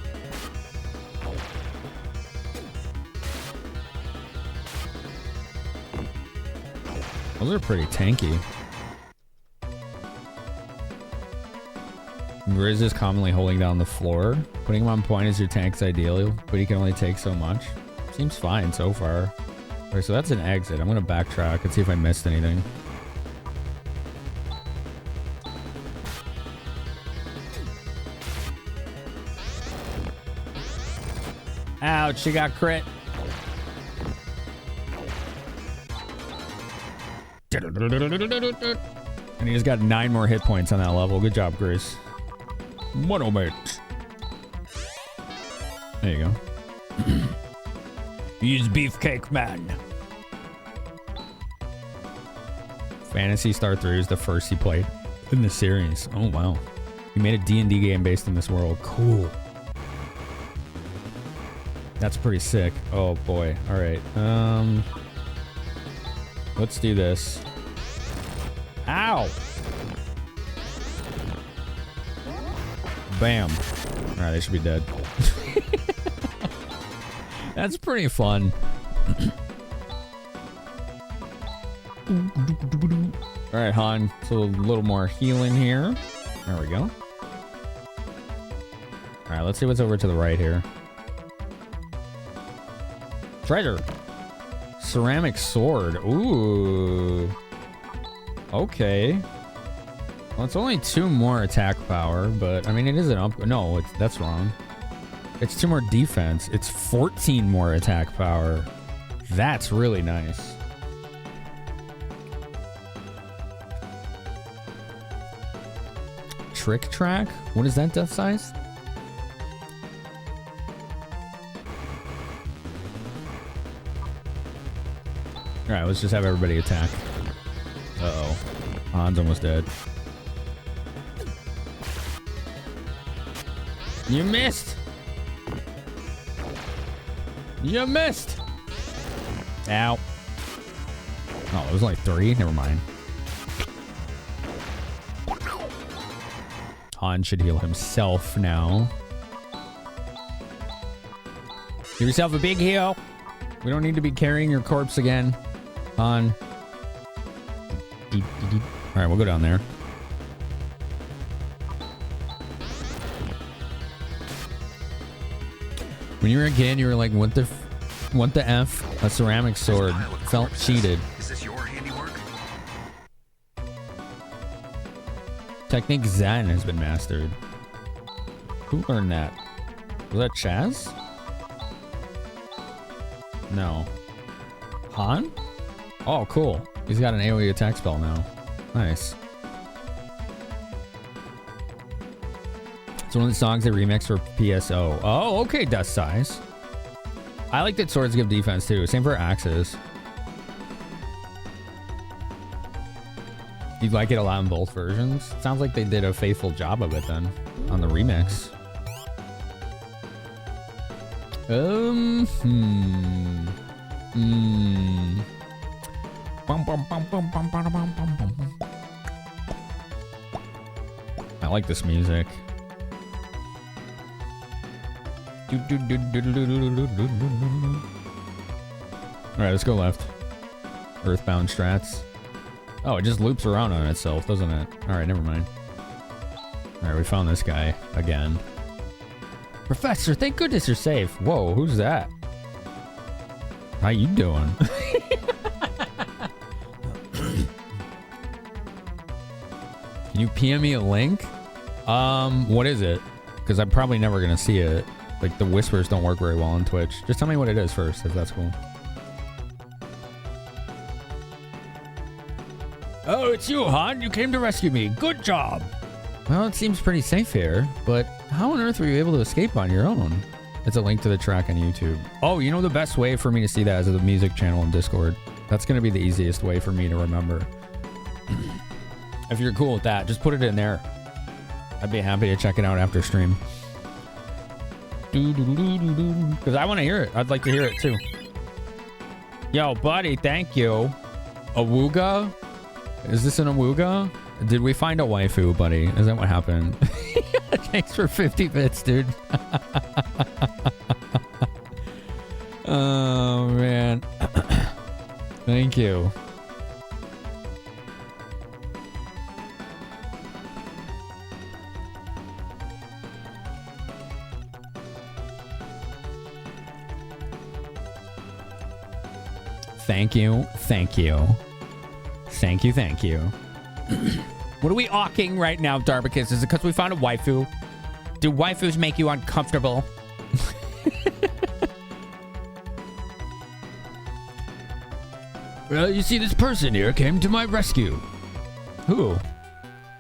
A: Those are pretty tanky. Grizz is commonly holding down the floor. Putting him on point is your tank's ideal, but he can only take so much. Seems fine so far. Okay, so that's an exit. I'm gonna backtrack and see if I missed anything. Ouch, she got crit. And he just got 9 more hit points on that level. Good job, Grace. Monomate. There you go. He's Beefcake Man. Phantasy Star 3 is the first he played in the series. Oh, wow. He made a D&D game based in this world. Cool. That's pretty sick. Oh, boy. All right. Let's do this. Ow! Bam. All right, they should be dead. That's pretty fun. All right, Han. So a little more healing here. There we go. All right, let's see what's over to the right here. Treasure. Ceramic sword. Ooh. Okay. Well, it's only 2 more attack power, but I mean, it is an up. No, that's wrong. It's 2 more defense. It's 14 more attack power. That's really nice. Trick track? What is that death size? All right, let's just have everybody attack. Uh-oh. Han's almost dead. You missed! You missed! Ow. Oh, it was like 3? Never mind. Han should heal himself now. Give yourself a big heal. We don't need to be carrying your corpse again. Han. Alright, we'll go down there. When you were a kid, you were like, what the F? A ceramic sword. Felt cheated.
K: Is this your handiwork?
A: Technique Zen has been mastered. Who learned that? Was that Chaz? No. Han? Oh, cool. He's got an AoE attack spell now. Nice. It's one of the songs they remixed for PSO. Oh, okay, Dust Size. I like that swords give defense too. Same for axes. You'd like it a lot in both versions? Sounds like they did a faithful job of it then on the remix. I like this music. Alright, let's go left. Earthbound strats. Oh, it just loops around on itself, doesn't it? Alright, never mind. Alright, we found this guy again. Professor, thank goodness you're safe. Whoa, who's that? How you doing? Can you PM me a link? What is it? Because I'm probably never gonna see it. Like, the whispers don't work very well on Twitch. Just tell me what it is first, if that's cool. Oh, it's you, Han. You came to rescue me. Good job. Well, it seems pretty safe here, but how on earth were you able to escape on your own? It's a link to the track on YouTube. Oh, you know the best way for me to see that is the music channel in Discord. That's going to be the easiest way for me to remember. If you're cool with that, just put it in there. I'd be happy to check it out after stream. Because I want to hear it. I'd like to hear it too. Yo, buddy, thank you. Awooga? Is this an Awooga? Did we find a waifu, buddy? Is that what happened? Thanks for 50 bits, dude. Oh, man. Thank you. Thank you. Thank you. Thank you. Thank you. What are we awking right now, Darbicus? Is it because we found a waifu? Do waifus make you uncomfortable? Well, you see, this person here came to my rescue. Who?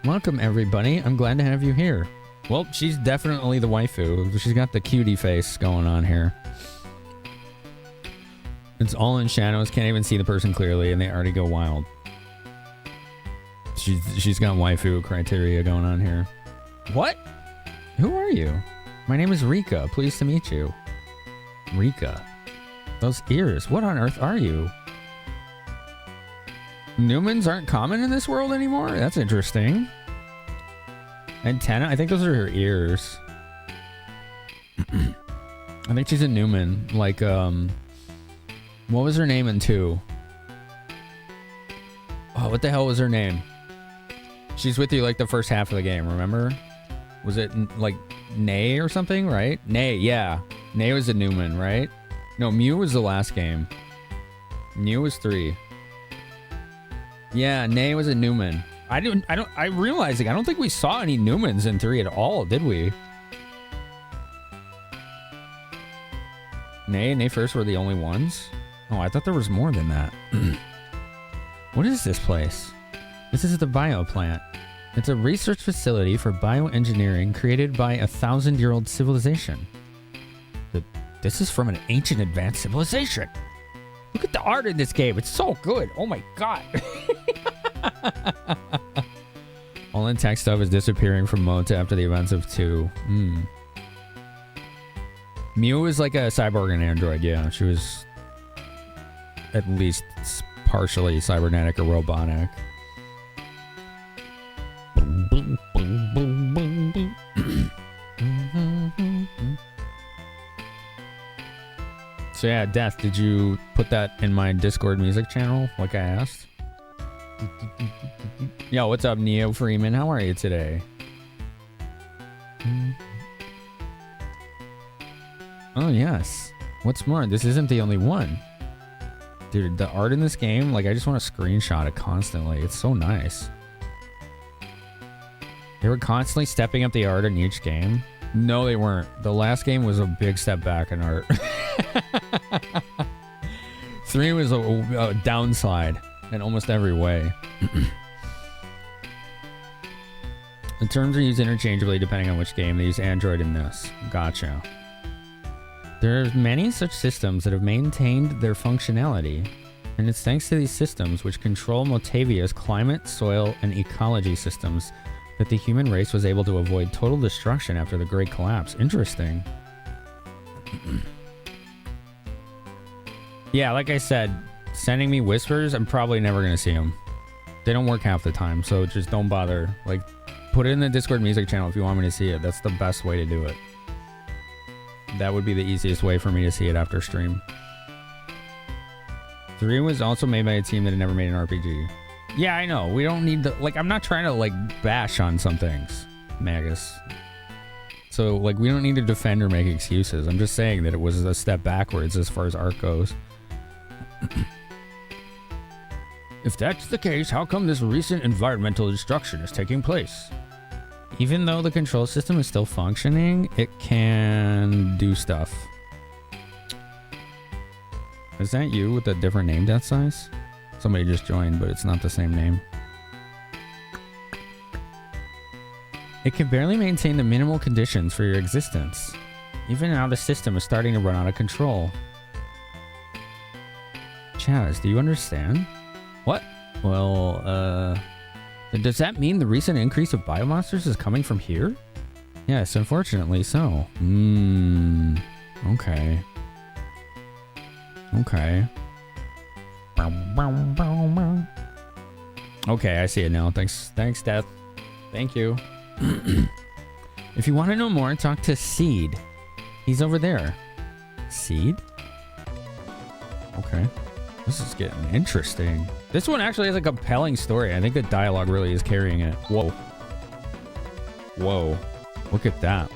A: Welcome, everybody. I'm glad to have you here. Well, she's definitely the waifu. She's got the cutie face going on here. It's all in shadows. Can't even see the person clearly, and they already go wild. She's got waifu criteria going on here. What? Who are you? My name is Rika. Pleased to meet you. Rika. Those ears. What on earth are you? Newmans aren't common in this world anymore? That's interesting. Antenna? I think those are her ears. I think she's a Newman. Like, what was her name in 2? Oh, what the hell was her name? She's with you like the first half of the game, remember? Was it like Nay or something, right? Nay, yeah. Nay was a Newman, right? No, Mew was the last game. Mew was 3. Yeah, Nay was a Newman. I'm realizing I don't think we saw any Newmans in 3 at all, did we? Nay and Nay first were the only ones? Oh, I thought there was more than that. What is this place? This is the bioplant. It's a research facility for bioengineering created by a 1,000-year-old civilization. This is from an ancient advanced civilization. Look at the art in this game. It's so good. Oh my god. All in tech stuff is disappearing from Mota after the events of 2. Mew was like a cyborg and android, yeah. She was at least partially cybernetic or robotic. So yeah, Death, did you put that in my Discord music channel like I asked? Yo, what's up, Neo Freeman? How are you today? Oh, yes. What's more, this isn't the only one. Dude, the art in this game, like, I just want to screenshot it constantly. It's so nice. They were constantly stepping up the art in each game. No, they weren't. The last game was a big step back in art. 3 was a downside in almost every way. The terms are used interchangeably depending on which game. They use Android in this. Gotcha. There are many such systems that have maintained their functionality, and it's thanks to these systems, which control Motavia's climate, soil, and ecology systems, that the human race was able to avoid total destruction after the Great Collapse. Interesting. Yeah, like I said, sending me whispers, I'm probably never going to see them. They don't work half the time, so just don't bother. Like, put it in the Discord music channel if you want me to see it. That's the best way to do it. That would be the easiest way for me to see it after stream. 3 was also made by a team that had never made an RPG. Yeah, I know. We don't need to... Like, I'm not trying to, like, bash on some things, Magus. So, like, we don't need to defend or make excuses. I'm just saying that it was a step backwards as far as art goes. If that's the case, how come this recent environmental destruction is taking place? Even though the control system is still functioning, it can do stuff. Is that you with a different name, Death Size? Somebody just joined, but it's not the same name. It can barely maintain the minimal conditions for your existence. Even now, the system is starting to run out of control. Chaz, do you understand? What? Well, Does that mean the recent increase of biomonsters is coming from here? Yes, unfortunately so. Okay. Okay. Okay, I see it now. Thanks, Death. Thank you. If you want to know more, talk to Seed. He's over there. Seed? Okay. This is getting interesting. This one actually has a compelling story. I think the dialogue really is carrying it. Whoa. Whoa. Look at that.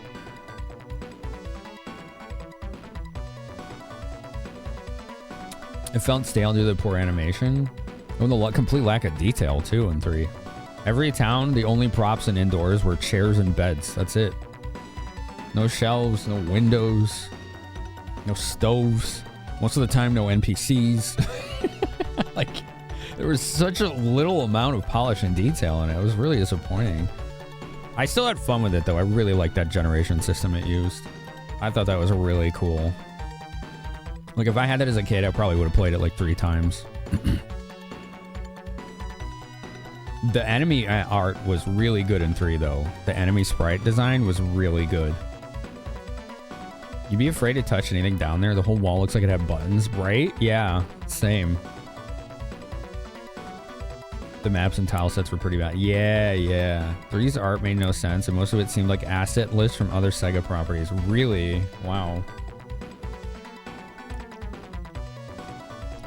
A: It felt stale due to the poor animation. And the complete lack of detail, too, in 3. Every town, the only props and indoors were chairs and beds. That's it. No shelves, no windows, no stoves. Most of the time, no NPCs. Like, there was such a little amount of polish and detail in it. It was really disappointing. I still had fun with it, though. I really liked that generation system it used. I thought that was really cool. Like, if I had that as a kid, I probably would have played it like 3 times. The enemy art was really good in 3, though. The enemy sprite design was really good. You'd be afraid to touch anything down there. The whole wall looks like it had buttons, right? Yeah, same. The maps and tile sets were pretty bad. Yeah. 3's art made no sense, and most of it seemed like asset lists from other Sega properties. Really? Wow.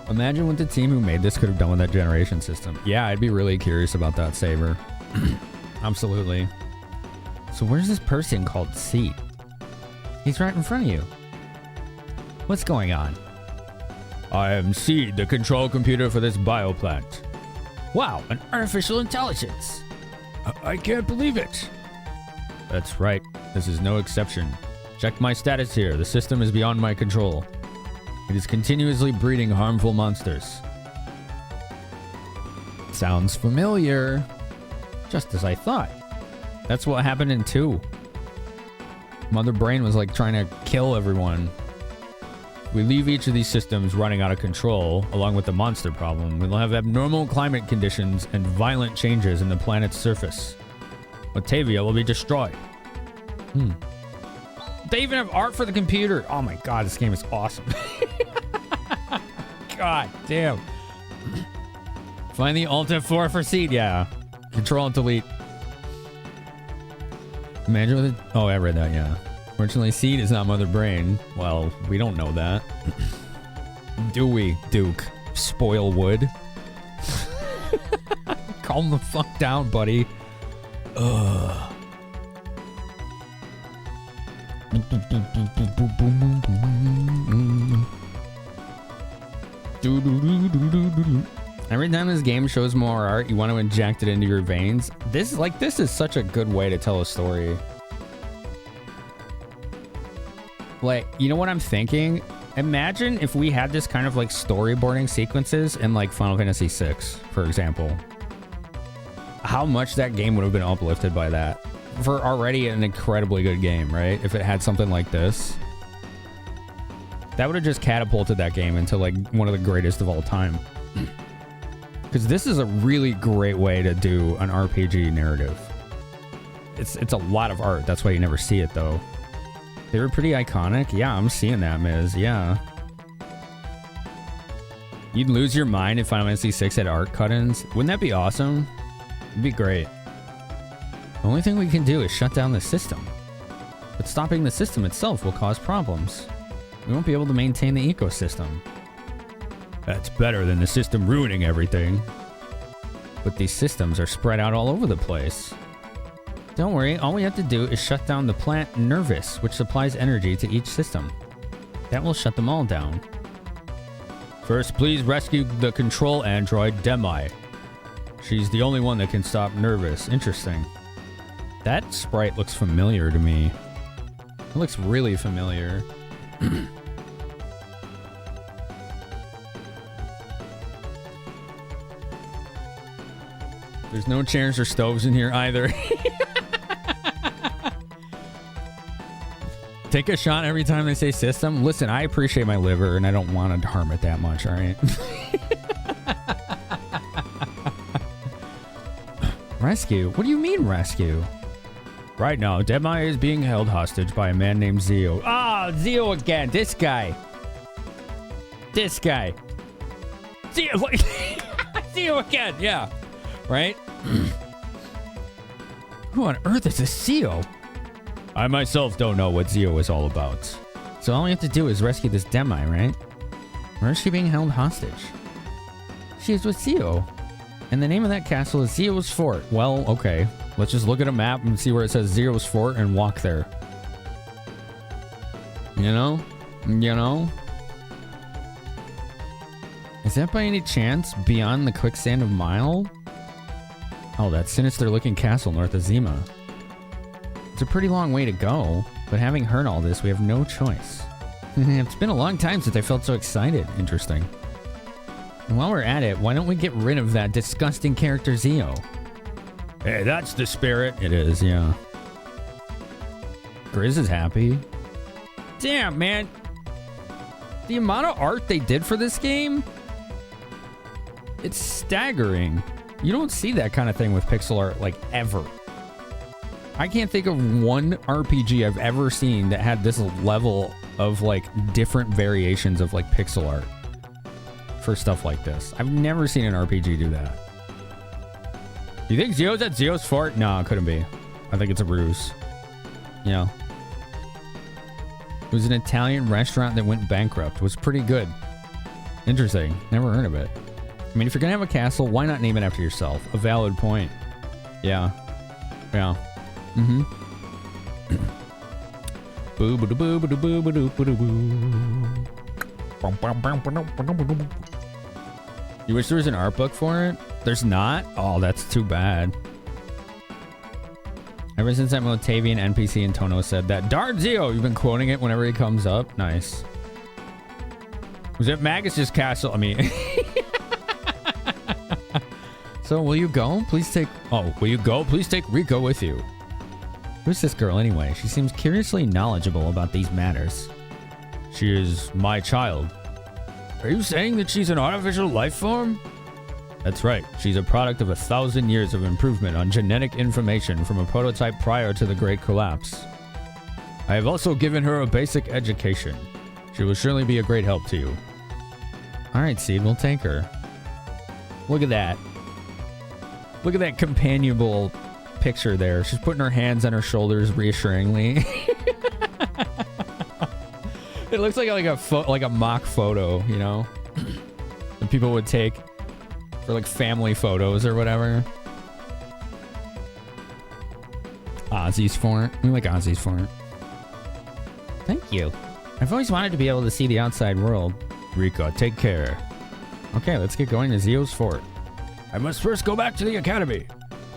A: Imagine what the team who made this could have done with that generation system. Yeah, I'd be really curious about that, Saber. Absolutely. So where's this person called Seed? He's right in front of you. What's going on? I am Seed, the control computer for this bioplant. Wow, an artificial intelligence. I can't believe it. That's right. This is no exception. Check my status here. The system is beyond my control. It is continuously breeding harmful monsters. Sounds familiar. Just as I thought. That's what happened in 2. Mother Brain was like trying to kill everyone. We leave each of these systems running out of control, along with the monster problem. We'll have abnormal climate conditions and violent changes in the planet's surface. Batavia will be destroyed. They even have art for the computer. Oh my god, this game is awesome. God damn. Find the Alt F4 for Seed, yeah. Control and delete. Imagine with it. Oh, I read that, yeah. Fortunately, Seed is not Mother Brain. Well, we don't know that. Do we, Duke? Spoil wood. Calm the fuck down, buddy. Ugh. Every time this game shows more art, you want to inject it into your veins. This is such a good way to tell a story. Like, you know what I'm thinking? Imagine if we had this kind of like storyboarding sequences in like Final Fantasy VI, for example. How much that game would have been uplifted by that. For already an incredibly good game, right? If it had something like this. That would have just catapulted that game into like one of the greatest of all time. Because this is a really great way to do an RPG narrative. It's a lot of art. That's why you never see it, though. They were pretty iconic. Yeah, I'm seeing that, Miz. Yeah. You'd lose your mind if Final Fantasy VI had art cut-ins. Wouldn't that be awesome? It'd be great. The only thing we can do is shut down the system. But stopping the system itself will cause problems. We won't be able to maintain the ecosystem. That's better than the system ruining everything. But these systems are spread out all over the place. Don't worry, all we have to do is shut down the plant Nervous, which supplies energy to each system. That will shut them all down. First, please rescue the control android Demi. She's the only one that can stop Nervous. Interesting. That sprite looks familiar to me. It looks really familiar. There's no chairs or stoves in here either. Take a shot every time they say system. Listen, I appreciate my liver and I don't want to harm it that much, all right? Rescue? What do you mean rescue?
E: Right now, Demi is being held hostage by a man named Zio.
A: Ah, Zio again. This guy. This guy.
E: Zio,
A: Zio again. Yeah. Right? Who on earth is this Zio?
E: I myself don't know what Zio is all about.
A: So all we have to do is rescue this Demi, right? Where is she being held hostage? She is with Zio. And the name of that castle is Zio's Fort. Well, okay. Let's just look at a map and see where it says Zio's Fort and walk there. You know? You know? Is that by any chance beyond the quicksand of Mile? Oh, that sinister looking castle north of Zima. It's a pretty long way to go, but having heard all this, we have no choice. It's been a long time since I felt so excited. Interesting. And while we're at it, why don't we get rid of that disgusting character Zio?
E: Hey, that's the spirit.
A: It is, yeah. Grizz is happy. Damn, man. The amount of art they did for this game, it's staggering. You don't see that kind of thing with pixel art, like, ever. I can't think of one RPG I've ever seen that had this level of, like, different variations of, like, pixel art for stuff like this. I've never seen an RPG do that. Do you think Zio's at Zio's Fort? No, it couldn't be. I think it's a ruse. You know. It was an Italian restaurant that went bankrupt. It was pretty good. Interesting. Never heard of it. I mean, if you're going to have a castle, why not name it after yourself? A valid point. Yeah. Yeah. Mm-hmm. You wish there was an art book for it? There's not? Oh, that's too bad. Ever since that Motavian NPC in Tono said that, darn Zio, you've been quoting it whenever he comes up. Nice. Was it Magus's castle? I mean... So, will you go? Please take... Oh, will you go? Please take Rico with you. Who's this girl anyway? She seems curiously knowledgeable about these matters.
E: She is my child.
A: Are you saying that she's an artificial life form?
E: That's right. She's a product of 1,000 years of improvement on genetic information from a prototype prior to the Great Collapse. I have also given her a basic education. She will surely be a great help to you.
A: Alright, Seed, we'll take her. Look at that. Look at that companionable picture there. She's putting her hands on her shoulders reassuringly. It looks like a mock photo, you know, that people would take for like family photos or whatever. Ozzy's Fort. We like Ozzy's Fort. Thank you. I've always wanted to be able to see the outside world.
E: Rika, take care.
A: Okay, let's get going to Zio's Fort.
E: I must first go back to the academy.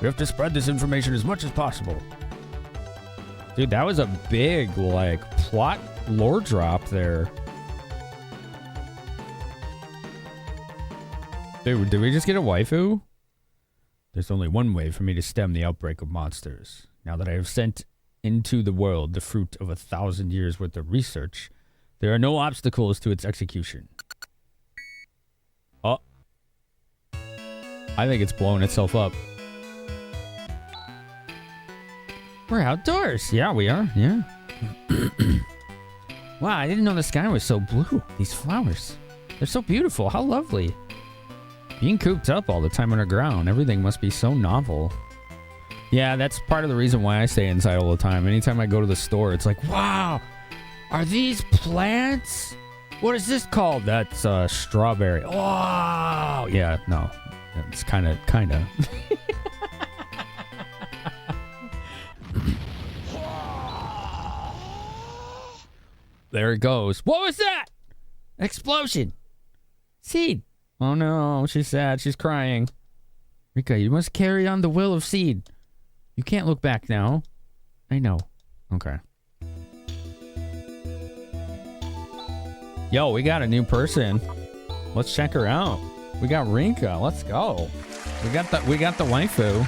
E: We have to spread this information as much as possible.
A: Dude, that was a big, like, plot lore drop there. Dude, did we just get a waifu?
E: There's only one way for me to stem the outbreak of monsters. Now that I have sent into the world the fruit of 1,000 years worth of research, there are no obstacles to its execution.
A: Oh. I think it's blowing itself up. We're outdoors. Yeah, we are. Yeah. Wow, I didn't know the sky was so blue. These flowers. They're so beautiful. How lovely. Being cooped up all the time underground. Everything must be so novel. Yeah, that's part of the reason why I stay inside all the time. Anytime I go to the store, it's like, wow, are these plants? What is this called? That's strawberry. Wow. Yeah, no. It's kind of. There it goes. What was that? Explosion. Seed. Oh no, she's sad. She's crying. Rika, you must carry on the will of Seed. You can't look back now. I know. Okay. Yo, we got a new person. Let's check her out. We got Rinka. Let's go. We got the waifu.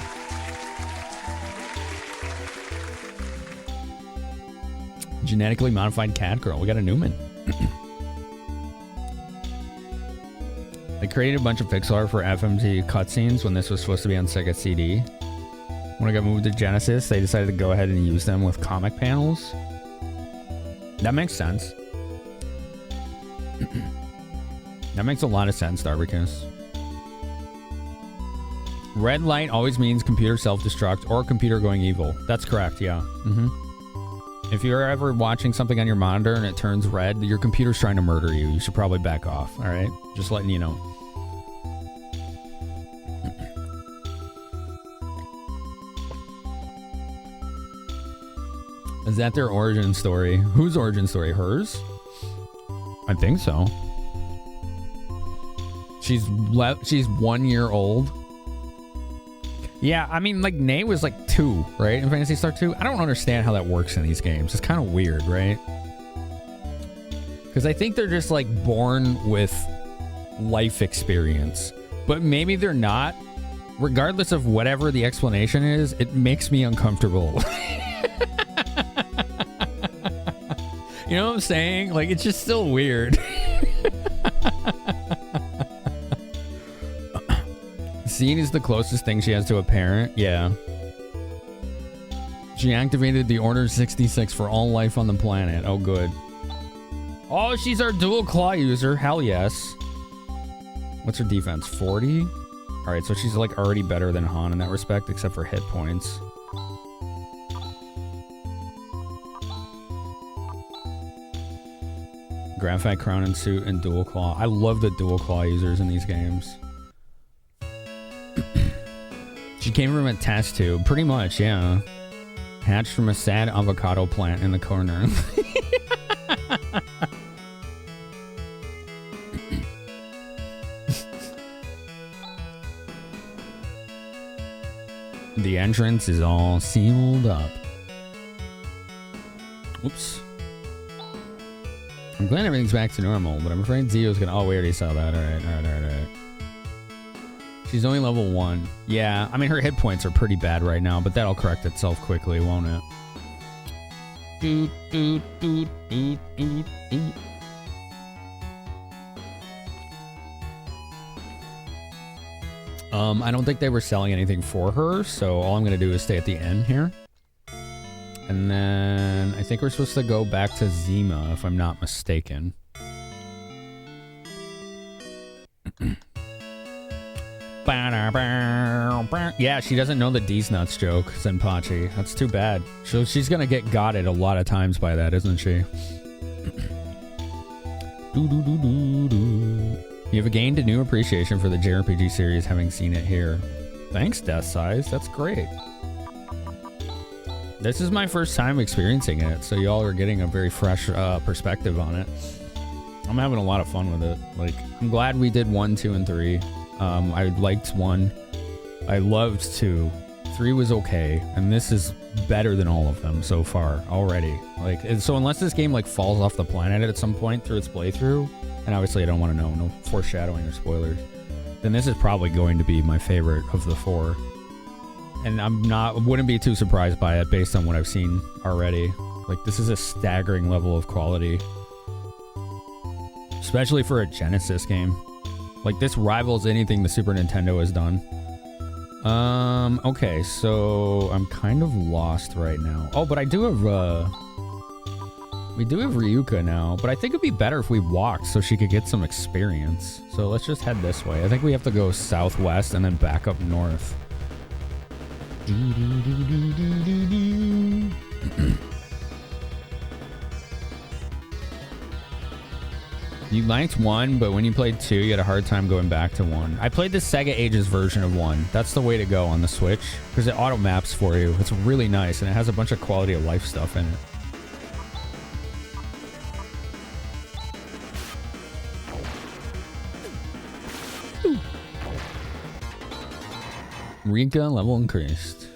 A: Genetically modified cat girl. We got a Newman. They created a bunch of pixel art for FMT cutscenes when this was supposed to be on Sega CD.
E: When I got moved to Genesis, they decided to go ahead and use them with comic panels. That makes sense. That makes a lot of sense, Darbycus. Red light always means computer self-destruct or computer going evil. That's correct, yeah. If you're ever watching something on your monitor and it turns red, your computer's trying to murder you. You should probably back off, all right? Just letting you know. Is that their origin story? Whose origin story? Hers? I think so. She's 1 year old. Yeah, I mean, like, Nate was like 2, right? In Phantasy Star 2? I don't understand how that works in these games. It's kind of weird, right? Because I think they're just, like, born with life experience. But maybe they're not. Regardless of whatever the explanation is, it makes me uncomfortable. You know what I'm saying? Like, it's just still weird. Scene is the closest thing she has to a parent. Yeah. She activated the Order 66 for all life on the planet. Oh, good. Oh, she's our dual claw user. Hell yes. What's her defense? 40? Alright, so she's like already better than Han in that respect, except for hit points. Graphite crown and suit and dual claw. I love the dual claw users in these games. She came from a test tube. Pretty much, yeah. Hatched from a sad avocado plant in the corner. The entrance is all sealed up. Oops. I'm glad everything's back to normal, but I'm afraid Zio's gonna... Oh, we already saw that. Alright. She's only level 1. Yeah, I mean, her hit points are pretty bad right now, but that'll correct itself quickly, won't it? I don't think they were selling anything for her, so all I'm gonna do is stay at the end here. And then I think we're supposed to go back to Zima, if I'm not mistaken. Yeah, she doesn't know the D's nuts joke, Senpachi. That's too bad. So she's gonna get gotted a lot of times by that, isn't she? You have gained a new appreciation for the JRPG series, having seen it here. Thanks, Death Size. That's great. This is my first time experiencing it, so y'all are getting a very fresh perspective on it. I'm having a lot of fun with it. Like, I'm glad we did 1, 2, and 3. I liked 1. I loved 2. 3 was okay, and this is better than all of them so far already. Like, so unless this game like falls off the planet at some point through its playthrough, and obviously I don't want to know, no foreshadowing or spoilers, then this is probably going to be my favorite of the 4. And wouldn't be too surprised by it based on what I've seen already. Like, this is a staggering level of quality. Especially for a Genesis game. Like, this rivals anything the Super Nintendo has done. Okay, so I'm kind of lost right now. Oh, but I do have, we do have Ryuka now, but I think it'd be better if we walked so she could get some experience. So let's just head this way. I think we have to go southwest and then back up north. You liked 1, but when you played 2, you had a hard time going back to 1. I played the Sega Ages version of 1. That's the way to go on the Switch, because it auto maps for you. It's really nice, and it has a bunch of quality of life stuff in it. Rika level increased.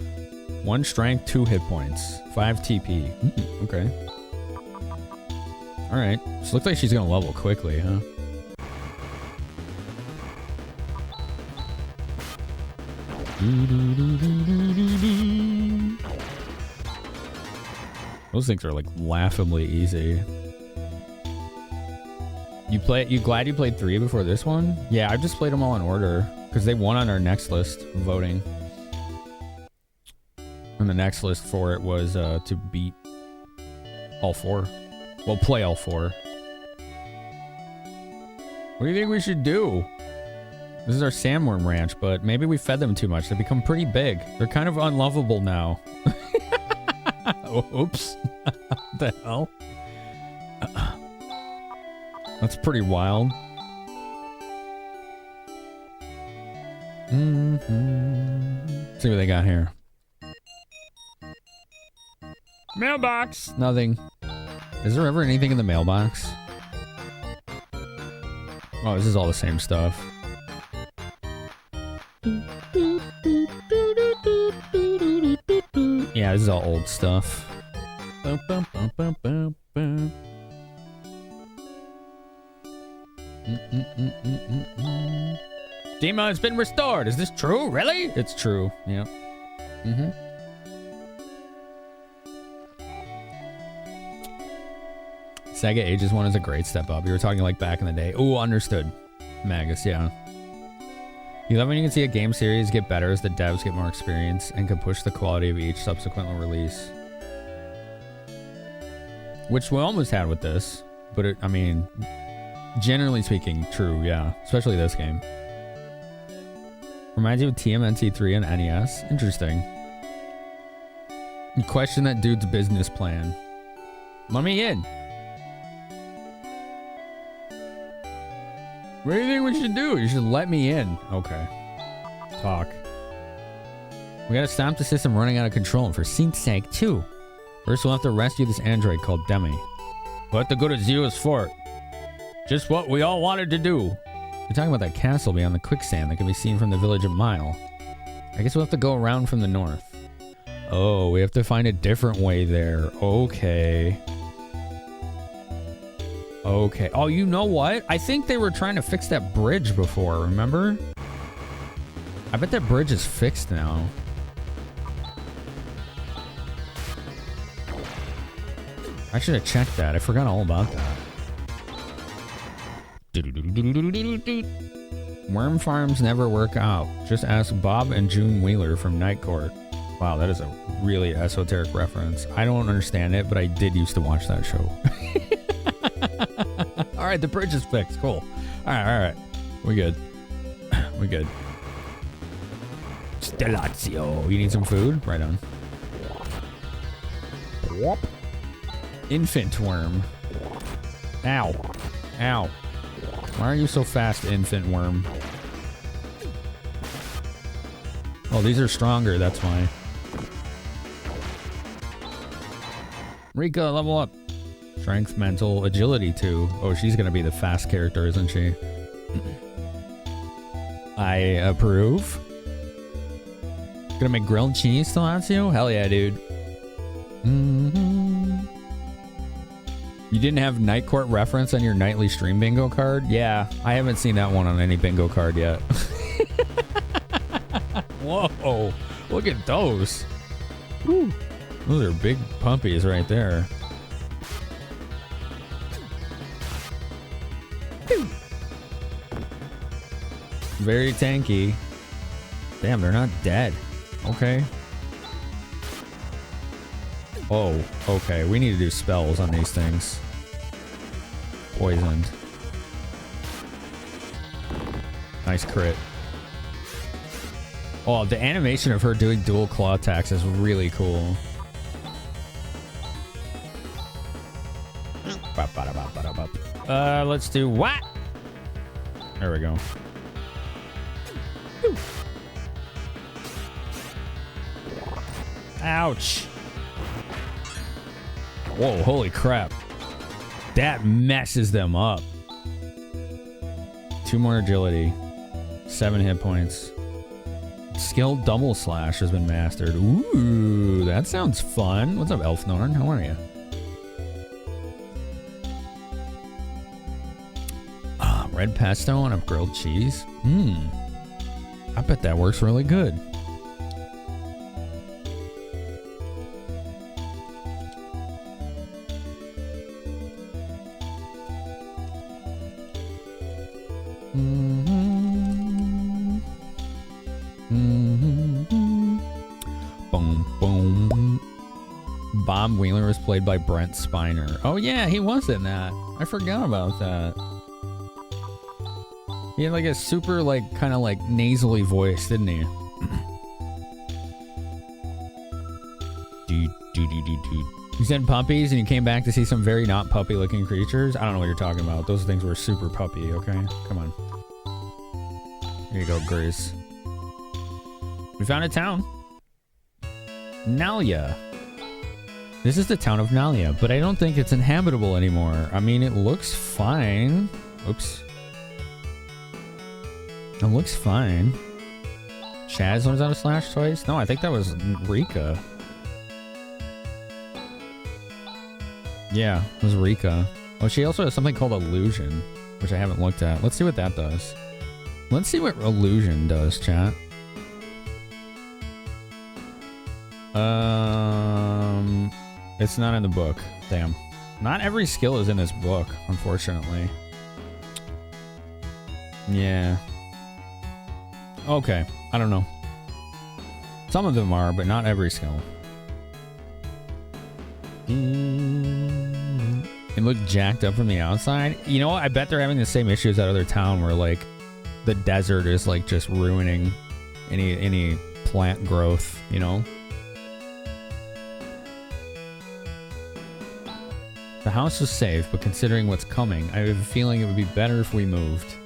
E: 1 strength, 2 hit points, 5 TP. Okay. Alright. So looks like she's gonna level quickly, huh? Those things are like laughably easy. You glad you played 3 before this one? Yeah, I just played them all in order because they won on our next list of voting. And the next list for it was to beat all 4. Well, play all 4. What do you think we should do? This is our sandworm ranch, but maybe we fed them too much. They become pretty big. They're kind of unlovable now. Oops. What the hell? That's pretty wild. See what they got here. Mailbox! Nothing. Is there ever anything in the mailbox? Oh, this is all the same stuff. Yeah, this is all old stuff. Dima has been restored. Is this true? Really? It's true. Yep. Sega Ages 1 is a great step up. You were talking like back in the day. Ooh, understood. Magus, yeah. You love when you can see a game series get better as the devs get more experience and can push the quality of each subsequent release. Which we almost had with this, but I mean, generally speaking, true, yeah. Especially this game. Reminds you of TMNT3 and NES. Interesting. You question that dude's business plan. Let me in. What do you think we should do? You should let me in. Okay. Talk. We gotta stop the system running out of control, and for Saint's sake, too. First, we'll have to rescue this android called Demi. We'll have to go to Zero's fort. Just what we all wanted to do. You're talking about that castle beyond the quicksand that can be seen from the village a mile. I guess we'll have to go around from the north. Oh, we have to find a different way there. Okay. Okay. Oh, you know what? I think they were trying to fix that bridge before, remember? I bet that bridge is fixed now. I should have checked that. I forgot all about that. Worm farms never work out. Just ask Bob and June Wheeler from Night Court. Wow, that is a really esoteric reference. I don't understand it, but I did used to watch that show. All right, the bridge is fixed. Cool. All right. We good. We good. Stellazio. You need some food? Right on. Whoop. Infant worm. Ow. Ow. Why are you so fast, infant worm? Oh, these are stronger, that's why. Rika, level up. Strength, mental, agility too. Oh, she's gonna be the fast character, isn't she? I approve. Gonna make grilled cheese, Stellazio? Hell yeah, dude. You didn't have Night Court reference on your nightly stream bingo card? Yeah, I haven't seen that one on any bingo card yet. Whoa, look at those. Woo. Those are big puppies right there. Very tanky. Damn, they're not dead. Okay. Oh, okay. We need to do spells on these things. Poisoned. Nice crit. Oh, the animation of her doing dual claw attacks is really cool. Let's do what? There we go. Ouch. Whoa, holy crap. That messes them up. 2 more agility. 7 hit points. Skill double slash has been mastered. Ooh, that sounds fun. What's up, Elfnorn? How are you? Red pesto on a grilled cheese? I bet that works really good. Boom, boom. Bob Wheeler was played by Brent Spiner. Oh yeah, he was in that. I forgot about that. He had like a super like kind of like nasally voice, didn't he? You said puppies and you came back to see some very not puppy looking creatures? I don't know what you're talking about. Those things were super puppy, okay? Come on. Here you go, Grace. We found a town. Nalia. This is the town of Nalia, but I don't think it's inhabitable anymore. I mean, it looks fine. Oops. It looks fine. Chaz learns how to slash twice? No, I think that was Rika. Yeah, it was Rika. Oh, she also has something called Illusion, which I haven't looked at. Let's see what that does. Let's see what Illusion does, chat. It's not in the book. Damn. Not every skill is in this book, unfortunately. Yeah. Okay. I don't know. Some of them are, but not every skill. It looked jacked up from the outside. You know what? I bet they're having the same issue as that other town where, like, the desert is, like, just ruining any plant growth, you know? The house is safe, but considering what's coming, I have a feeling it would be better if we moved.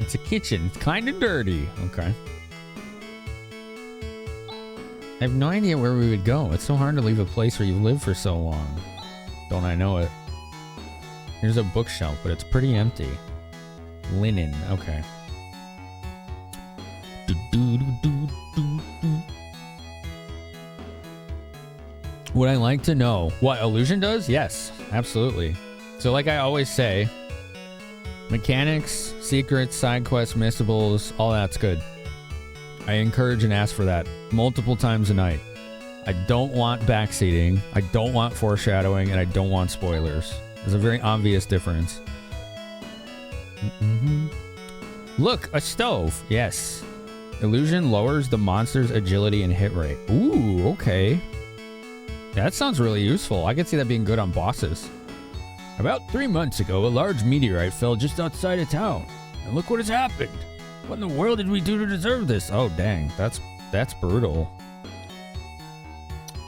E: It's a kitchen. It's kind of dirty. Okay. I have no idea where we would go. It's so hard to leave a place where you've lived for so long. Don't I know it? Here's a bookshelf, but it's pretty empty. Linen. Okay. Would I like to know what Illusion does? Yes, absolutely. So like I always say, mechanics, secrets, side quests, missables, all that's good. I encourage and ask for that multiple times a night. I don't want backseating, I don't want foreshadowing, and I don't want spoilers. There's a very obvious difference. Look, a stove. Yes. Illusion lowers the monster's agility and hit rate. Ooh, okay. That sounds really useful. I could see that being good on bosses. About 3 months ago, a large meteorite fell just outside of town. And look what has happened. What in the world did we do to deserve this? Oh, dang. That's brutal.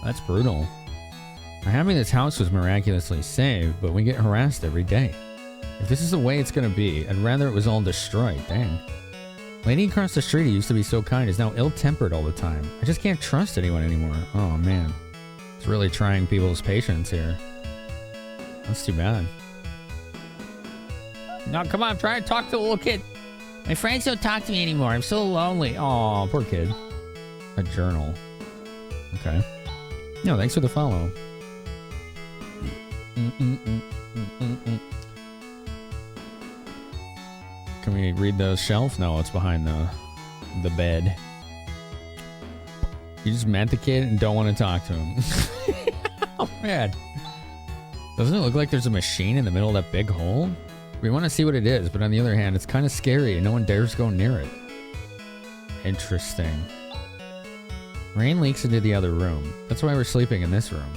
E: That's brutal. I'm happy this house was miraculously saved, but we get harassed every day. If this is the way it's gonna be, I'd rather it was all destroyed. Dang. Lady across the street who used to be so kind is now ill-tempered all the time. I just can't trust anyone anymore. Oh, man. It's really trying people's patience here. That's too bad. No, come on, try and talk to the little kid. My friends don't talk to me anymore. I'm so lonely. Aw, poor kid. A journal. Okay. No, thanks for the follow. Can we read the shelf? No, it's behind the bed. You just met the kid and don't want to talk to him. Oh, man. Doesn't it look like there's a machine in the middle of that big hole? We want to see what it is, but on the other hand, it's kind of scary and no one dares go near it. Interesting. Rain leaks into the other room. That's why we're sleeping in this room.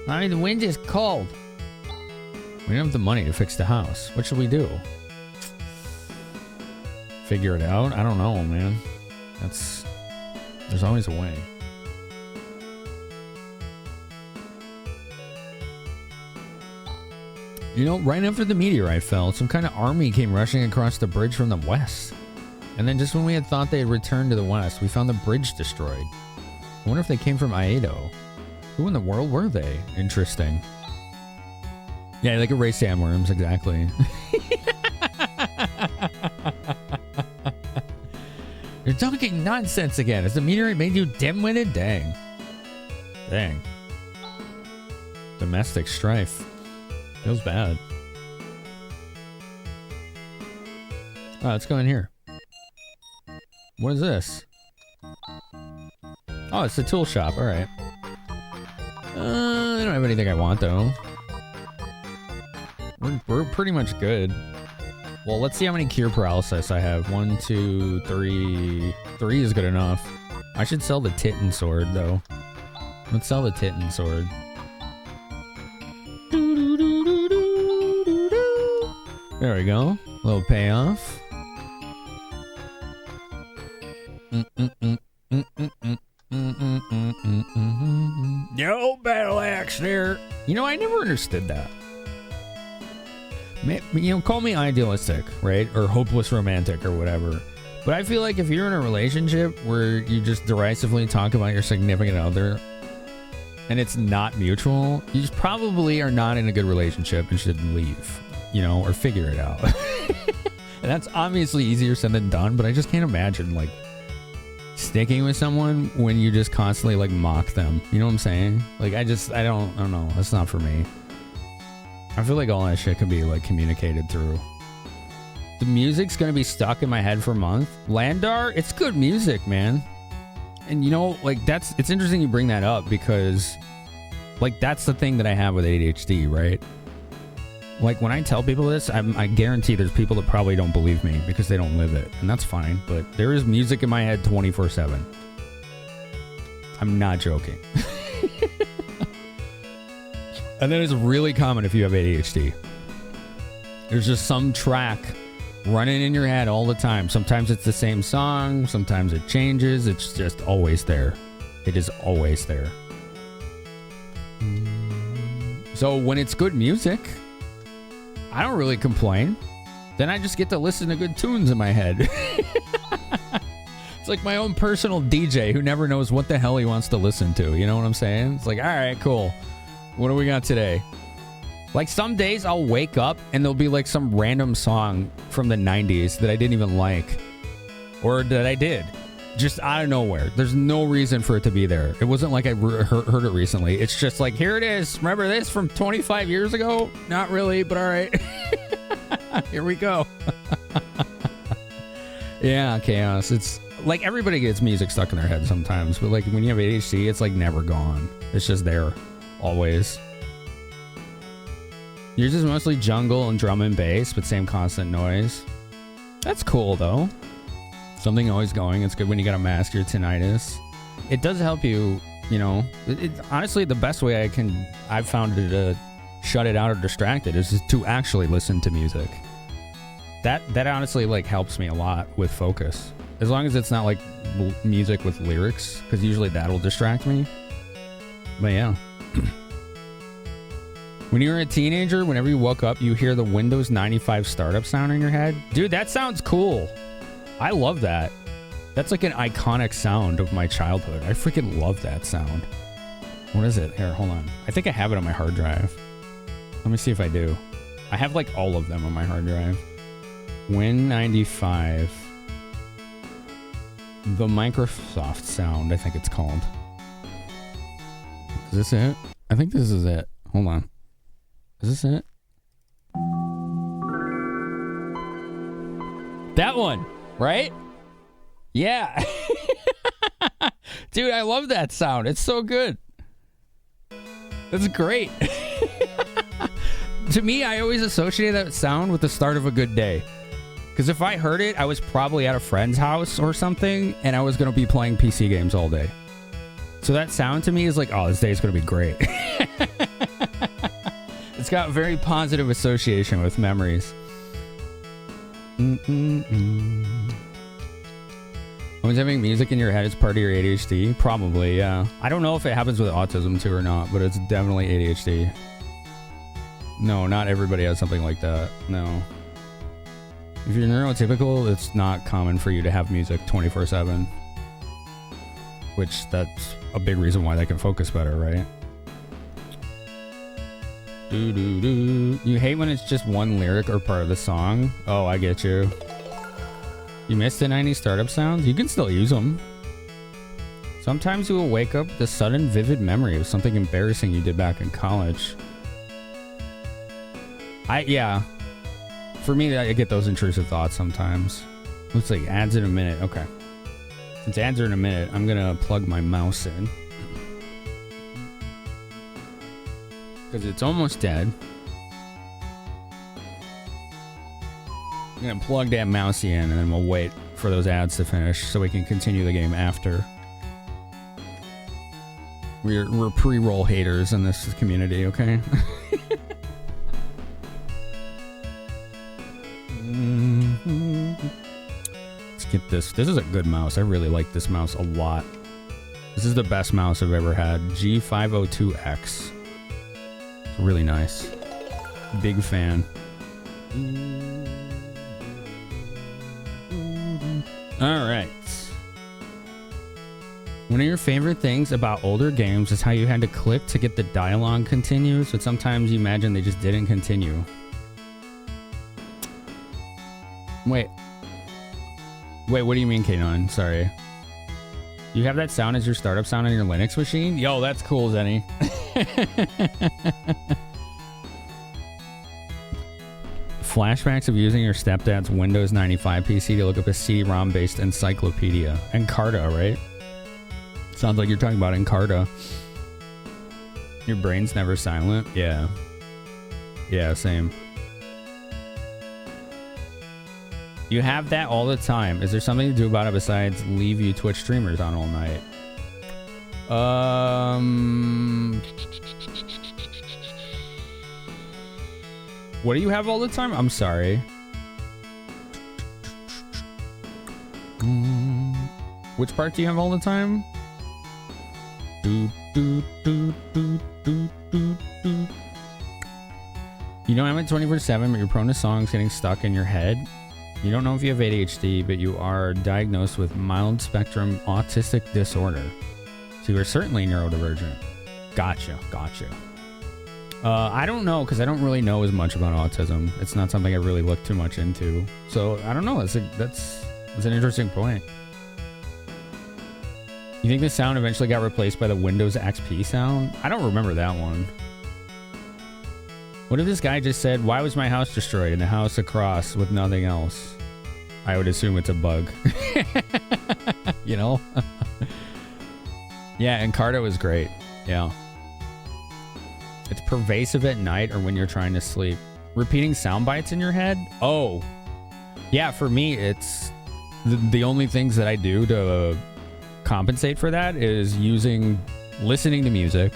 E: Mommy, the wind is cold. We don't have the money to fix the house. What should we do? Figure it out? I don't know, man. There's always a way. You know, right after the meteorite fell, some kind of army came rushing across the bridge from the west. And then just when we had thought they had returned to the west, we found the bridge destroyed. I wonder if they came from Aedo. Who in the world were they? Interesting. Yeah, like erase sandworms, exactly. You're talking nonsense again. Has the meteorite made you dim-witted? Dang. Dang. Domestic strife. Feels bad. Oh, let's go in here. What is this? Oh, it's the tool shop. All right. I don't have anything I want, though. We're pretty much good. Well, let's see how many cure paralysis I have. 1, 2, 3. 3 is good enough. I should sell the Titan sword, though. Let's sell the Titan sword. There we go. A little payoff. Yo, battle axe there. You know, I never understood that. You know, call me idealistic, right? Or hopeless romantic or whatever. But I feel like if you're in a relationship where you just derisively talk about your significant other and it's not mutual, you just probably are not in a good relationship and should leave, you know, or figure it out. And that's obviously easier said than done, but I just can't imagine, like, sticking with someone when you just constantly, like, mock them. You know what I'm saying? Like, I don't know. That's not for me. I feel like all that shit can be, like, communicated through. The music's gonna be stuck in my head for a month. Landar, it's good music, man. And you know, like, it's interesting you bring that up because, like, that's the thing that I have with ADHD, right? Like, when I tell people this, I guarantee there's people that probably don't believe me because they don't live it. And that's fine, but there is music in my head 24/7. I'm not joking. And that is really common if you have ADHD. There's just some track running in your head all the time. Sometimes it's the same song, sometimes it changes. It's just always there. It is always there. So when it's good music, I don't really complain. Then I just get to listen to good tunes in my head. It's like my own personal DJ who never knows what the hell he wants to listen to. You know what I'm saying? It's like, all right, cool. What do we got today? Like, some days I'll wake up and there'll be like some random song from the 90s that I didn't even like. Or that I did. Just out of nowhere. There's no reason for it to be there. It wasn't like I heard it recently. It's just like, here it is. Remember this from 25 years ago? Not really, but all right. Here we go. Yeah, chaos. It's like everybody gets music stuck in their head sometimes. But like when you have ADHD, it's like never gone. It's just there. Always. Yours is mostly jungle and drum and bass, but same constant noise. That's cool, though. Something always going. It's good when you gotta mask your tinnitus. It does help you, you know. Honestly, the best way I've found to shut it out or distract it is just to actually listen to music. That honestly, like, helps me a lot with focus. As long as it's not, like, music with lyrics, because usually that'll distract me. But yeah. When you were a teenager, whenever you woke up, you hear the Windows 95 startup sound in your head. Dude, that sounds cool. I love that. That's like an iconic sound of my childhood. I freaking love that sound. What is it? Here, hold on. I think I have it on my hard drive. Let me see if I do. I have like all of them on my hard drive. Win 95. The Microsoft sound, I think it's called. Is this it? I think this is it. Hold on. Is this it? That one, right? Yeah. Dude, I love that sound. It's so good. That's great. To me, I always associate that sound with the start of a good day. Because if I heard it, I was probably at a friend's house or something, and I was going to be playing PC games all day. So that sound to me is like, oh, this day is going to be great. It's got very positive association with memories. Always having music in your head is part of your ADHD? Probably, yeah. I don't know if it happens with autism too or not, but it's definitely ADHD. No, not everybody has something like that. No. If you're neurotypical, it's not common for you to have music 24/7. Which, that's a big reason why they can focus better, right? You hate when it's just one lyric or part of the song? Oh, I get you. You missed the 90s startup sounds? You can still use them. Sometimes you will wake up with a sudden vivid memory of something embarrassing you did back in college. Yeah. For me, I get those intrusive thoughts sometimes. Looks like ads in a minute. Okay. Since ads are in a minute, I'm gonna plug my mouse in. Because it's almost dead. I'm going to plug that mousey in and then we'll wait for those ads to finish so we can continue the game after. We're pre-roll haters in this community, okay? Let's get this. This is a good mouse. I really like this mouse a lot. This is the best mouse I've ever had. G502X. It's really nice. Big fan. All right. One of your favorite things about older games is how you had to click to get the dialogue continues, but sometimes you imagine they just didn't continue. Wait, what do you mean, K9? Sorry. You have that sound as your startup sound on your Linux machine? Yo, that's cool, Zenny. Flashbacks of using your stepdad's Windows 95 PC to look up a CD-ROM based encyclopedia. Encarta, right? Sounds like you're talking about Encarta. Your brain's never silent? Yeah. Yeah, same. You have that all the time. Is there something to do about it besides leave you Twitch streamers on all night? What do you have all the time? I'm sorry. Which part do you have all the time? You don't have it 24/7, but you're prone to songs getting stuck in your head. You don't know if you have ADHD, but you are diagnosed with mild spectrum autistic disorder. So you are certainly neurodivergent. Gotcha. I don't know, because I don't really know as much about autism. It's not something I really look too much into. So I don't know. That's an interesting point. You think the sound eventually got replaced by the Windows XP sound? I don't remember that one. What if this guy just said, why was my house destroyed and the house across with nothing else? I would assume it's a bug. You know? Yeah, Encarta was great. Yeah. It's pervasive at night or when you're trying to sleep. Repeating sound bites in your head? Oh. Yeah, for me, it's the only things that I do to compensate for that is listening to music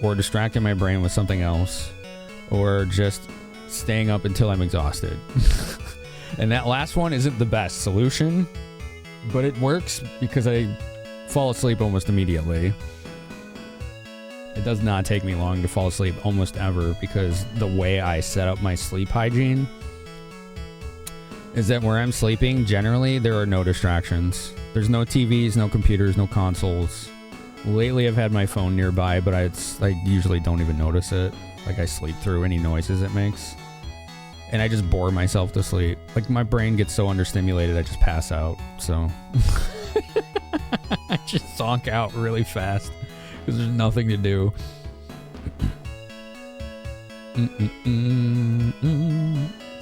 E: or distracting my brain with something else or just staying up until I'm exhausted. And that last one isn't the best solution, but it works because I fall asleep almost immediately. It does not take me long to fall asleep almost ever because the way I set up my sleep hygiene is that where I'm sleeping, generally, there are no distractions. There's no TVs, no computers, no consoles. Lately, I've had my phone nearby, but I usually don't even notice it. Like, I sleep through any noises it makes. And I just bore myself to sleep. Like, my brain gets so understimulated, I just pass out. So, I just zonk out really fast because there's nothing to do.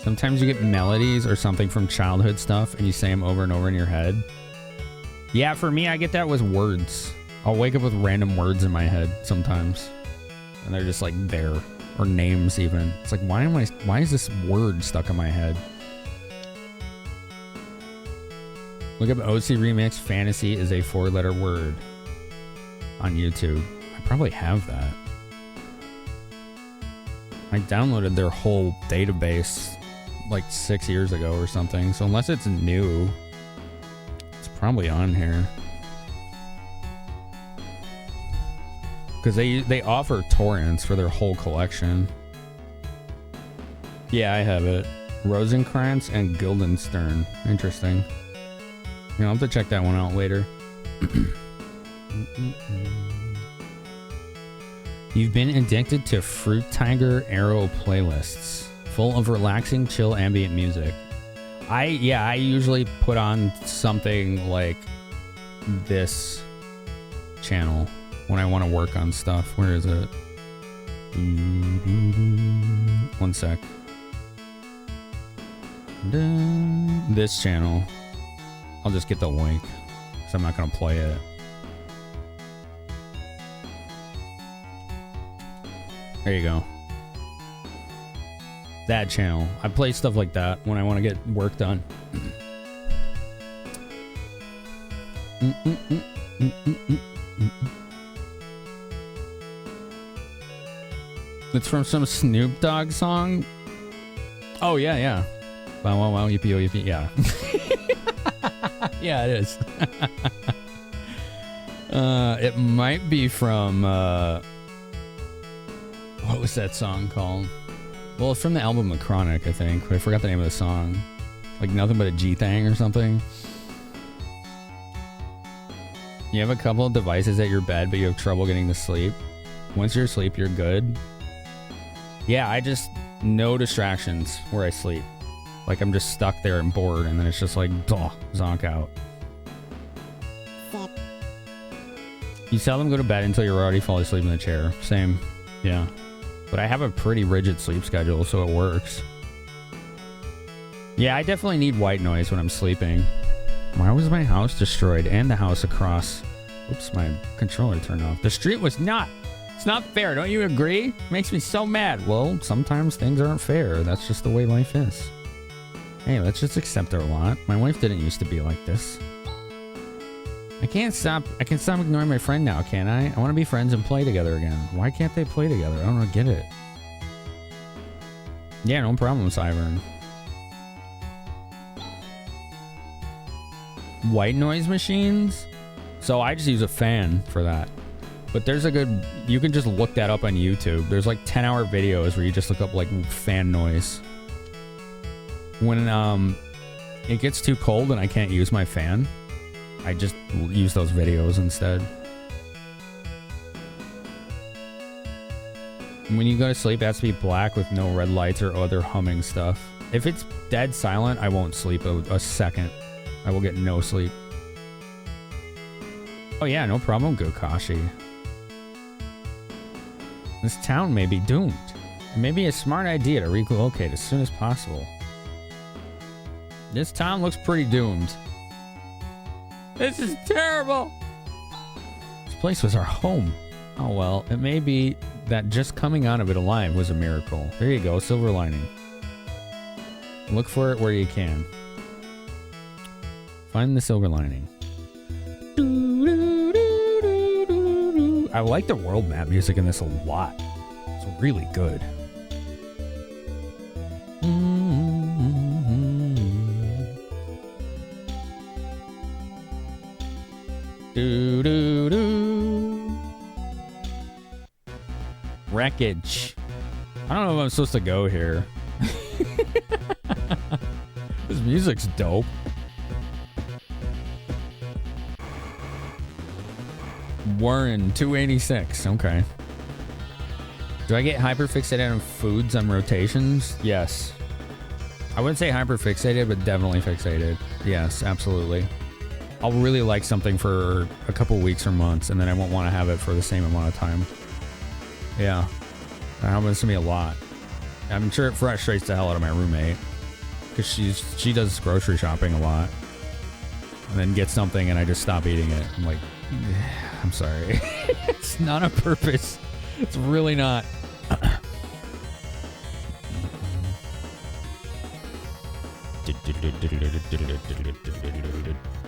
E: Sometimes you get melodies or something from childhood stuff and you say them over and over in your head. Yeah, for me, I get that with words. I'll wake up with random words in my head sometimes. And they're just like there. Or names even. It's like, why is this word stuck in my head? Look up OC Remix Fantasy is a 4-letter word on YouTube. I probably have that. I downloaded their whole database like 6 years ago or something. So unless it's new, it's probably on here. Because they offer torrents for their whole collection. Yeah, I have it. Rosencrantz and Guildenstern. Interesting. I'll have to check that one out later. You've been addicted to Fruit Tiger Arrow playlists, full of relaxing, chill ambient music. I usually put on something like this channel when I want to work on stuff. Where is it? One sec. This channel. I'll just get the link because I'm not going to play it. There you go. That channel. I play stuff like that when I want to get work done. It's from some Snoop Dogg song. Oh, yeah, yeah. Wow, wow, wow, yippee, oh, yippee, yeah. Yeah, it is. It might be from, what was that song called? Well, it's from the album The Chronic, I think. But I forgot the name of the song. Like Nothing But a G-Thang or something. You have a couple of devices at your bed, but you have trouble getting to sleep. Once you're asleep, you're good. Yeah, I just... No distractions where I sleep. Like, I'm just stuck there and bored, and then it's just like, zonk out. You seldom go to bed until you're already falling asleep in the chair. Same. Yeah. But I have a pretty rigid sleep schedule, so it works. Yeah, I definitely need white noise when I'm sleeping. Why was my house destroyed and the house across? Oops, my controller turned off. The street was not. It's not fair. Don't you agree? Makes me so mad. Well, sometimes things aren't fair. That's just the way life is. Hey, let's just accept our lot. My wife didn't used to be like this. I can stop ignoring my friend now, can't I? I want to be friends and play together again. Why can't they play together? I don't get it. Yeah, no problem, Ivern. White noise machines? So I just use a fan for that. But there's a good... You can just look that up on YouTube. There's like 10-hour videos where you just look up like fan noise. When it gets too cold and I can't use my fan, I just use those videos instead. When you go to sleep, it has to be black with no red lights or other humming stuff. If it's dead silent, I won't sleep a second. I will get no sleep. Oh yeah, no problem, Gokashi. This town may be doomed. It may be a smart idea to relocate as soon as possible. This town looks pretty doomed. This is terrible! This place was our home. Oh well, it may be that just coming out of it alive was a miracle. There you go, silver lining. Look for it where you can. Find the silver lining. I like the world map music in this a lot. It's really good. Wreckage. I don't know if I'm supposed to go here. This music's dope. Warren 286. Okay. Do I get hyperfixated on foods on rotations? Yes. I wouldn't say hyperfixated, but definitely fixated. Yes, absolutely. I'll really like something for a couple weeks or months, and then I won't want to have it for the same amount of time. Yeah. That happens to me a lot. I'm sure it frustrates the hell out of my roommate, because she does grocery shopping a lot, and then gets something and I just stop eating it. I'm like, I'm sorry. It's not on purpose. It's really not.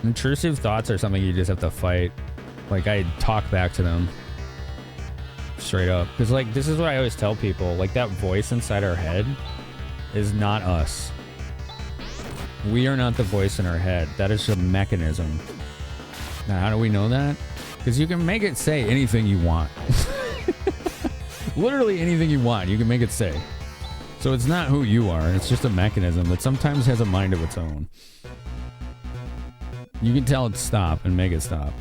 E: Intrusive thoughts are something you just have to fight. Like, I talk back to them. Straight up. Because, like, this is what I always tell people. Like, that voice inside our head is not us. We are not the voice in our head. That is a mechanism. Now, how do we know that? Because you can make it say anything you want. Literally anything you want, you can make it say. So it's not who you are. It's just a mechanism that sometimes has a mind of its own. You can tell it stop and make it stop.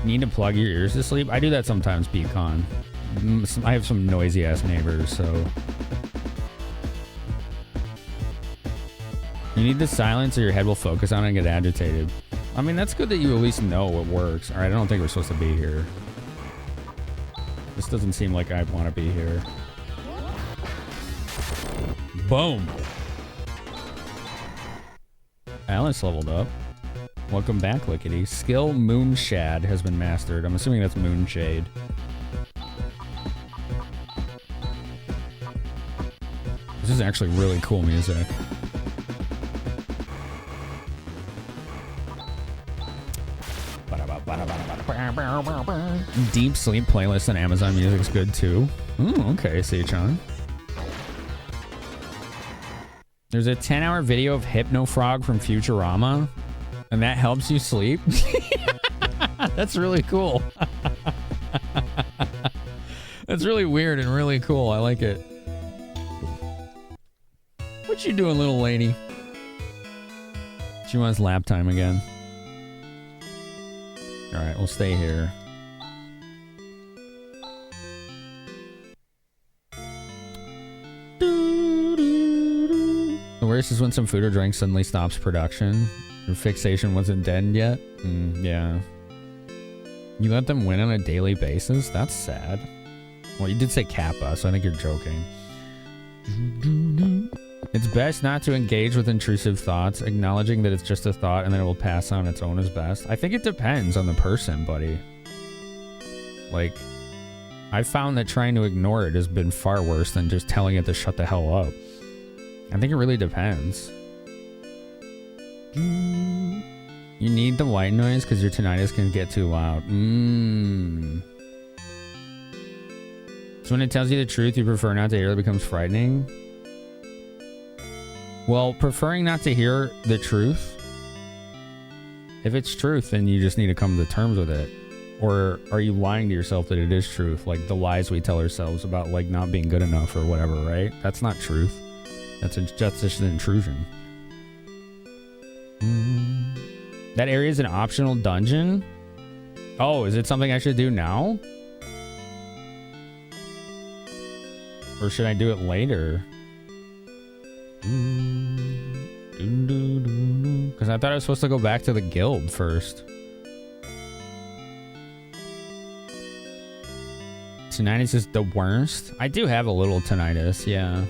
E: Need to plug your ears to sleep? I do that sometimes, Beacon. I have some noisy ass neighbors, so... You need the silence or your head will focus on it and get agitated. I mean, that's good that you at least know it works. Alright, I don't think we're supposed to be here. This doesn't seem like I want to be here. Boom! Alice leveled up. Welcome back, Lickety. Skill Moonshade has been mastered. I'm assuming that's Moonshade. This is actually really cool music. Deep sleep playlist on Amazon Music's good too. Ooh, okay, Seichan. There's a 10-hour video of Hypno Frog from Futurama, and that helps you sleep. That's really cool. That's really weird and really cool. I like it. What you doing, little lady? She wants lap time again. All right, we'll stay here. The worst is when some food or drink suddenly stops production. Your fixation wasn't dead yet. Yeah. You let them win on a daily basis? That's sad. Well, you did say Kappa, so I think you're joking. It's best not to engage with intrusive thoughts. Acknowledging that it's just a thought and then it will pass on its own is best. I think it depends on the person, buddy. Like, I found that trying to ignore it has been far worse than just telling it to shut the hell up. I think it really depends. You need the white noise because your tinnitus can get too loud. So when it tells you the truth, you prefer not to hear it becomes frightening? Well, preferring not to hear the truth, if it's truth, then you just need to come to terms with it. Or are you lying to yourself that it is truth? Like the lies we tell ourselves about like not being good enough or whatever, right? That's not truth. That's just an intrusion. That area is an optional dungeon? Oh, is it something I should do now? Or should I do it later? Because I thought I was supposed to go back to the guild first. Tinnitus is the worst? I do have a little tinnitus, yeah.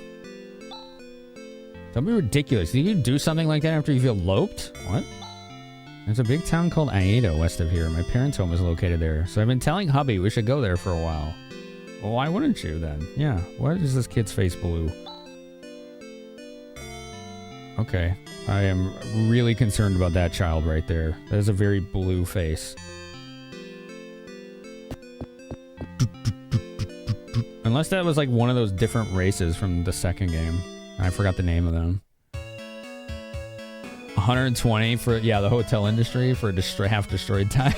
E: Don't be ridiculous. Did you do something like that after you feel loped? What? There's a big town called Aida west of here. My parents' home is located there. So I've been telling hubby we should go there for a while. Well, why wouldn't you then? Yeah. Why is this kid's face blue? Okay. I am really concerned about that child right there. That is a very blue face. Unless that was like one of those different races from the second game. I forgot the name of them. 120 for, yeah, the hotel industry for a half destroyed time.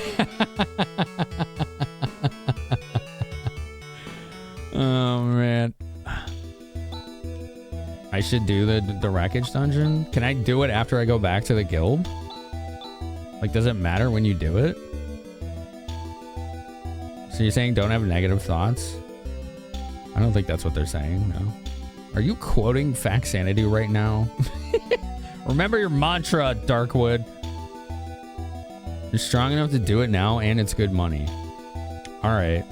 E: Oh, man. I should do the wreckage dungeon. Can I do it after I go back to the guild? Like, does it matter when you do it? So you're saying don't have negative thoughts? I don't think that's what they're saying, no. Are you quoting Faxanity right now? Remember your mantra, Darkwood. You're strong enough to do it now, and it's good money. All right.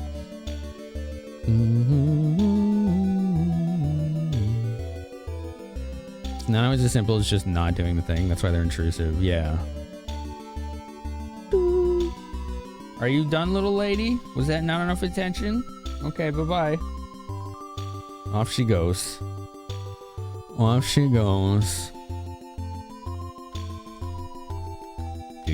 E: It's not always as simple as just not doing the thing. That's why they're intrusive. Yeah. Are you done, little lady? Was that not enough attention? Okay, bye-bye. Off she goes. Off she goes. The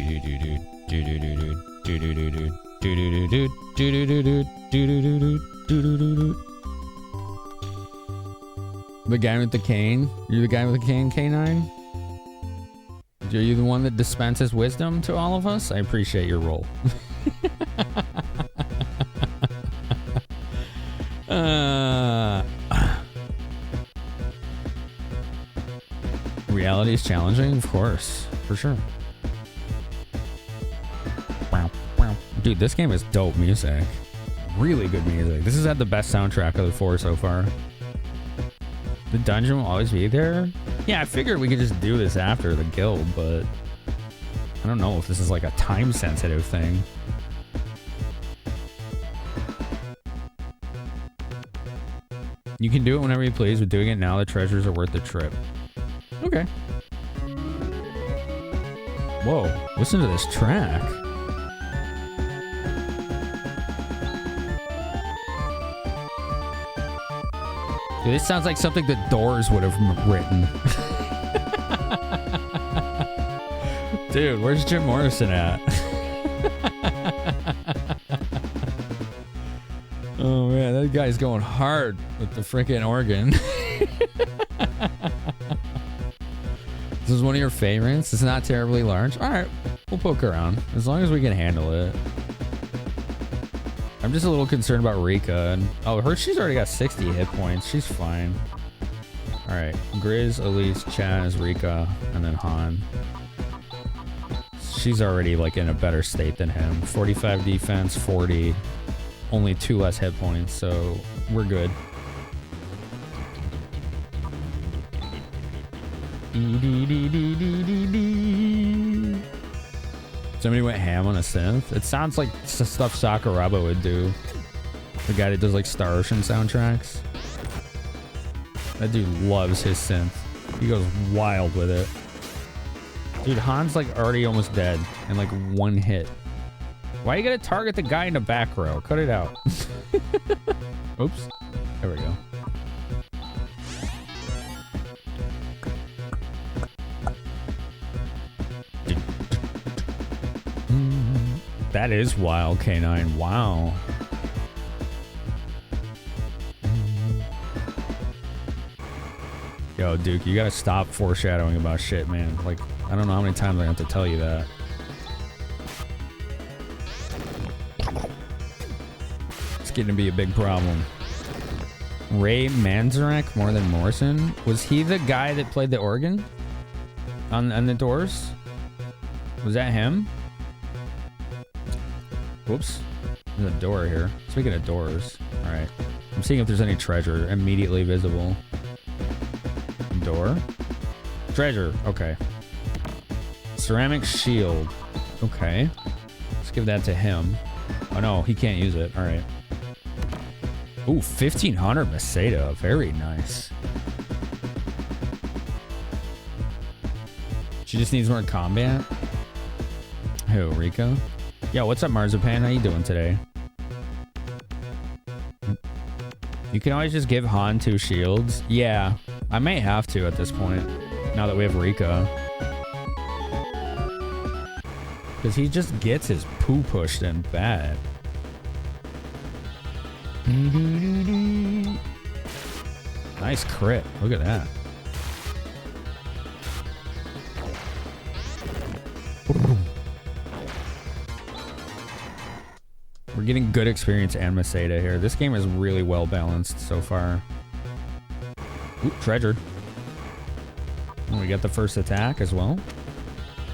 E: guy with the cane? You're the guy with the cane, K9? Are you the one that dispenses wisdom to all of us? I appreciate your role. Reality is challenging, of course, for sure. Dude, this game is dope music. Really good music. This has had the best soundtrack of the 4 so far. The dungeon will always be there? Yeah, I figured we could just do this after the guild, but I don't know if this is like a time-sensitive thing. You can do it whenever you please, but doing it now, the treasures are worth the trip. Okay. Whoa, listen to this track. Dude, this sounds like something the Doors would have written. Dude, where's Jim Morrison at?
A: Oh man, that guy's going hard with the freaking organ. This is one of your favorites? It's not terribly large? Alright, we'll poke around. As long as we can handle it. I'm just a little concerned about Rika. And, she's already got 60 hit points. She's fine. Alright, Grizz, Elise, Chaz, Rika, and then Han. She's already like in a better state than him. 45 defense, 40. Only 2 less hit points, so we're good. Somebody went ham on a synth. It sounds like stuff Sakuraba would do. The guy that does like Star Ocean soundtracks. That dude loves his synth. He goes wild with it. Dude, Han's like already almost dead in like 1 hit. Why you gotta target the guy in the back row? Cut it out. Oops. There we go. That is wild, K9. Wow. Yo, Duke, you gotta stop foreshadowing about shit, man. Like, I don't know how many times I have to tell you that. It's getting to be a big problem. Ray Manzarek more than Morrison? Was he the guy that played the organ? On the doors? Was that him? Whoops. There's a door here. Speaking of doors. Alright. I'm seeing if there's any treasure immediately visible. Door? Treasure. Okay. Ceramic shield. Okay. Let's give that to him. Oh no, he can't use it. Alright. Ooh, 1500 Maseda. Very nice. She just needs more combat. Who, Rika? Yo, what's up, Marzipan? How you doing today? You can always just give Han 2 shields. Yeah, I may have to at this point, now that we have Rika. Because he just gets his poo pushed in bad. Nice crit. Look at that. We're getting good experience and Maseda here. This game is really well balanced so far. Ooh, treasure. And we got the first attack as well.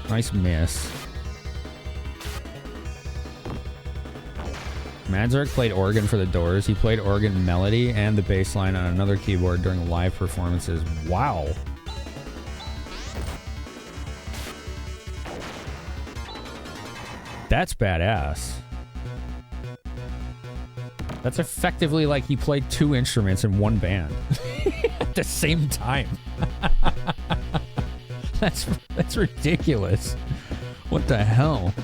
A: Nice miss. Manzarek played organ for the doors. He played organ melody and the bass line on another keyboard during live performances. Wow. That's badass. That's effectively like he played 2 instruments in one band at the same time. That's ridiculous. What the hell?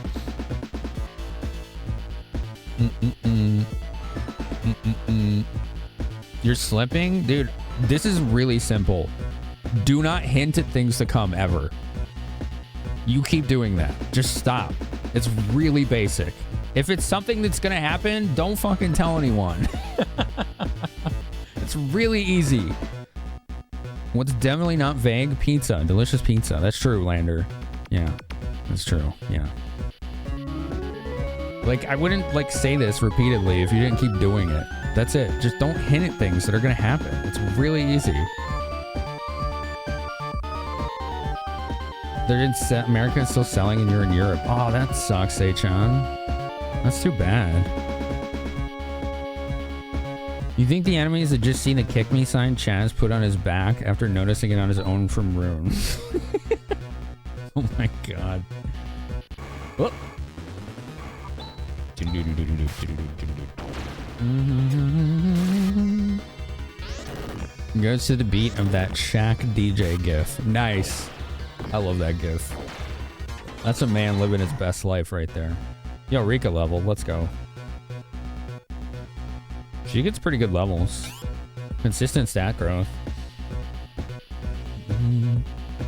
A: You're slipping? Dude, this is really simple. Do not hint at things to come ever. You keep doing that. Just stop. It's really basic. If it's something that's gonna happen, don't fucking tell anyone. It's really easy. What's definitely not vague? Pizza. Delicious pizza. That's true, Lander. Yeah, that's true. Yeah. Like, I wouldn't, like, say this repeatedly if you didn't keep doing it. That's it. Just don't hint at things that are gonna happen. It's really easy. They're in America is still selling and you're in Europe. Oh, that sucks, Seichan. That's too bad. You think the enemies had just seen the kick me sign Chaz put on his back after noticing it on his own from runes? Oh my god. Oh. Goes to the beat of that Shaq DJ gif. Nice. I love that gif. That's a man living his best life right there. Yo, Rika level. Let's go. She gets pretty good levels. Consistent stat growth.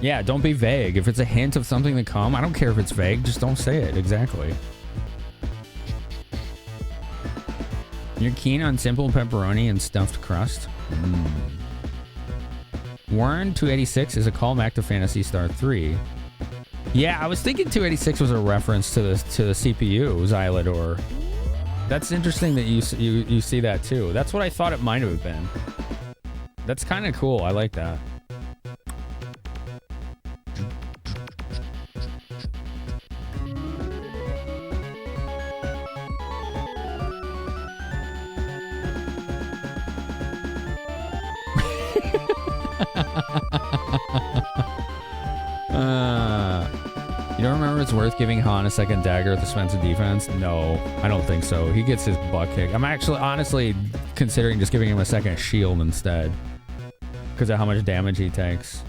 A: Yeah, don't be vague. If it's a hint of something to come, I don't care if it's vague. Just don't say it. Exactly. You're keen on simple pepperoni and stuffed crust? Warren 286 is a callback to Phantasy Star 3. Yeah, I was thinking 286 was a reference to the CPU, Xylador. That's interesting that you see that too. That's what I thought it might have been. That's kind of cool. I like that. You don't remember it's worth giving Han a second dagger at the expense of defense? No, I don't think so. He gets his butt kicked. I'm actually honestly considering just giving him a second shield instead because of how much damage he takes.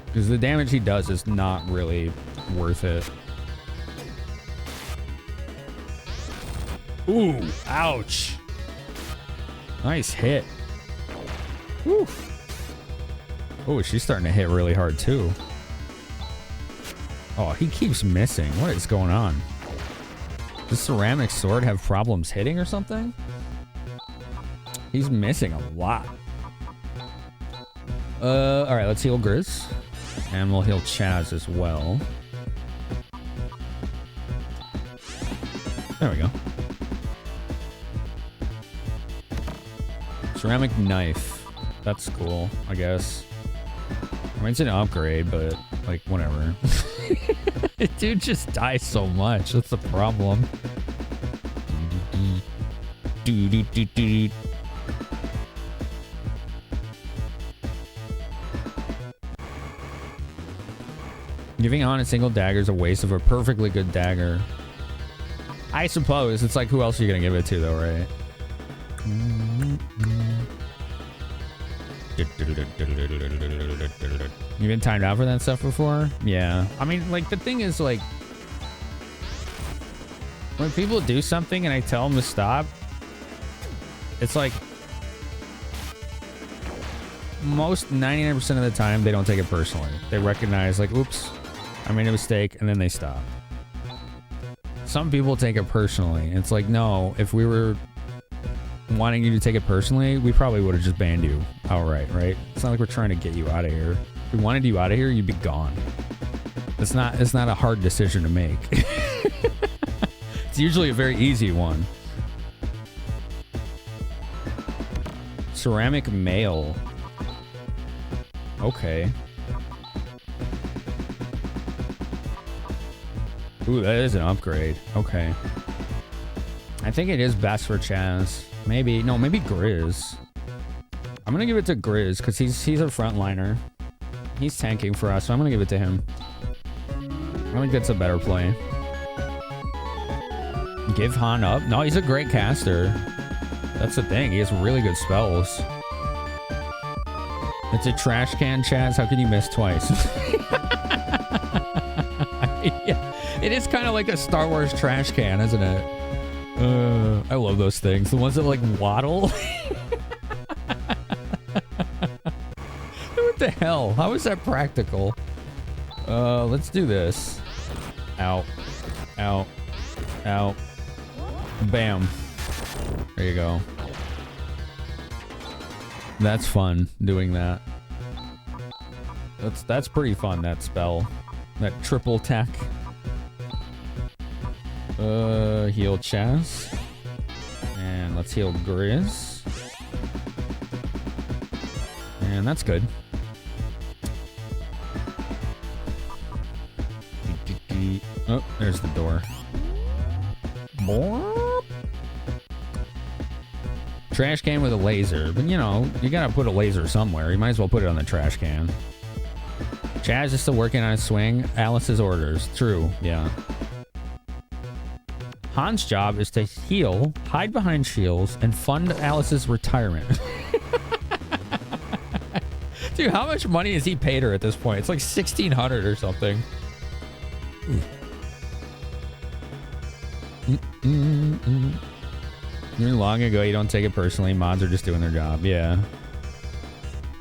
A: Because the damage he does is not really worth it. Ooh, ouch. Nice hit. Woo. Oh, she's starting to hit really hard too. Oh, he keeps missing. What is going on? Does ceramic sword have problems hitting or something? He's missing a lot. All right, let's heal Grizz. And we'll heal Chaz as well. There we go. Ceramic knife. That's cool, I guess. I mean, it's an upgrade, but, like, whatever. Dude just dies so much. That's the problem. Giving Han a single dagger is a waste of a perfectly good dagger. I suppose. It's like, who else are you going to give it to, though, right? You been timed out for that stuff before? Yeah. I mean, like, the thing is, like, when people do something and I tell them to stop, it's like most 99% of the time they don't take it personally. They recognize, like, oops, I made a mistake, and then they stop. Some people take it personally. It's like, no, if we were wanting you to take it personally, we probably would have just banned you outright, right? It's not like we're trying to get you out of here. If we wanted you out of here, you'd be gone. It's not a hard decision to make. It's usually a very easy one. Ceramic mail. Okay. Ooh, that is an upgrade. Okay. I think it is best for Chaz. Maybe. No, maybe Grizz. I'm going to give it to Grizz because he's a frontliner. He's tanking for us, so I'm going to give it to him. I think that's a better play. Give Han up? No, he's a great caster. That's the thing. He has really good spells. It's a trash can, Chaz. How can you miss twice? Yeah, it is kind of like a Star Wars trash can, isn't it? I love those things. The ones that like waddle. What the hell? How is that practical? Let's do this. Ow. Ow. Ow. Bam. There you go. That's fun doing that. That's pretty fun, that spell. That triple attack. Heal Chaz. And let's heal Grizz. And that's good. Oh, there's the door. Trash can with a laser. But, you know, you gotta put a laser somewhere. You might as well put it on the trash can. Chaz is still working on his swing. Alice's orders. True, yeah. Han's job is to heal, hide behind shields, and fund Alice's retirement. Dude, how much money has he paid her at this point? It's like $1,600 or something. Long ago, you don't take it personally. Mods are just doing their job. Yeah.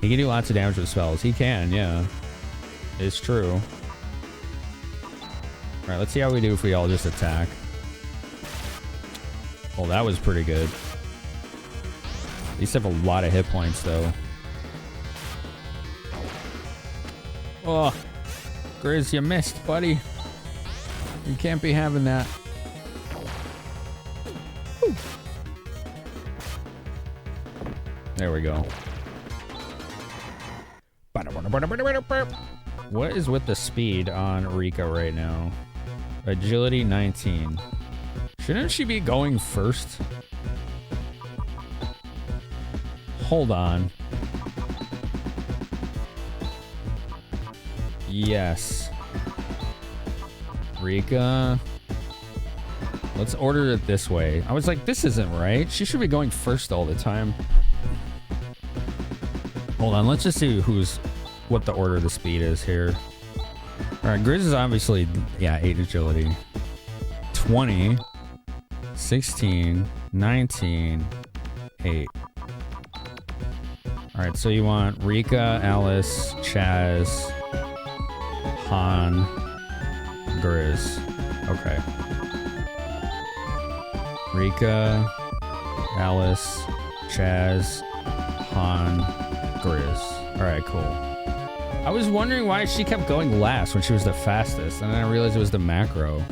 A: He can do lots of damage with spells. He can, yeah. It's true. Alright, let's see how we do if we all just attack.
E: Well, that was pretty good. These have a lot of hit points, though. Oh, Grizz, you missed, buddy. You can't be having that. Woo. There we go. What is with the speed on Rika right now? Agility 19. Shouldn't she be going first? Hold on. Yes. Rika. Let's order it this way. I was like, this isn't right. She should be going first all the time. Hold on, let's just see what the order of the speed is here. Alright, Grizz is obviously, yeah, 8 agility. 20, 16, 19, 8. Alright, so you want Rika, Alice, Chaz, Han, Grizz. Okay. Rika, Alice, Chaz, Han, Grizz. Alright, cool. I was wondering why she kept going last when she was the fastest, and then I realized it was the macro.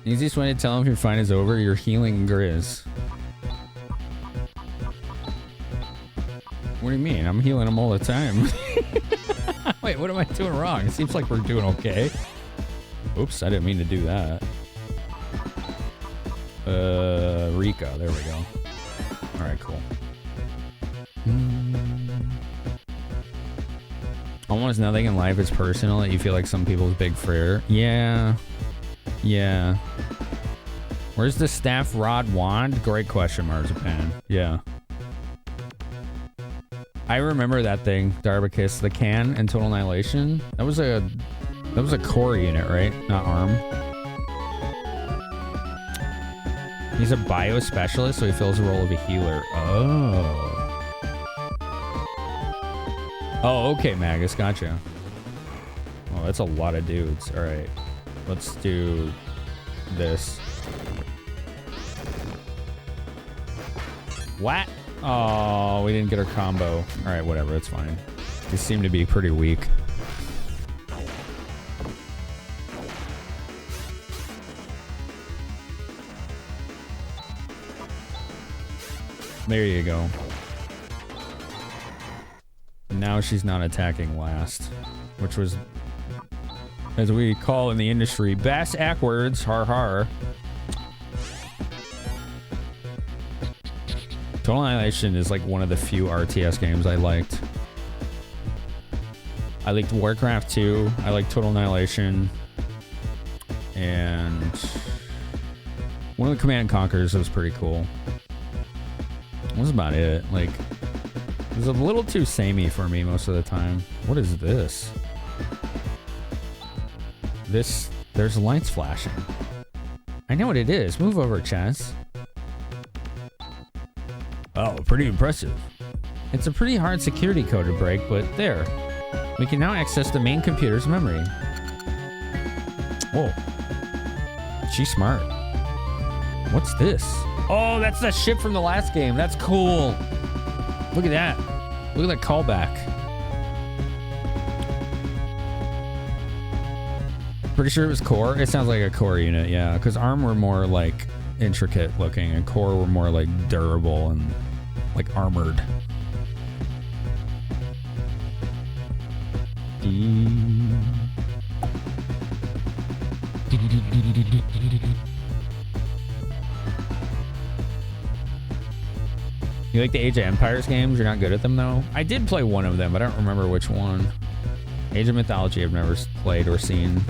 E: Easiest way to tell him if your fight is over, you're healing Grizz. What do you mean? I'm healing him all the time. Wait, what am I doing wrong? It seems like we're doing okay. Oops, I didn't mean to do that. Rika, there we go. Alright, cool. Almost nothing in life is personal that you feel like some people's big fear. Yeah. Yeah. Where's the staff rod wand? Great question, Marzipan. Yeah. I remember that thing, Darbicus, the can and Total Annihilation. That was a core unit, right? Not arm. He's a bio specialist, so he fills the role of a healer. Oh. Oh, okay, Magus, gotcha. Oh, that's a lot of dudes. All right, let's do this. What? Oh, we didn't get our combo. All right, whatever, it's fine. These seem to be pretty weak. There you go. Now she's not attacking last, which was, as we call in the industry, bass backwards. Har har. Total Annihilation is like one of the few RTS games I liked. I liked Warcraft 2. I liked Total Annihilation. And one of the Command & Conquers was pretty cool. That was about it. Like, it was a little too samey for me most of the time. What is this? There's lights flashing. I know what it is. Move over, Chaz. Oh, pretty impressive. It's a pretty hard security code to break, but there. We can now access the main computer's memory. Whoa. She's smart. What's this? Oh, that's the ship from the last game. That's cool. Look at that. Look at that callback. Pretty sure it was core. It sounds like a core unit, yeah. Because ARM were more like intricate looking, and core were more like durable and like armored. You like the Age of Empires games? You're not good at them, though? I did play one of them, but I don't remember which one. Age of Mythology I've never played or seen.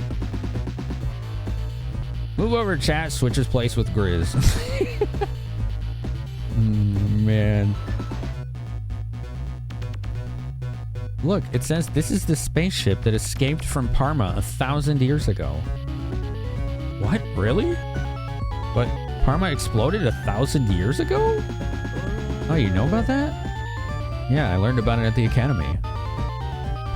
E: Move over, chat. Switches place with Grizz. Man. Look, it says this is the spaceship that escaped from Parma 1,000 years ago. What? Really? But Parma exploded 1,000 years ago? Oh, you know about that? Yeah, I learned about it at the academy.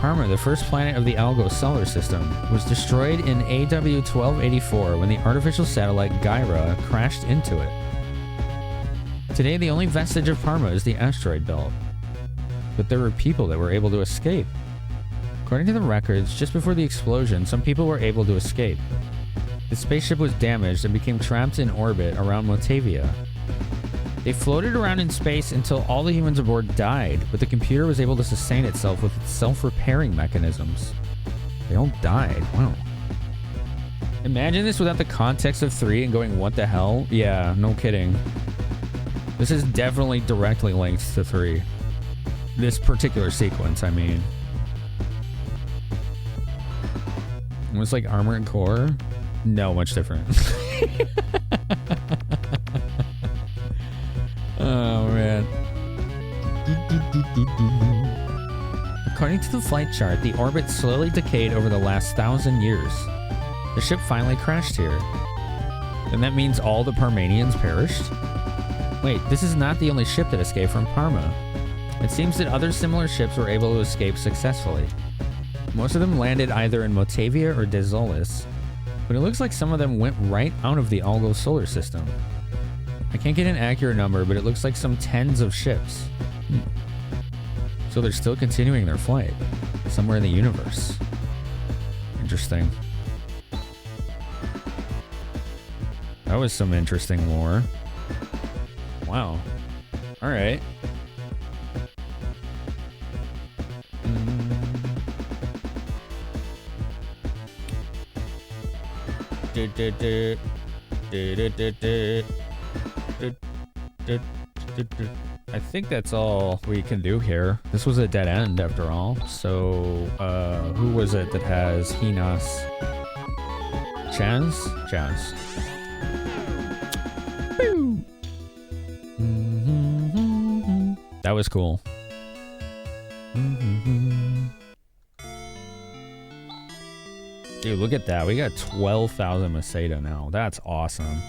A: Parma, the first planet of the Algol solar system, was destroyed in AW 1284 when the artificial satellite Gyra crashed into it. Today, the only vestige of Parma is the asteroid belt. But there were people that were able to escape. According to the records, just before the explosion, some people were able to escape. The spaceship was damaged and became trapped in orbit around Motavia. They floated around in space until all the humans aboard died, but the computer was able to sustain itself with its self-repairing mechanisms. They all died. Wow. Imagine this without the context of 3 and going, what the hell? Yeah, no kidding. This is definitely directly linked to 3. This particular sequence, I mean. It was like Armored Core. No, much different. Oh, man. According to the flight chart, the orbit slowly decayed over the last 1,000 years. The ship finally crashed here. And that means all the Parmanians perished? Wait, this is not the only ship that escaped from Parma. It seems that other similar ships were able to escape successfully. Most of them landed either in Motavia or Dezolis, but it looks like some of them went right out of the Algol solar system. I can't get an accurate number, but it looks like some tens of ships. So they're still continuing their flight somewhere in the universe. Interesting. That was some interesting lore. Wow. All right. I think that's all we can do here. This was a dead end after all. So, who was it that has Hinas? Chaz? Chaz. That was cool. Dude, look at that. We got 12,000 Masada now. That's awesome.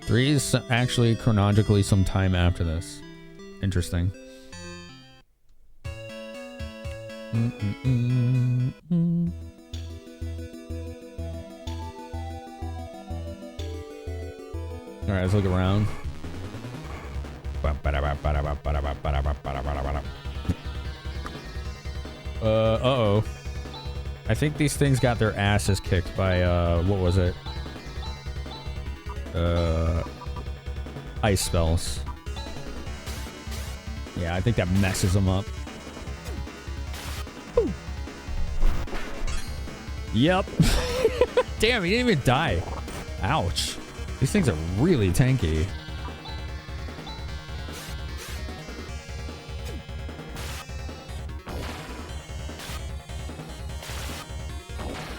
A: 3 is actually chronologically some time after this. Interesting. Alright, let's look around. Uh-oh. I think these things got their asses kicked by, what was it? Ice spells. Yeah, I think that messes them up. Ooh. Yep. Damn, he didn't even die. Ouch. These things are really tanky.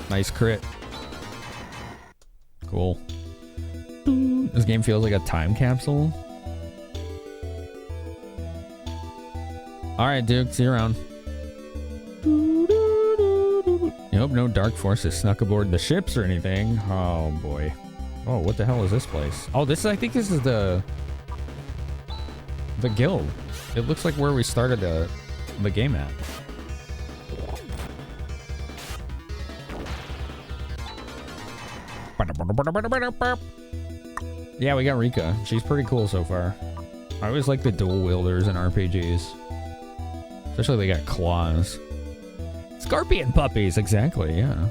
A: Nice crit. Cool. This game feels like a time capsule. Alright, Duke, see you around. You hope no dark forces snuck aboard the ships or anything. Oh boy. Oh, what the hell is this place? Oh, I think this is the guild. It looks like where we started the game at. Yeah, we got Rika. She's pretty cool so far. I always like the dual wielders in RPGs. Especially they got claws. Scorpion puppies, exactly, yeah.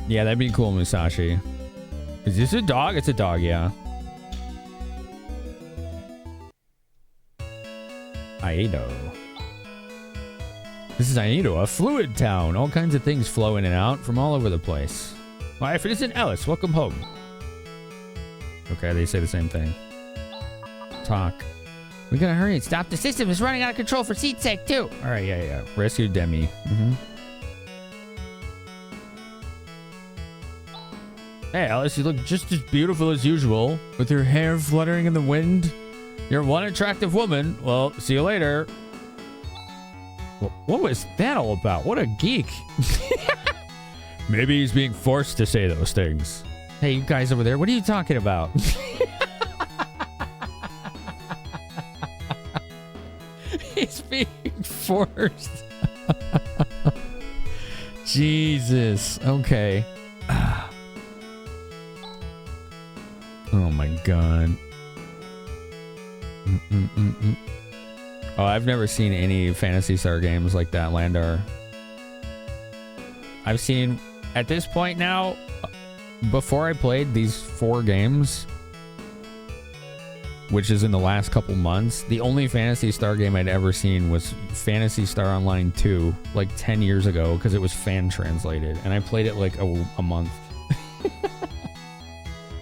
A: Yeah, that'd be cool, Musashi. Is this a dog? It's a dog, yeah. Aido. This is Aido, a fluid town. All kinds of things flow in and out from all over the place. Why, if it isn't Ellis, welcome home. Okay, they say the same thing. Talk. We gotta hurry. Stop the system. It's running out of control for seat's sake, too. All right, yeah. Rescue Demi. Hey, Alice, you look just as beautiful as usual, with your hair fluttering in the wind. You're one attractive woman. Well, see you later. What was that all about? What a geek. Maybe he's being forced to say those things. Hey, you guys over there, what are you talking about? He's being forced. Jesus. Okay. Oh my god. Oh, I've never seen any Phantasy Star games like that, Landar. I've seen, at this point now, before I played these 4 games, which is in the last couple months, the only Phantasy Star game I'd ever seen was Phantasy Star Online 2, like 10 years ago, because it was fan translated, and I played it like a month.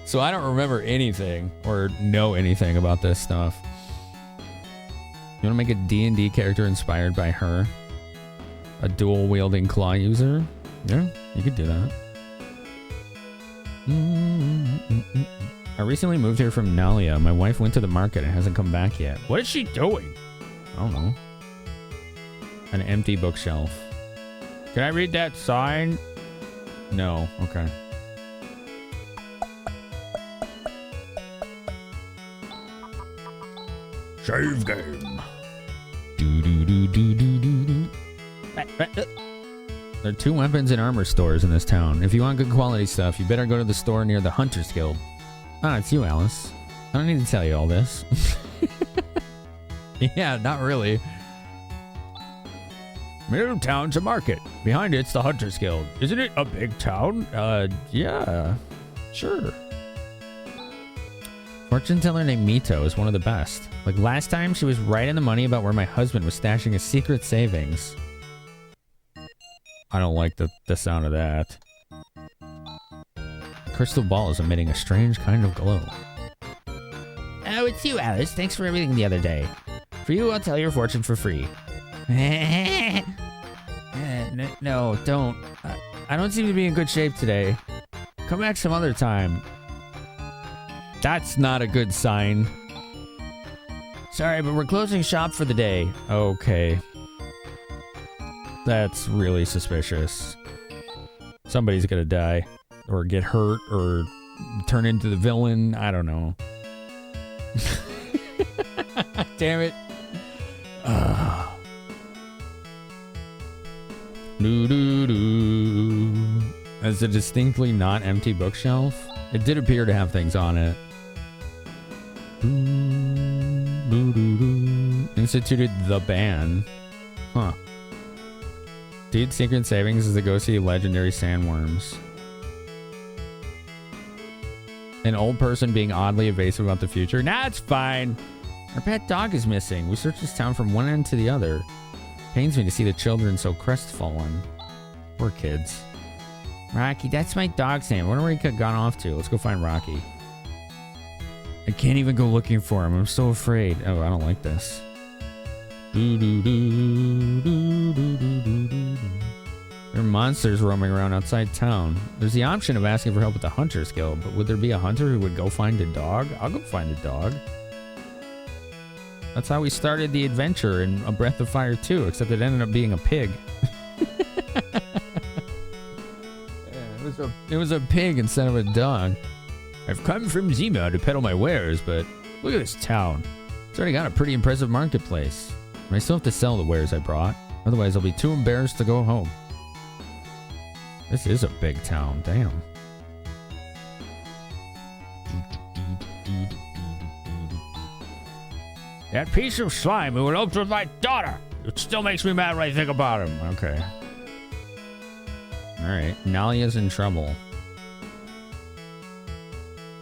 A: So I don't remember anything or know anything about this stuff. You want to make a D&D character inspired by her? A dual-wielding claw user? Yeah, you could do that. I recently moved here from Nalia. My wife went to the market and hasn't come back yet. What is she doing? I don't know. An empty bookshelf. Can I read that sign? No. Okay. Save game. There are 2 weapons and armor stores in this town. If you want good quality stuff, you better go to the store near the Hunters Guild. Ah, it's you, Alice. I don't need to tell you all this. Yeah, not really. Middle town's a market. Behind it's the Hunters Guild. Isn't it a big town? Yeah. Sure. Fortune teller named Mito is one of the best. Like last time, she was right in the money about where my husband was stashing his secret savings. I don't like the sound of that. Crystal ball is emitting a strange kind of glow. Oh, it's you, Alice. Thanks for everything the other day. For you, I'll tell your fortune for free. No, don't. I don't seem to be in good shape today. Come back some other time. That's not a good sign. Sorry, but we're closing shop for the day. Okay. That's really suspicious. Somebody's gonna die. Or get hurt, or turn into the villain. I don't know. Damn it. As a distinctly not empty bookshelf, it did appear to have things on it. Instituted the ban. Huh. Dude, secret savings is to go see legendary sandworms. An old person being oddly evasive about the future. Nah, it's fine. Our pet dog is missing. We searched this town from one end to the other. Pains me to see the children so crestfallen. Poor kids. Rocky, that's my dog's name. I wonder where he could have gone off to. Let's go find Rocky. I can't even go looking for him. I'm so afraid. Oh, I don't like this. There are monsters roaming around outside town. There's the option of asking for help with the Hunters Guild, but would there be a hunter who would go find a dog? I'll go find a dog. That's how we started the adventure in A Breath of Fire 2, except it ended up being a pig. It was a pig instead of a dog. I've come from Zima to peddle my wares, but look at this town. It's already got a pretty impressive marketplace. And I still have to sell the wares I brought. Otherwise, I'll be too embarrassed to go home. This is a big town, damn. That piece of slime who eloped with my daughter. It still makes me mad when I think about him. Okay. Alright, Nalia's in trouble.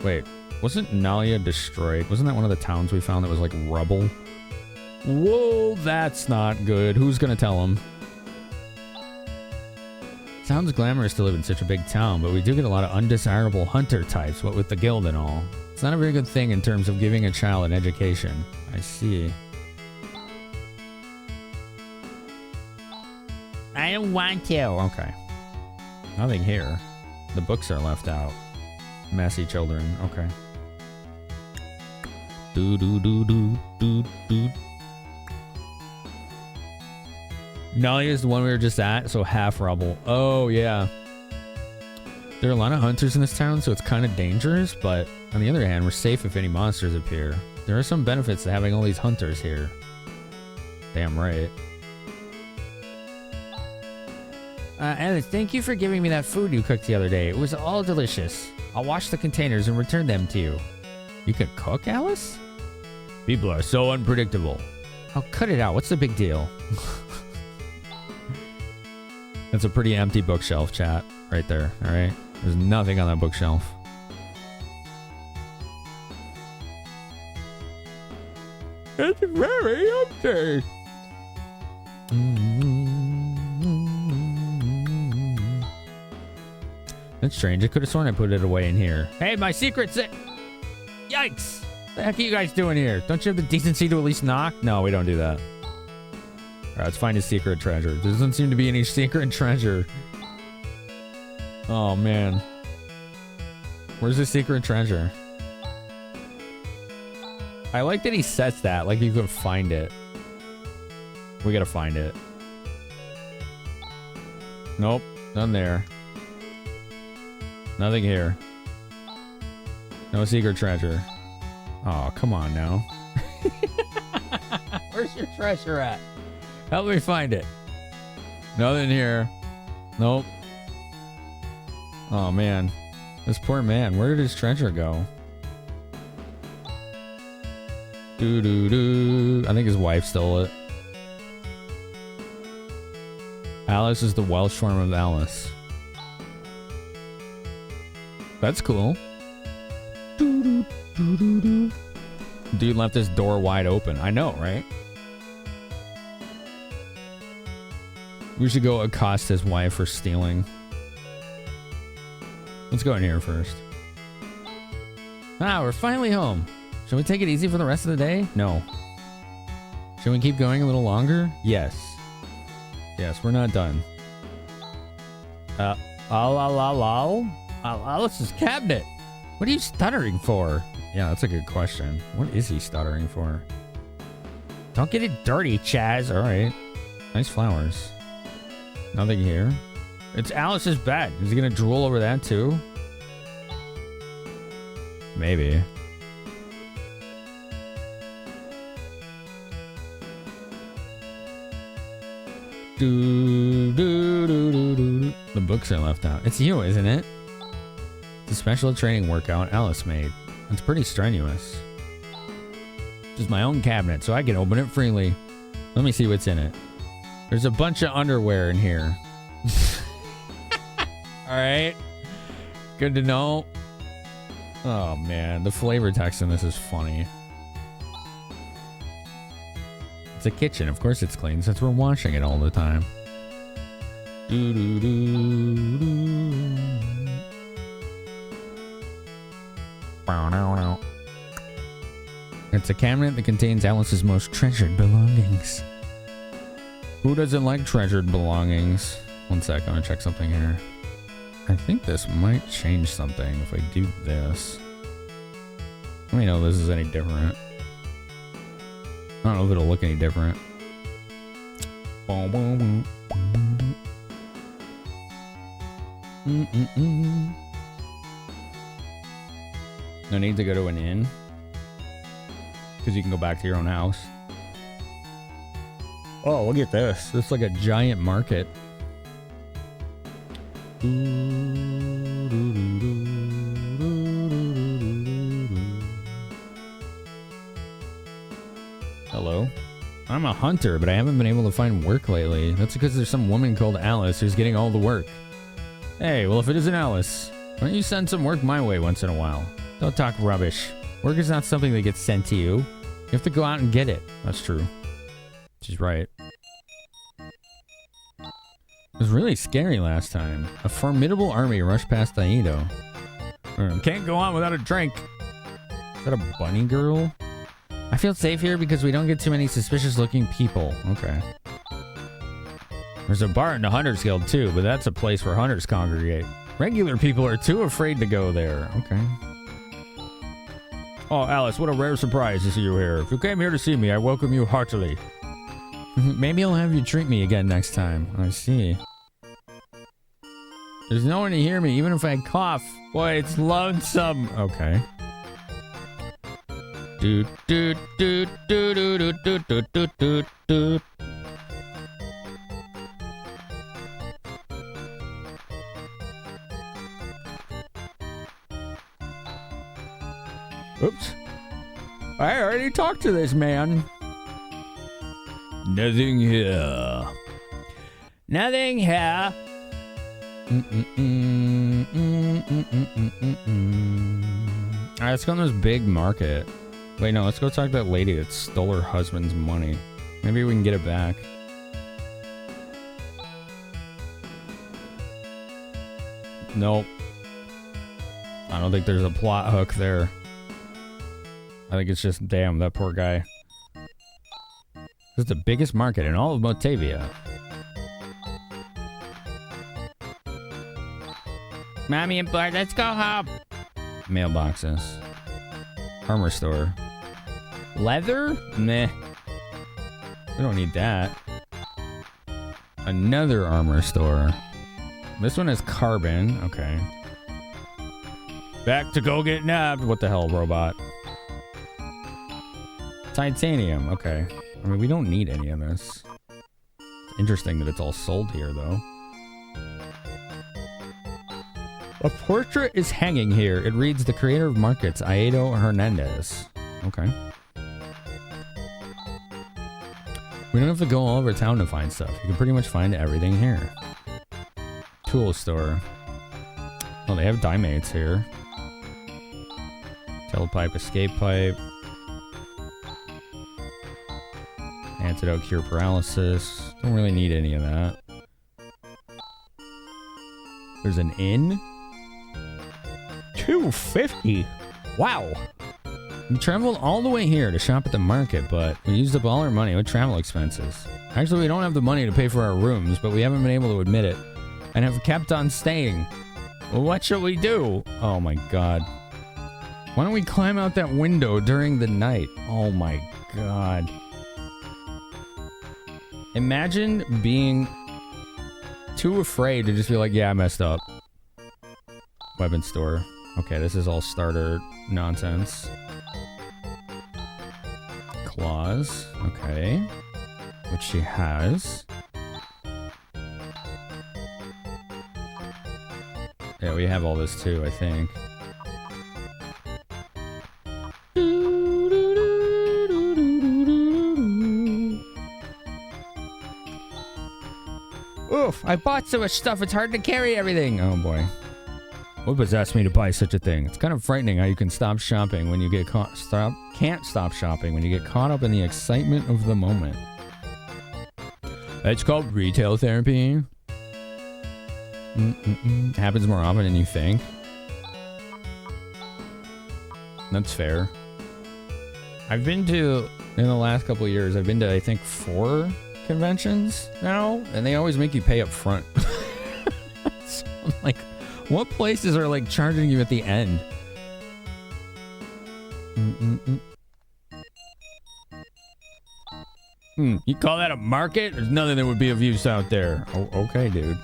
A: Wait, wasn't Nalia destroyed? Wasn't that one of the towns we found that was like rubble? Whoa, that's not good. Who's gonna tell him? Sounds glamorous to live in such a big town, but we do get a lot of undesirable hunter types, what with the guild and all. It's not a very good thing in terms of giving a child an education. I see. I don't want to. Okay. Nothing here. The books are left out. Messy children. Okay. Nalia is the one we were just at, so half rubble. Oh, yeah. There are a lot of hunters in this town, so it's kind of dangerous, but on the other hand, we're safe if any monsters appear. There are some benefits to having all these hunters here. Damn right. Alice, thank you for giving me that food you cooked the other day. It was all delicious. I'll wash the containers and return them to you. You can cook, Alice? People are so unpredictable. Oh, cut it out. What's the big deal? That's a pretty empty bookshelf, chat. Right there, all right? There's nothing on that bookshelf. It's very empty. That's strange. I could have sworn I put it away in here. Hey, my secret's it. Yikes. The heck are you guys doing here? Don't you have the decency to at least knock? No, we don't do that. All right, let's find a secret treasure. There doesn't seem to be any secret treasure. Oh, man. Where's the secret treasure? I like that he says that, like you could find it. We gotta find it. Nope, none there. Nothing here. No secret treasure. Oh, come on now. Where's your treasure at? Help me find it. Nothing here. Nope. Oh, man. This poor man. Where did his treasure go? Doo-doo-doo. I think his wife stole it. Alice is the Welsh form of Alice. That's cool. Dude left his door wide open. I know, right? We should go accost his wife for stealing. Let's go in here first. Ah, we're finally home. Should we take it easy for the rest of the day? No. Should we keep going a little longer? Yes. Yes, we're not done. Alice's cabinet. What are you stuttering for? Yeah, that's a good question. What is he stuttering for? Don't get it dirty, Chaz. All right. Nice flowers. Nothing here. It's Alice's bed. Is he gonna drool over that too? Maybe. The books are left out. It's you, isn't it? It's a special training workout Alice made. It's pretty strenuous. Just my own cabinet, so I can open it freely. Let me see what's in it. There's a bunch of underwear in here. Alright. Good to know. Oh, man. The flavor text in this is funny. It's a kitchen. Of course it's clean since we're washing it all the time. It's a cabinet that contains Alice's most treasured belongings. Who doesn't like treasured belongings? One sec, I'm gonna check something here. I think this might change something if I do this. Let me know if this is any different. I don't know if it'll look any different. No need to go to an inn. Because you can go back to your own house. Oh, look at this. This is like a giant market. Hello. I'm a hunter, but I haven't been able to find work lately. That's because there's some woman called Alice who's getting all the work. Hey, well, if it isn't Alice, why don't you send some work my way once in a while? Don't talk rubbish. Work is not something that gets sent to you. You have to go out and get it. That's true. She's right. It was really scary last time. A formidable army rushed past Aido. Can't go on without a drink. Is that a bunny girl? I feel safe here because we don't get too many suspicious looking people. Okay. There's a bar in the Hunters Guild too, but that's a place where hunters congregate. Regular people are too afraid to go there. Okay. Oh, Alice, what a rare surprise to see you here. If you came here to see me, I welcome you heartily. Maybe I'll have you treat me again next time. I see. There's no one to hear me, even if I cough. Boy, it's lonesome. Okay.
E: Do do do do do do do do do do. Oops. I already talked to this man. Nothing here. Nothing here. Alright, let's go on this big market. Wait, no, let's go talk to that lady that stole her husband's money. Maybe we can get it back. Nope. I don't think there's a plot hook there. I think it's just, damn, that poor guy. This is the biggest market in all of Motavia. Mommy and Bart, let's go home. Mailboxes. Armor store. Leather? Meh. We don't need that. Another armor store. This one is carbon. Okay. Back to go get nabbed. What the hell, robot? Titanium. Okay. I mean, we don't need any of this. It's interesting that it's all sold here, though. A portrait is hanging here. It reads the creator of markets, Aedo Hernandez. Okay. We don't have to go all over town to find stuff. You can pretty much find everything here. Tool store. Oh, they have dimates here. Telepipe, escape pipe. Antidote, cure paralysis. Don't really need any of that. There's an inn. $2.50. Wow. We traveled all the way here to shop at the market, but we used up all our money with travel expenses. Actually, we don't have the money to pay for our rooms, but we haven't been able to admit it and have kept on staying. Well, what should we do? Oh my god. Why don't we climb out that window during the night? Oh my god. Imagine being too afraid to just be like, yeah, I messed up. Weapon store. Okay, this is all starter nonsense. Claws. Okay. Which she has. Yeah, we have all this too, I think. Oof, I bought so much stuff, it's hard to carry everything. Oh boy. What possessed me to buy such a thing? It's kind of frightening how you can stop shopping when you get can't stop shopping when you get caught up in the excitement of the moment. It's called retail therapy. It happens more often than you think. That's fair. I've been to, in the last couple of years, I've been to, I think, 4 conventions now, and they always make you pay up front. So I'm like, what places are like charging you at the end? You call that a market? There's nothing that would be of use out there. Oh, okay, dude.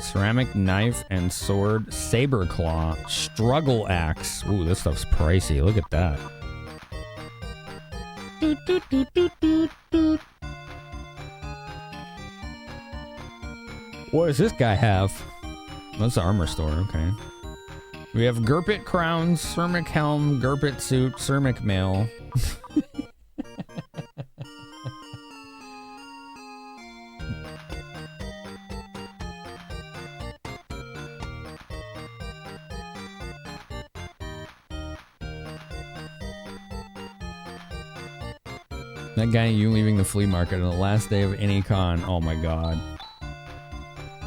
E: Ceramic knife and sword, saber claw, struggle axe. Ooh, this stuff's pricey. Look at that. What does this guy have? That's the armor store, okay. We have Gurpit crowns, Cermic helm, Gurpit suit, Cermic mail. That guy, you leaving the flea market on the last day of any con. Oh my god.